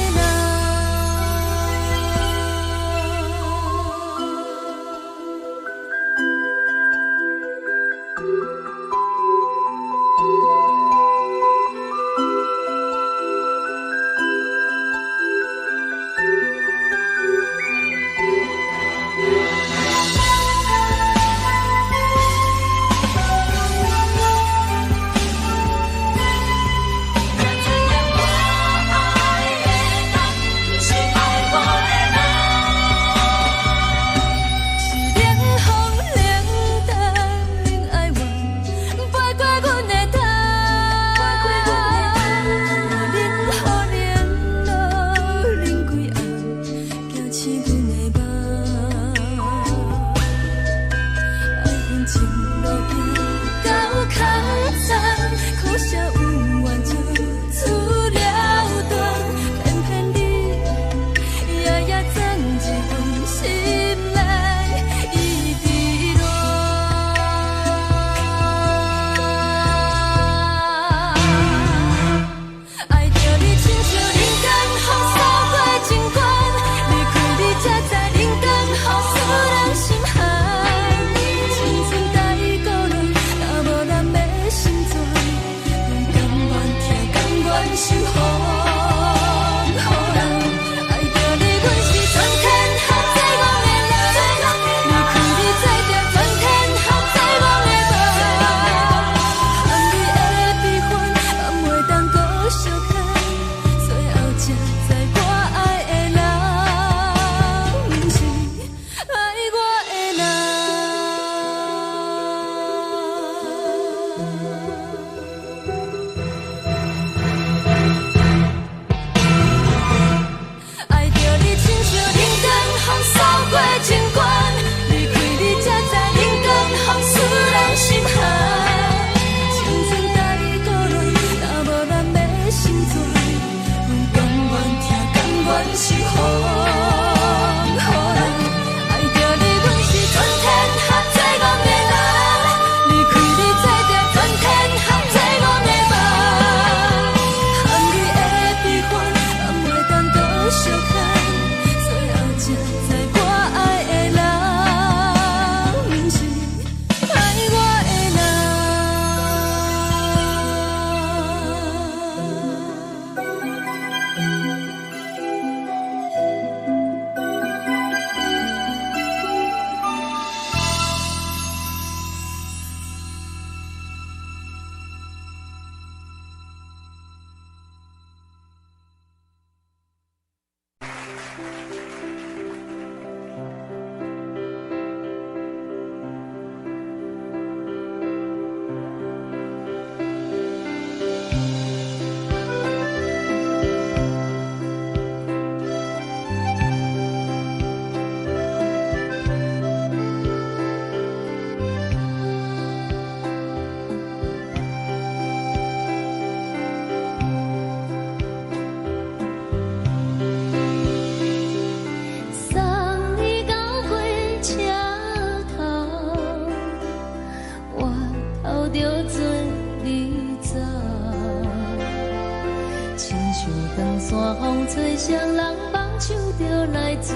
A: 吹双人梦唱着来自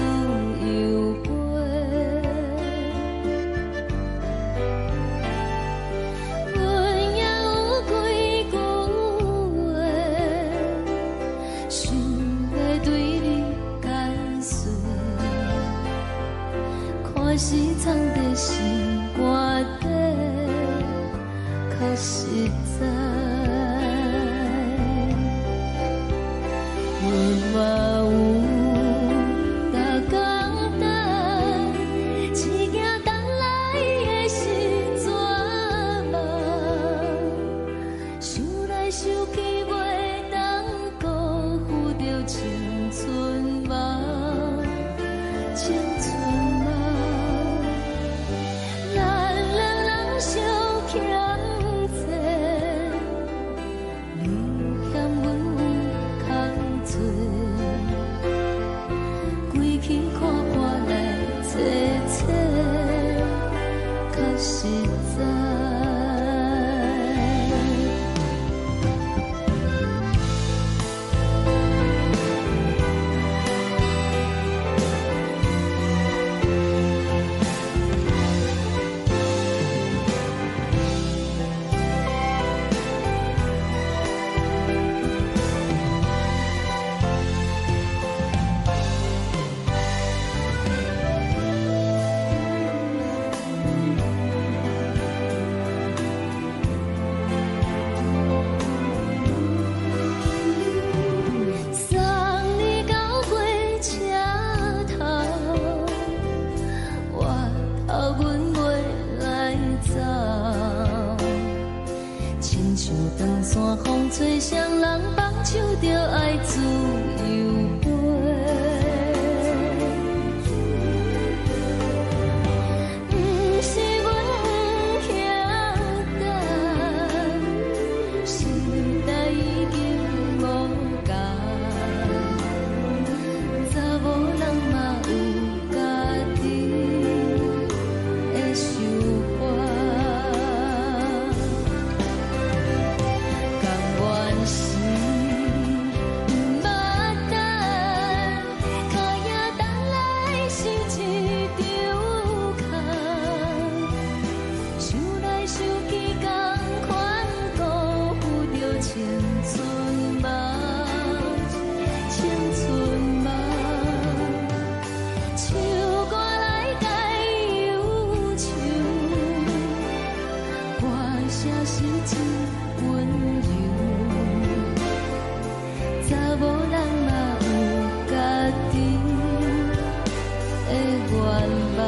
A: 由飞，阮也有几句话，想要对你解释，看是藏在心肝底，较实在。 嘛有甲简单，一件等来的是绝望，想来想去袂当辜负着青春梦，青春梦，咱两人相。
B: 唱歌来解忧愁，歌声是真温柔，查某人嘛有家己的愿望。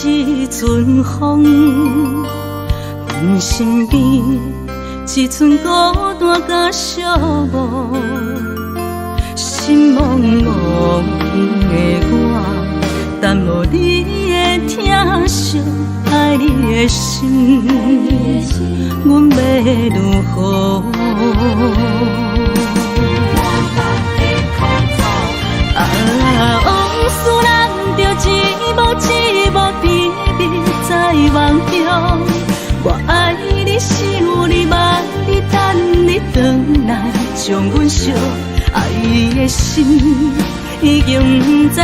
C: 一阵风，阮身边一寸孤单甲寂寞，心茫茫的我，等无你的疼惜，爱你的心，阮要如何？往事人着一幕一幕秘密在梦中，我爱你是有你望你等你回来，将阮惜爱的心已经不知要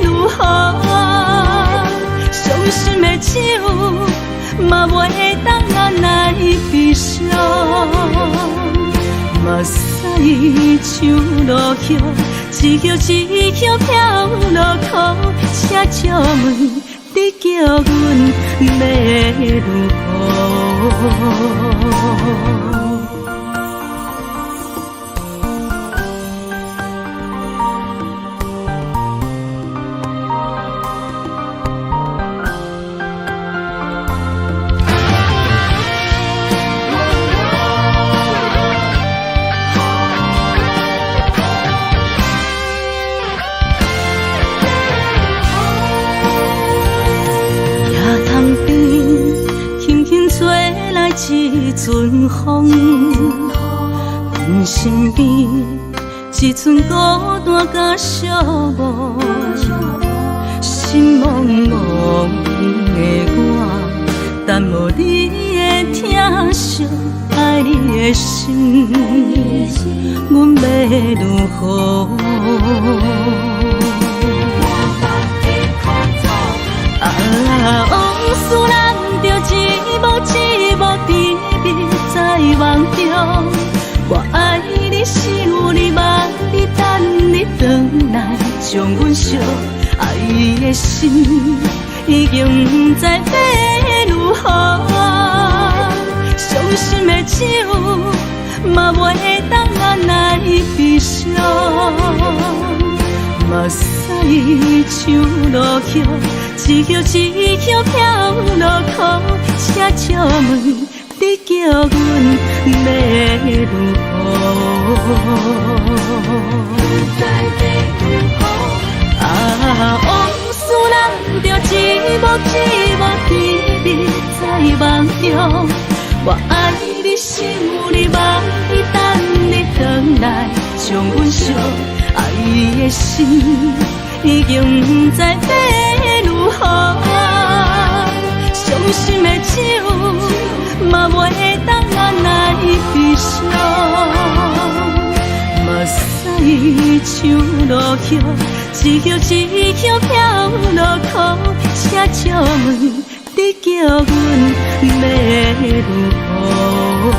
C: 如何，伤心的手嘛袂当按来悲伤，目屎像落雨。一叶一叶飘落雨，请借问你叫阮要如何？一阵风，阮身边一寸孤单甲寂寞，心茫茫的我，等无你的疼惜，爱你的心，阮要如何？往事人着一幕一幕秘密在梦中，我爱你是有你望你等你回来，将阮惜爱的心已经不知要如何，伤心的手嘛袂当按来悲伤，目屎像落雨。一叶一叶飘落雨，请借问你叫阮
B: 如何？啊，往事咱着一幕一幕记你在梦中。我爱你，想你，梦伊等你回来，将阮惜爱的心已经不知要如何。伤心的酒，嘛袂当按来悲伤。目屎像落叶，一叶一叶飘落雨，车借问你叫阮要如何？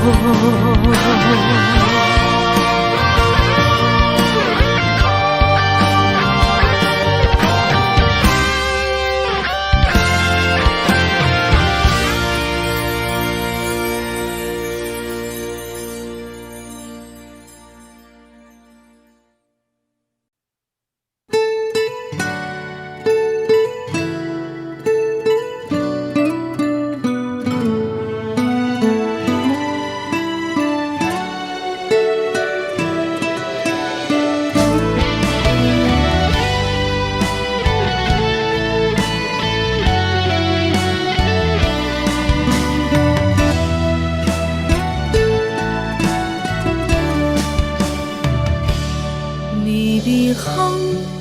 B: 风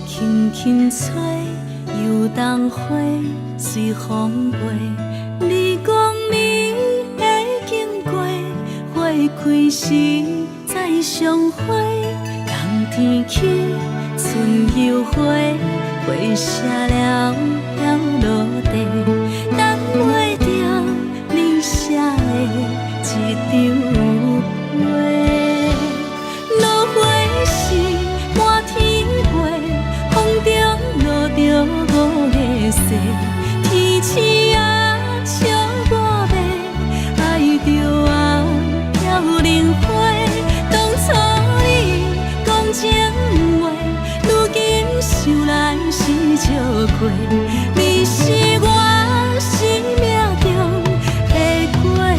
B: 轻轻吹，游动花随风飞。你讲你会经过，花开时再相会。冬天起，春又花，花谢了要落地，等袂着你写的一张画。落花时满天花，风中落着五个色，天星啊笑我迷，爱着啊飘零花。当初你讲情话，如今想来是笑亏。你是我生命中的过客。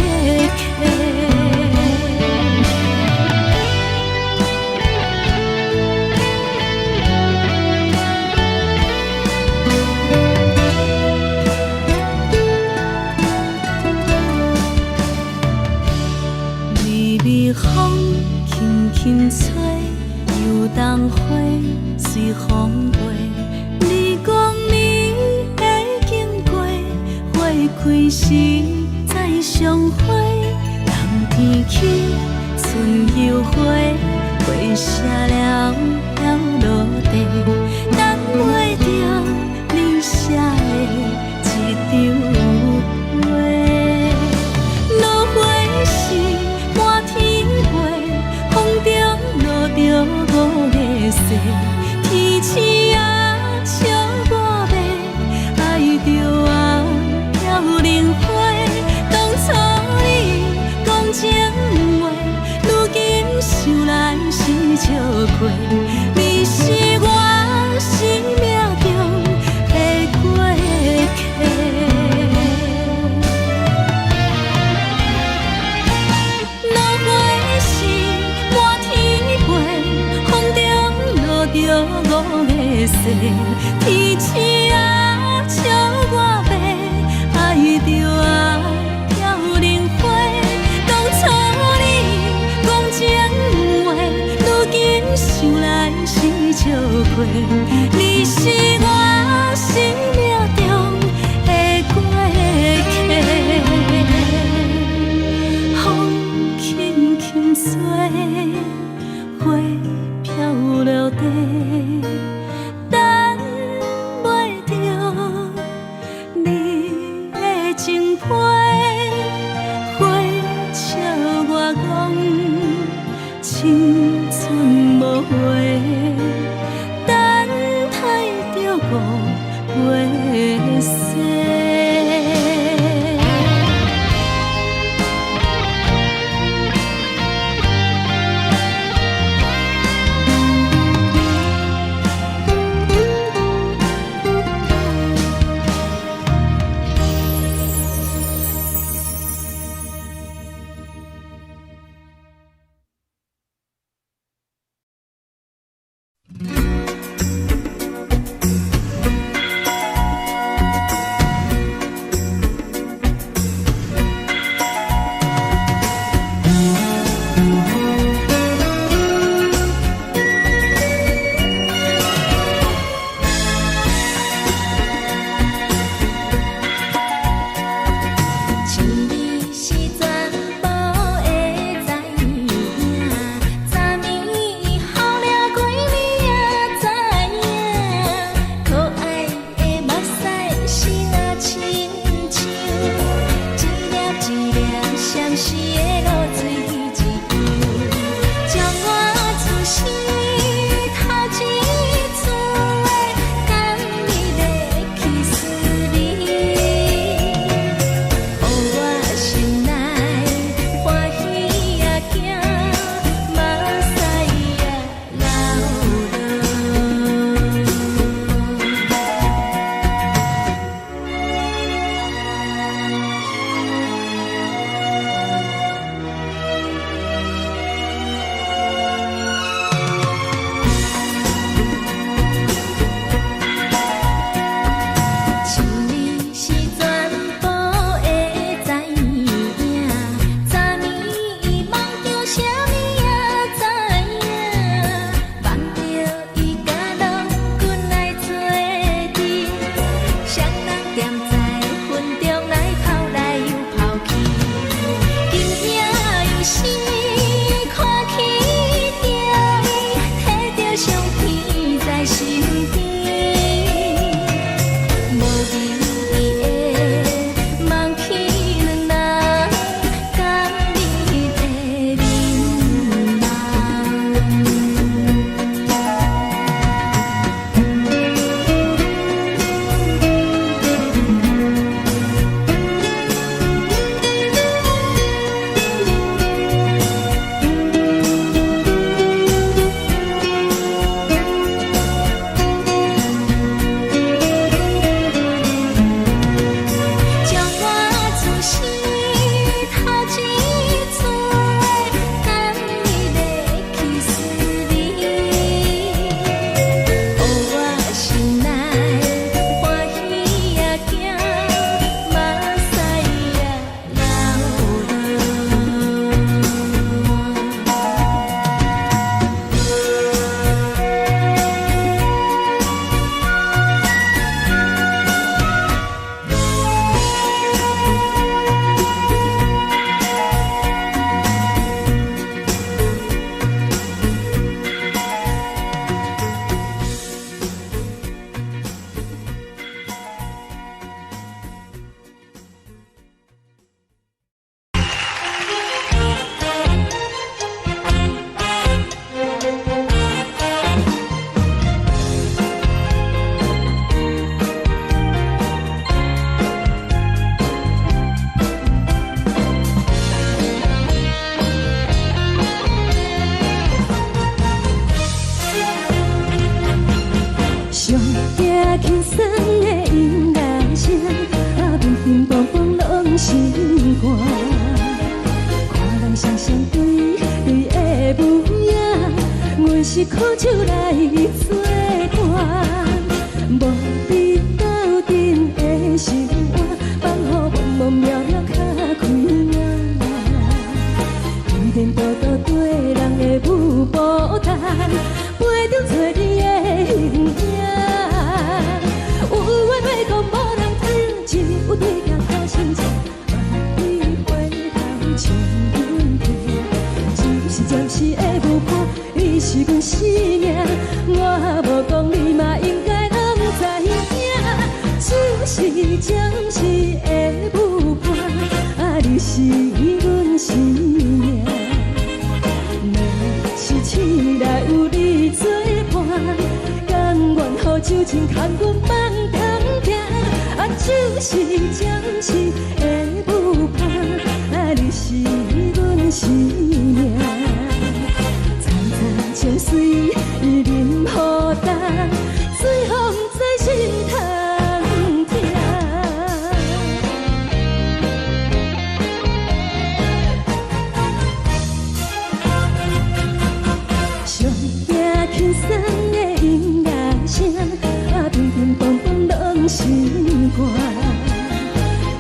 B: 风轻轻吹，游动花随风飞。你讲你会经过，花开时再相会。冬天起，春又花，花谢了要落地，等袂着你写的一张画。落花时满天花，风中落着五个色，天星啊笑我迷，爱着啊飘零花。当初你讲情话，如今想来是笑亏。你是我生命中的过客。着五个色，天星啊笑我迷，爱着啊飘零花。当初你讲情话，如今想来是笑亏。你是我生命中的过客，风轻轻吹，花飘落地，等袂着你的情批。花笑我讲青春无话，等待着我
A: 是苦酒来作伴，无伫斗阵的心肝，放予茫茫渺渺较开眼。颠颠倒倒对人的舞步弹，陪着找你的形影。有话要讲无人听，只有对镜头心情，万里回头将阮听，就是暂时的舞伴。你是阮生命，我无讲你嘛应该拢知影。就是暂时的舞伴，啊，你是阮生命。若是醒来有你作伴，甘愿予酒精牵阮放通行。啊，就是暂时的舞伴，啊，你是阮生命。情水饮予淡，水风在心通听。上听轻松的音乐声，啊，乒乒乓乓拢心肝。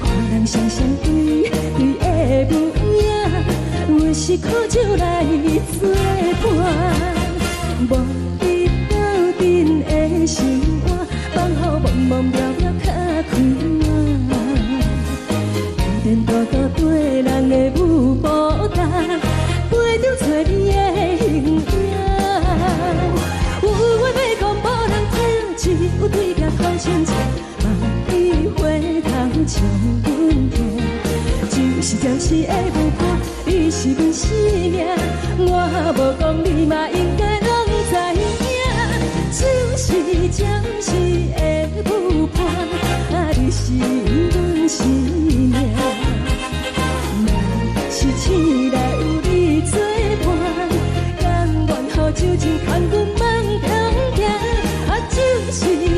A: 看人双双对对的舞影，阮是苦酒来作伴。无伫斗阵的心肝，放予茫茫渺渺较开眼。颠颠倒倒对人的舞步弹，陪着找你的形影。有话要讲无人听，只有对镜头心情，万里回头将阮听。就是暂时的舞伴，你是阮生命，我无讲你嘛应该拢知影。就是暂时的舞伴，啊，你是阮生命。若是醒来有你作伴，甘愿予酒精牵阮放通行。啊，就是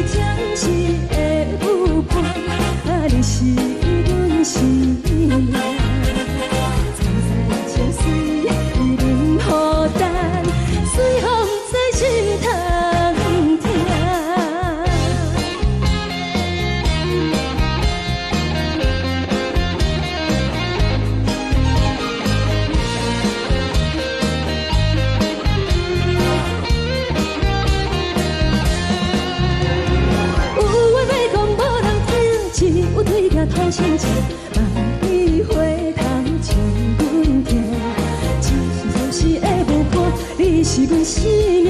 A: 暂时的舞伴，啊，你是阮生命。情水饮予淡，水风在心通听。有话要讲无人听，只有对镜头心情，万里回头将阮听。你是阮生命，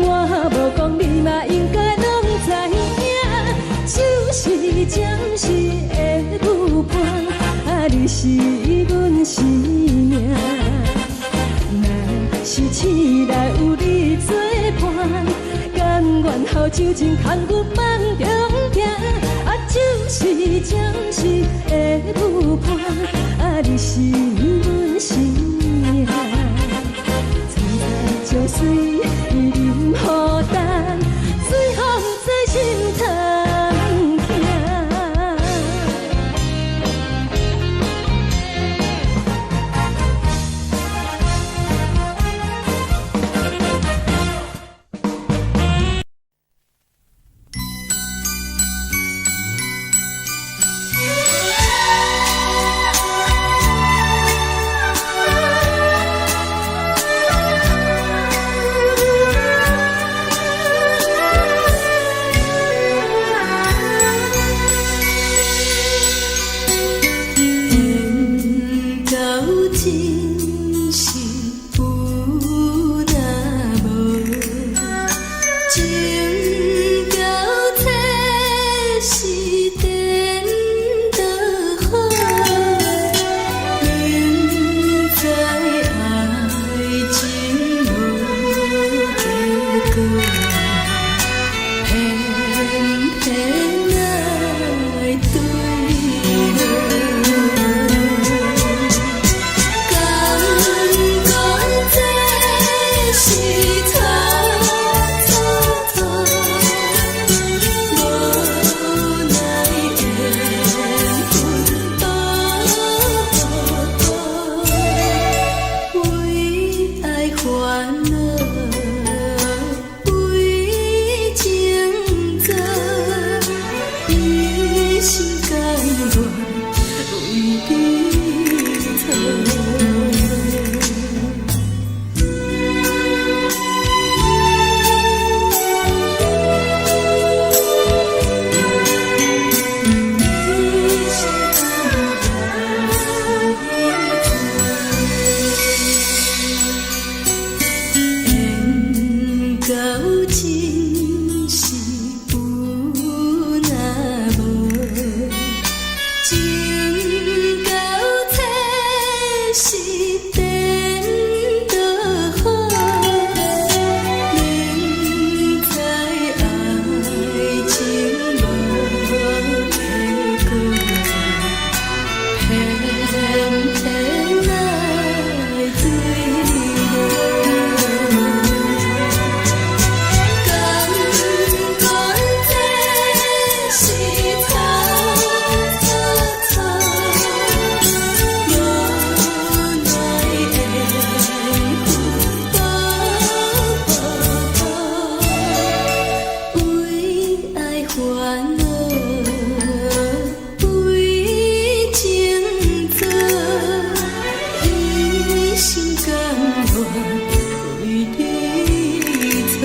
A: 我无讲你嘛应该拢知影。就是暂时的舞伴，啊，你是阮生命。若是醒来有你作伴，甘愿予酒精牵阮放中行。啊，就是暂时的舞伴，啊，你是阮生命。情水饮予淡，水风在心通听。
B: 为你做。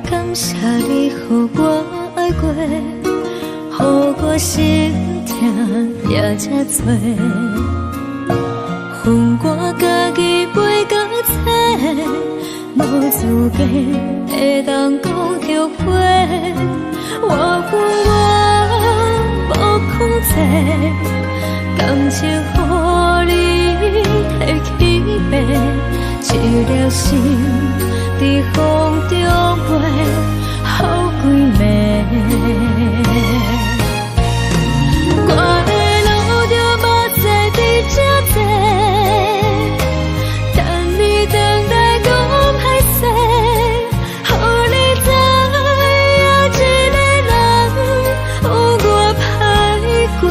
A: 感谢你，予我爱过，予我心痛也这多。恨我家己袂到切，无资格会当讲后悔。我无控制，感情予你提起飞，一粒心在风中飞，好几暝。我的路就目屎在这多，等你等待讲歹势，予你知影一个人有我歹过。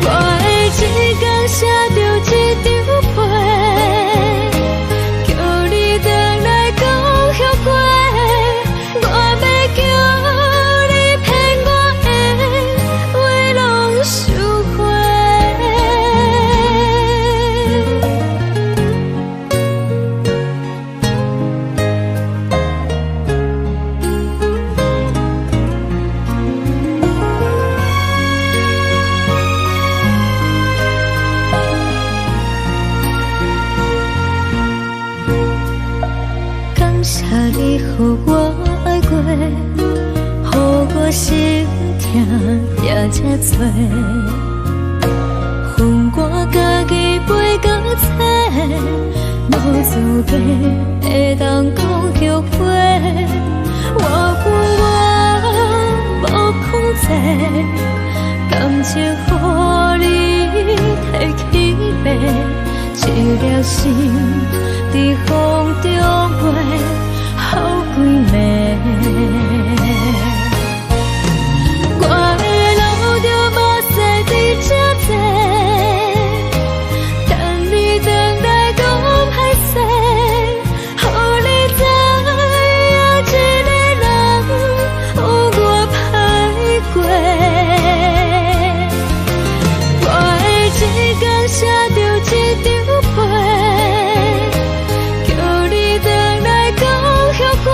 A: 我的一天写着一张被，叫你回来讲后悔。我要叫你骗我的话拢收回。感谢你，予我爱过，予我心痛也这多。恨我家己袂到切，无资格会当讲后悔。我无控制，感情予你提起飞，一粒心在风中飞，好几暝。我的路就目屎在这多，等你等待讲歹势，予你知影一个人有我歹过。我的一天写着一张被，叫你回来讲后悔。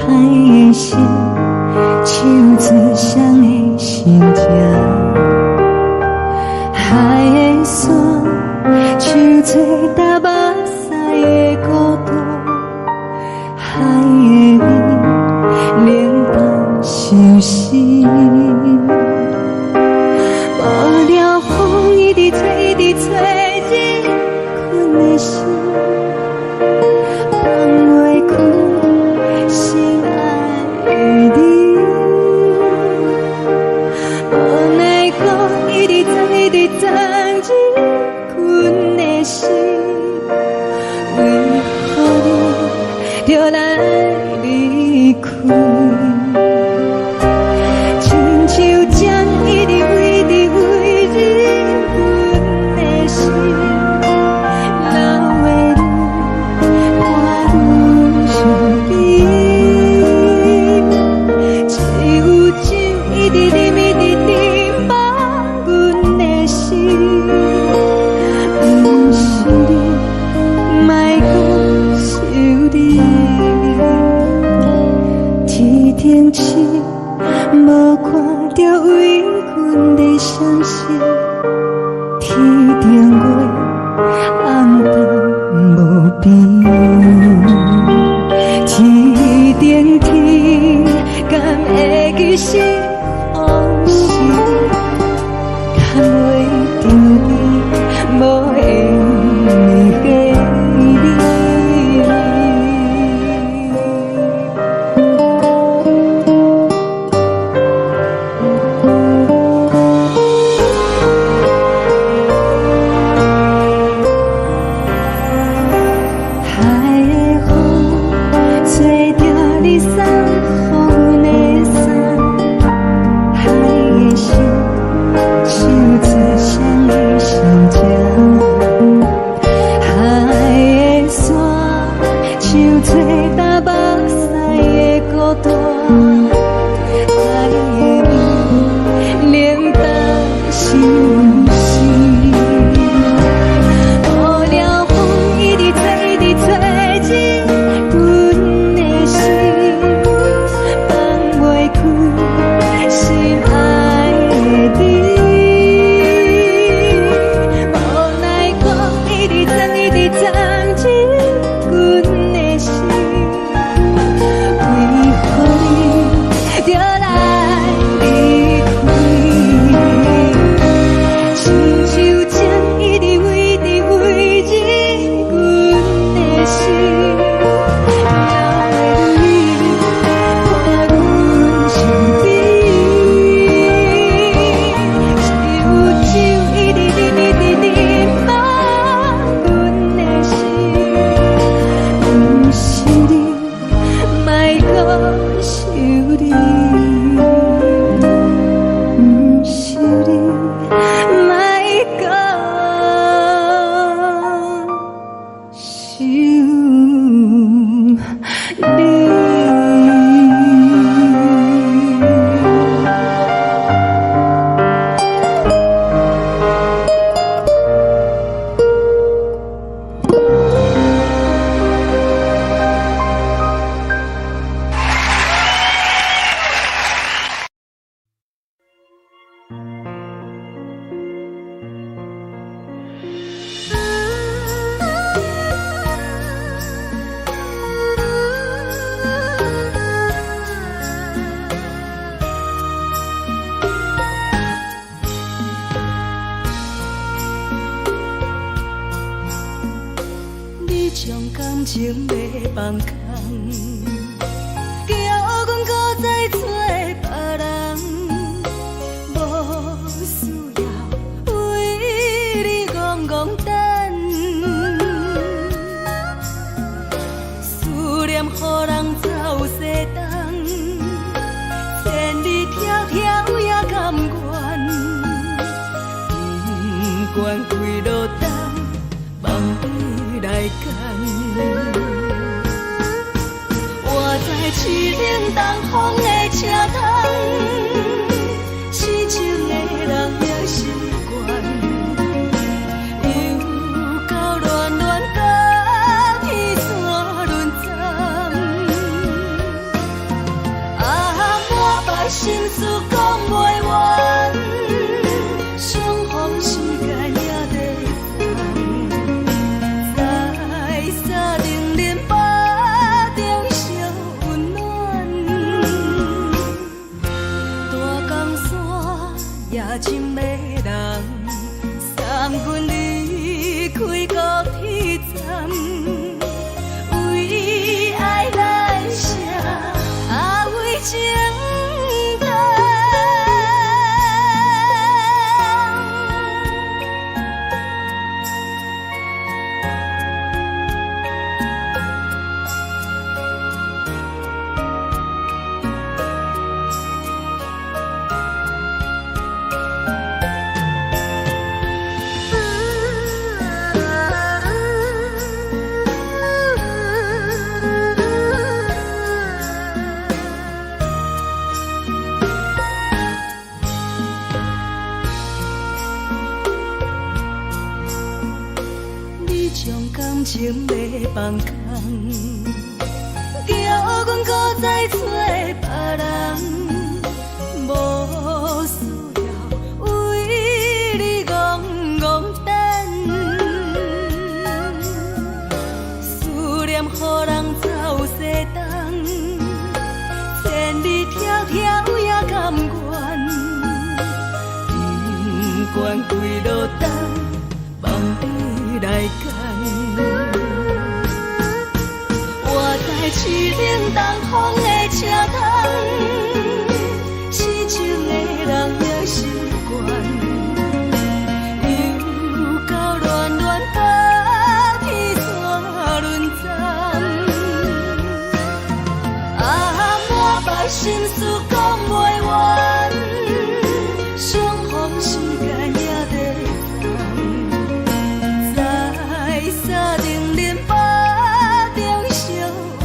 A: 海的心，手指双的心情，海的山，手做搭目屎的孤独，海的你，冷淡伤心。无聊风一直吹，一直吹，日困的心。就来离开，亲像针一直围日阮的心，老的你，看阮伤悲，只有酒一直啉饱阮的心，不是你，莫讲想你。天星无看到为阮的伤心，天顶月暗淡无边，天顶天敢会记是往事，敢袂着你无缘的你。
B: 感情要放空，叫阮搁再找别人，无需要为你戆戆等，思念予人走西东，千里迢迢也甘愿，不管开路灯，梦里来赶。我在凄冷东风的车窗，痴情的人了习惯，又到乱乱甲天线轮转，心事讲袂完，相逢时间也在等，在沙冷冷巴中烧温暖，大江山也真迷人，送阮离开高铁站。为爱来写，为情等。感情要放空，叫阮搁再找别人，无需要为你戆戆等，思念予人走西东，千里迢迢也甘愿，不管几路灯，望你来赶。我在市冷东风的车窗，痴情的人也习惯，又到恋恋把天山轮站，满腹心事讲袂完，相逢时间也在等，在沙冷冷巴中烧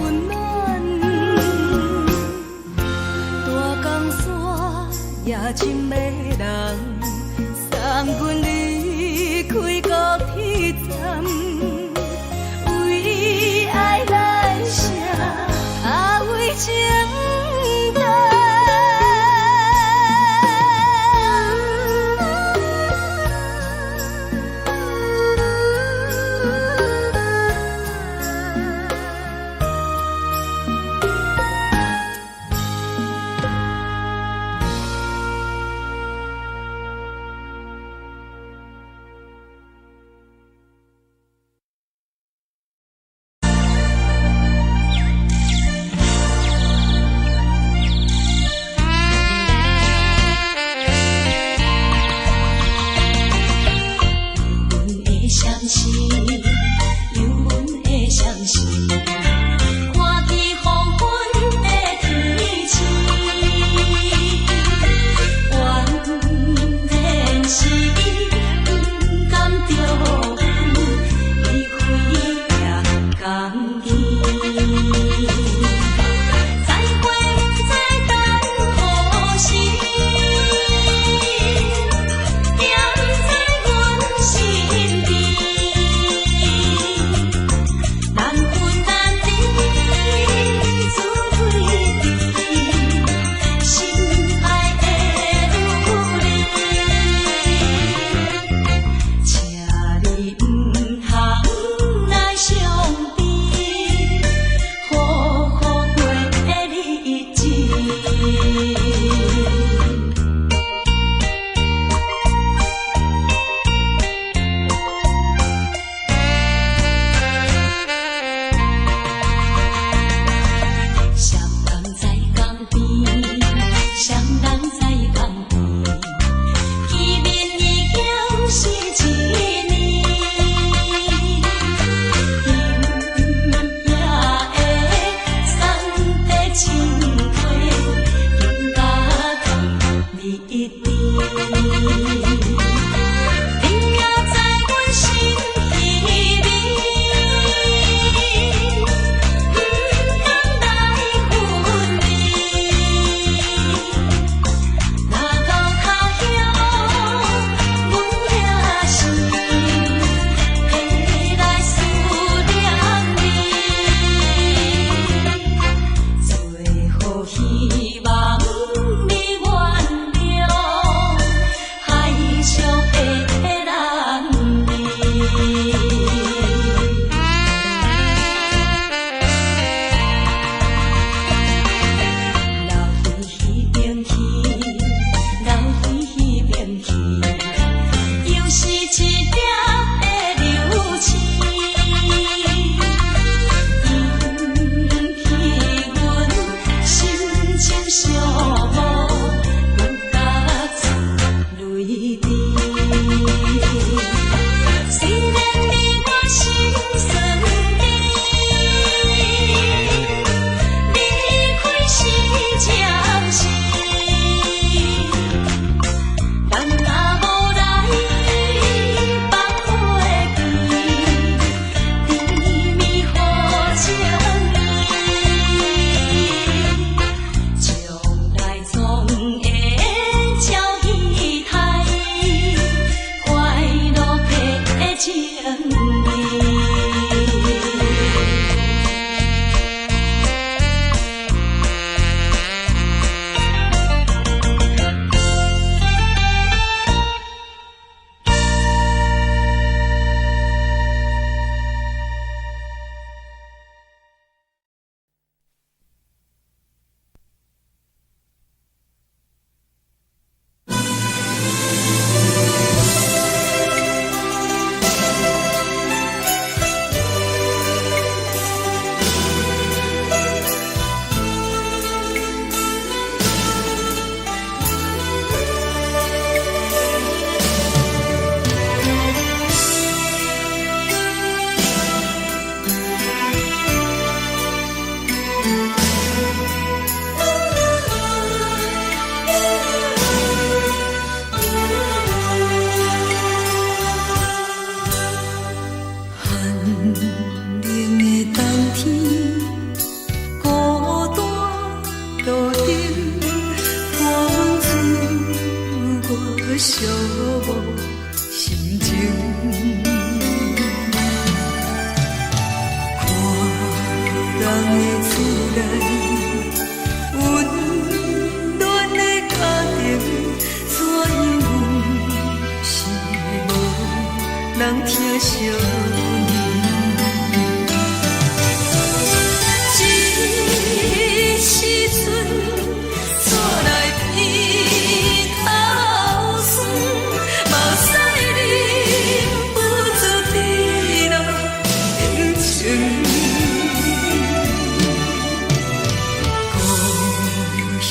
B: 温暖，大江山也真迷人，送阮离开高铁站，为爱来写，为情等。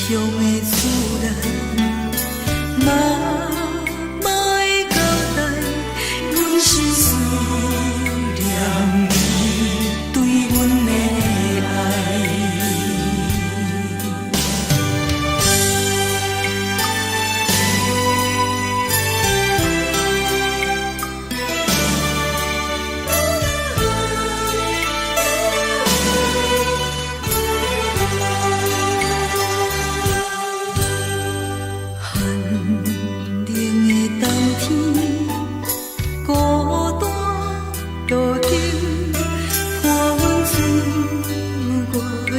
B: 乡的厝内，嘛嘛会交代，阮是思念你对阮的爱。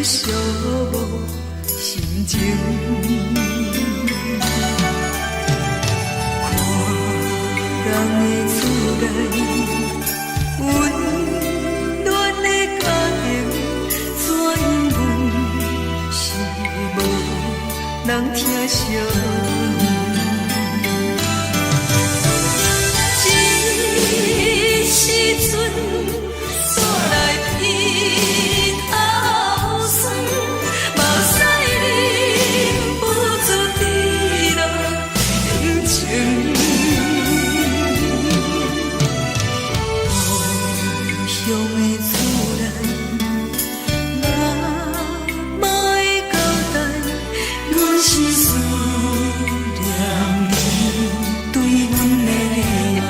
B: 寂寞心情，看人的厝内温暖的家庭，怎因阮是无人疼惜？这时阵煞来伊头酸，目屎忍不住滴落眼睛。故乡的厝内，嘛嘛会交代，阮是思念你对阮的爱。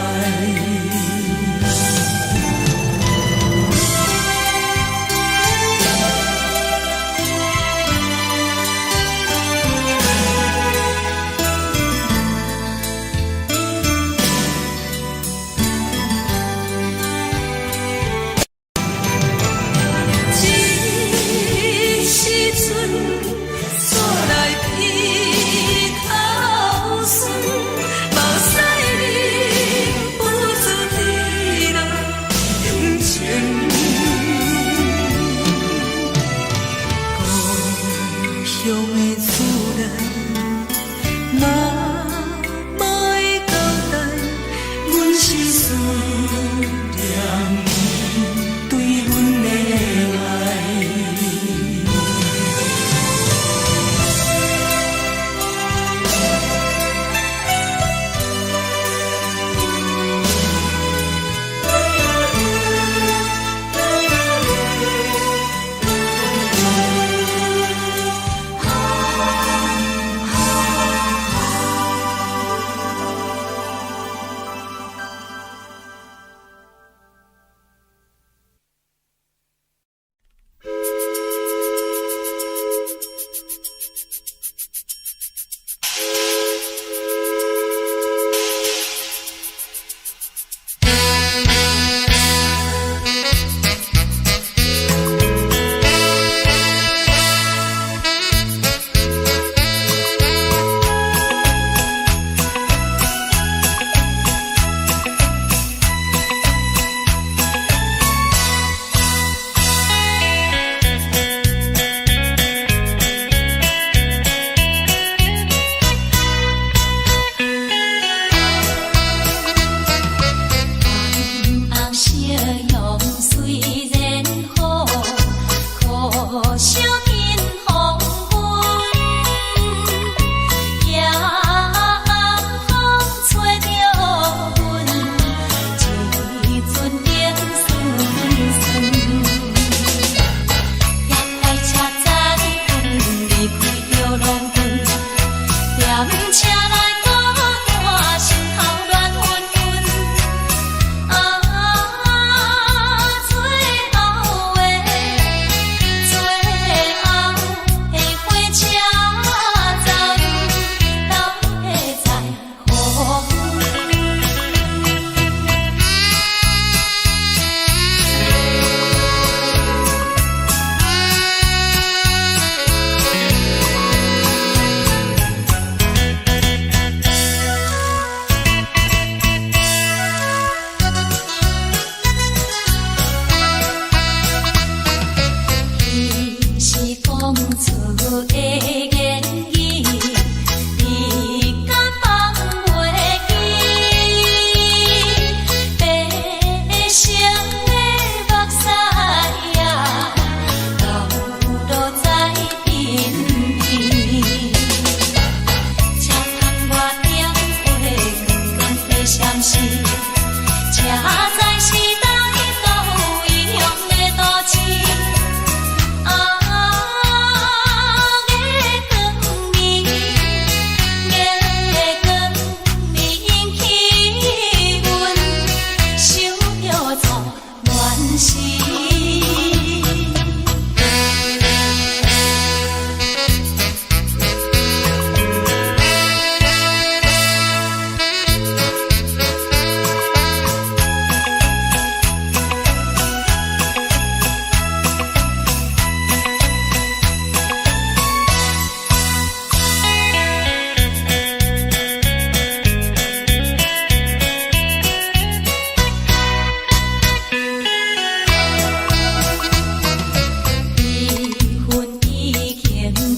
B: 乡的厝内，嘛嘛会交代，阮是思念你对阮的爱。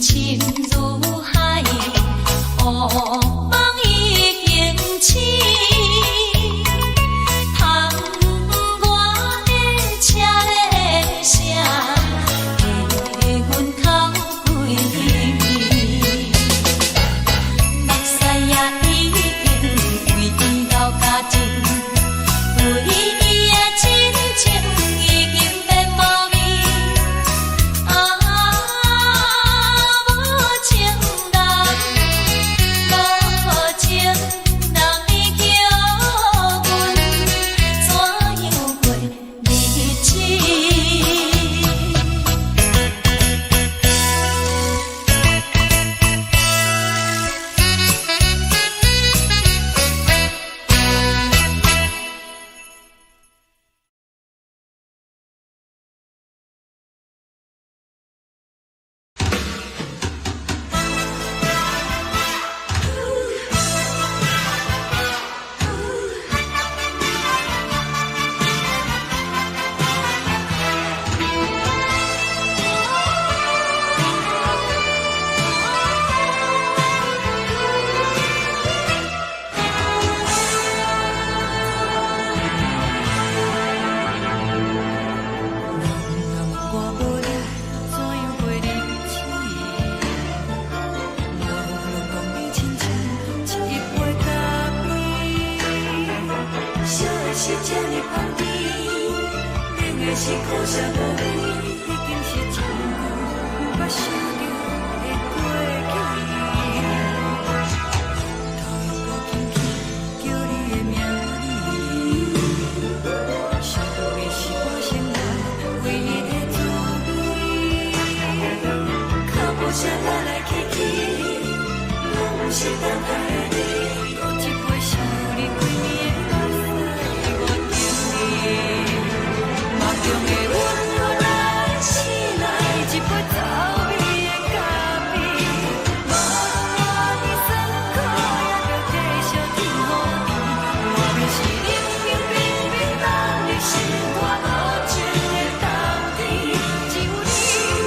B: 深如海，乌梦已经醒。窗外的车的声，在阮口归暝。目屎也已经为伊流甲尽，为伊的真情已经变无味。无情人已叫阮怎样过日子？是这呢放甜，冷的是苦涩无味，已经是真久无法想着的过去。头又搁轻轻叫你的名字，想你是我心内唯一的滋味。脚步声来来去去，拢是等待的你，搁一杯想你几年的目中的温柔来醒来，一杯走味的咖啡，无论我的酸苦，也着继续甜予你。外面是冷冷冰冰，咱的心肝无情的冬天，只有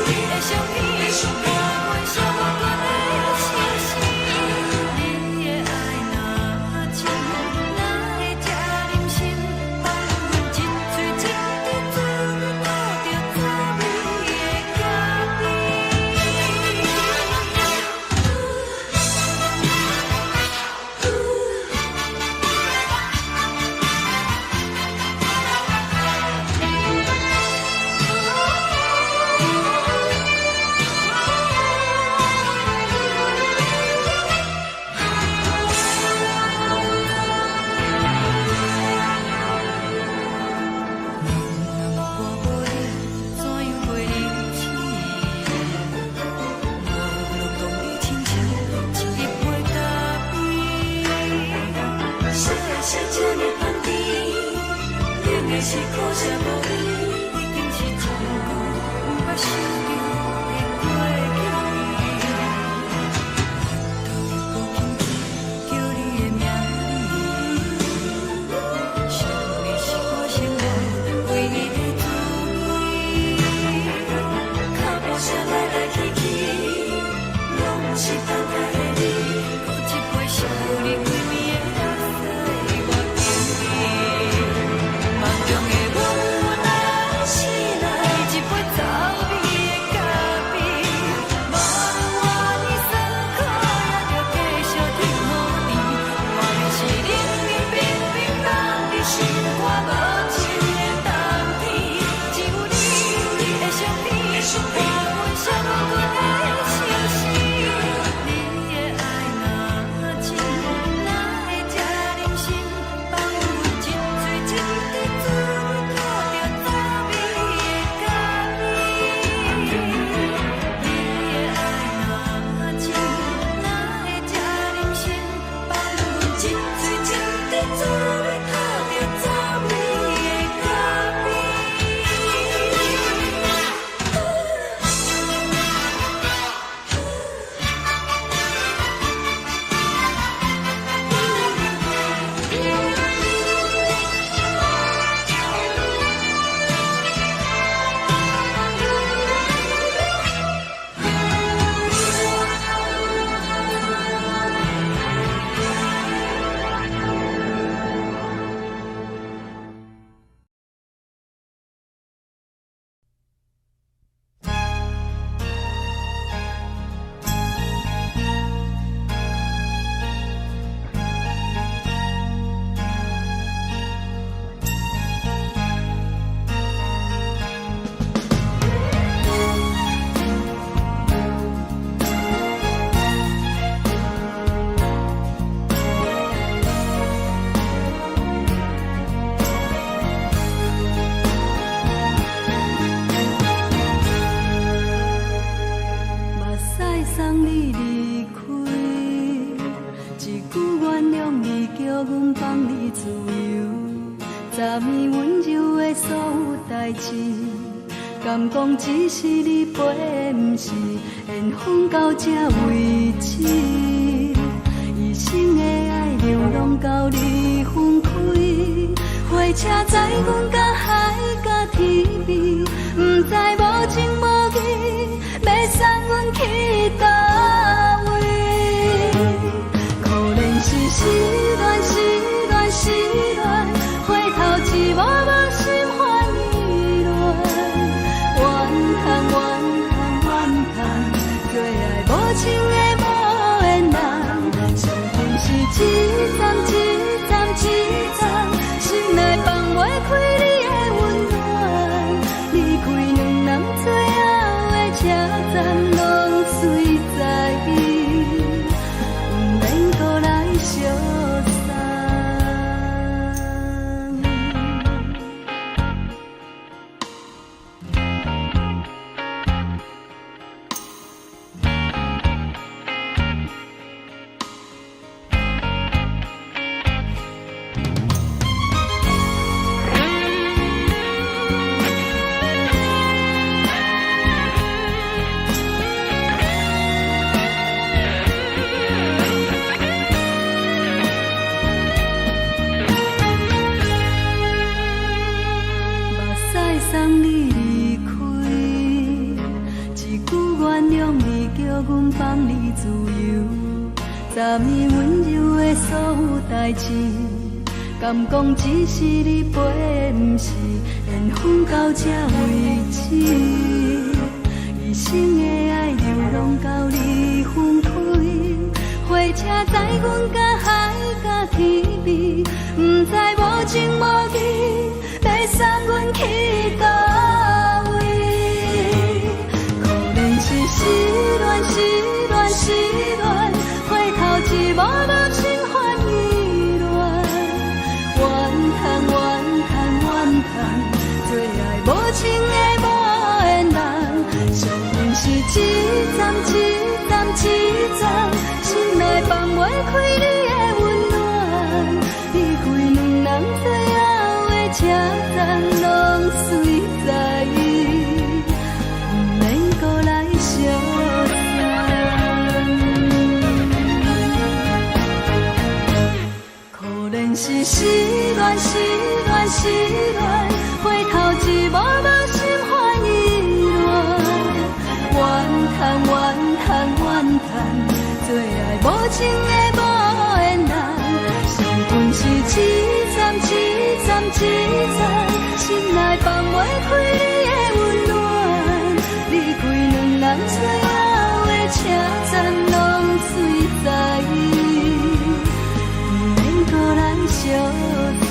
B: 你的相片，伴阮寂寞的心事。你的爱若真，哪会这忍心放阮一嘴一滴水？是这呢放甜，冷的是苦涩无味，已经是真久无法想着的过去。头又搁轻轻叫你的名字，想你是我心内唯一的滋味。脚步声来来去去，拢是等待的你，搁一杯想你几暝的梦中的温暖来醒来，一杯走味的咖啡，无论我的酸苦，也着继续甜予你。外面是冷冷冰冰，咱的心肝无情的冬天，只有你的相片，伴阮寂寞的心事。你
A: 你离开，一句原谅你，叫阮放你自由。昨暝温柔的所有代志，敢讲只是你陪，不是缘分到这为止。一生的爱流浪到你分开，火车载阮到海甲天边，不知无情无义，要送阮去倒位？可能是失恋，失恋，失恋，回头一幕幕心烦意乱，怨叹，怨叹，怨叹，最爱无情的无缘人，上天是一站一站一站，心内放袂开你的温暖，离开两人最后的车站，拢随在意，不免搁来相送。送你离开，一句原谅你，叫阮放你自由。昨暝温柔的所有代志，敢讲只是你陪，不是缘分到这为止。一生的爱流浪到你分开，火车载阮到海甲天边，不知无情无义，要送阮去倒位？可能是失恋，失恋，失恋，回头一幕幕心烦意乱，怨叹，怨叹，怨叹，最爱无情的无缘人，上天是一站一站一站，心内放袂开你的温暖，离开两人最后的车站，拢随在意，不免搁来相送。可能是失恋，失恋，失恋，回头一幕幕心烦意乱，怨叹，怨叹，怨叹，最爱无情的无缘人，上天是一站一站一站，心内放袂开你的温暖，离开两人最后的车站，拢随在意，不免搁来相送。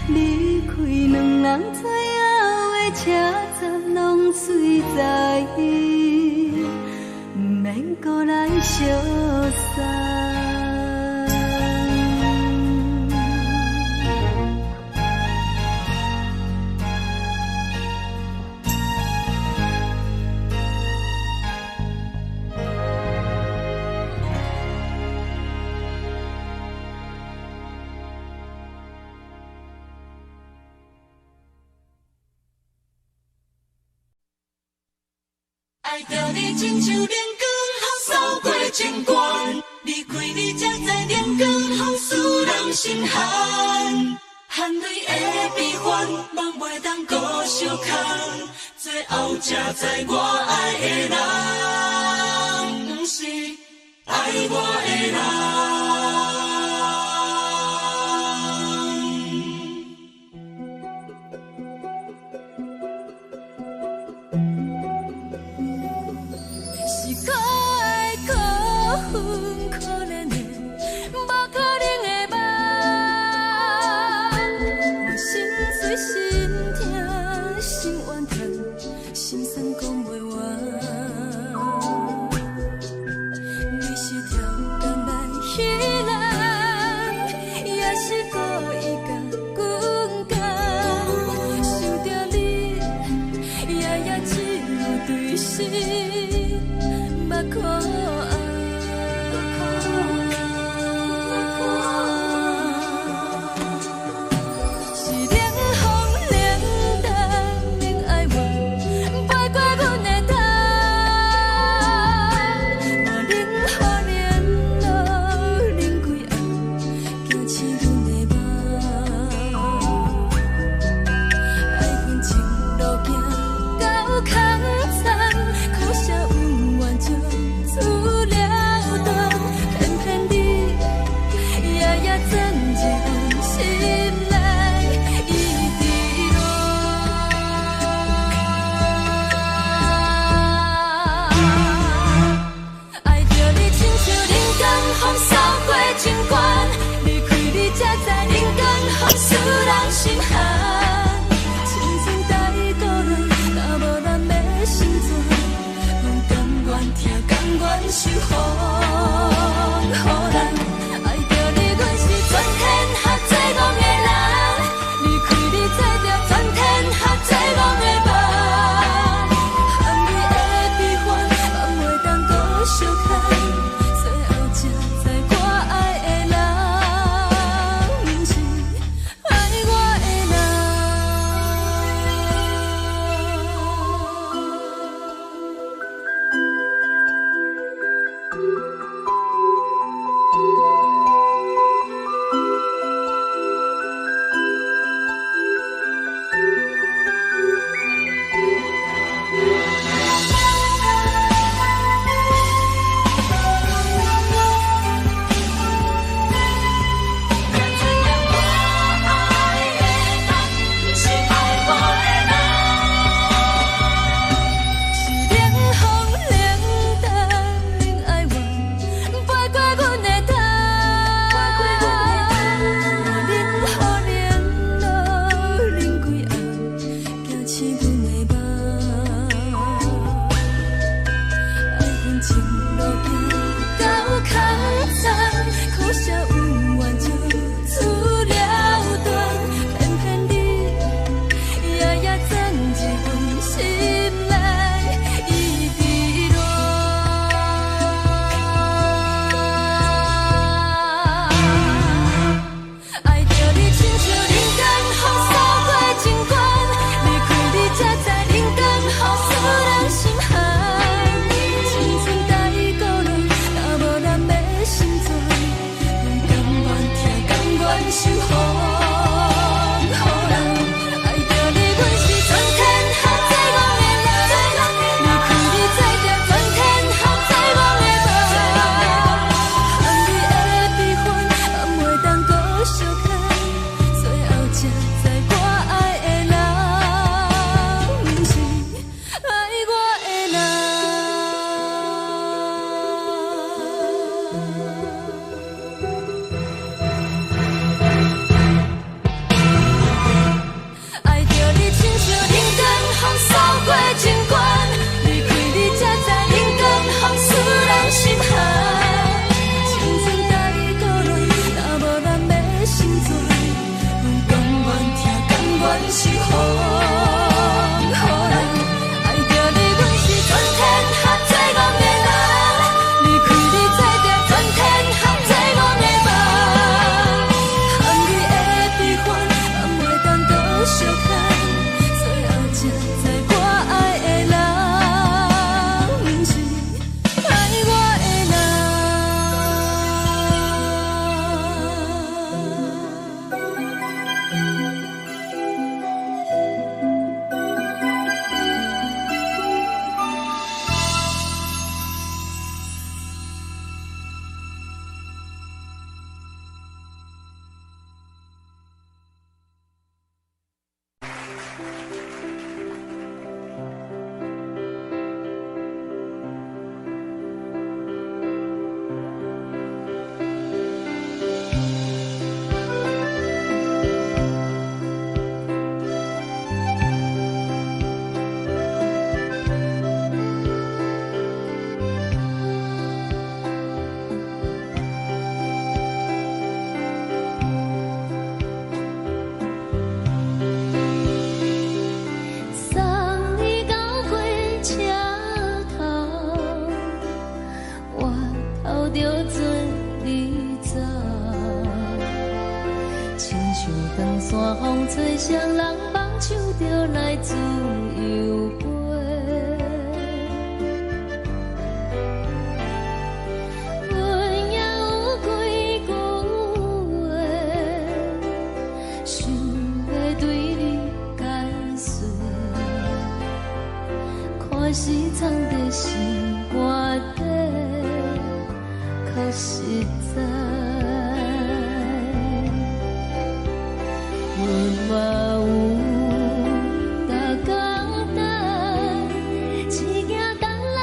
A: 离开两人最后的车站，拢随在意，不免搁来相送。
C: 爱着你亲像阳光扫过情关，离开你才知阳光风使人心寒。含泪的悲欢，望袂当搁相牵，最后才知我爱的人，不是爱我的人。
B: 目眶守护，予人爱着你，阮是全天下最戆的人。离开你，做着全天下最戆的梦。含你的悲欢，放袂当搁相牵。最后才知我爱的人，不是爱我的人。
A: 吹双人梦唱着来自由飞，阮也有几句话，想要对你解释，可是藏在心肝底，较实在。 嘛有逐工等，一件等来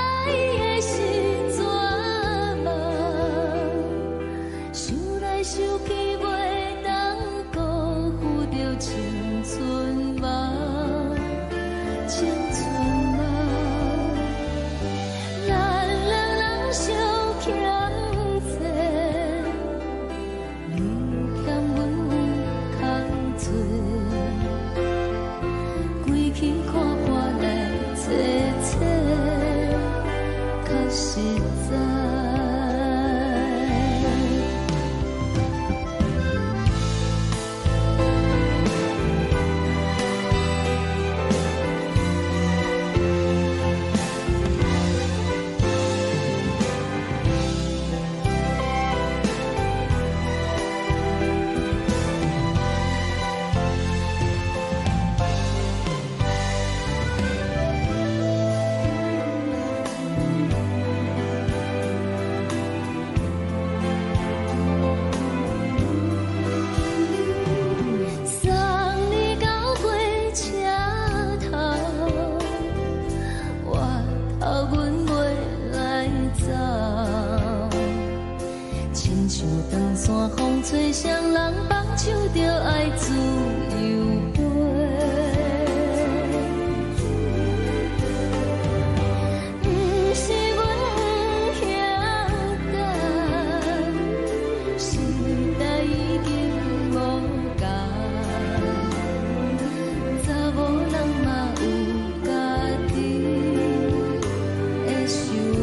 A: 的是绝望，想来想去袂当辜负着青春梦，青春梦，咱两人相。
B: 在。吹双人放手着爱自由飞，不是阮不晓等，时代已经无同，查某人嘛有家己的想法。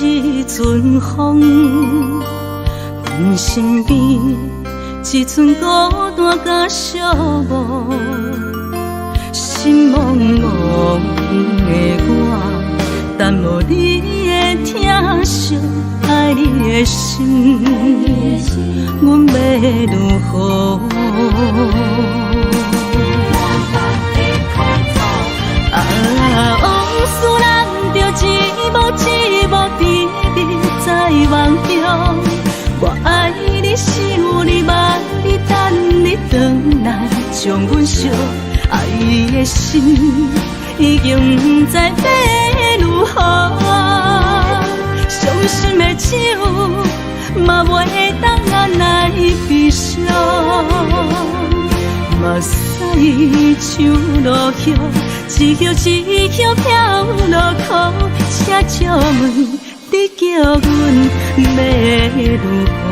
B: 一阵风，阮身边一寸孤单甲寂寞，心茫茫的我，等无你的疼惜，爱你的心，阮要如何？往事人着一幕一幕甜蜜在梦中，我爱你想你望你等你回来，将阮惜爱的心已经不知要如何，伤心的手嘛袂当按来悲伤，嘛使像落叶，一叶一叶飘落雨，车照门，你叫阮要如何？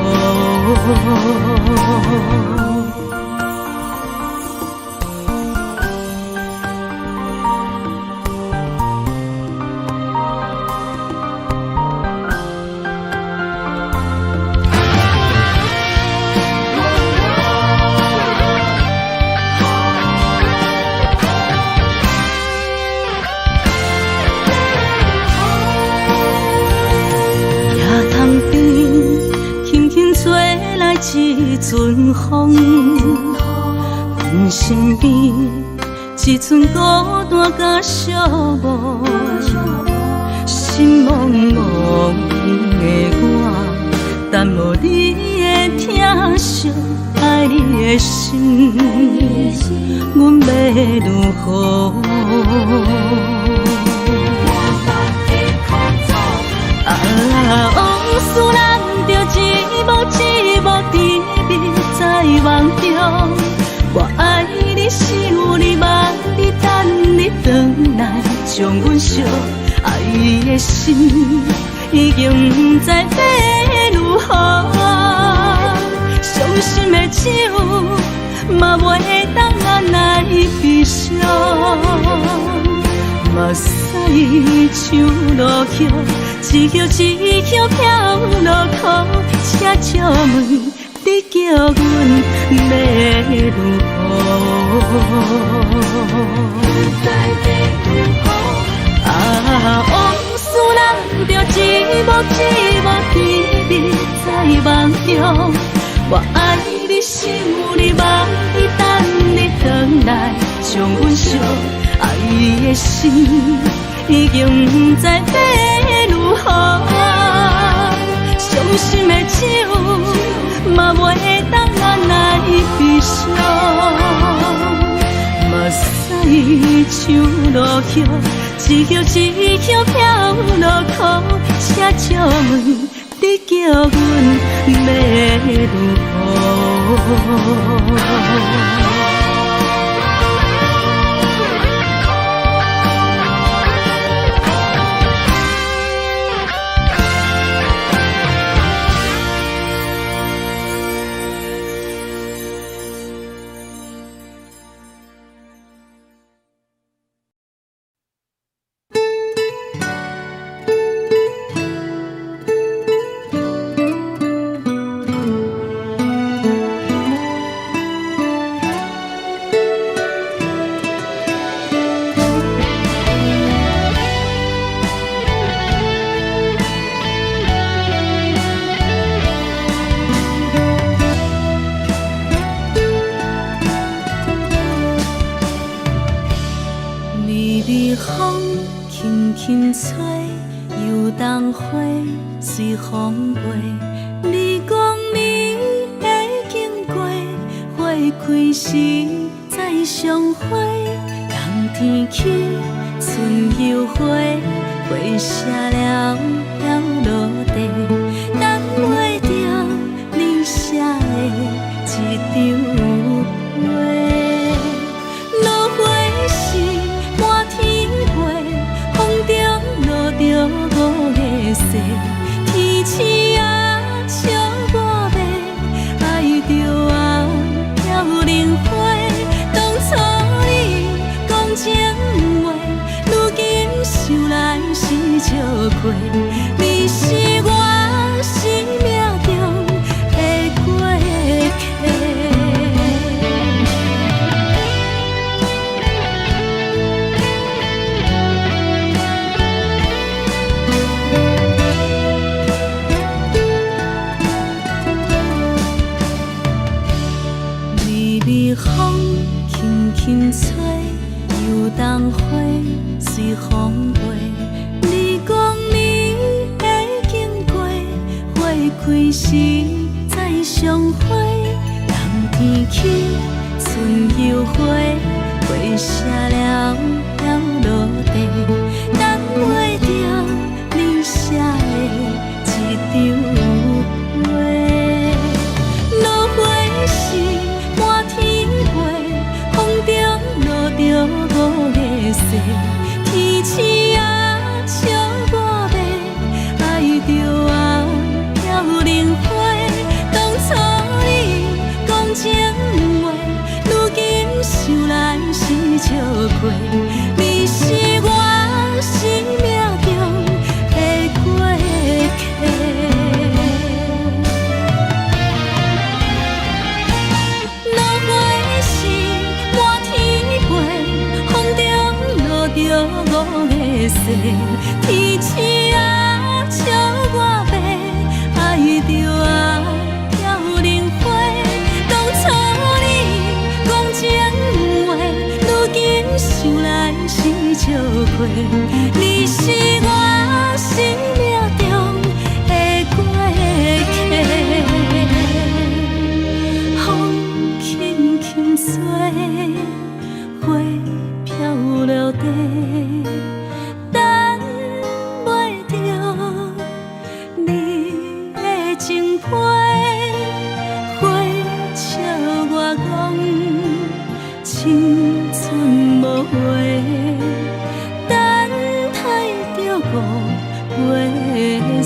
B: 一阵风，阮身边一阵孤单甲寂寞，心茫茫的我，等无你的疼惜，爱你的心，阮要如何？往事人着一幕一幕甜蜜在梦中，我爱你想你望你等你回来，将阮惜爱的心已经不知要如何。伤心的手嘛袂当按来悲伤，目屎像落叶。一叶一叶飘落雨，车照门，你叫阮要如何？往事人着一幕一幕甜蜜在梦中，我爱你想你望你等你回来，将阮惜爱的心已经不知要如何。伤心的手嘛袂当按来悲伤，目屎像落叶，一叶一叶飘落雨，车照门，你叫阮要如何？天星啊，笑我要爱着啊，飘零花。当初你讲情话，如今想来是笑过。你是我生命中的过客。落花是满天飞，风中落着五个星。天星啊，笑我要爱着啊，飘零花。当初你讲情话，如今想来是笑过。你是我生命中的过客。风轻轻吹，花飘落地，等袂着你的情批。花笑我讲青春无话，等待着五月雪。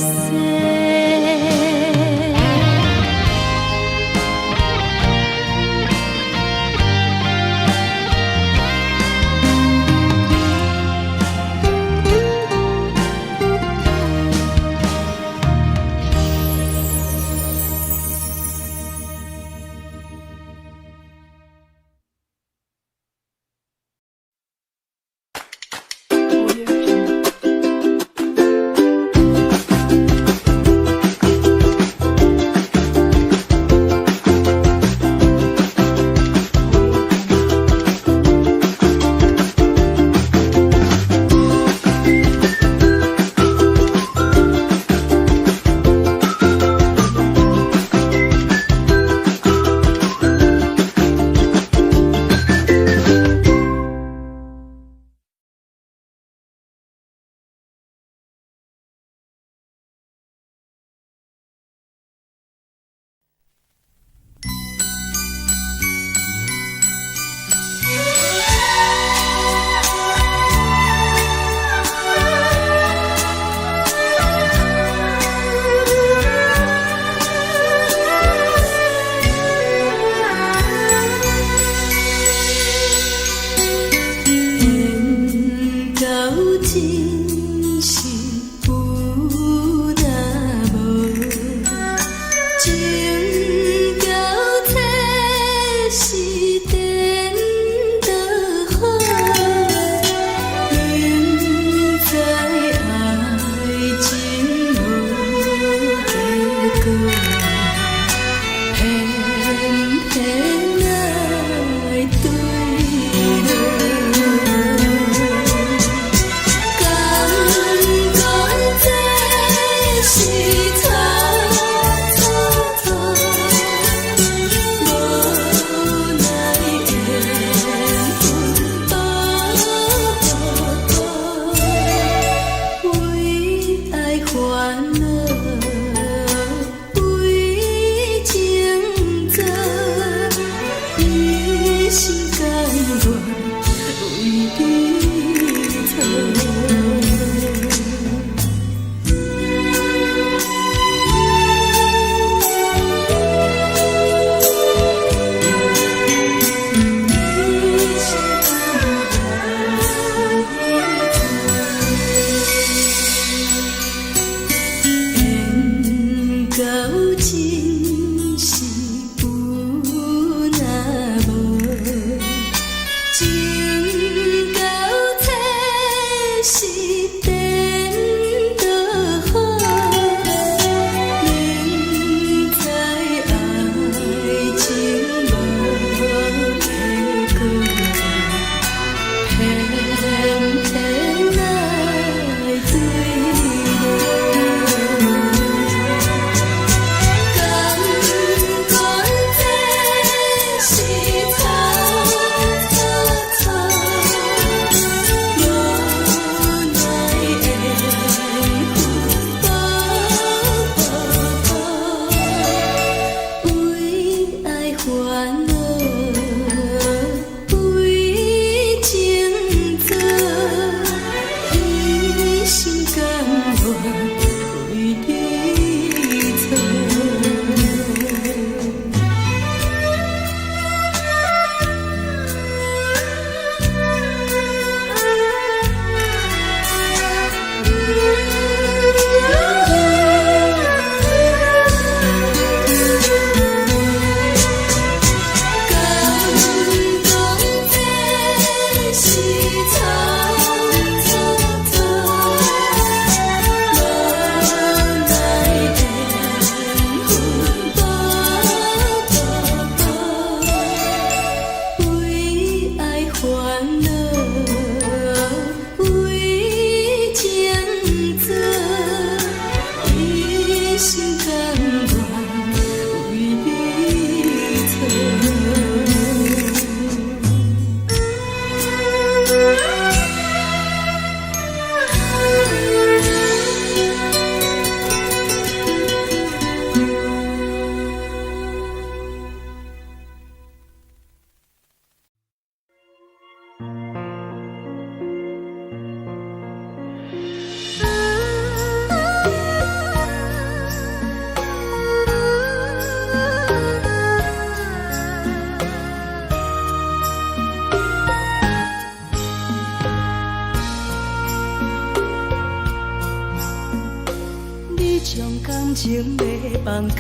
B: 将感情要放空，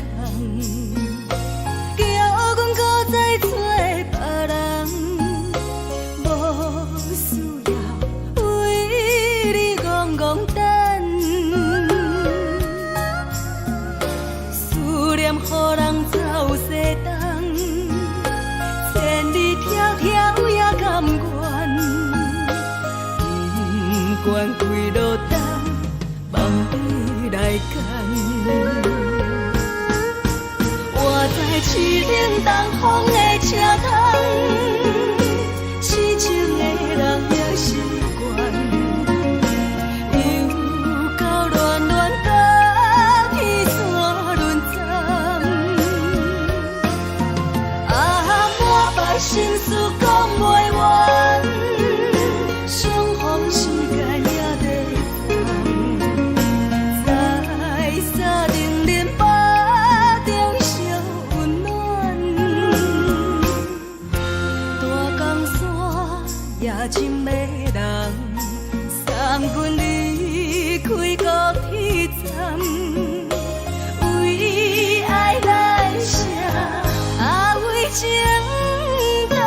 B: 叫阮搁再找别人，无需要为你戆戆等，思念予人走西东，千里迢迢也甘愿，不管几路灯，望你来牵。我在市顶东风的车窗，痴情的人也习惯，又到暖暖甲彼山论站，满腹心事讲袂完，相逢时间也在等，在沙定林巴中相温暖，大江山也真迷人，送阮离开高铁站，为爱来写为情长。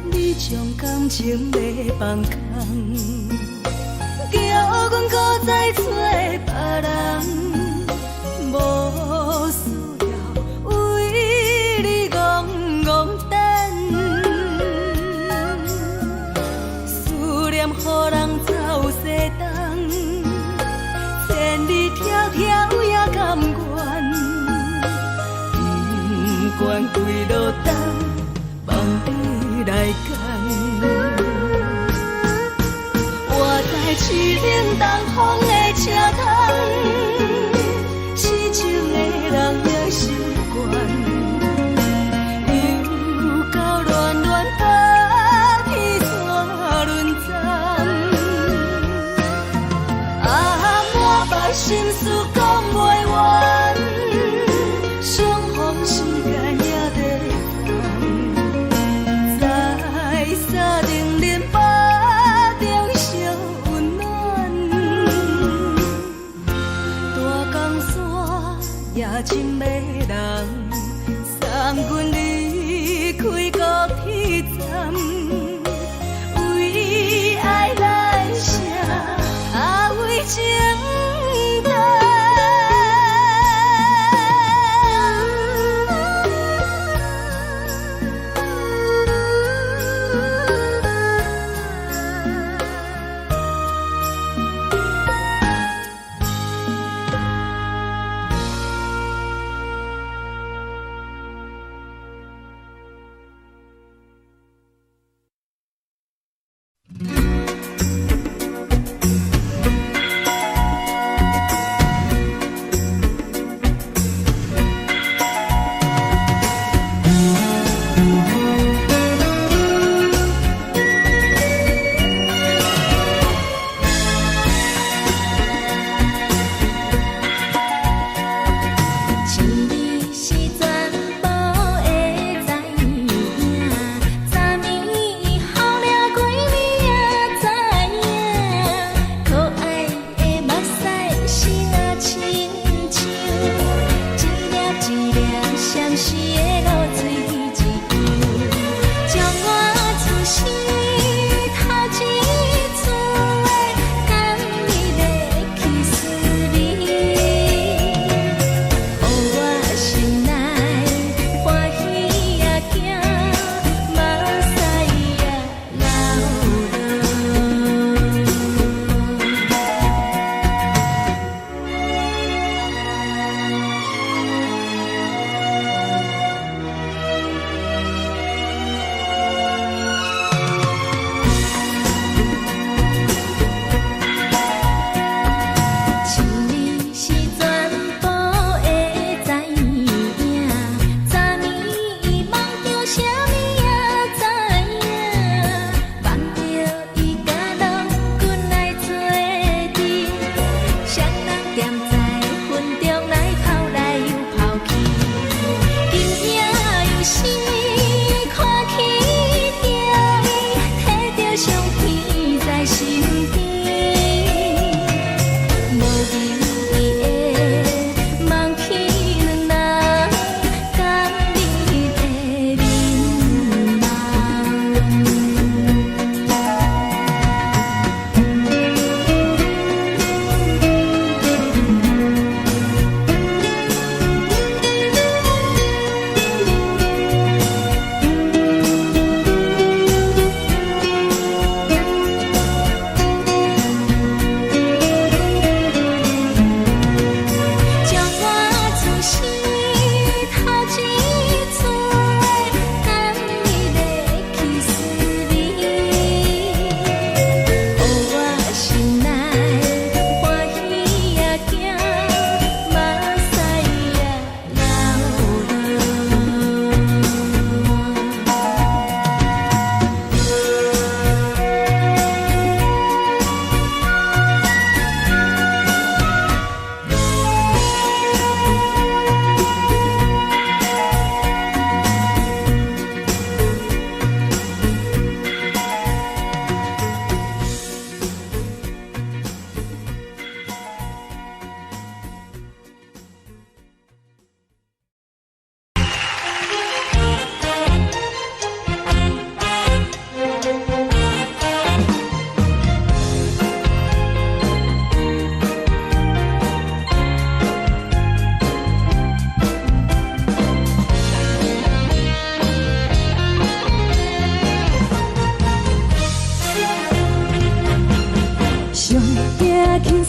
B: 你将感情要放空，叫阮搁再找别人，无需要为你戆戆等，思念予人走西东，千里迢迢也甘愿，不管几路灯，望你来牵。我在市顶东风的车窗，痴情的人也习惯，又到暖暖甲彼山论站，满腹心事讲袂完，相逢时间也在等，在沙定林巴中相温暖，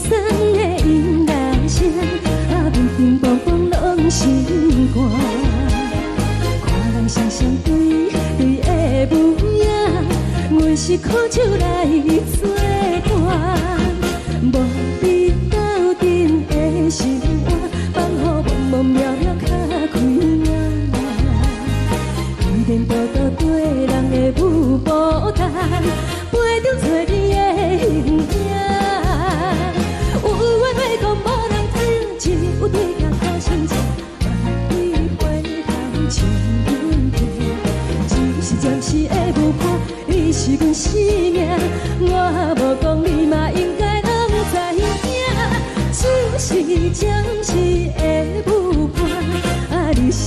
A: 送的音乐声，平平凡凡拢心肝。看人双双对对的模样，阮是苦酒来作伴。无伫斗阵的心肝，放予茫茫渺渺较开眼。一点报道对人的舞步弹，陪着找你的形影。有话要讲无人听，只有对镜头先前，万里回头唱阮听。就是暂时的舞伴，你是阮生命，我无讲你嘛应该拢知影。就是暂时的舞伴，你是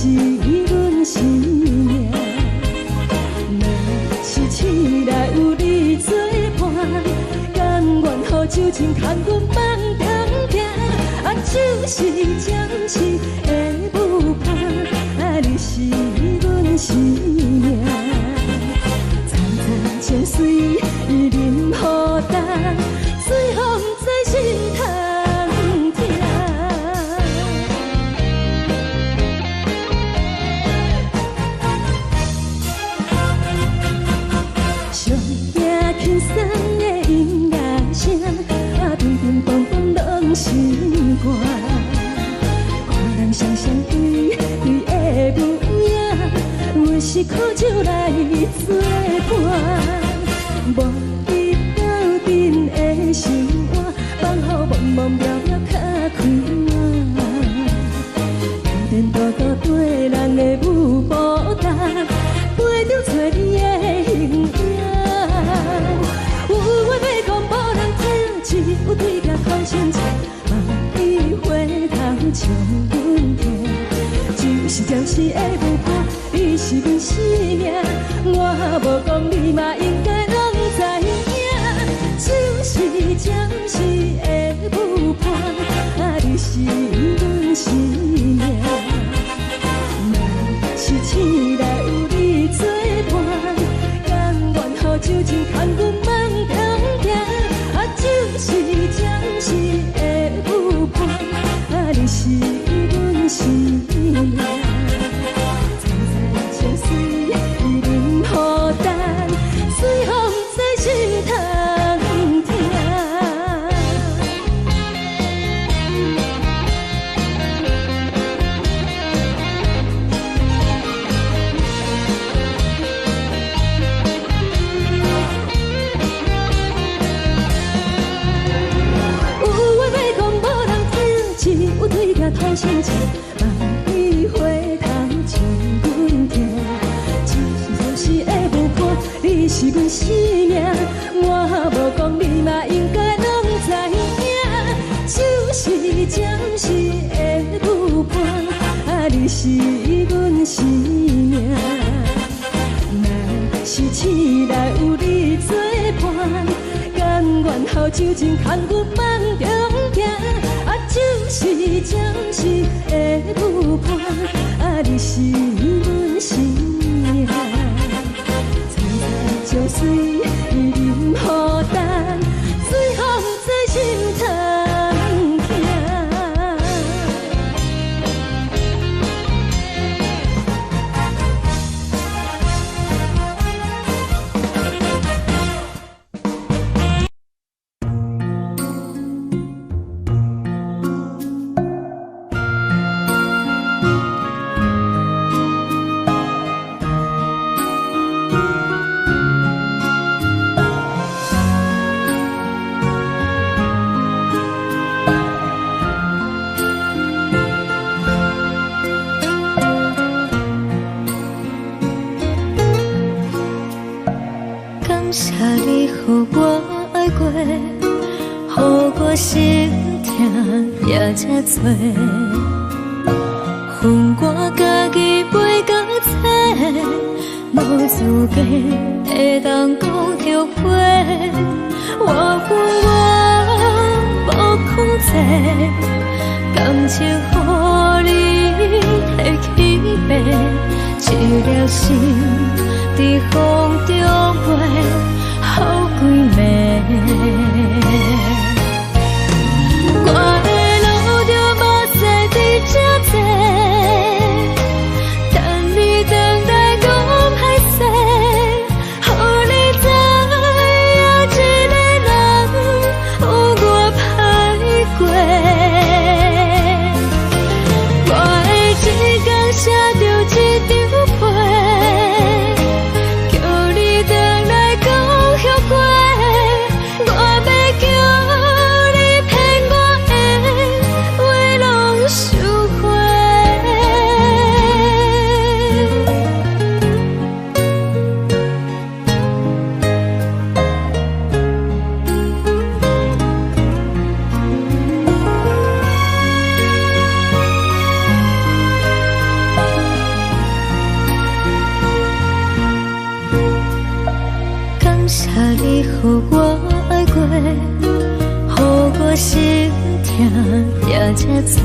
A: 阮生命。若是醒来有你作伴，甘愿予酒精牵阮梦中行。就是暂时的舞伴，你是阮生命。层层泉水饮予淡，水风在心头疼。上惊轻松的音乐声，平平凡凡拢心肝。看人双双对对的模样，阮是苦酒来作伴。无伫斗阵的心肝，放予茫茫渺渺较开眼。一点多多对人的舞步弹，陪着找你的形影。有话要讲无人听，只有对镜头先前，万里回头唱阮听。就是暂时的舞伴，你是阮生命，我无讲你嘛应该拢知影。就是暂时的舞伴，你是阮生命。若是醒来有你作伴，甘愿予酒精牵阮梦中行。就是暂时的舞伴，你是阮生命。层层泉水饮予淡，水风在心头疼。头先前，万里回头唱阮听。就是暂时的舞伴，你是阮生命，我无讲你嘛应该拢知影。就是暂时的舞伴，你是阮生命。若是醒来有你作伴，甘愿予酒精牵阮梦中行。就是暂时的舞伴，你是阮生命。层层泉水饮予淡，水风在心头疼。
B: 谢你予我爱过，予我心痛也这多，恨我家己袂到切，无资格会当讲后悔。我恨我无控制，感情予你摕去卖，一粒心在风中飞。好几暝，
A: 予我爱过，予我心痛也这多，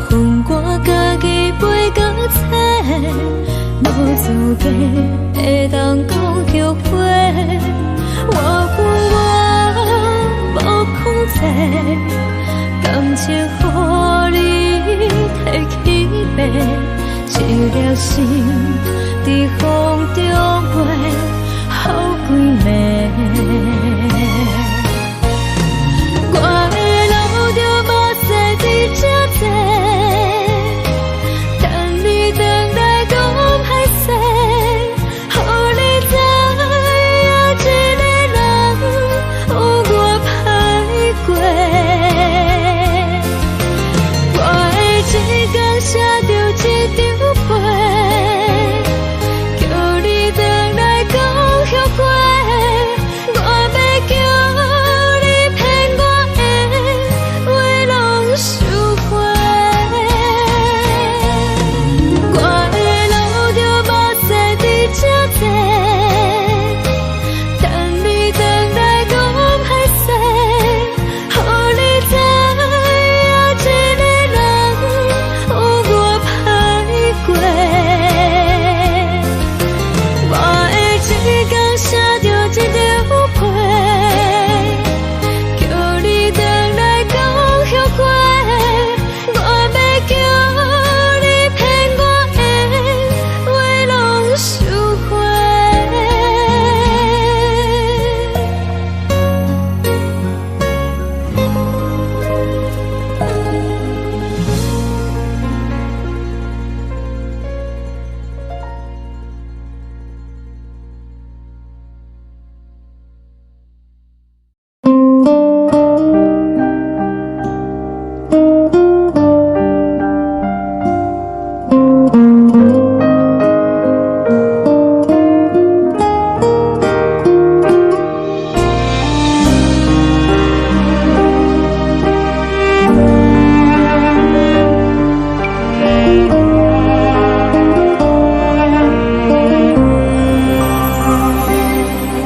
A: 分我家己飞到切，无资格会当讲后悔。我无控制，感情予你提起飞，一粒心在风中飞，好几暝。我的路就无西伫这多，等你回来讲歹势，予你知影一个人有我歹过。我的一天写着一张被，叫你回来讲后悔。我要叫你骗我的话拢收回。我的路就无西伫这多，等你回来讲歹势，予你知影一个人有我歹过。我的一天写着一张被，叫你回来讲后悔。我要叫你骗我的话拢收回。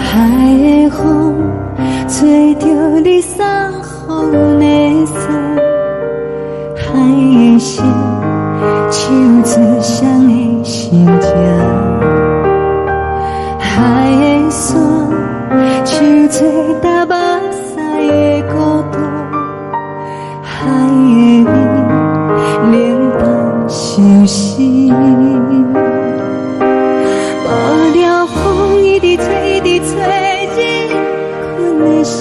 A: 海的风吹着你送予的伞，海的心手指双的心情，海的山手吹打目屎的孤独，海的美冷淡伤心。无聊风一直吹，一直吹，日困的心，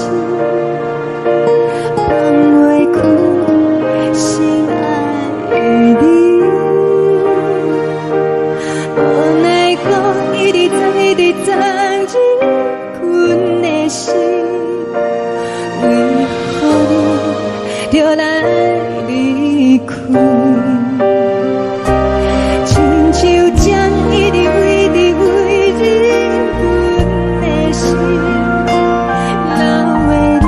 A: 放袂开心爱的你。无奈何一直等，一直等，日困的心，为何你就来离开？亲像针一直为你为日困的心，流的泪看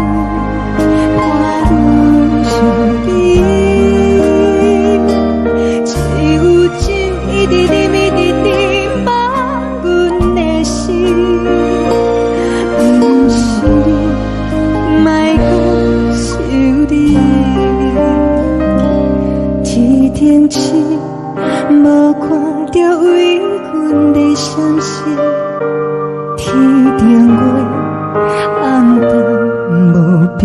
A: 愈伤悲，只有酒一直啉，一直啉放阮的心，不是你，莫讲想你。天天星无看着为阮的伤心，天顶月暗淡无边，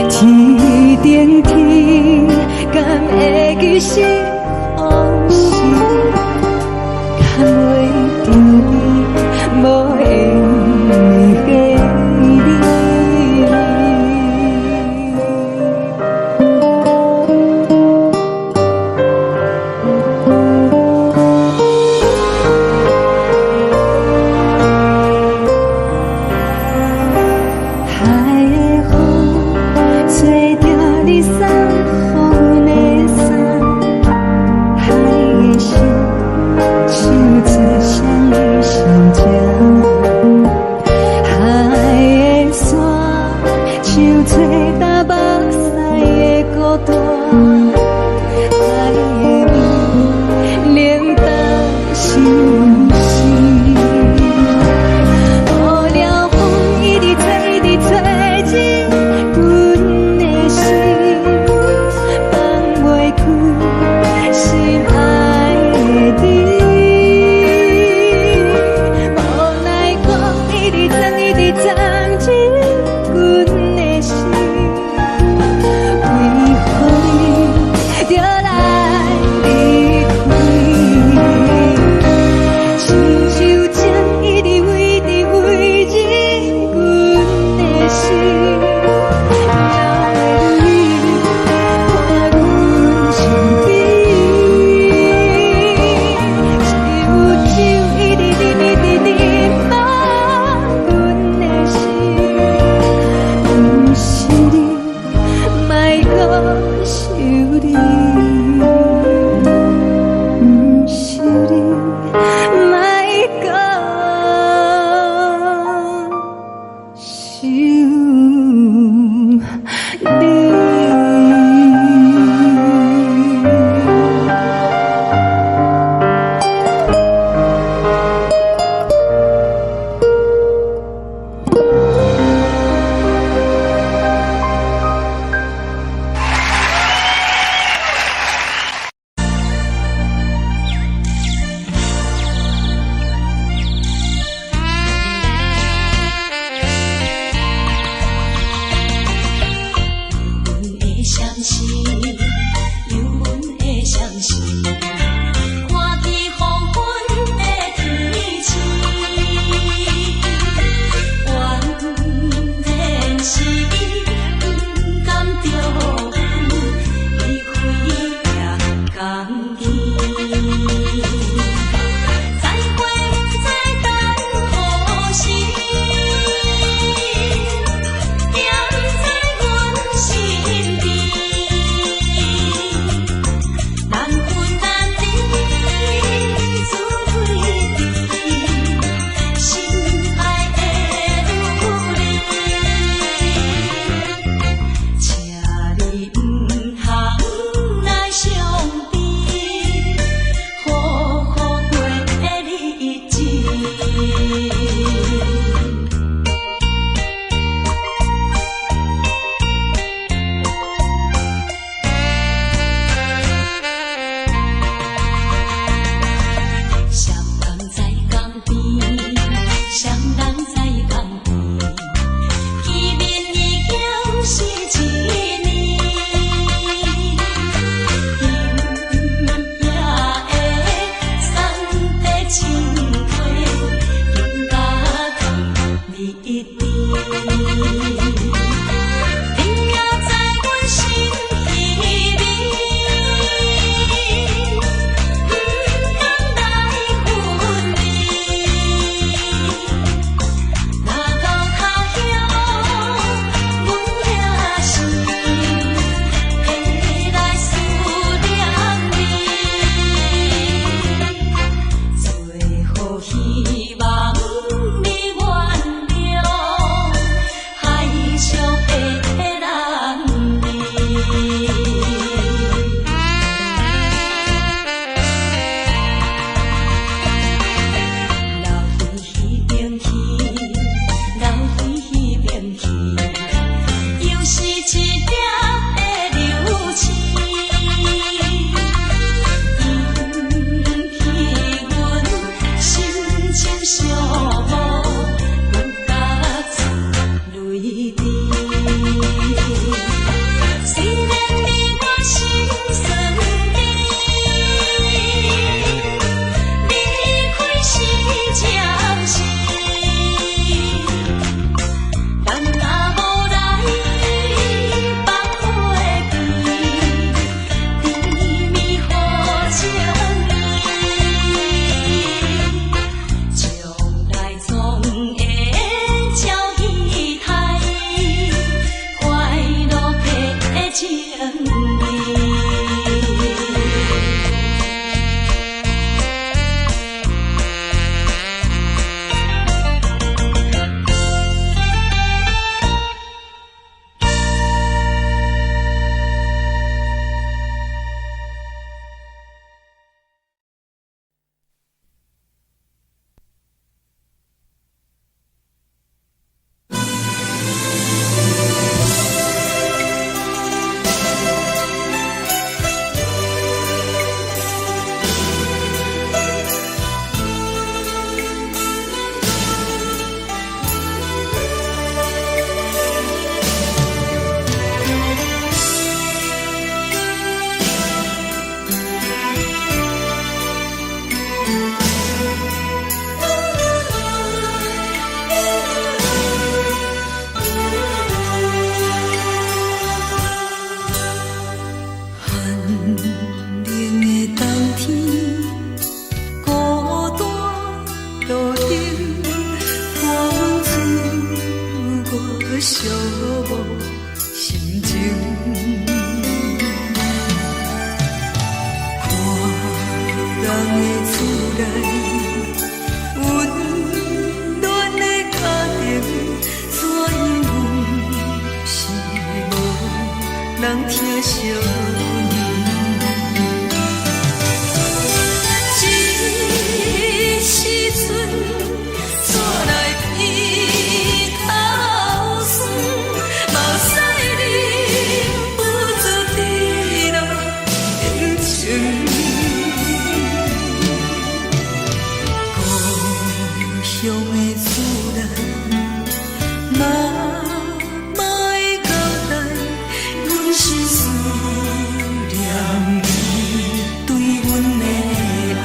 A: 天顶天敢会记是往事，敢袂着你无缘的你。海的风吹着你送予的伞，海的心手指双的心情，海的山手吹打目屎的孤单，海的美冷淡伤心。
B: 人疼惜你。这时阵怎来鼻头酸，嘛使忍不住滴落眼睛。故乡的思念，嘛会交代，阮是思念你对阮的爱。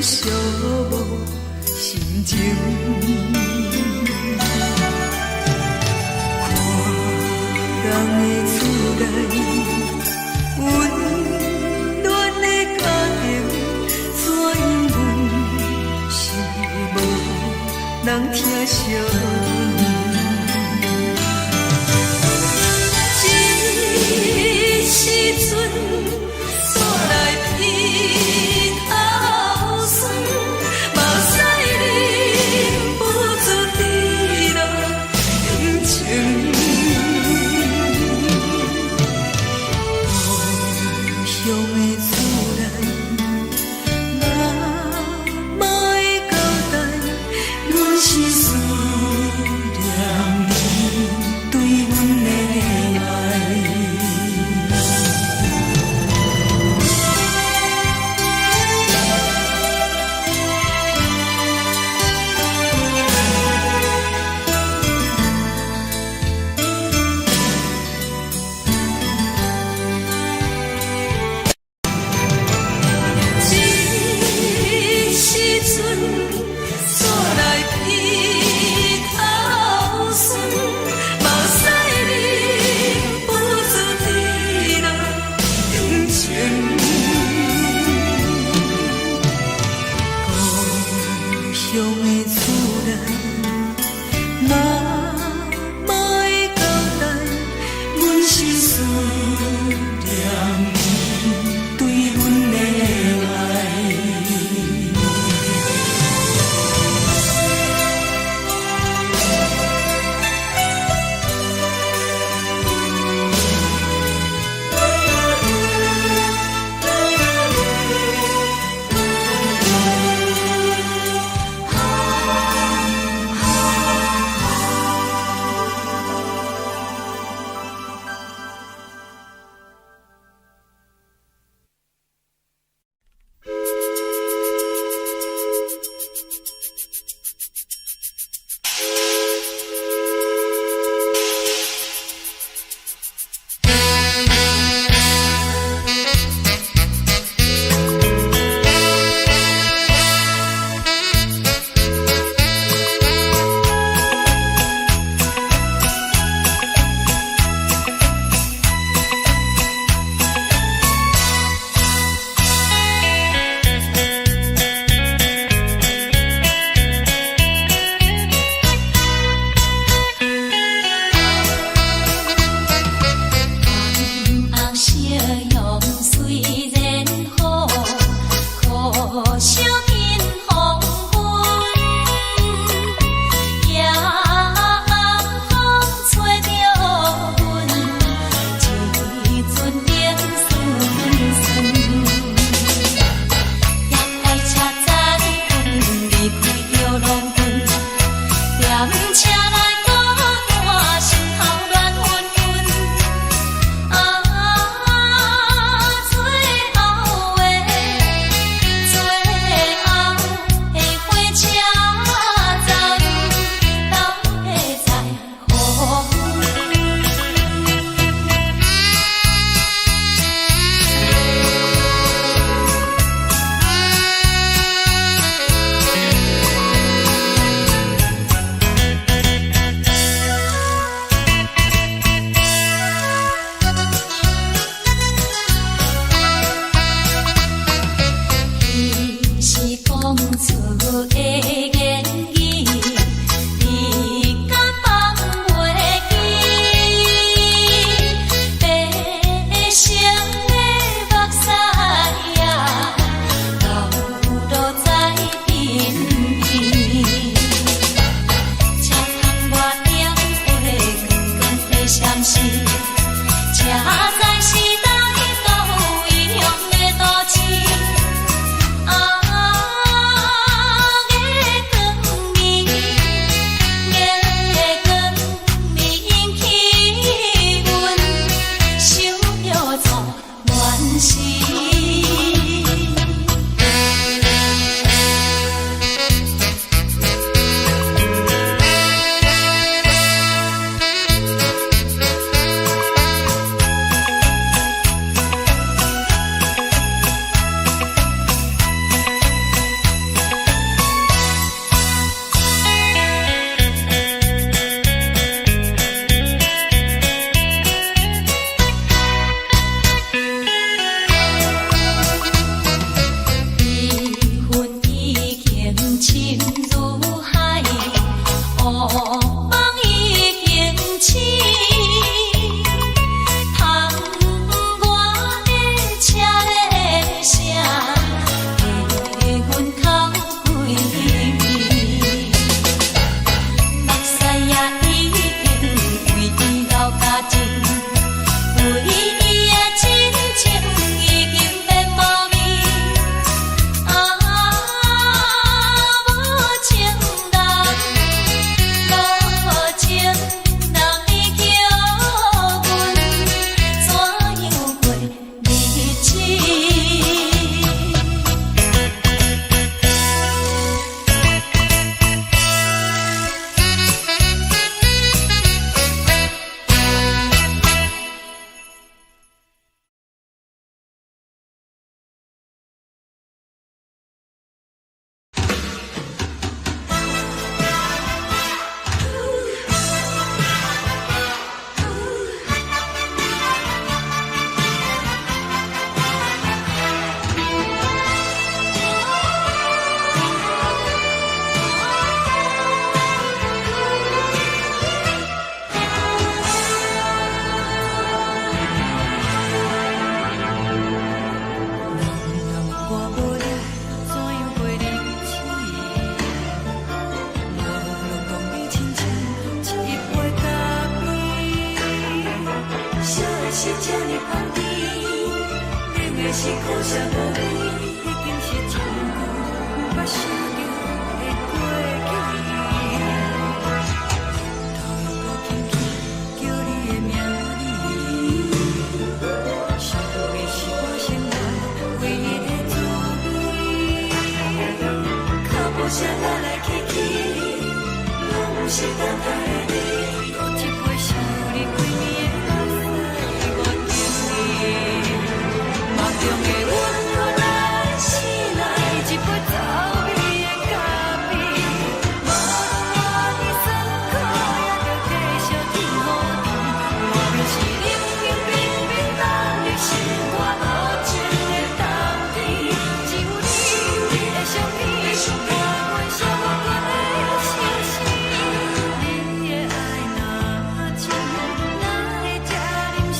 B: 寂寞心情，看人的厝内温暖的家庭，怎因阮是无人疼惜你？这时阵怎来鼻头酸？嘛使忍不住滴落眼睛。故乡的厝内，嘛会交代，阮是思厝的言语，你敢放袂记？白成的目屎呀，流落在边边。车窗外点火，光光的闪烁，车载时代到异乡的都市。
C: 是这呢香甜，冷的是苦涩无味，已经是一句捌想着的过去。头又搁轻轻叫你的名字，想你是我生活唯一的滋味。脚步声来来去去，拢是等待的你，搁一杯想你几年的目屎。梦中的阮，我来醒来，一杯走味的咖啡，无论我的酸苦，也着继续甜予甜。外面是冷冰冰冰冷的心肝，无情的冬天，只有你的相片，伴阮相关的心事。你的爱若真，哪会这忍心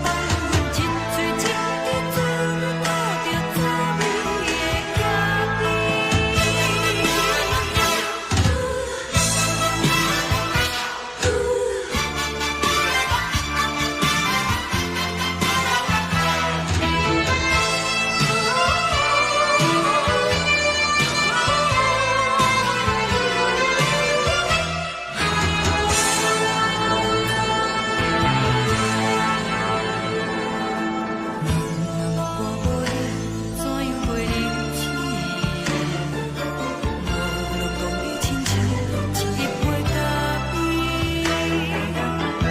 C: 放阮一嘴情的滋味，带着滋味的咖啡。我无力，怎样袂忍起？无路讲你亲像一杯咖啡，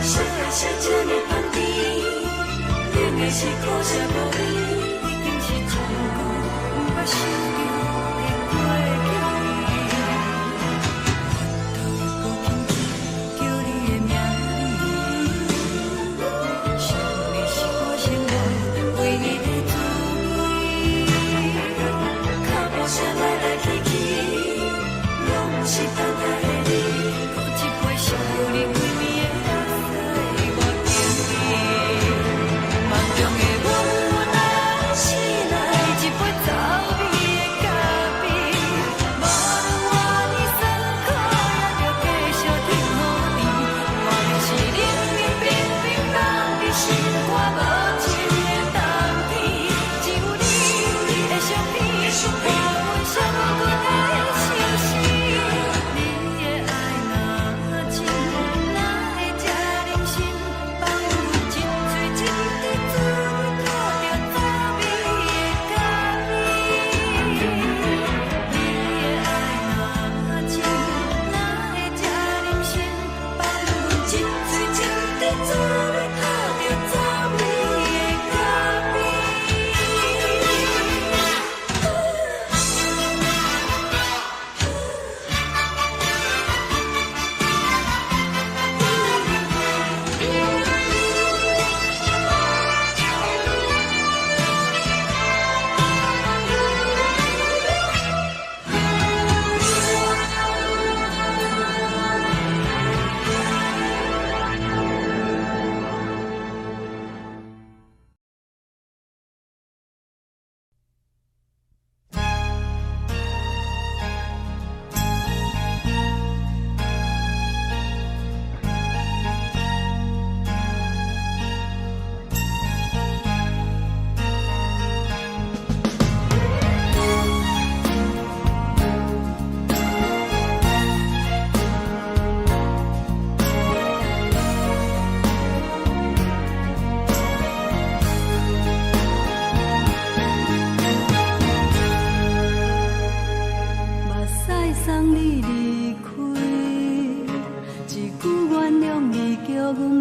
C: 烧的是这呢香甜，冷的是苦涩无味，已经是一句捌想着的过去。头又搁轻轻叫你的名字，想你是我生活唯一的滋味。脚步声来来去去。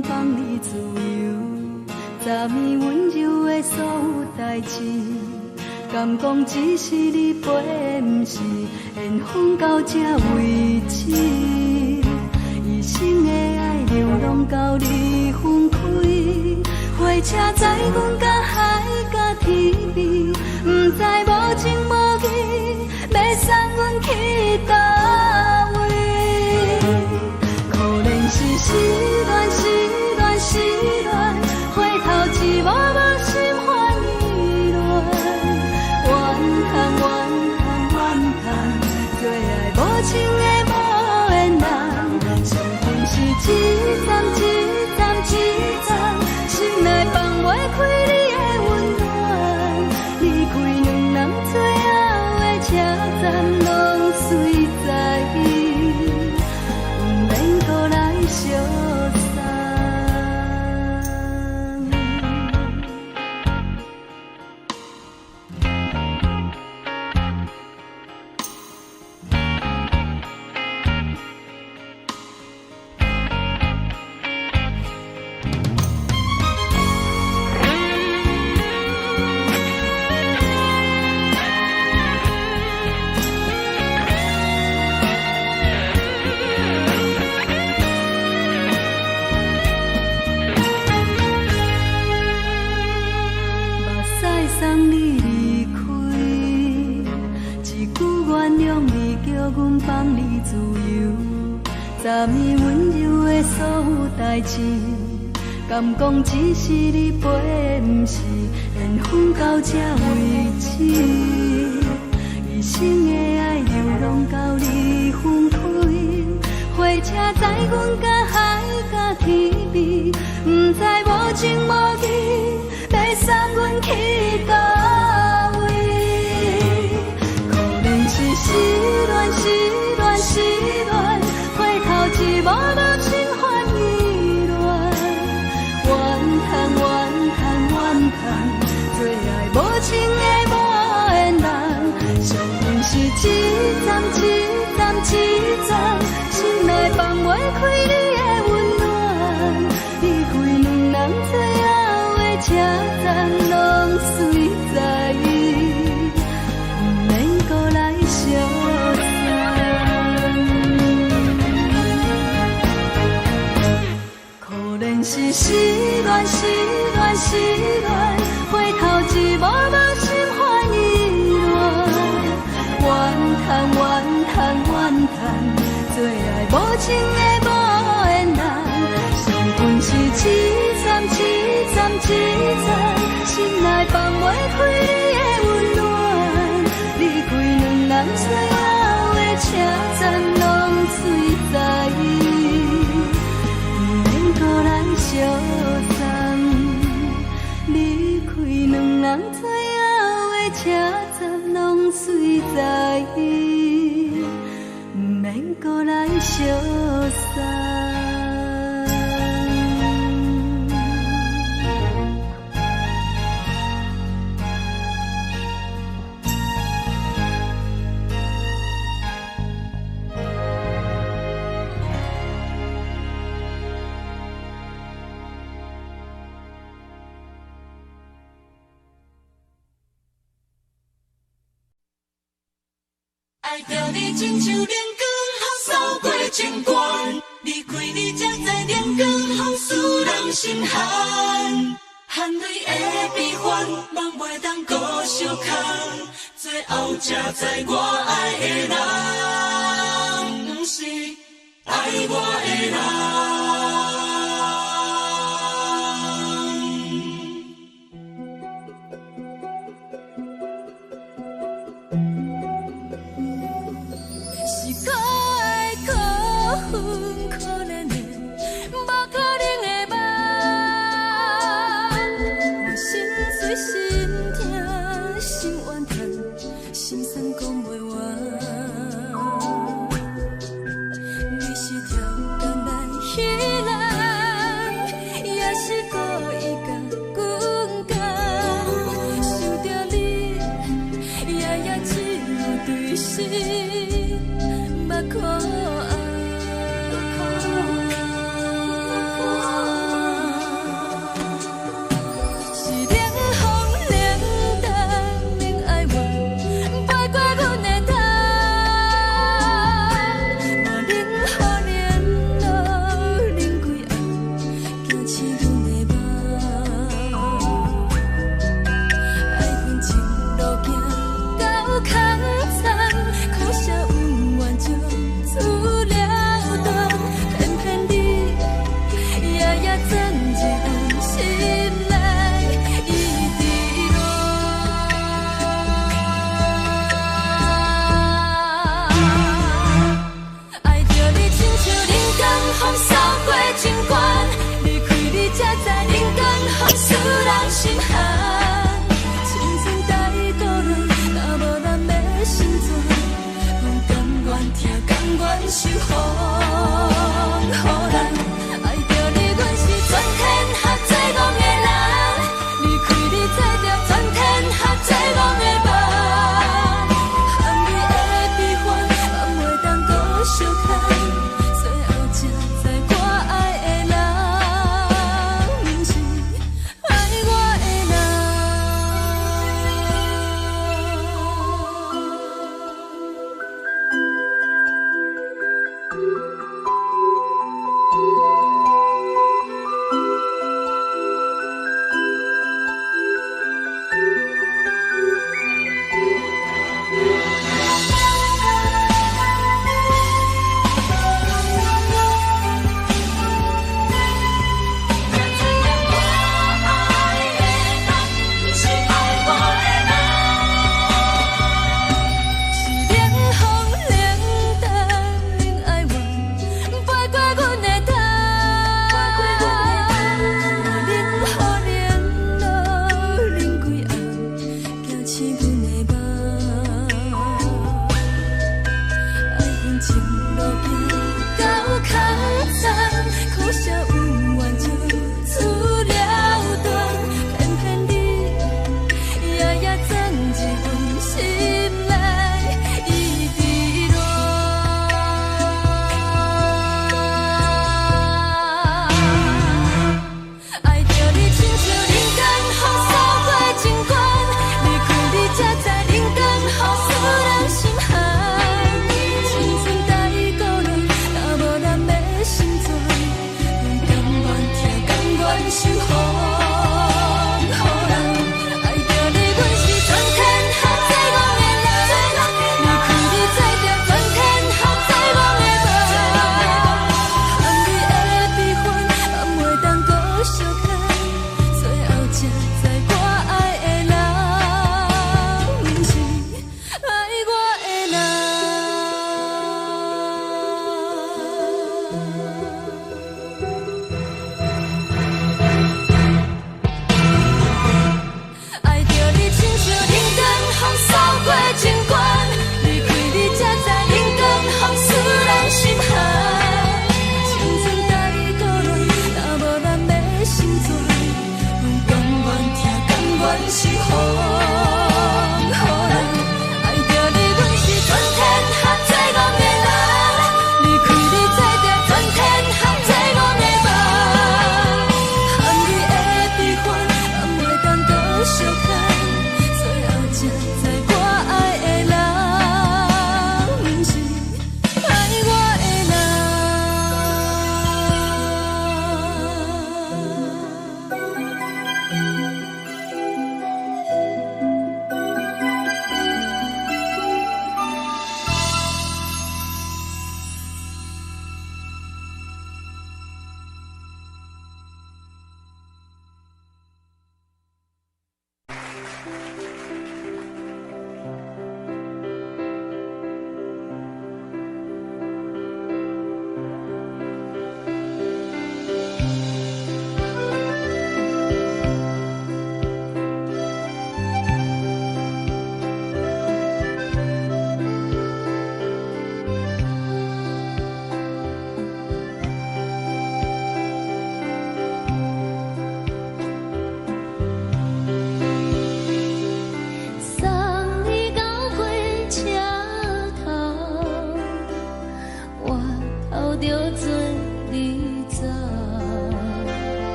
B: 阮放你自由，昨暝温柔的所有代志，敢讲只是你陪，不是缘分到这为止。一生的爱流浪到你分开，火车载阮甲海甲天边，不知无情无义，要送阮去倒位？可能是失恋，失恋，失恋，回头一幕幕心烦意乱，怨叹，怨叹，怨叹，最爱无情的无缘人，上恨是一站一站一站，心内放袂开你的温暖，离开两人最后的车站，拢随在不免搁来相送。送你离开，一句原谅你，叫阮放你自由。昨暝温柔的所有代志，敢讲只是你陪，不是缘分到这为止。一生的爱流浪到你分开，火车载阮甲海甲天边，不知无情无义，要送阮去倒位？可能是失恋，失恋，失恋，回头一幕幕心烦意乱，怨叹，怨叹，怨叹，最爱无情的无缘人，上恨是一站一站一站，心内放袂开你的温暖，离开两人最后的车站，拢随在不免搁来相送。可能是失恋，失恋，失恋，回头一幕幕心烦意乱，怨叹，怨叹，怨叹，最爱无情的无缘人，上恨是一站一站一站，心内放袂开你的温暖，离开两人最后的车站，拢随在不免搁来相送。离开两人最后的车站，拢随在不免搁来相送。
C: 爱着你亲像亮光，扫过情关，离开你才知亮光风使人心寒。含泪的悲欢，望袂当搁相牵，最后才知我爱的人，不是爱我的人。
B: 目眶红，甘愿守护，予人爱着你，阮是全天下最戆的人，离开你做着全天下最戆的梦，含你的悲欢，嘛袂当搁相牵，最后才知我爱的人，不是爱我的人。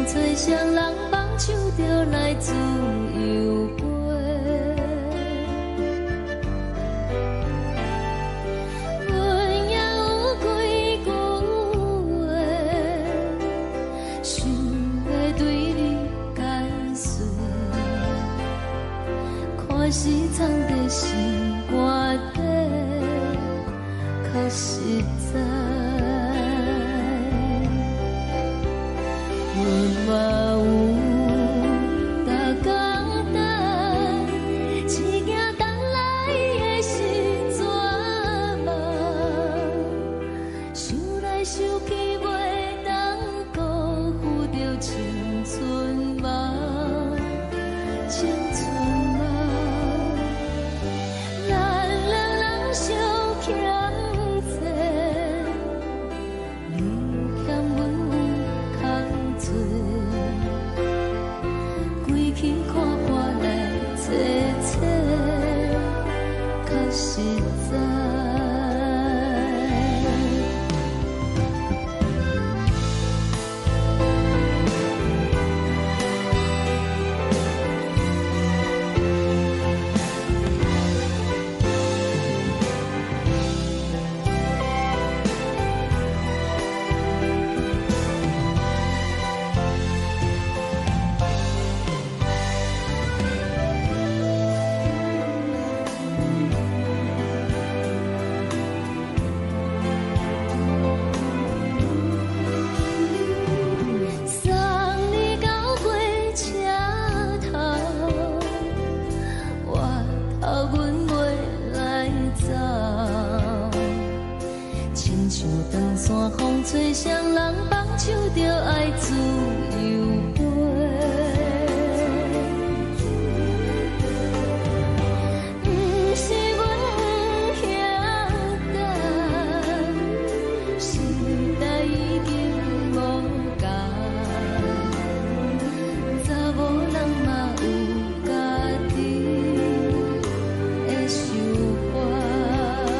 A: 吹双人梦唱着来自由飞，阮也有几句话，想要对你解释，看是藏在心肝底，较实在。 阮嘛有大简单，一件等来的是绝望，想来想去袂当辜负着青春梦，青春梦。咱两人
B: 实在。风吹双人放手着爱自由飞，不是阮不晓得，时代已经无同，查某人嘛有家己的想法。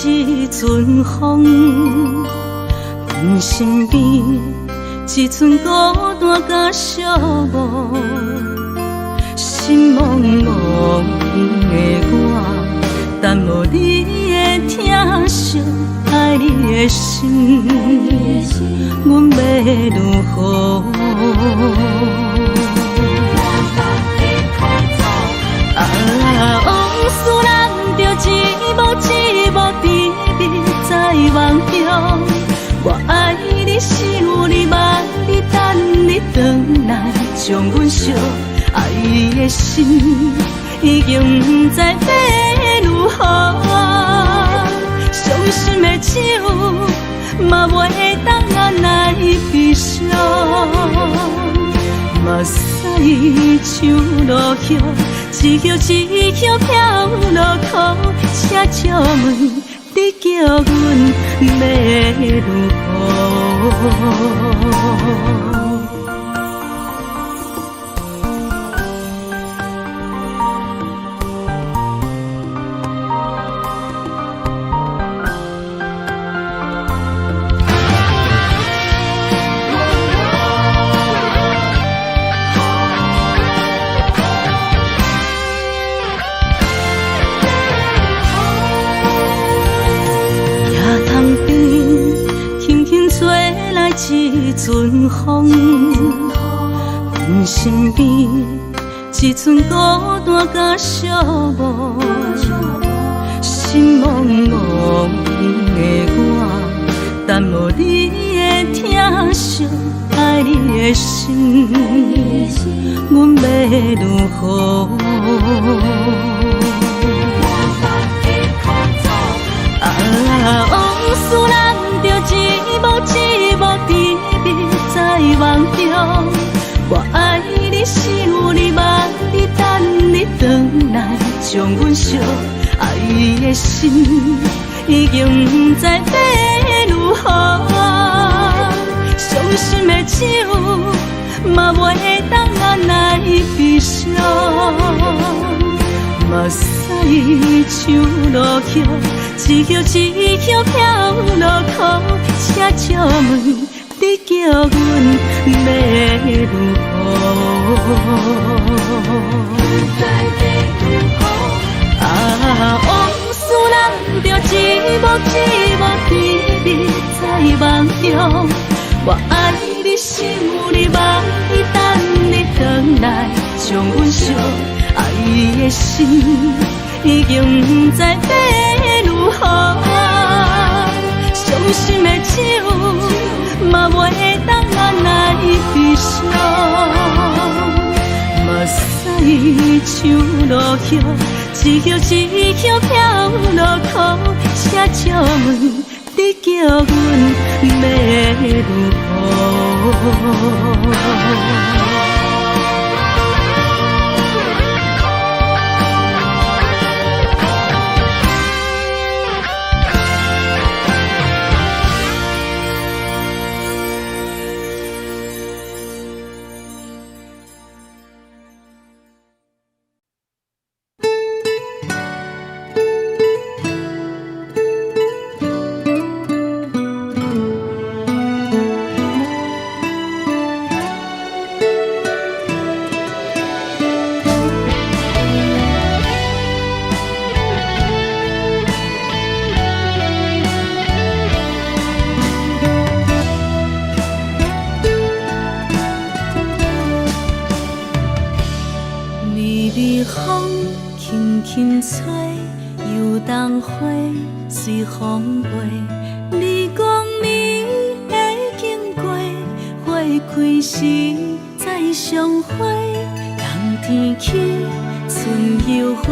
B: 一阵风，阮身边一寸孤单甲寂寞，心茫茫的我，等无你的疼惜，爱你的心，阮要如何？往事人着一幕一幕甜蜜在梦中，我爱你是有你望你等你回来，将阮惜爱的心已经不知要如何，伤心的手嘛袂当按来悲伤，嘛像落叶，一叶一叶飘落土，车借问你叫阮要如何？一阵风，阮身边一阵孤单甲寂寞，心茫茫的我，等无你的疼惜，爱你的心，阮要如何？往事人着一幕一幕甜蜜在梦中，我爱你想你望你等你回来，将阮惜爱的心已经不知要如何。伤心的手嘛袂当按来悲伤，目屎像落叶，一叶一叶飘落土，车借问你叫阮要如何？往事人着一幕一幕甜蜜在梦中，我爱你想你望你等你回来，将阮惜爱的心已经不知要如何。伤心的手嘛袂当按来悲伤，目屎像落叶，一叶一叶飘落土，车借问你叫阮要如何？随风飞，你讲你会经过，花开时再相会。冬天起，春又回，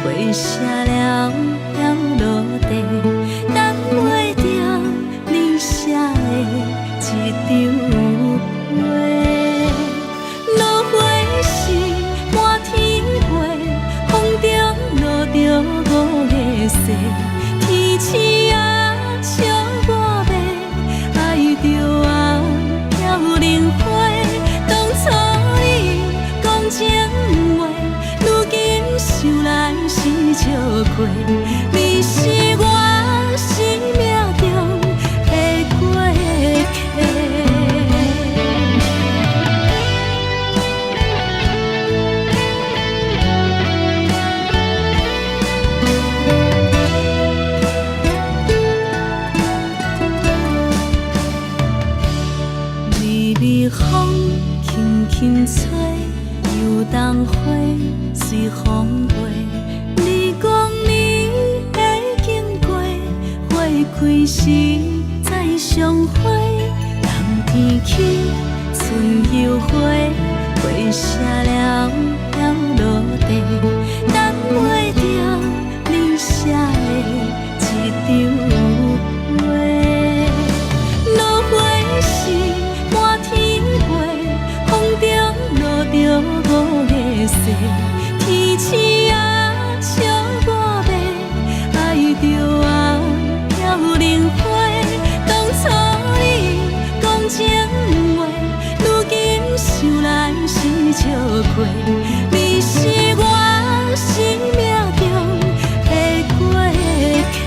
B: 花谢了要落地，等袂着你写的一张画。落花时满天飞，风中落着五个色。天星啊，笑我迷，爱着啊，飘零花。当初你讲情话，如今想来是笑过。你是我生命中的过客。风轻轻吹，游动花随风飞。你讲你会经过，花开时再相会。冬天起，春又回，花谢了要落地，等袂着你写的一张画。落花时满天飞，风中落着说，天星啊，笑我要爱着爱飘零花。当初你讲情话，如今想来是笑亏。你是我生命中的过客。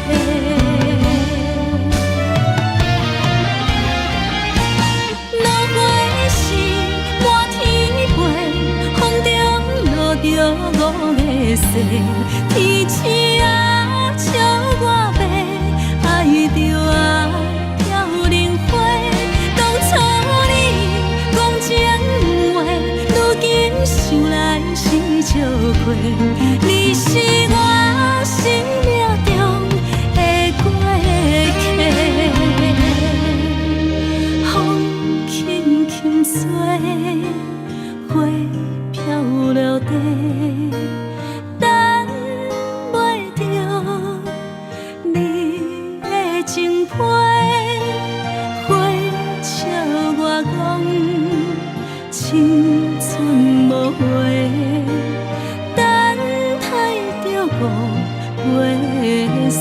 B: 落花是满天飞，风中落着五个星。天星啊，笑我要爱着爱飘零花。当初你讲情话，如今想来是笑亏。你是我生命中的过客。风轻轻吹，花飘落地，等袂着你的情批。花笑我讲青春无悔，等待着五月雪。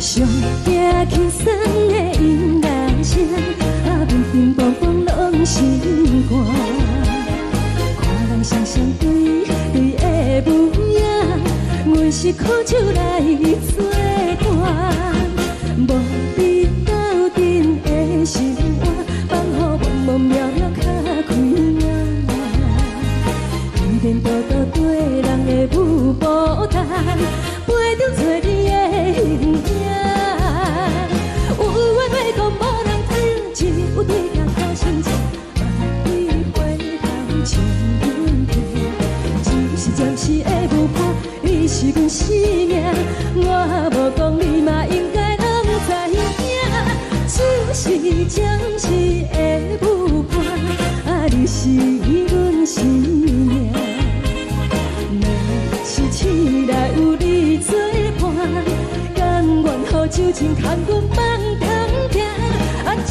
A: 上惊轻松的音乐声，乒乒乓乓拢心肝。看人双双对对的舞影，阮是苦酒来作伴。无伫斗阵的生活，放予茫茫渺渺较开眼。颠颠倒倒对人的舞步弹，陪着做你的形影。有话要讲无人听，只有对镜头先唱，万里回头唱阮听。就是暂时的舞伴，你是阮生命，我无讲你嘛应该拢知影。就是暂时的舞伴，你是阮生命。是醒来有你作伴，甘愿予酒精牵阮放通行。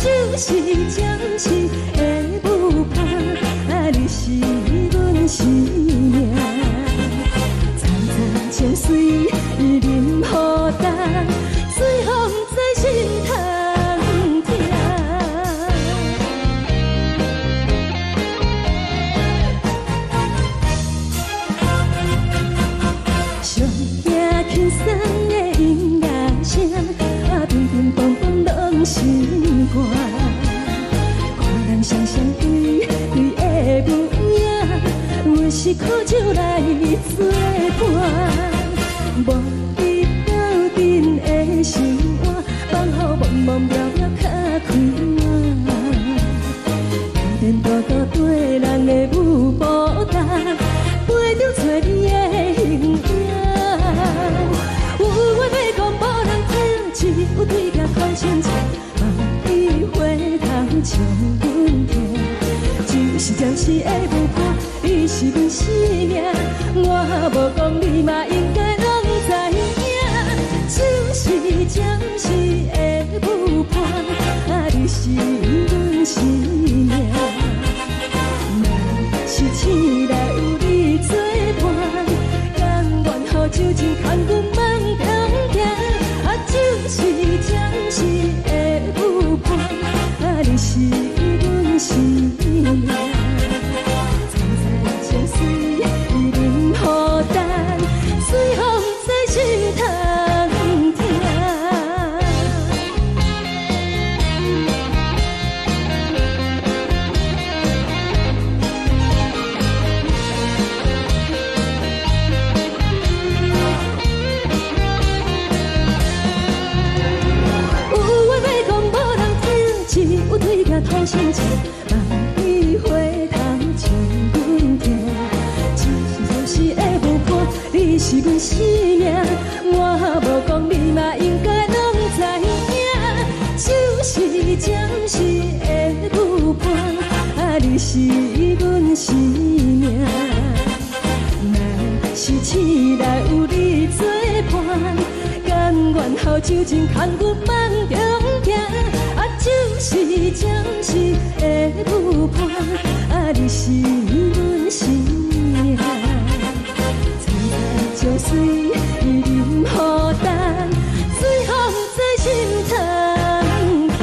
A: 就是暂时的舞伴，你是阮生命。层层泉水任雨淡，水风在心头。轻松的音乐声，乒乒乓乓拢心肝。看人双双对对的舞影，阮是苦酒来作伴。无伫斗阵的生活，放予茫茫渺渺较开眼。颠颠倒倒对人的舞步弹，陪着做你的形影。有话要讲无人听，只有对镜头先唱，万里回头唱阮听。就是暂时的舞伴，你是阮生命，我无讲你嘛应该拢知影。就是暂时的舞伴，你是阮生命。若是醒来有你作伴，甘愿予酒精牵阮放通行。就是暂时的舞伴，你是阮生命。层层泉水任雨淡，水风在心头听。有对镜头先唱，万里回头唱阮听。就是暂时的舞伴，你是阮生命，我无讲你嘛应该拢知影。就是暂时的舞伴，你是阮生命。若是醒来有你作伴，甘愿予酒精牵阮放中行。就是暂时的舞伴，你是阮生命。层层泉水任雨淡，水风在心头听。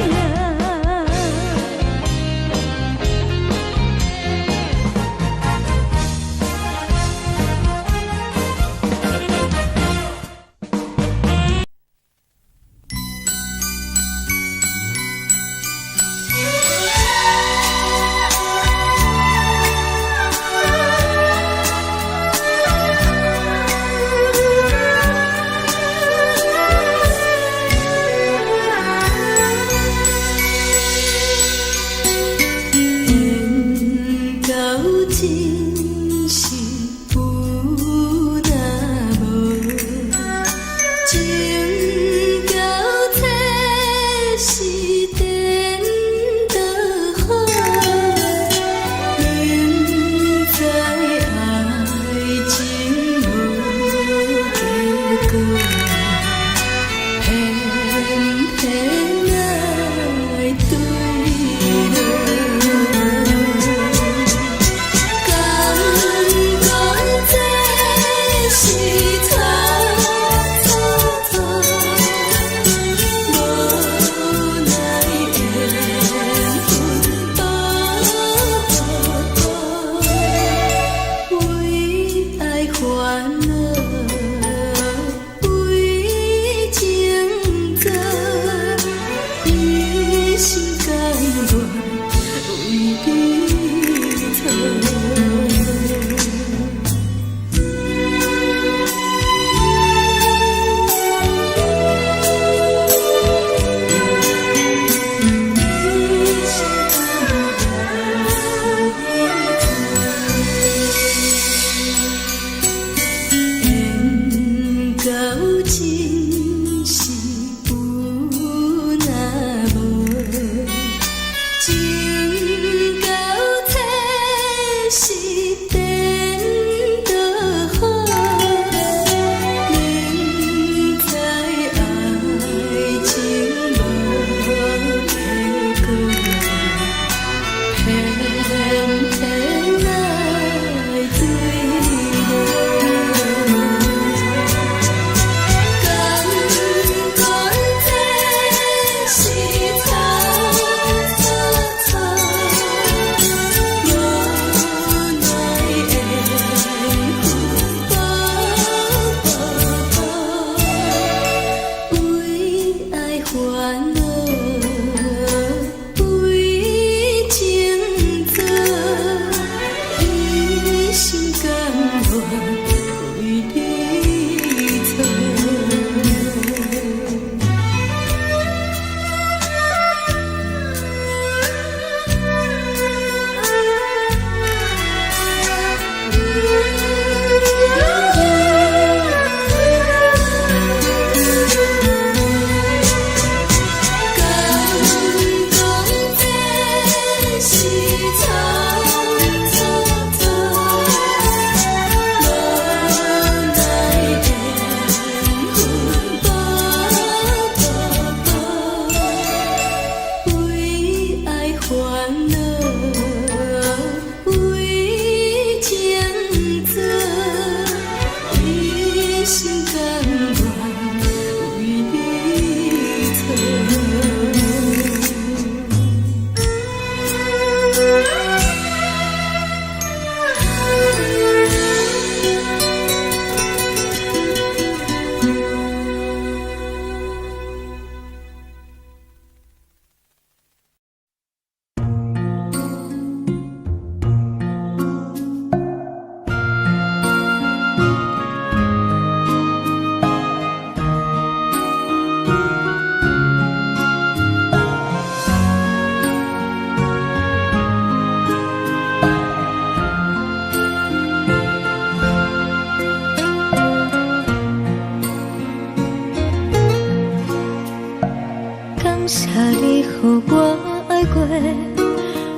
A: 谢你，予我爱过，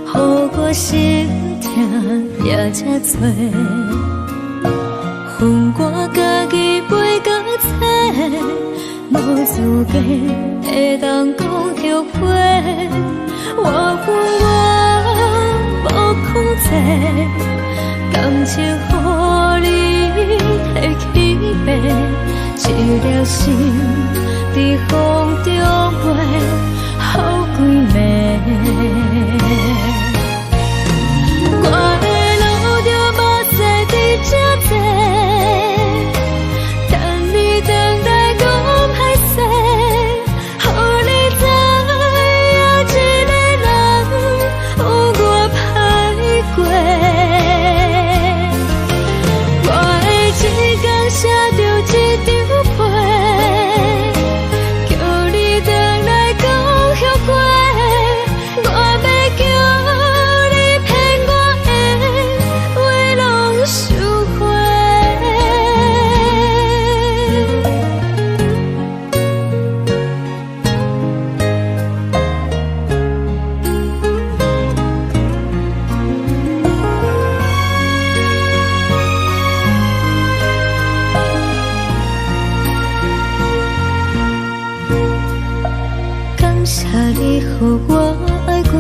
A: 予我心痛也这多。恨我家己袂到切，无资格会当讲后悔。我恨我无控制，感情予你提起白，一粒心在风中飞，好几暝。我的路着目屎伫这多，等你等待讲歹势，予你知影一个人有我歹过。我的一天写着一张被，叫你回来讲后悔。我要叫你骗我的话拢收回。感谢你，予我爱过，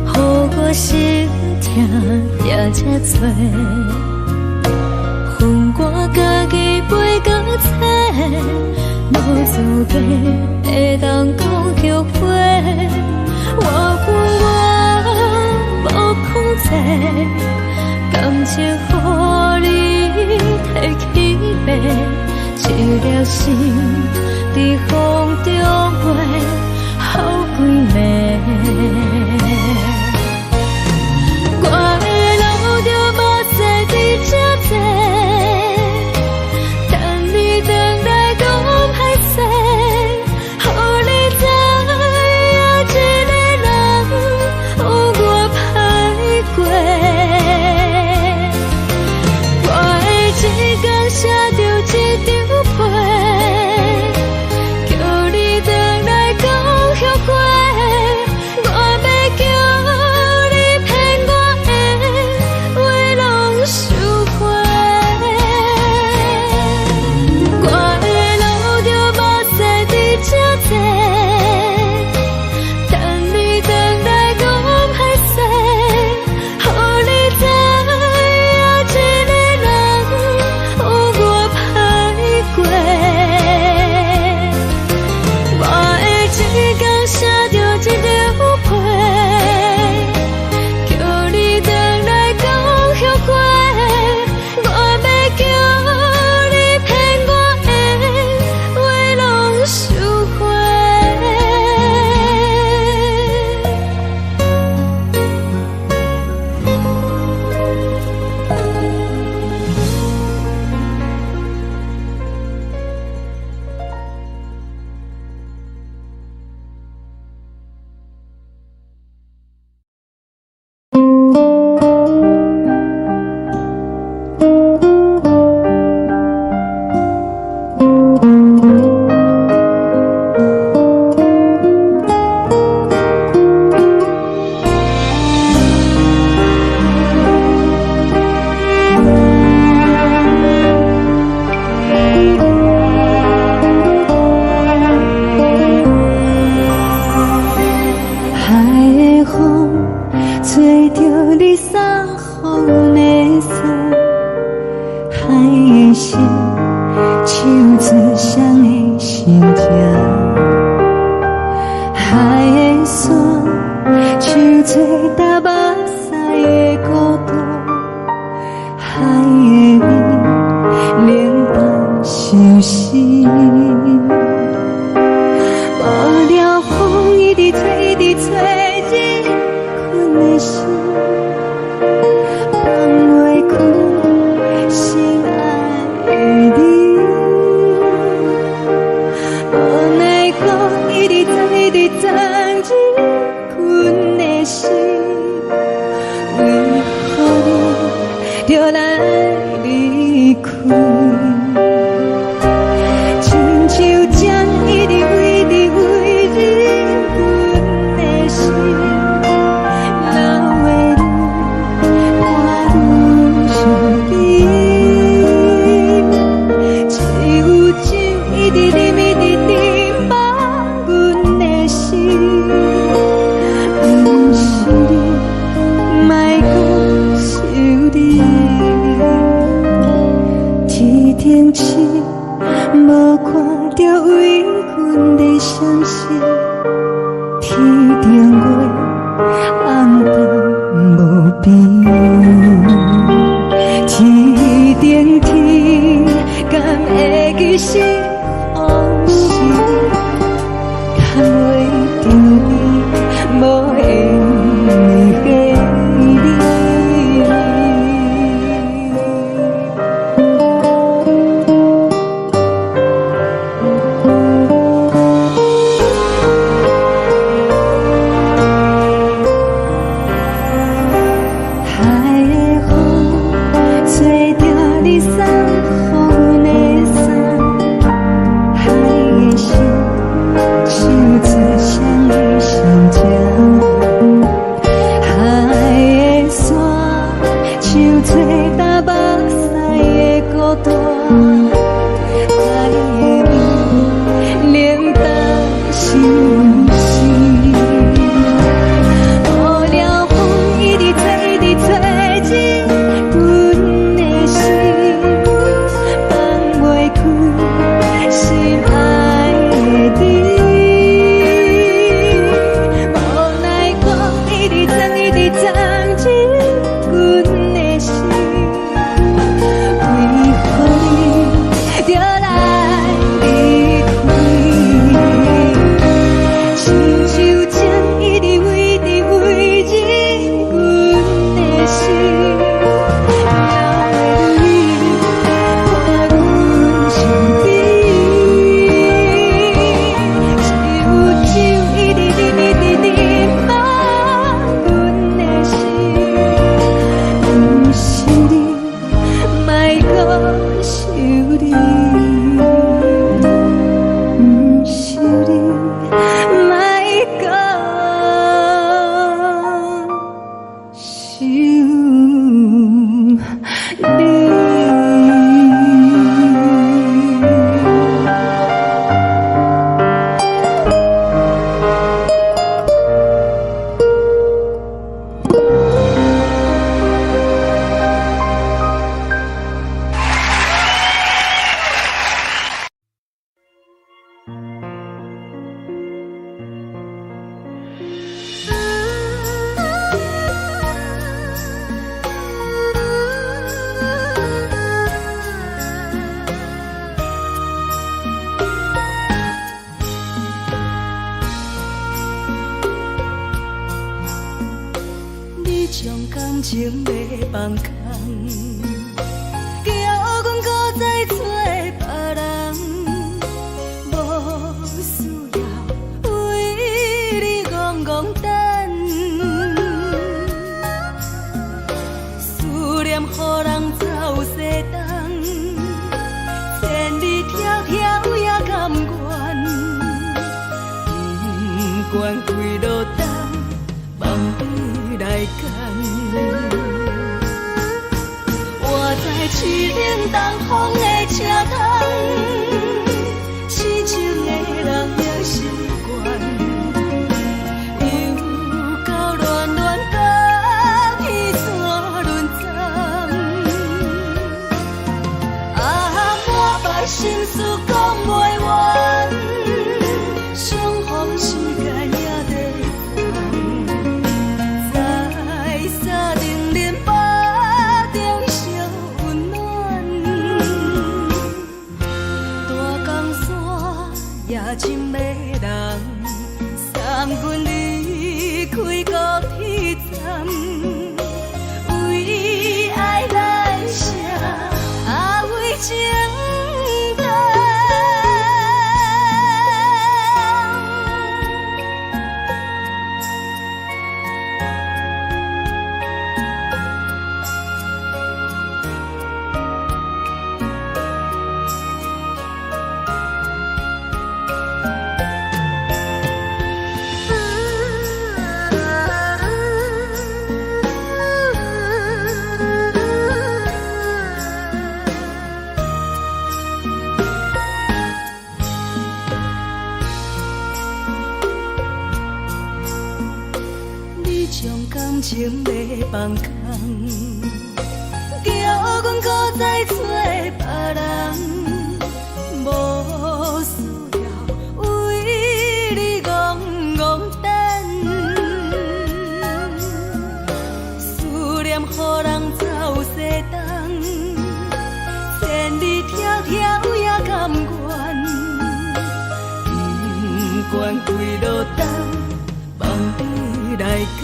A: 予我心痛也这多。恨我家己袂到切，无资格会当讲后悔。我恨我无控制，感情予你提起白，一粒心在风中飞，好几暝。我的路着目屎伫这多，等你等待讲歹势，予你知影一个人有我歹过。我的一天写着一张被，叫你回来讲后悔。我要叫你骗我的话拢收回。我的路着目屎伫这多，等你等待讲歹势，予你知影一个人有我歹过。我的一天写着一张被，叫你回来讲后悔。我要叫你骗我的话拢收回。海的风吹着你送予的伞，海的心手指双的心情，海的山手吹打目屎的孤独，海的味冷淡伤心。无聊风一直吹，一直吹，日困的心，放袂开心爱的你。无奈何一直走，一直走，日困的心，为何你就来离开？亲像将一直为你为你。相信，天顶月红淡无边，天顶天敢会记是往事，敢袂着你无缘的你。
B: 情要放空，叫阮搁再找别人，无需要为你戆戆等，思念予人走西东，千里迢迢也甘愿，不管开路灯，梦比来赶。我在市顶东风的车窗，痴情的人也习惯，又到乱乱甲彼山论丛。啊，满腹心事讲袂完，相逢时间也在等，在沙丁林巴中相温暖。大江山也深的人，三军离开高铁站，为爱来写，啊为情。感情要放空，叫阮搁再找别人，无需要为乱开路灯，放你来牵。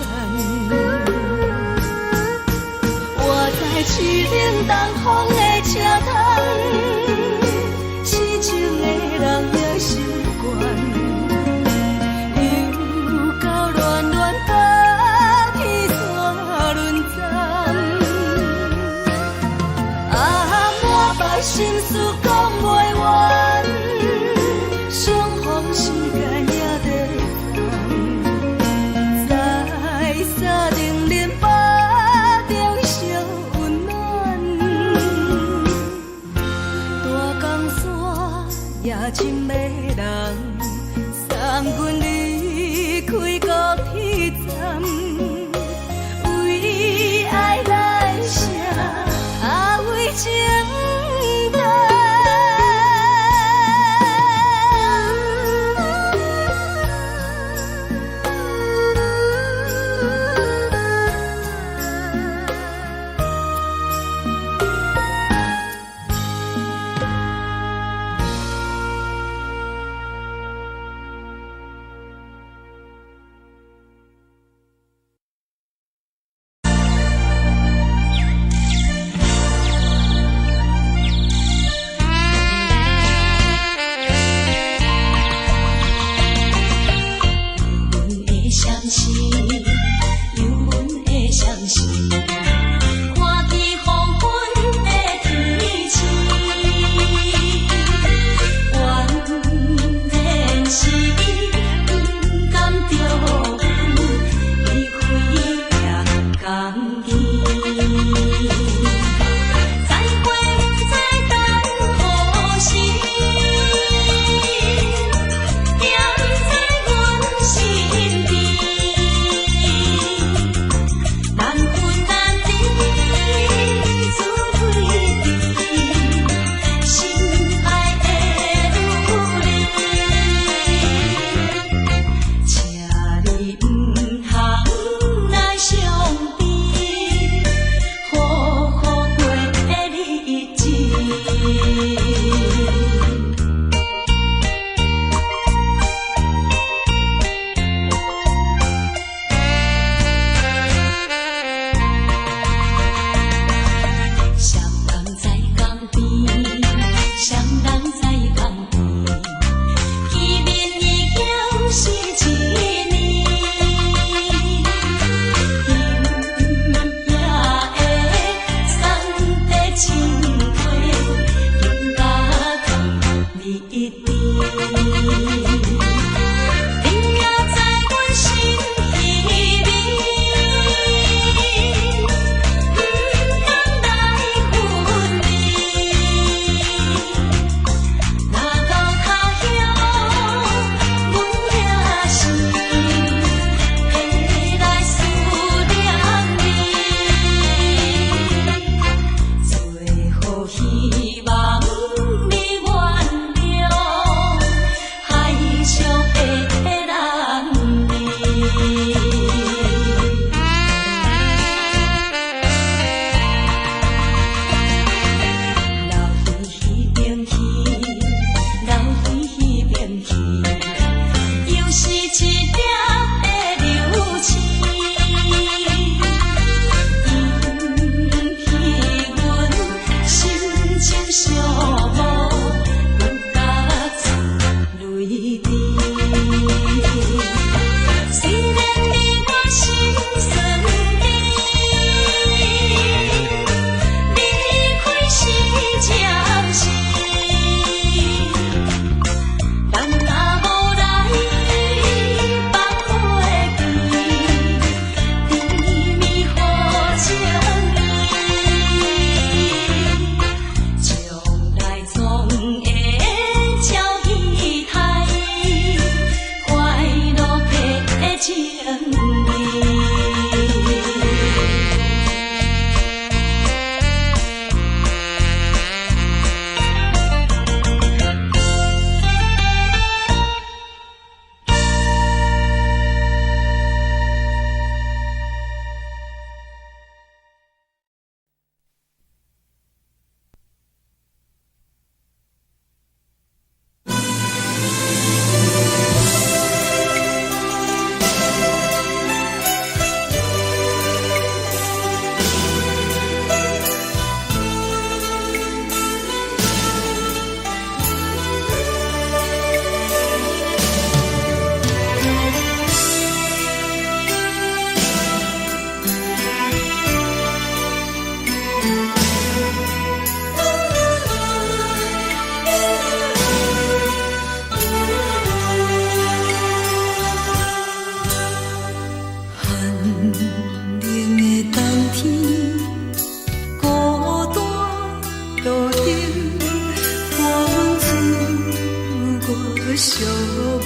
B: 我在市顶东风的车窗，痴情的人也习惯，又到乱乱甲天线轮转。满腹心事讲袂完，相逢时间也在等，在沙丁林巴中相温暖。大江山也深的人，送阮离开高铁站，为爱来写，为情。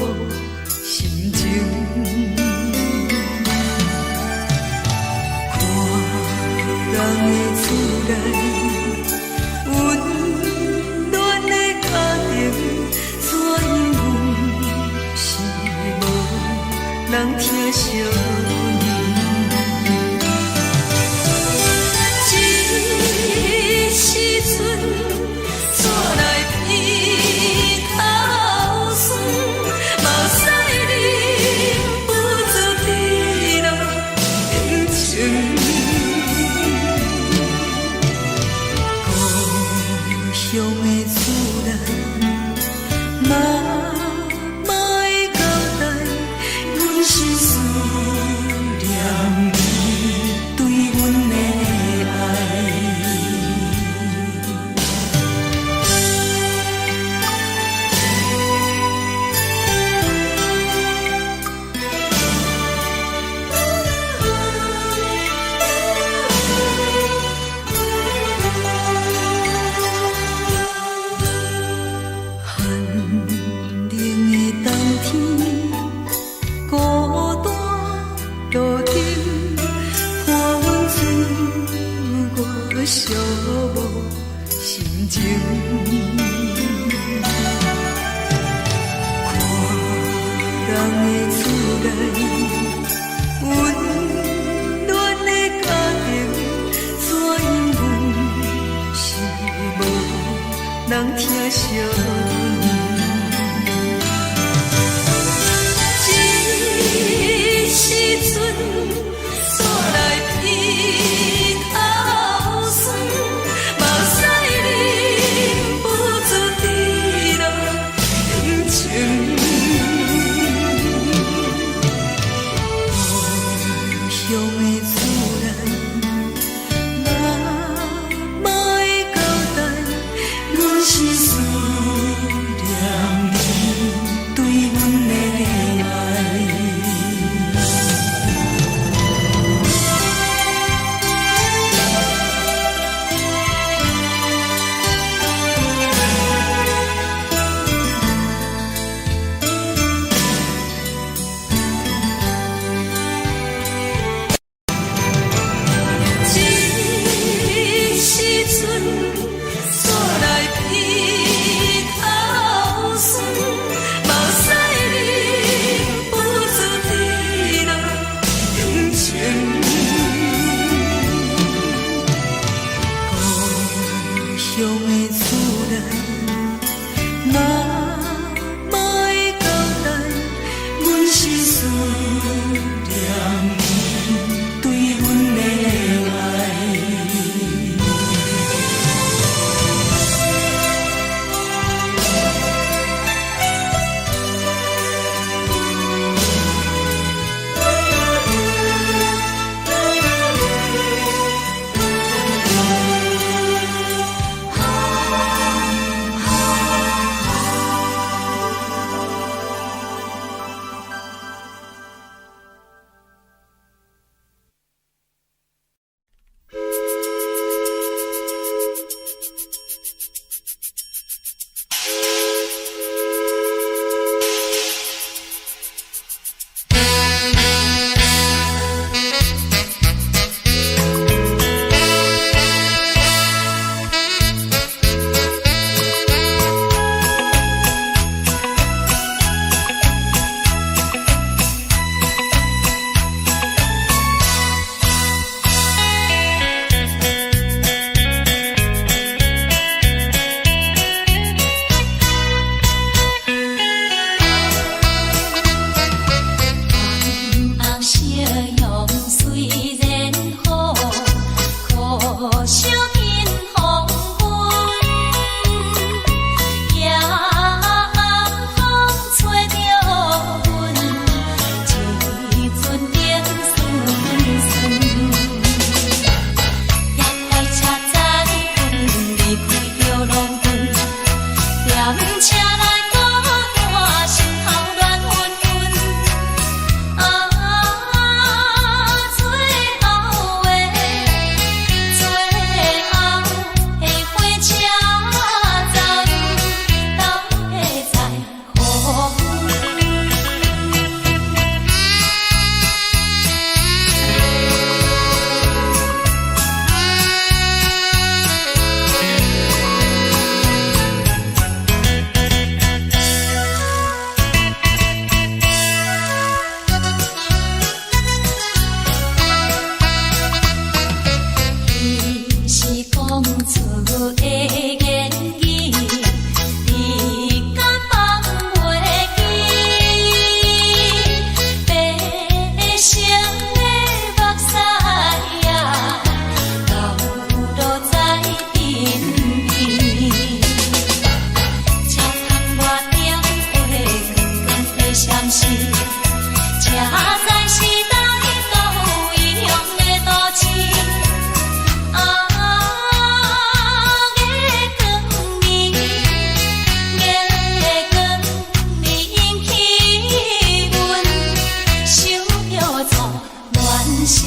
B: 无心情。看人的厝内温暖的家庭，怎因阮是无人疼惜。寂无心情，看人的厝内温暖的家庭，怎因阮是无人疼惜。是思闪烁，车载时代都有异样的都市。月光暝，月光暝引起阮想要做恋事。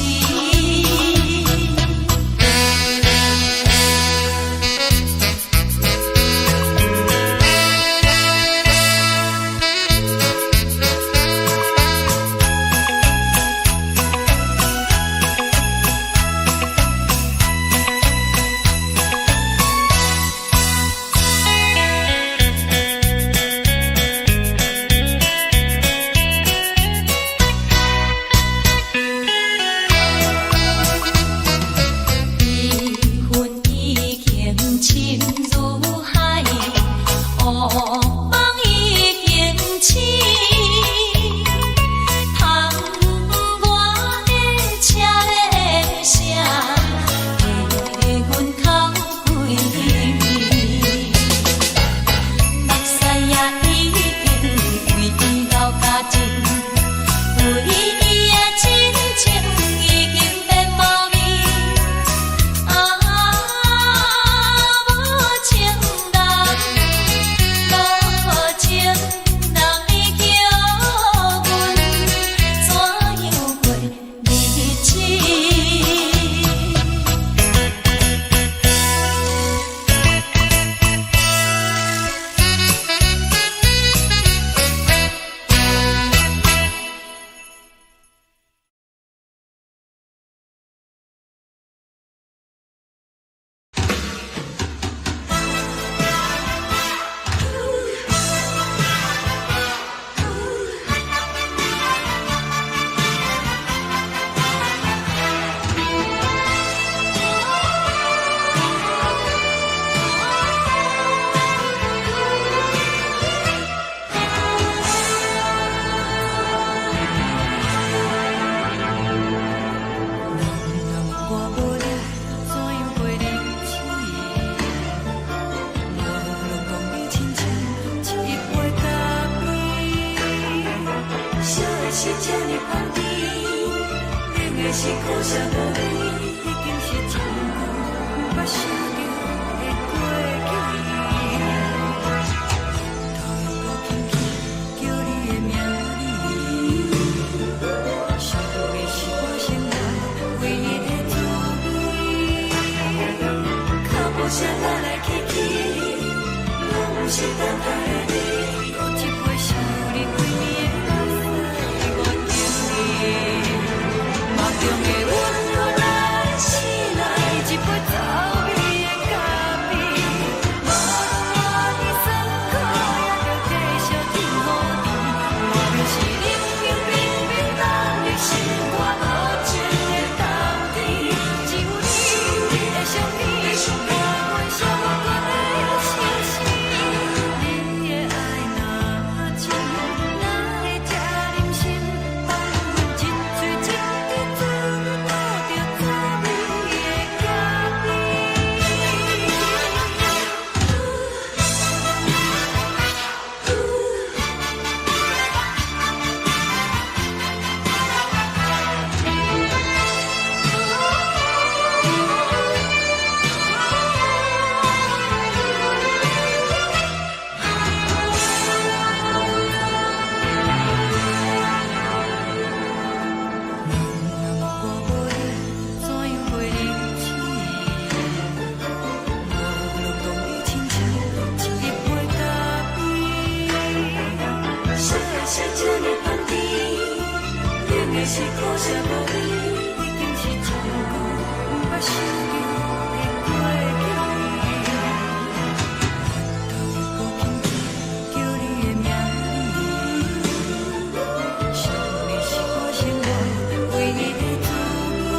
C: 是苦涩无味，已经是一句捌想着的过去。头又搁轻轻叫你的名字，想的是我心内唯一的滋味。脚步声来来去去，拢不是等待的你，搁一杯想你几年的泪，我等你。梦中的阮，我来醒来，一杯草味的咖啡，无论你酸苦，也着继续甜予甜。莫名是冷冰冰冰冷的心肝，无情的冬天，只有你的相片，陪阮相共的星星。你的爱若真，哪会这忍心放阮一嘴一滴水，倒着滋味的咖啡。我无力，怎样陪你起？无论当你亲像一杯咖啡，烧的是这呢香甜，冷的是苦涩无味，已经是一句捌想着的过去。头又搁轻轻叫你的名字，想你是我心内唯一的滋味。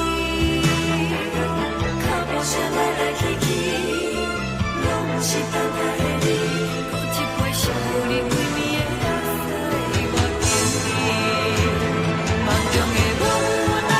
C: 脚步声来来去去，拢不是等待的你，搁一杯想你几暝的泪，我等你。梦中的阮，我来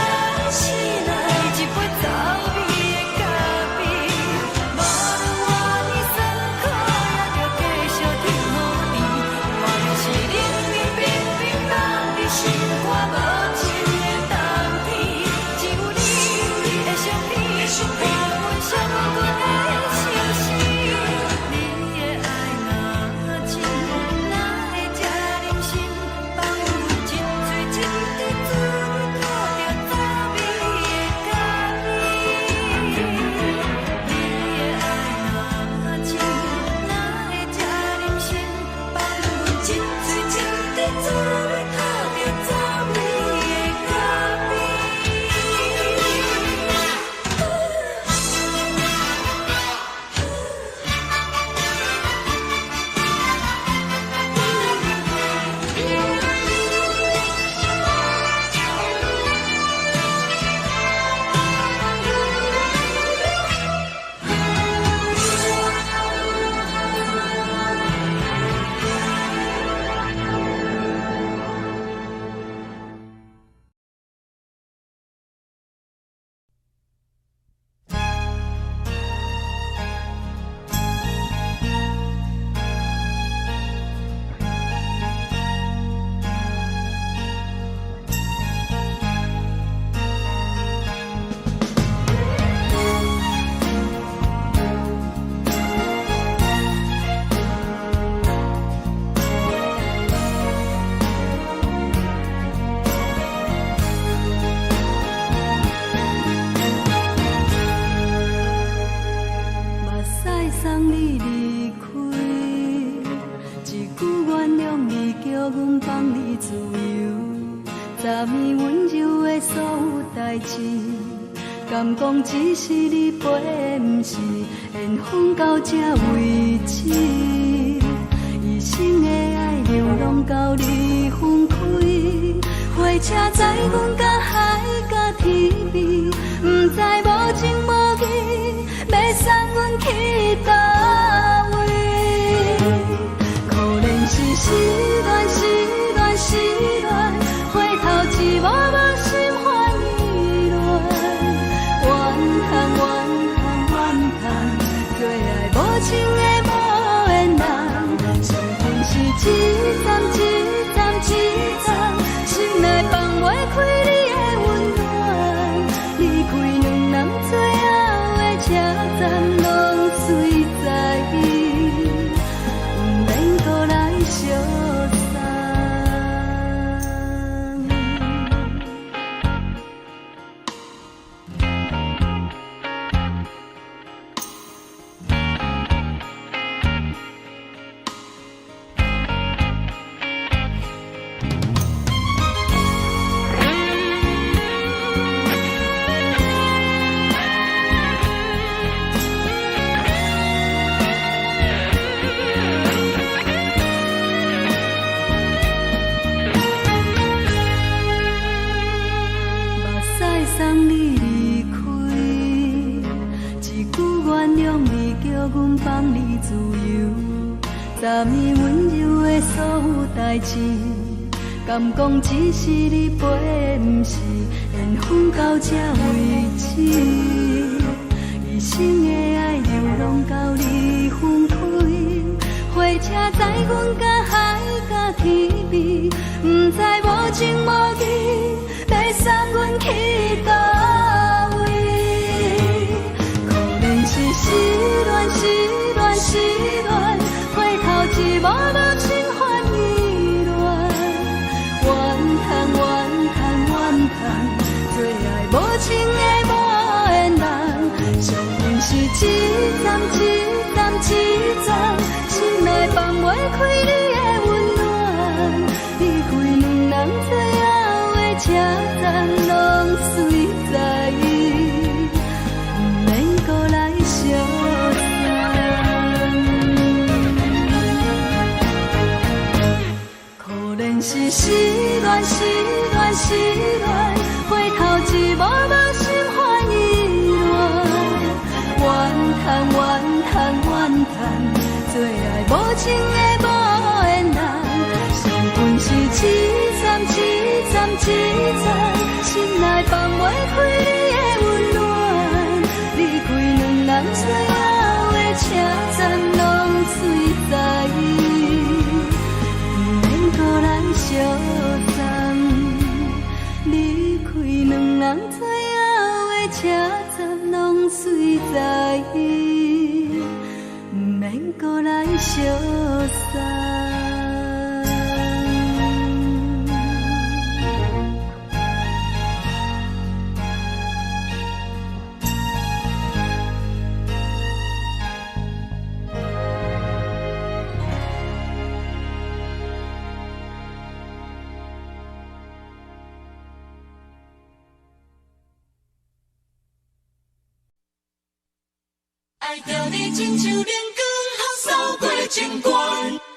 B: 昨暝温柔的所有代志，敢讲只是你陪，不是缘分到这为止。一生的爱流浪到你分开，火车载阮到海甲天边，不知无情无义，要送阮去倒位？可怜是失恋，失恋，失恋，回头一幕幕心烦意乱，怨叹，怨叹，怨叹，最爱无情的无缘人，伤痕是一站一站一站，心内放袂开你的温暖，离开两人最后的车站，拢随在伊，不免搁来相送。送你离开，一句原谅你，叫阮放你自由。昨暝温柔的所有代志，敢讲只是你陪，不是缘分到这为止。一生的爱流浪到你分开，火车载阮到海甲天边，不知无情无义，要送阮去倒位？可怜是失恋，失恋，失恋，回头一幕幕心烦意乱，怨叹，怨叹，怨叹，最爱无情的无缘人，伤痕是一站一站一站，心内放袂开你的温暖，离开两人最后的车站，拢随在伊，不免搁来相送。可怜是失恋，失恋，失恋，回头一幕幕心烦意乱，怨叹，怨叹，怨叹，最爱无情的无缘人，伤痕是一站一站一站，心内放袂开你的温暖，离开两人最后的车站，拢随在伊，不免搁来相送。离开两人最后的车站，拢随在伊，不免搁来相送。
C: 爱着你亲像阳光，扫过情关，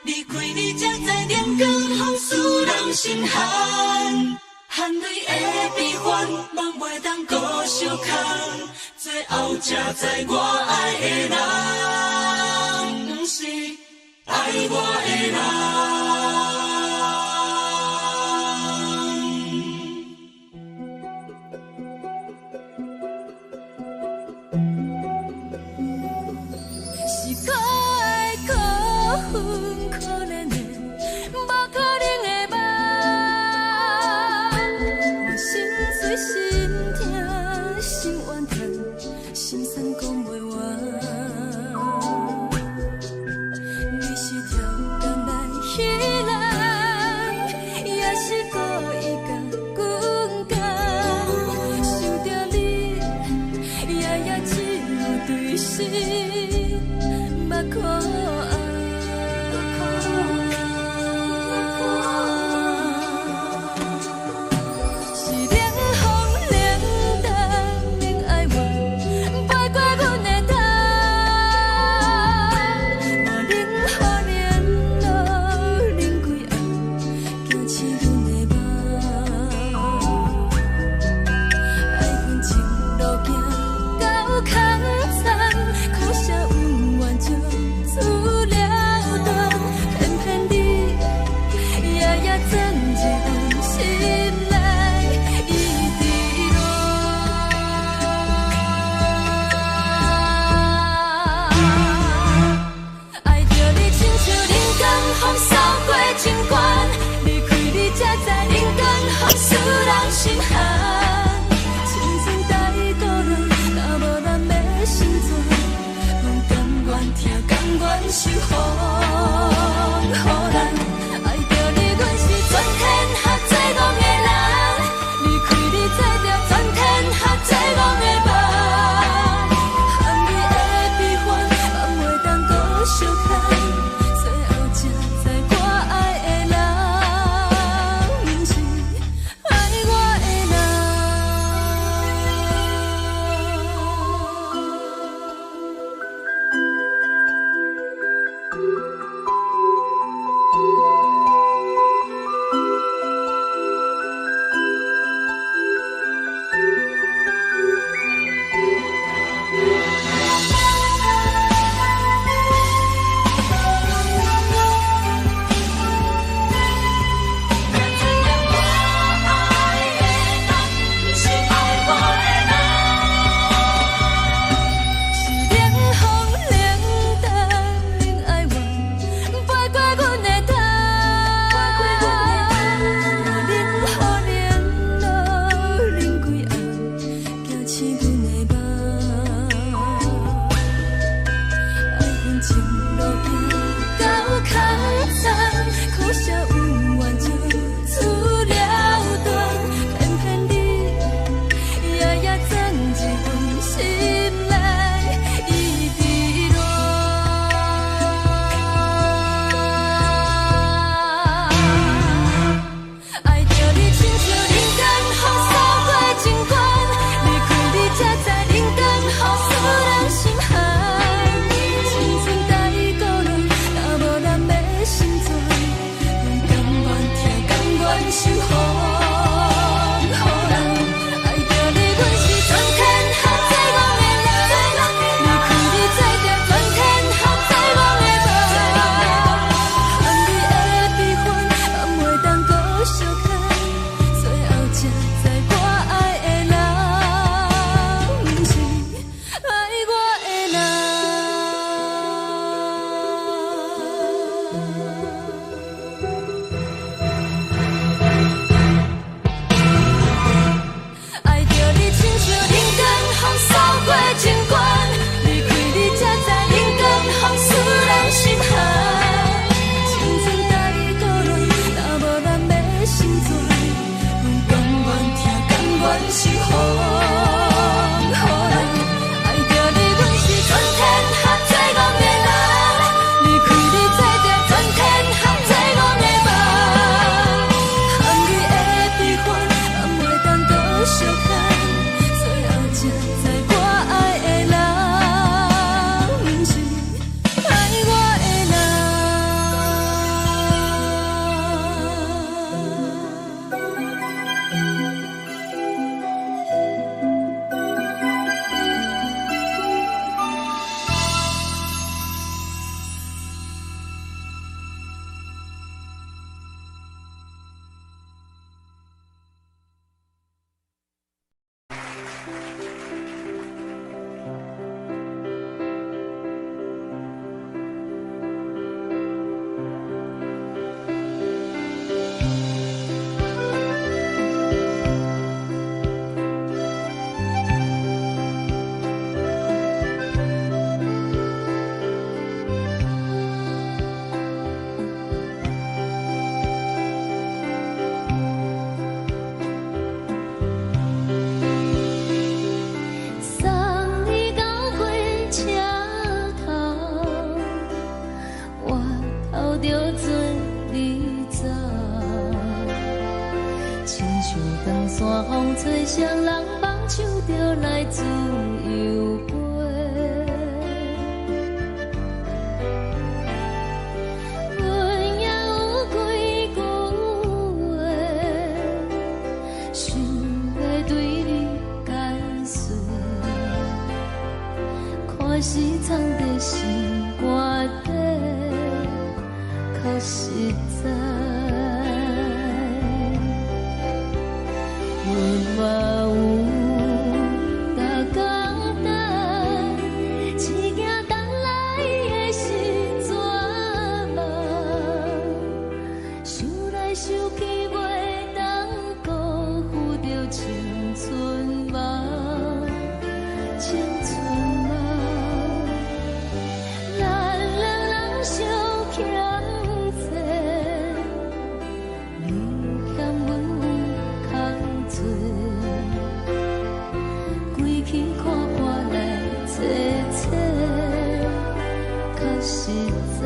C: 离开你才知阳光风使人心寒。含泪的悲欢，望袂当搁相牵，最后才知我爱的人，不是爱我的人。
B: 是可爱可恨可怜的，无可能的梦。我心碎心痛心怨叹，心酸讲袂完。你是条干来彼来。吹双人放手就来自由飞，阮也有几句话，想要对你解释，可是藏在心肝底，较实在。 嘛有逐工等，一件等来的时阵嘛，想来想去袂当辜负着青春嘛，青春嘛，咱两人相欠债，你欠阮有空做。 去看破来坐坐，较实在。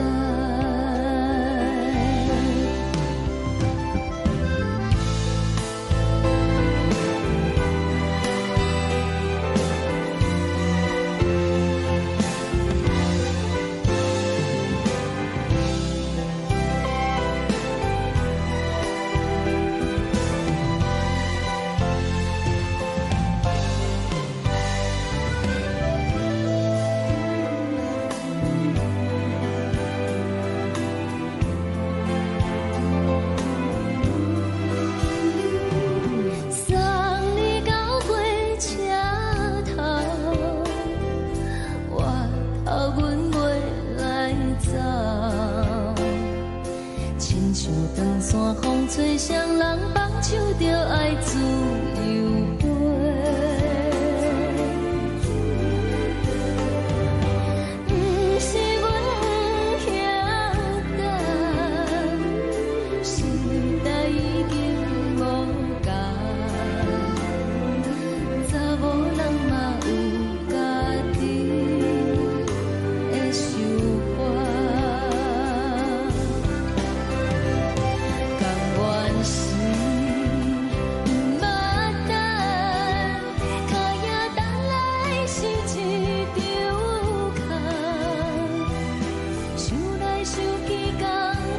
B: 风吹双人放手就爱自由飞，不是阮不晓等，时代已经无同，查某人嘛有家己的想法。 是不捌等，脚也等来是一场空。想来想去，同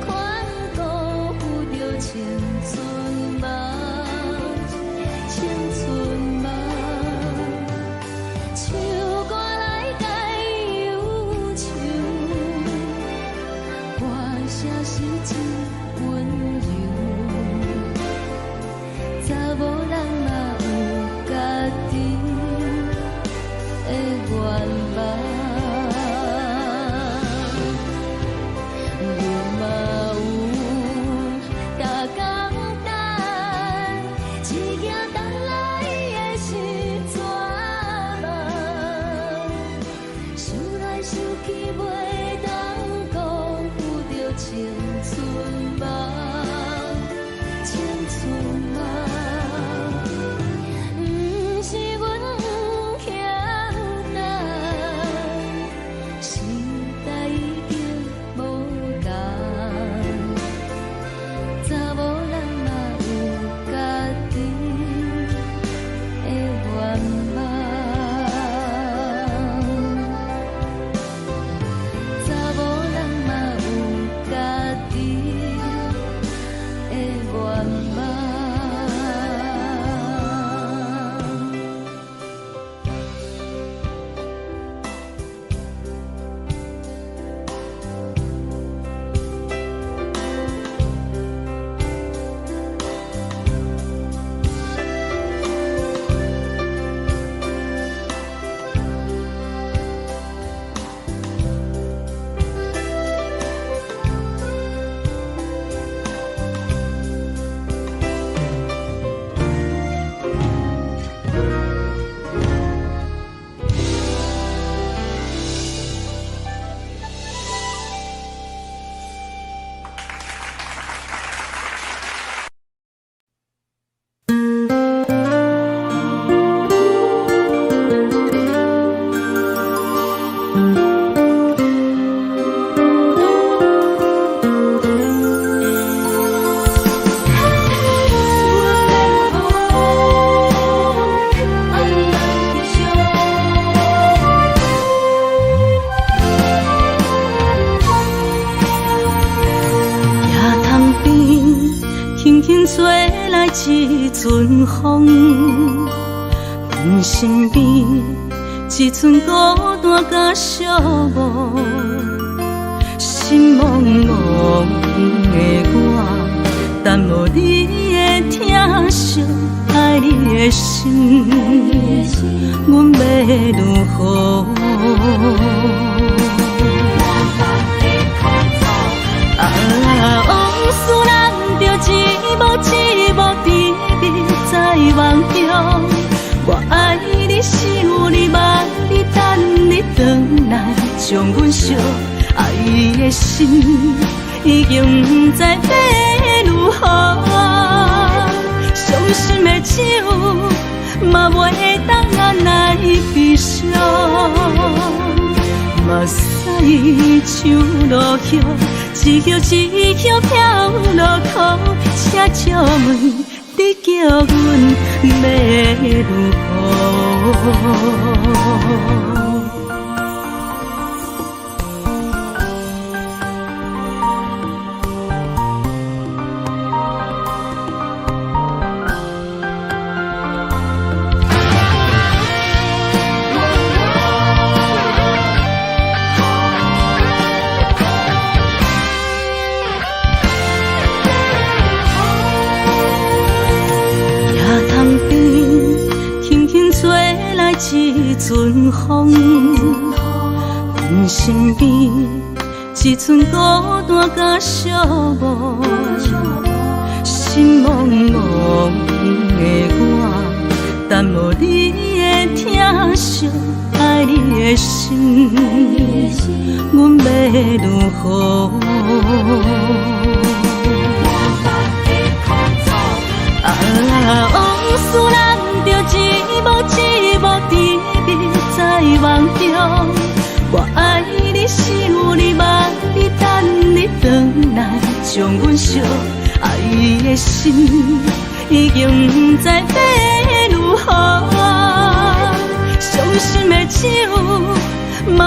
B: 款辜负着青春梦，青春梦。唱歌来解忧愁，歌声是真温柔。 查某人嘛有家己的愿望，阮嘛有逐工等，一件等来的时阵嘛，想来想去袂当辜负着青春梦。青春啊！来一阵风，阮身边一寸孤单甲寂寞，心茫茫的我，等无你的疼惜，爱你的心，阮要如何？往事人着一幕一幕甜蜜在梦中。我爱你，想你，望你，等你回来，将阮惜爱的心已经不知要如何。伤心的手嘛袂当按来悲伤。目屎像落叶，一叶一叶飘落雨，请借问你叫阮要如何？一阵风，阮身边一寸孤单甲寂寞，心茫茫的我，等无你的疼惜，爱你的心，阮要如何？往事人着一幕一幕甜蜜在梦中。我爱你，想你，望你，等你回来，将阮惜爱的心已经不知要如何。伤心的手嘛。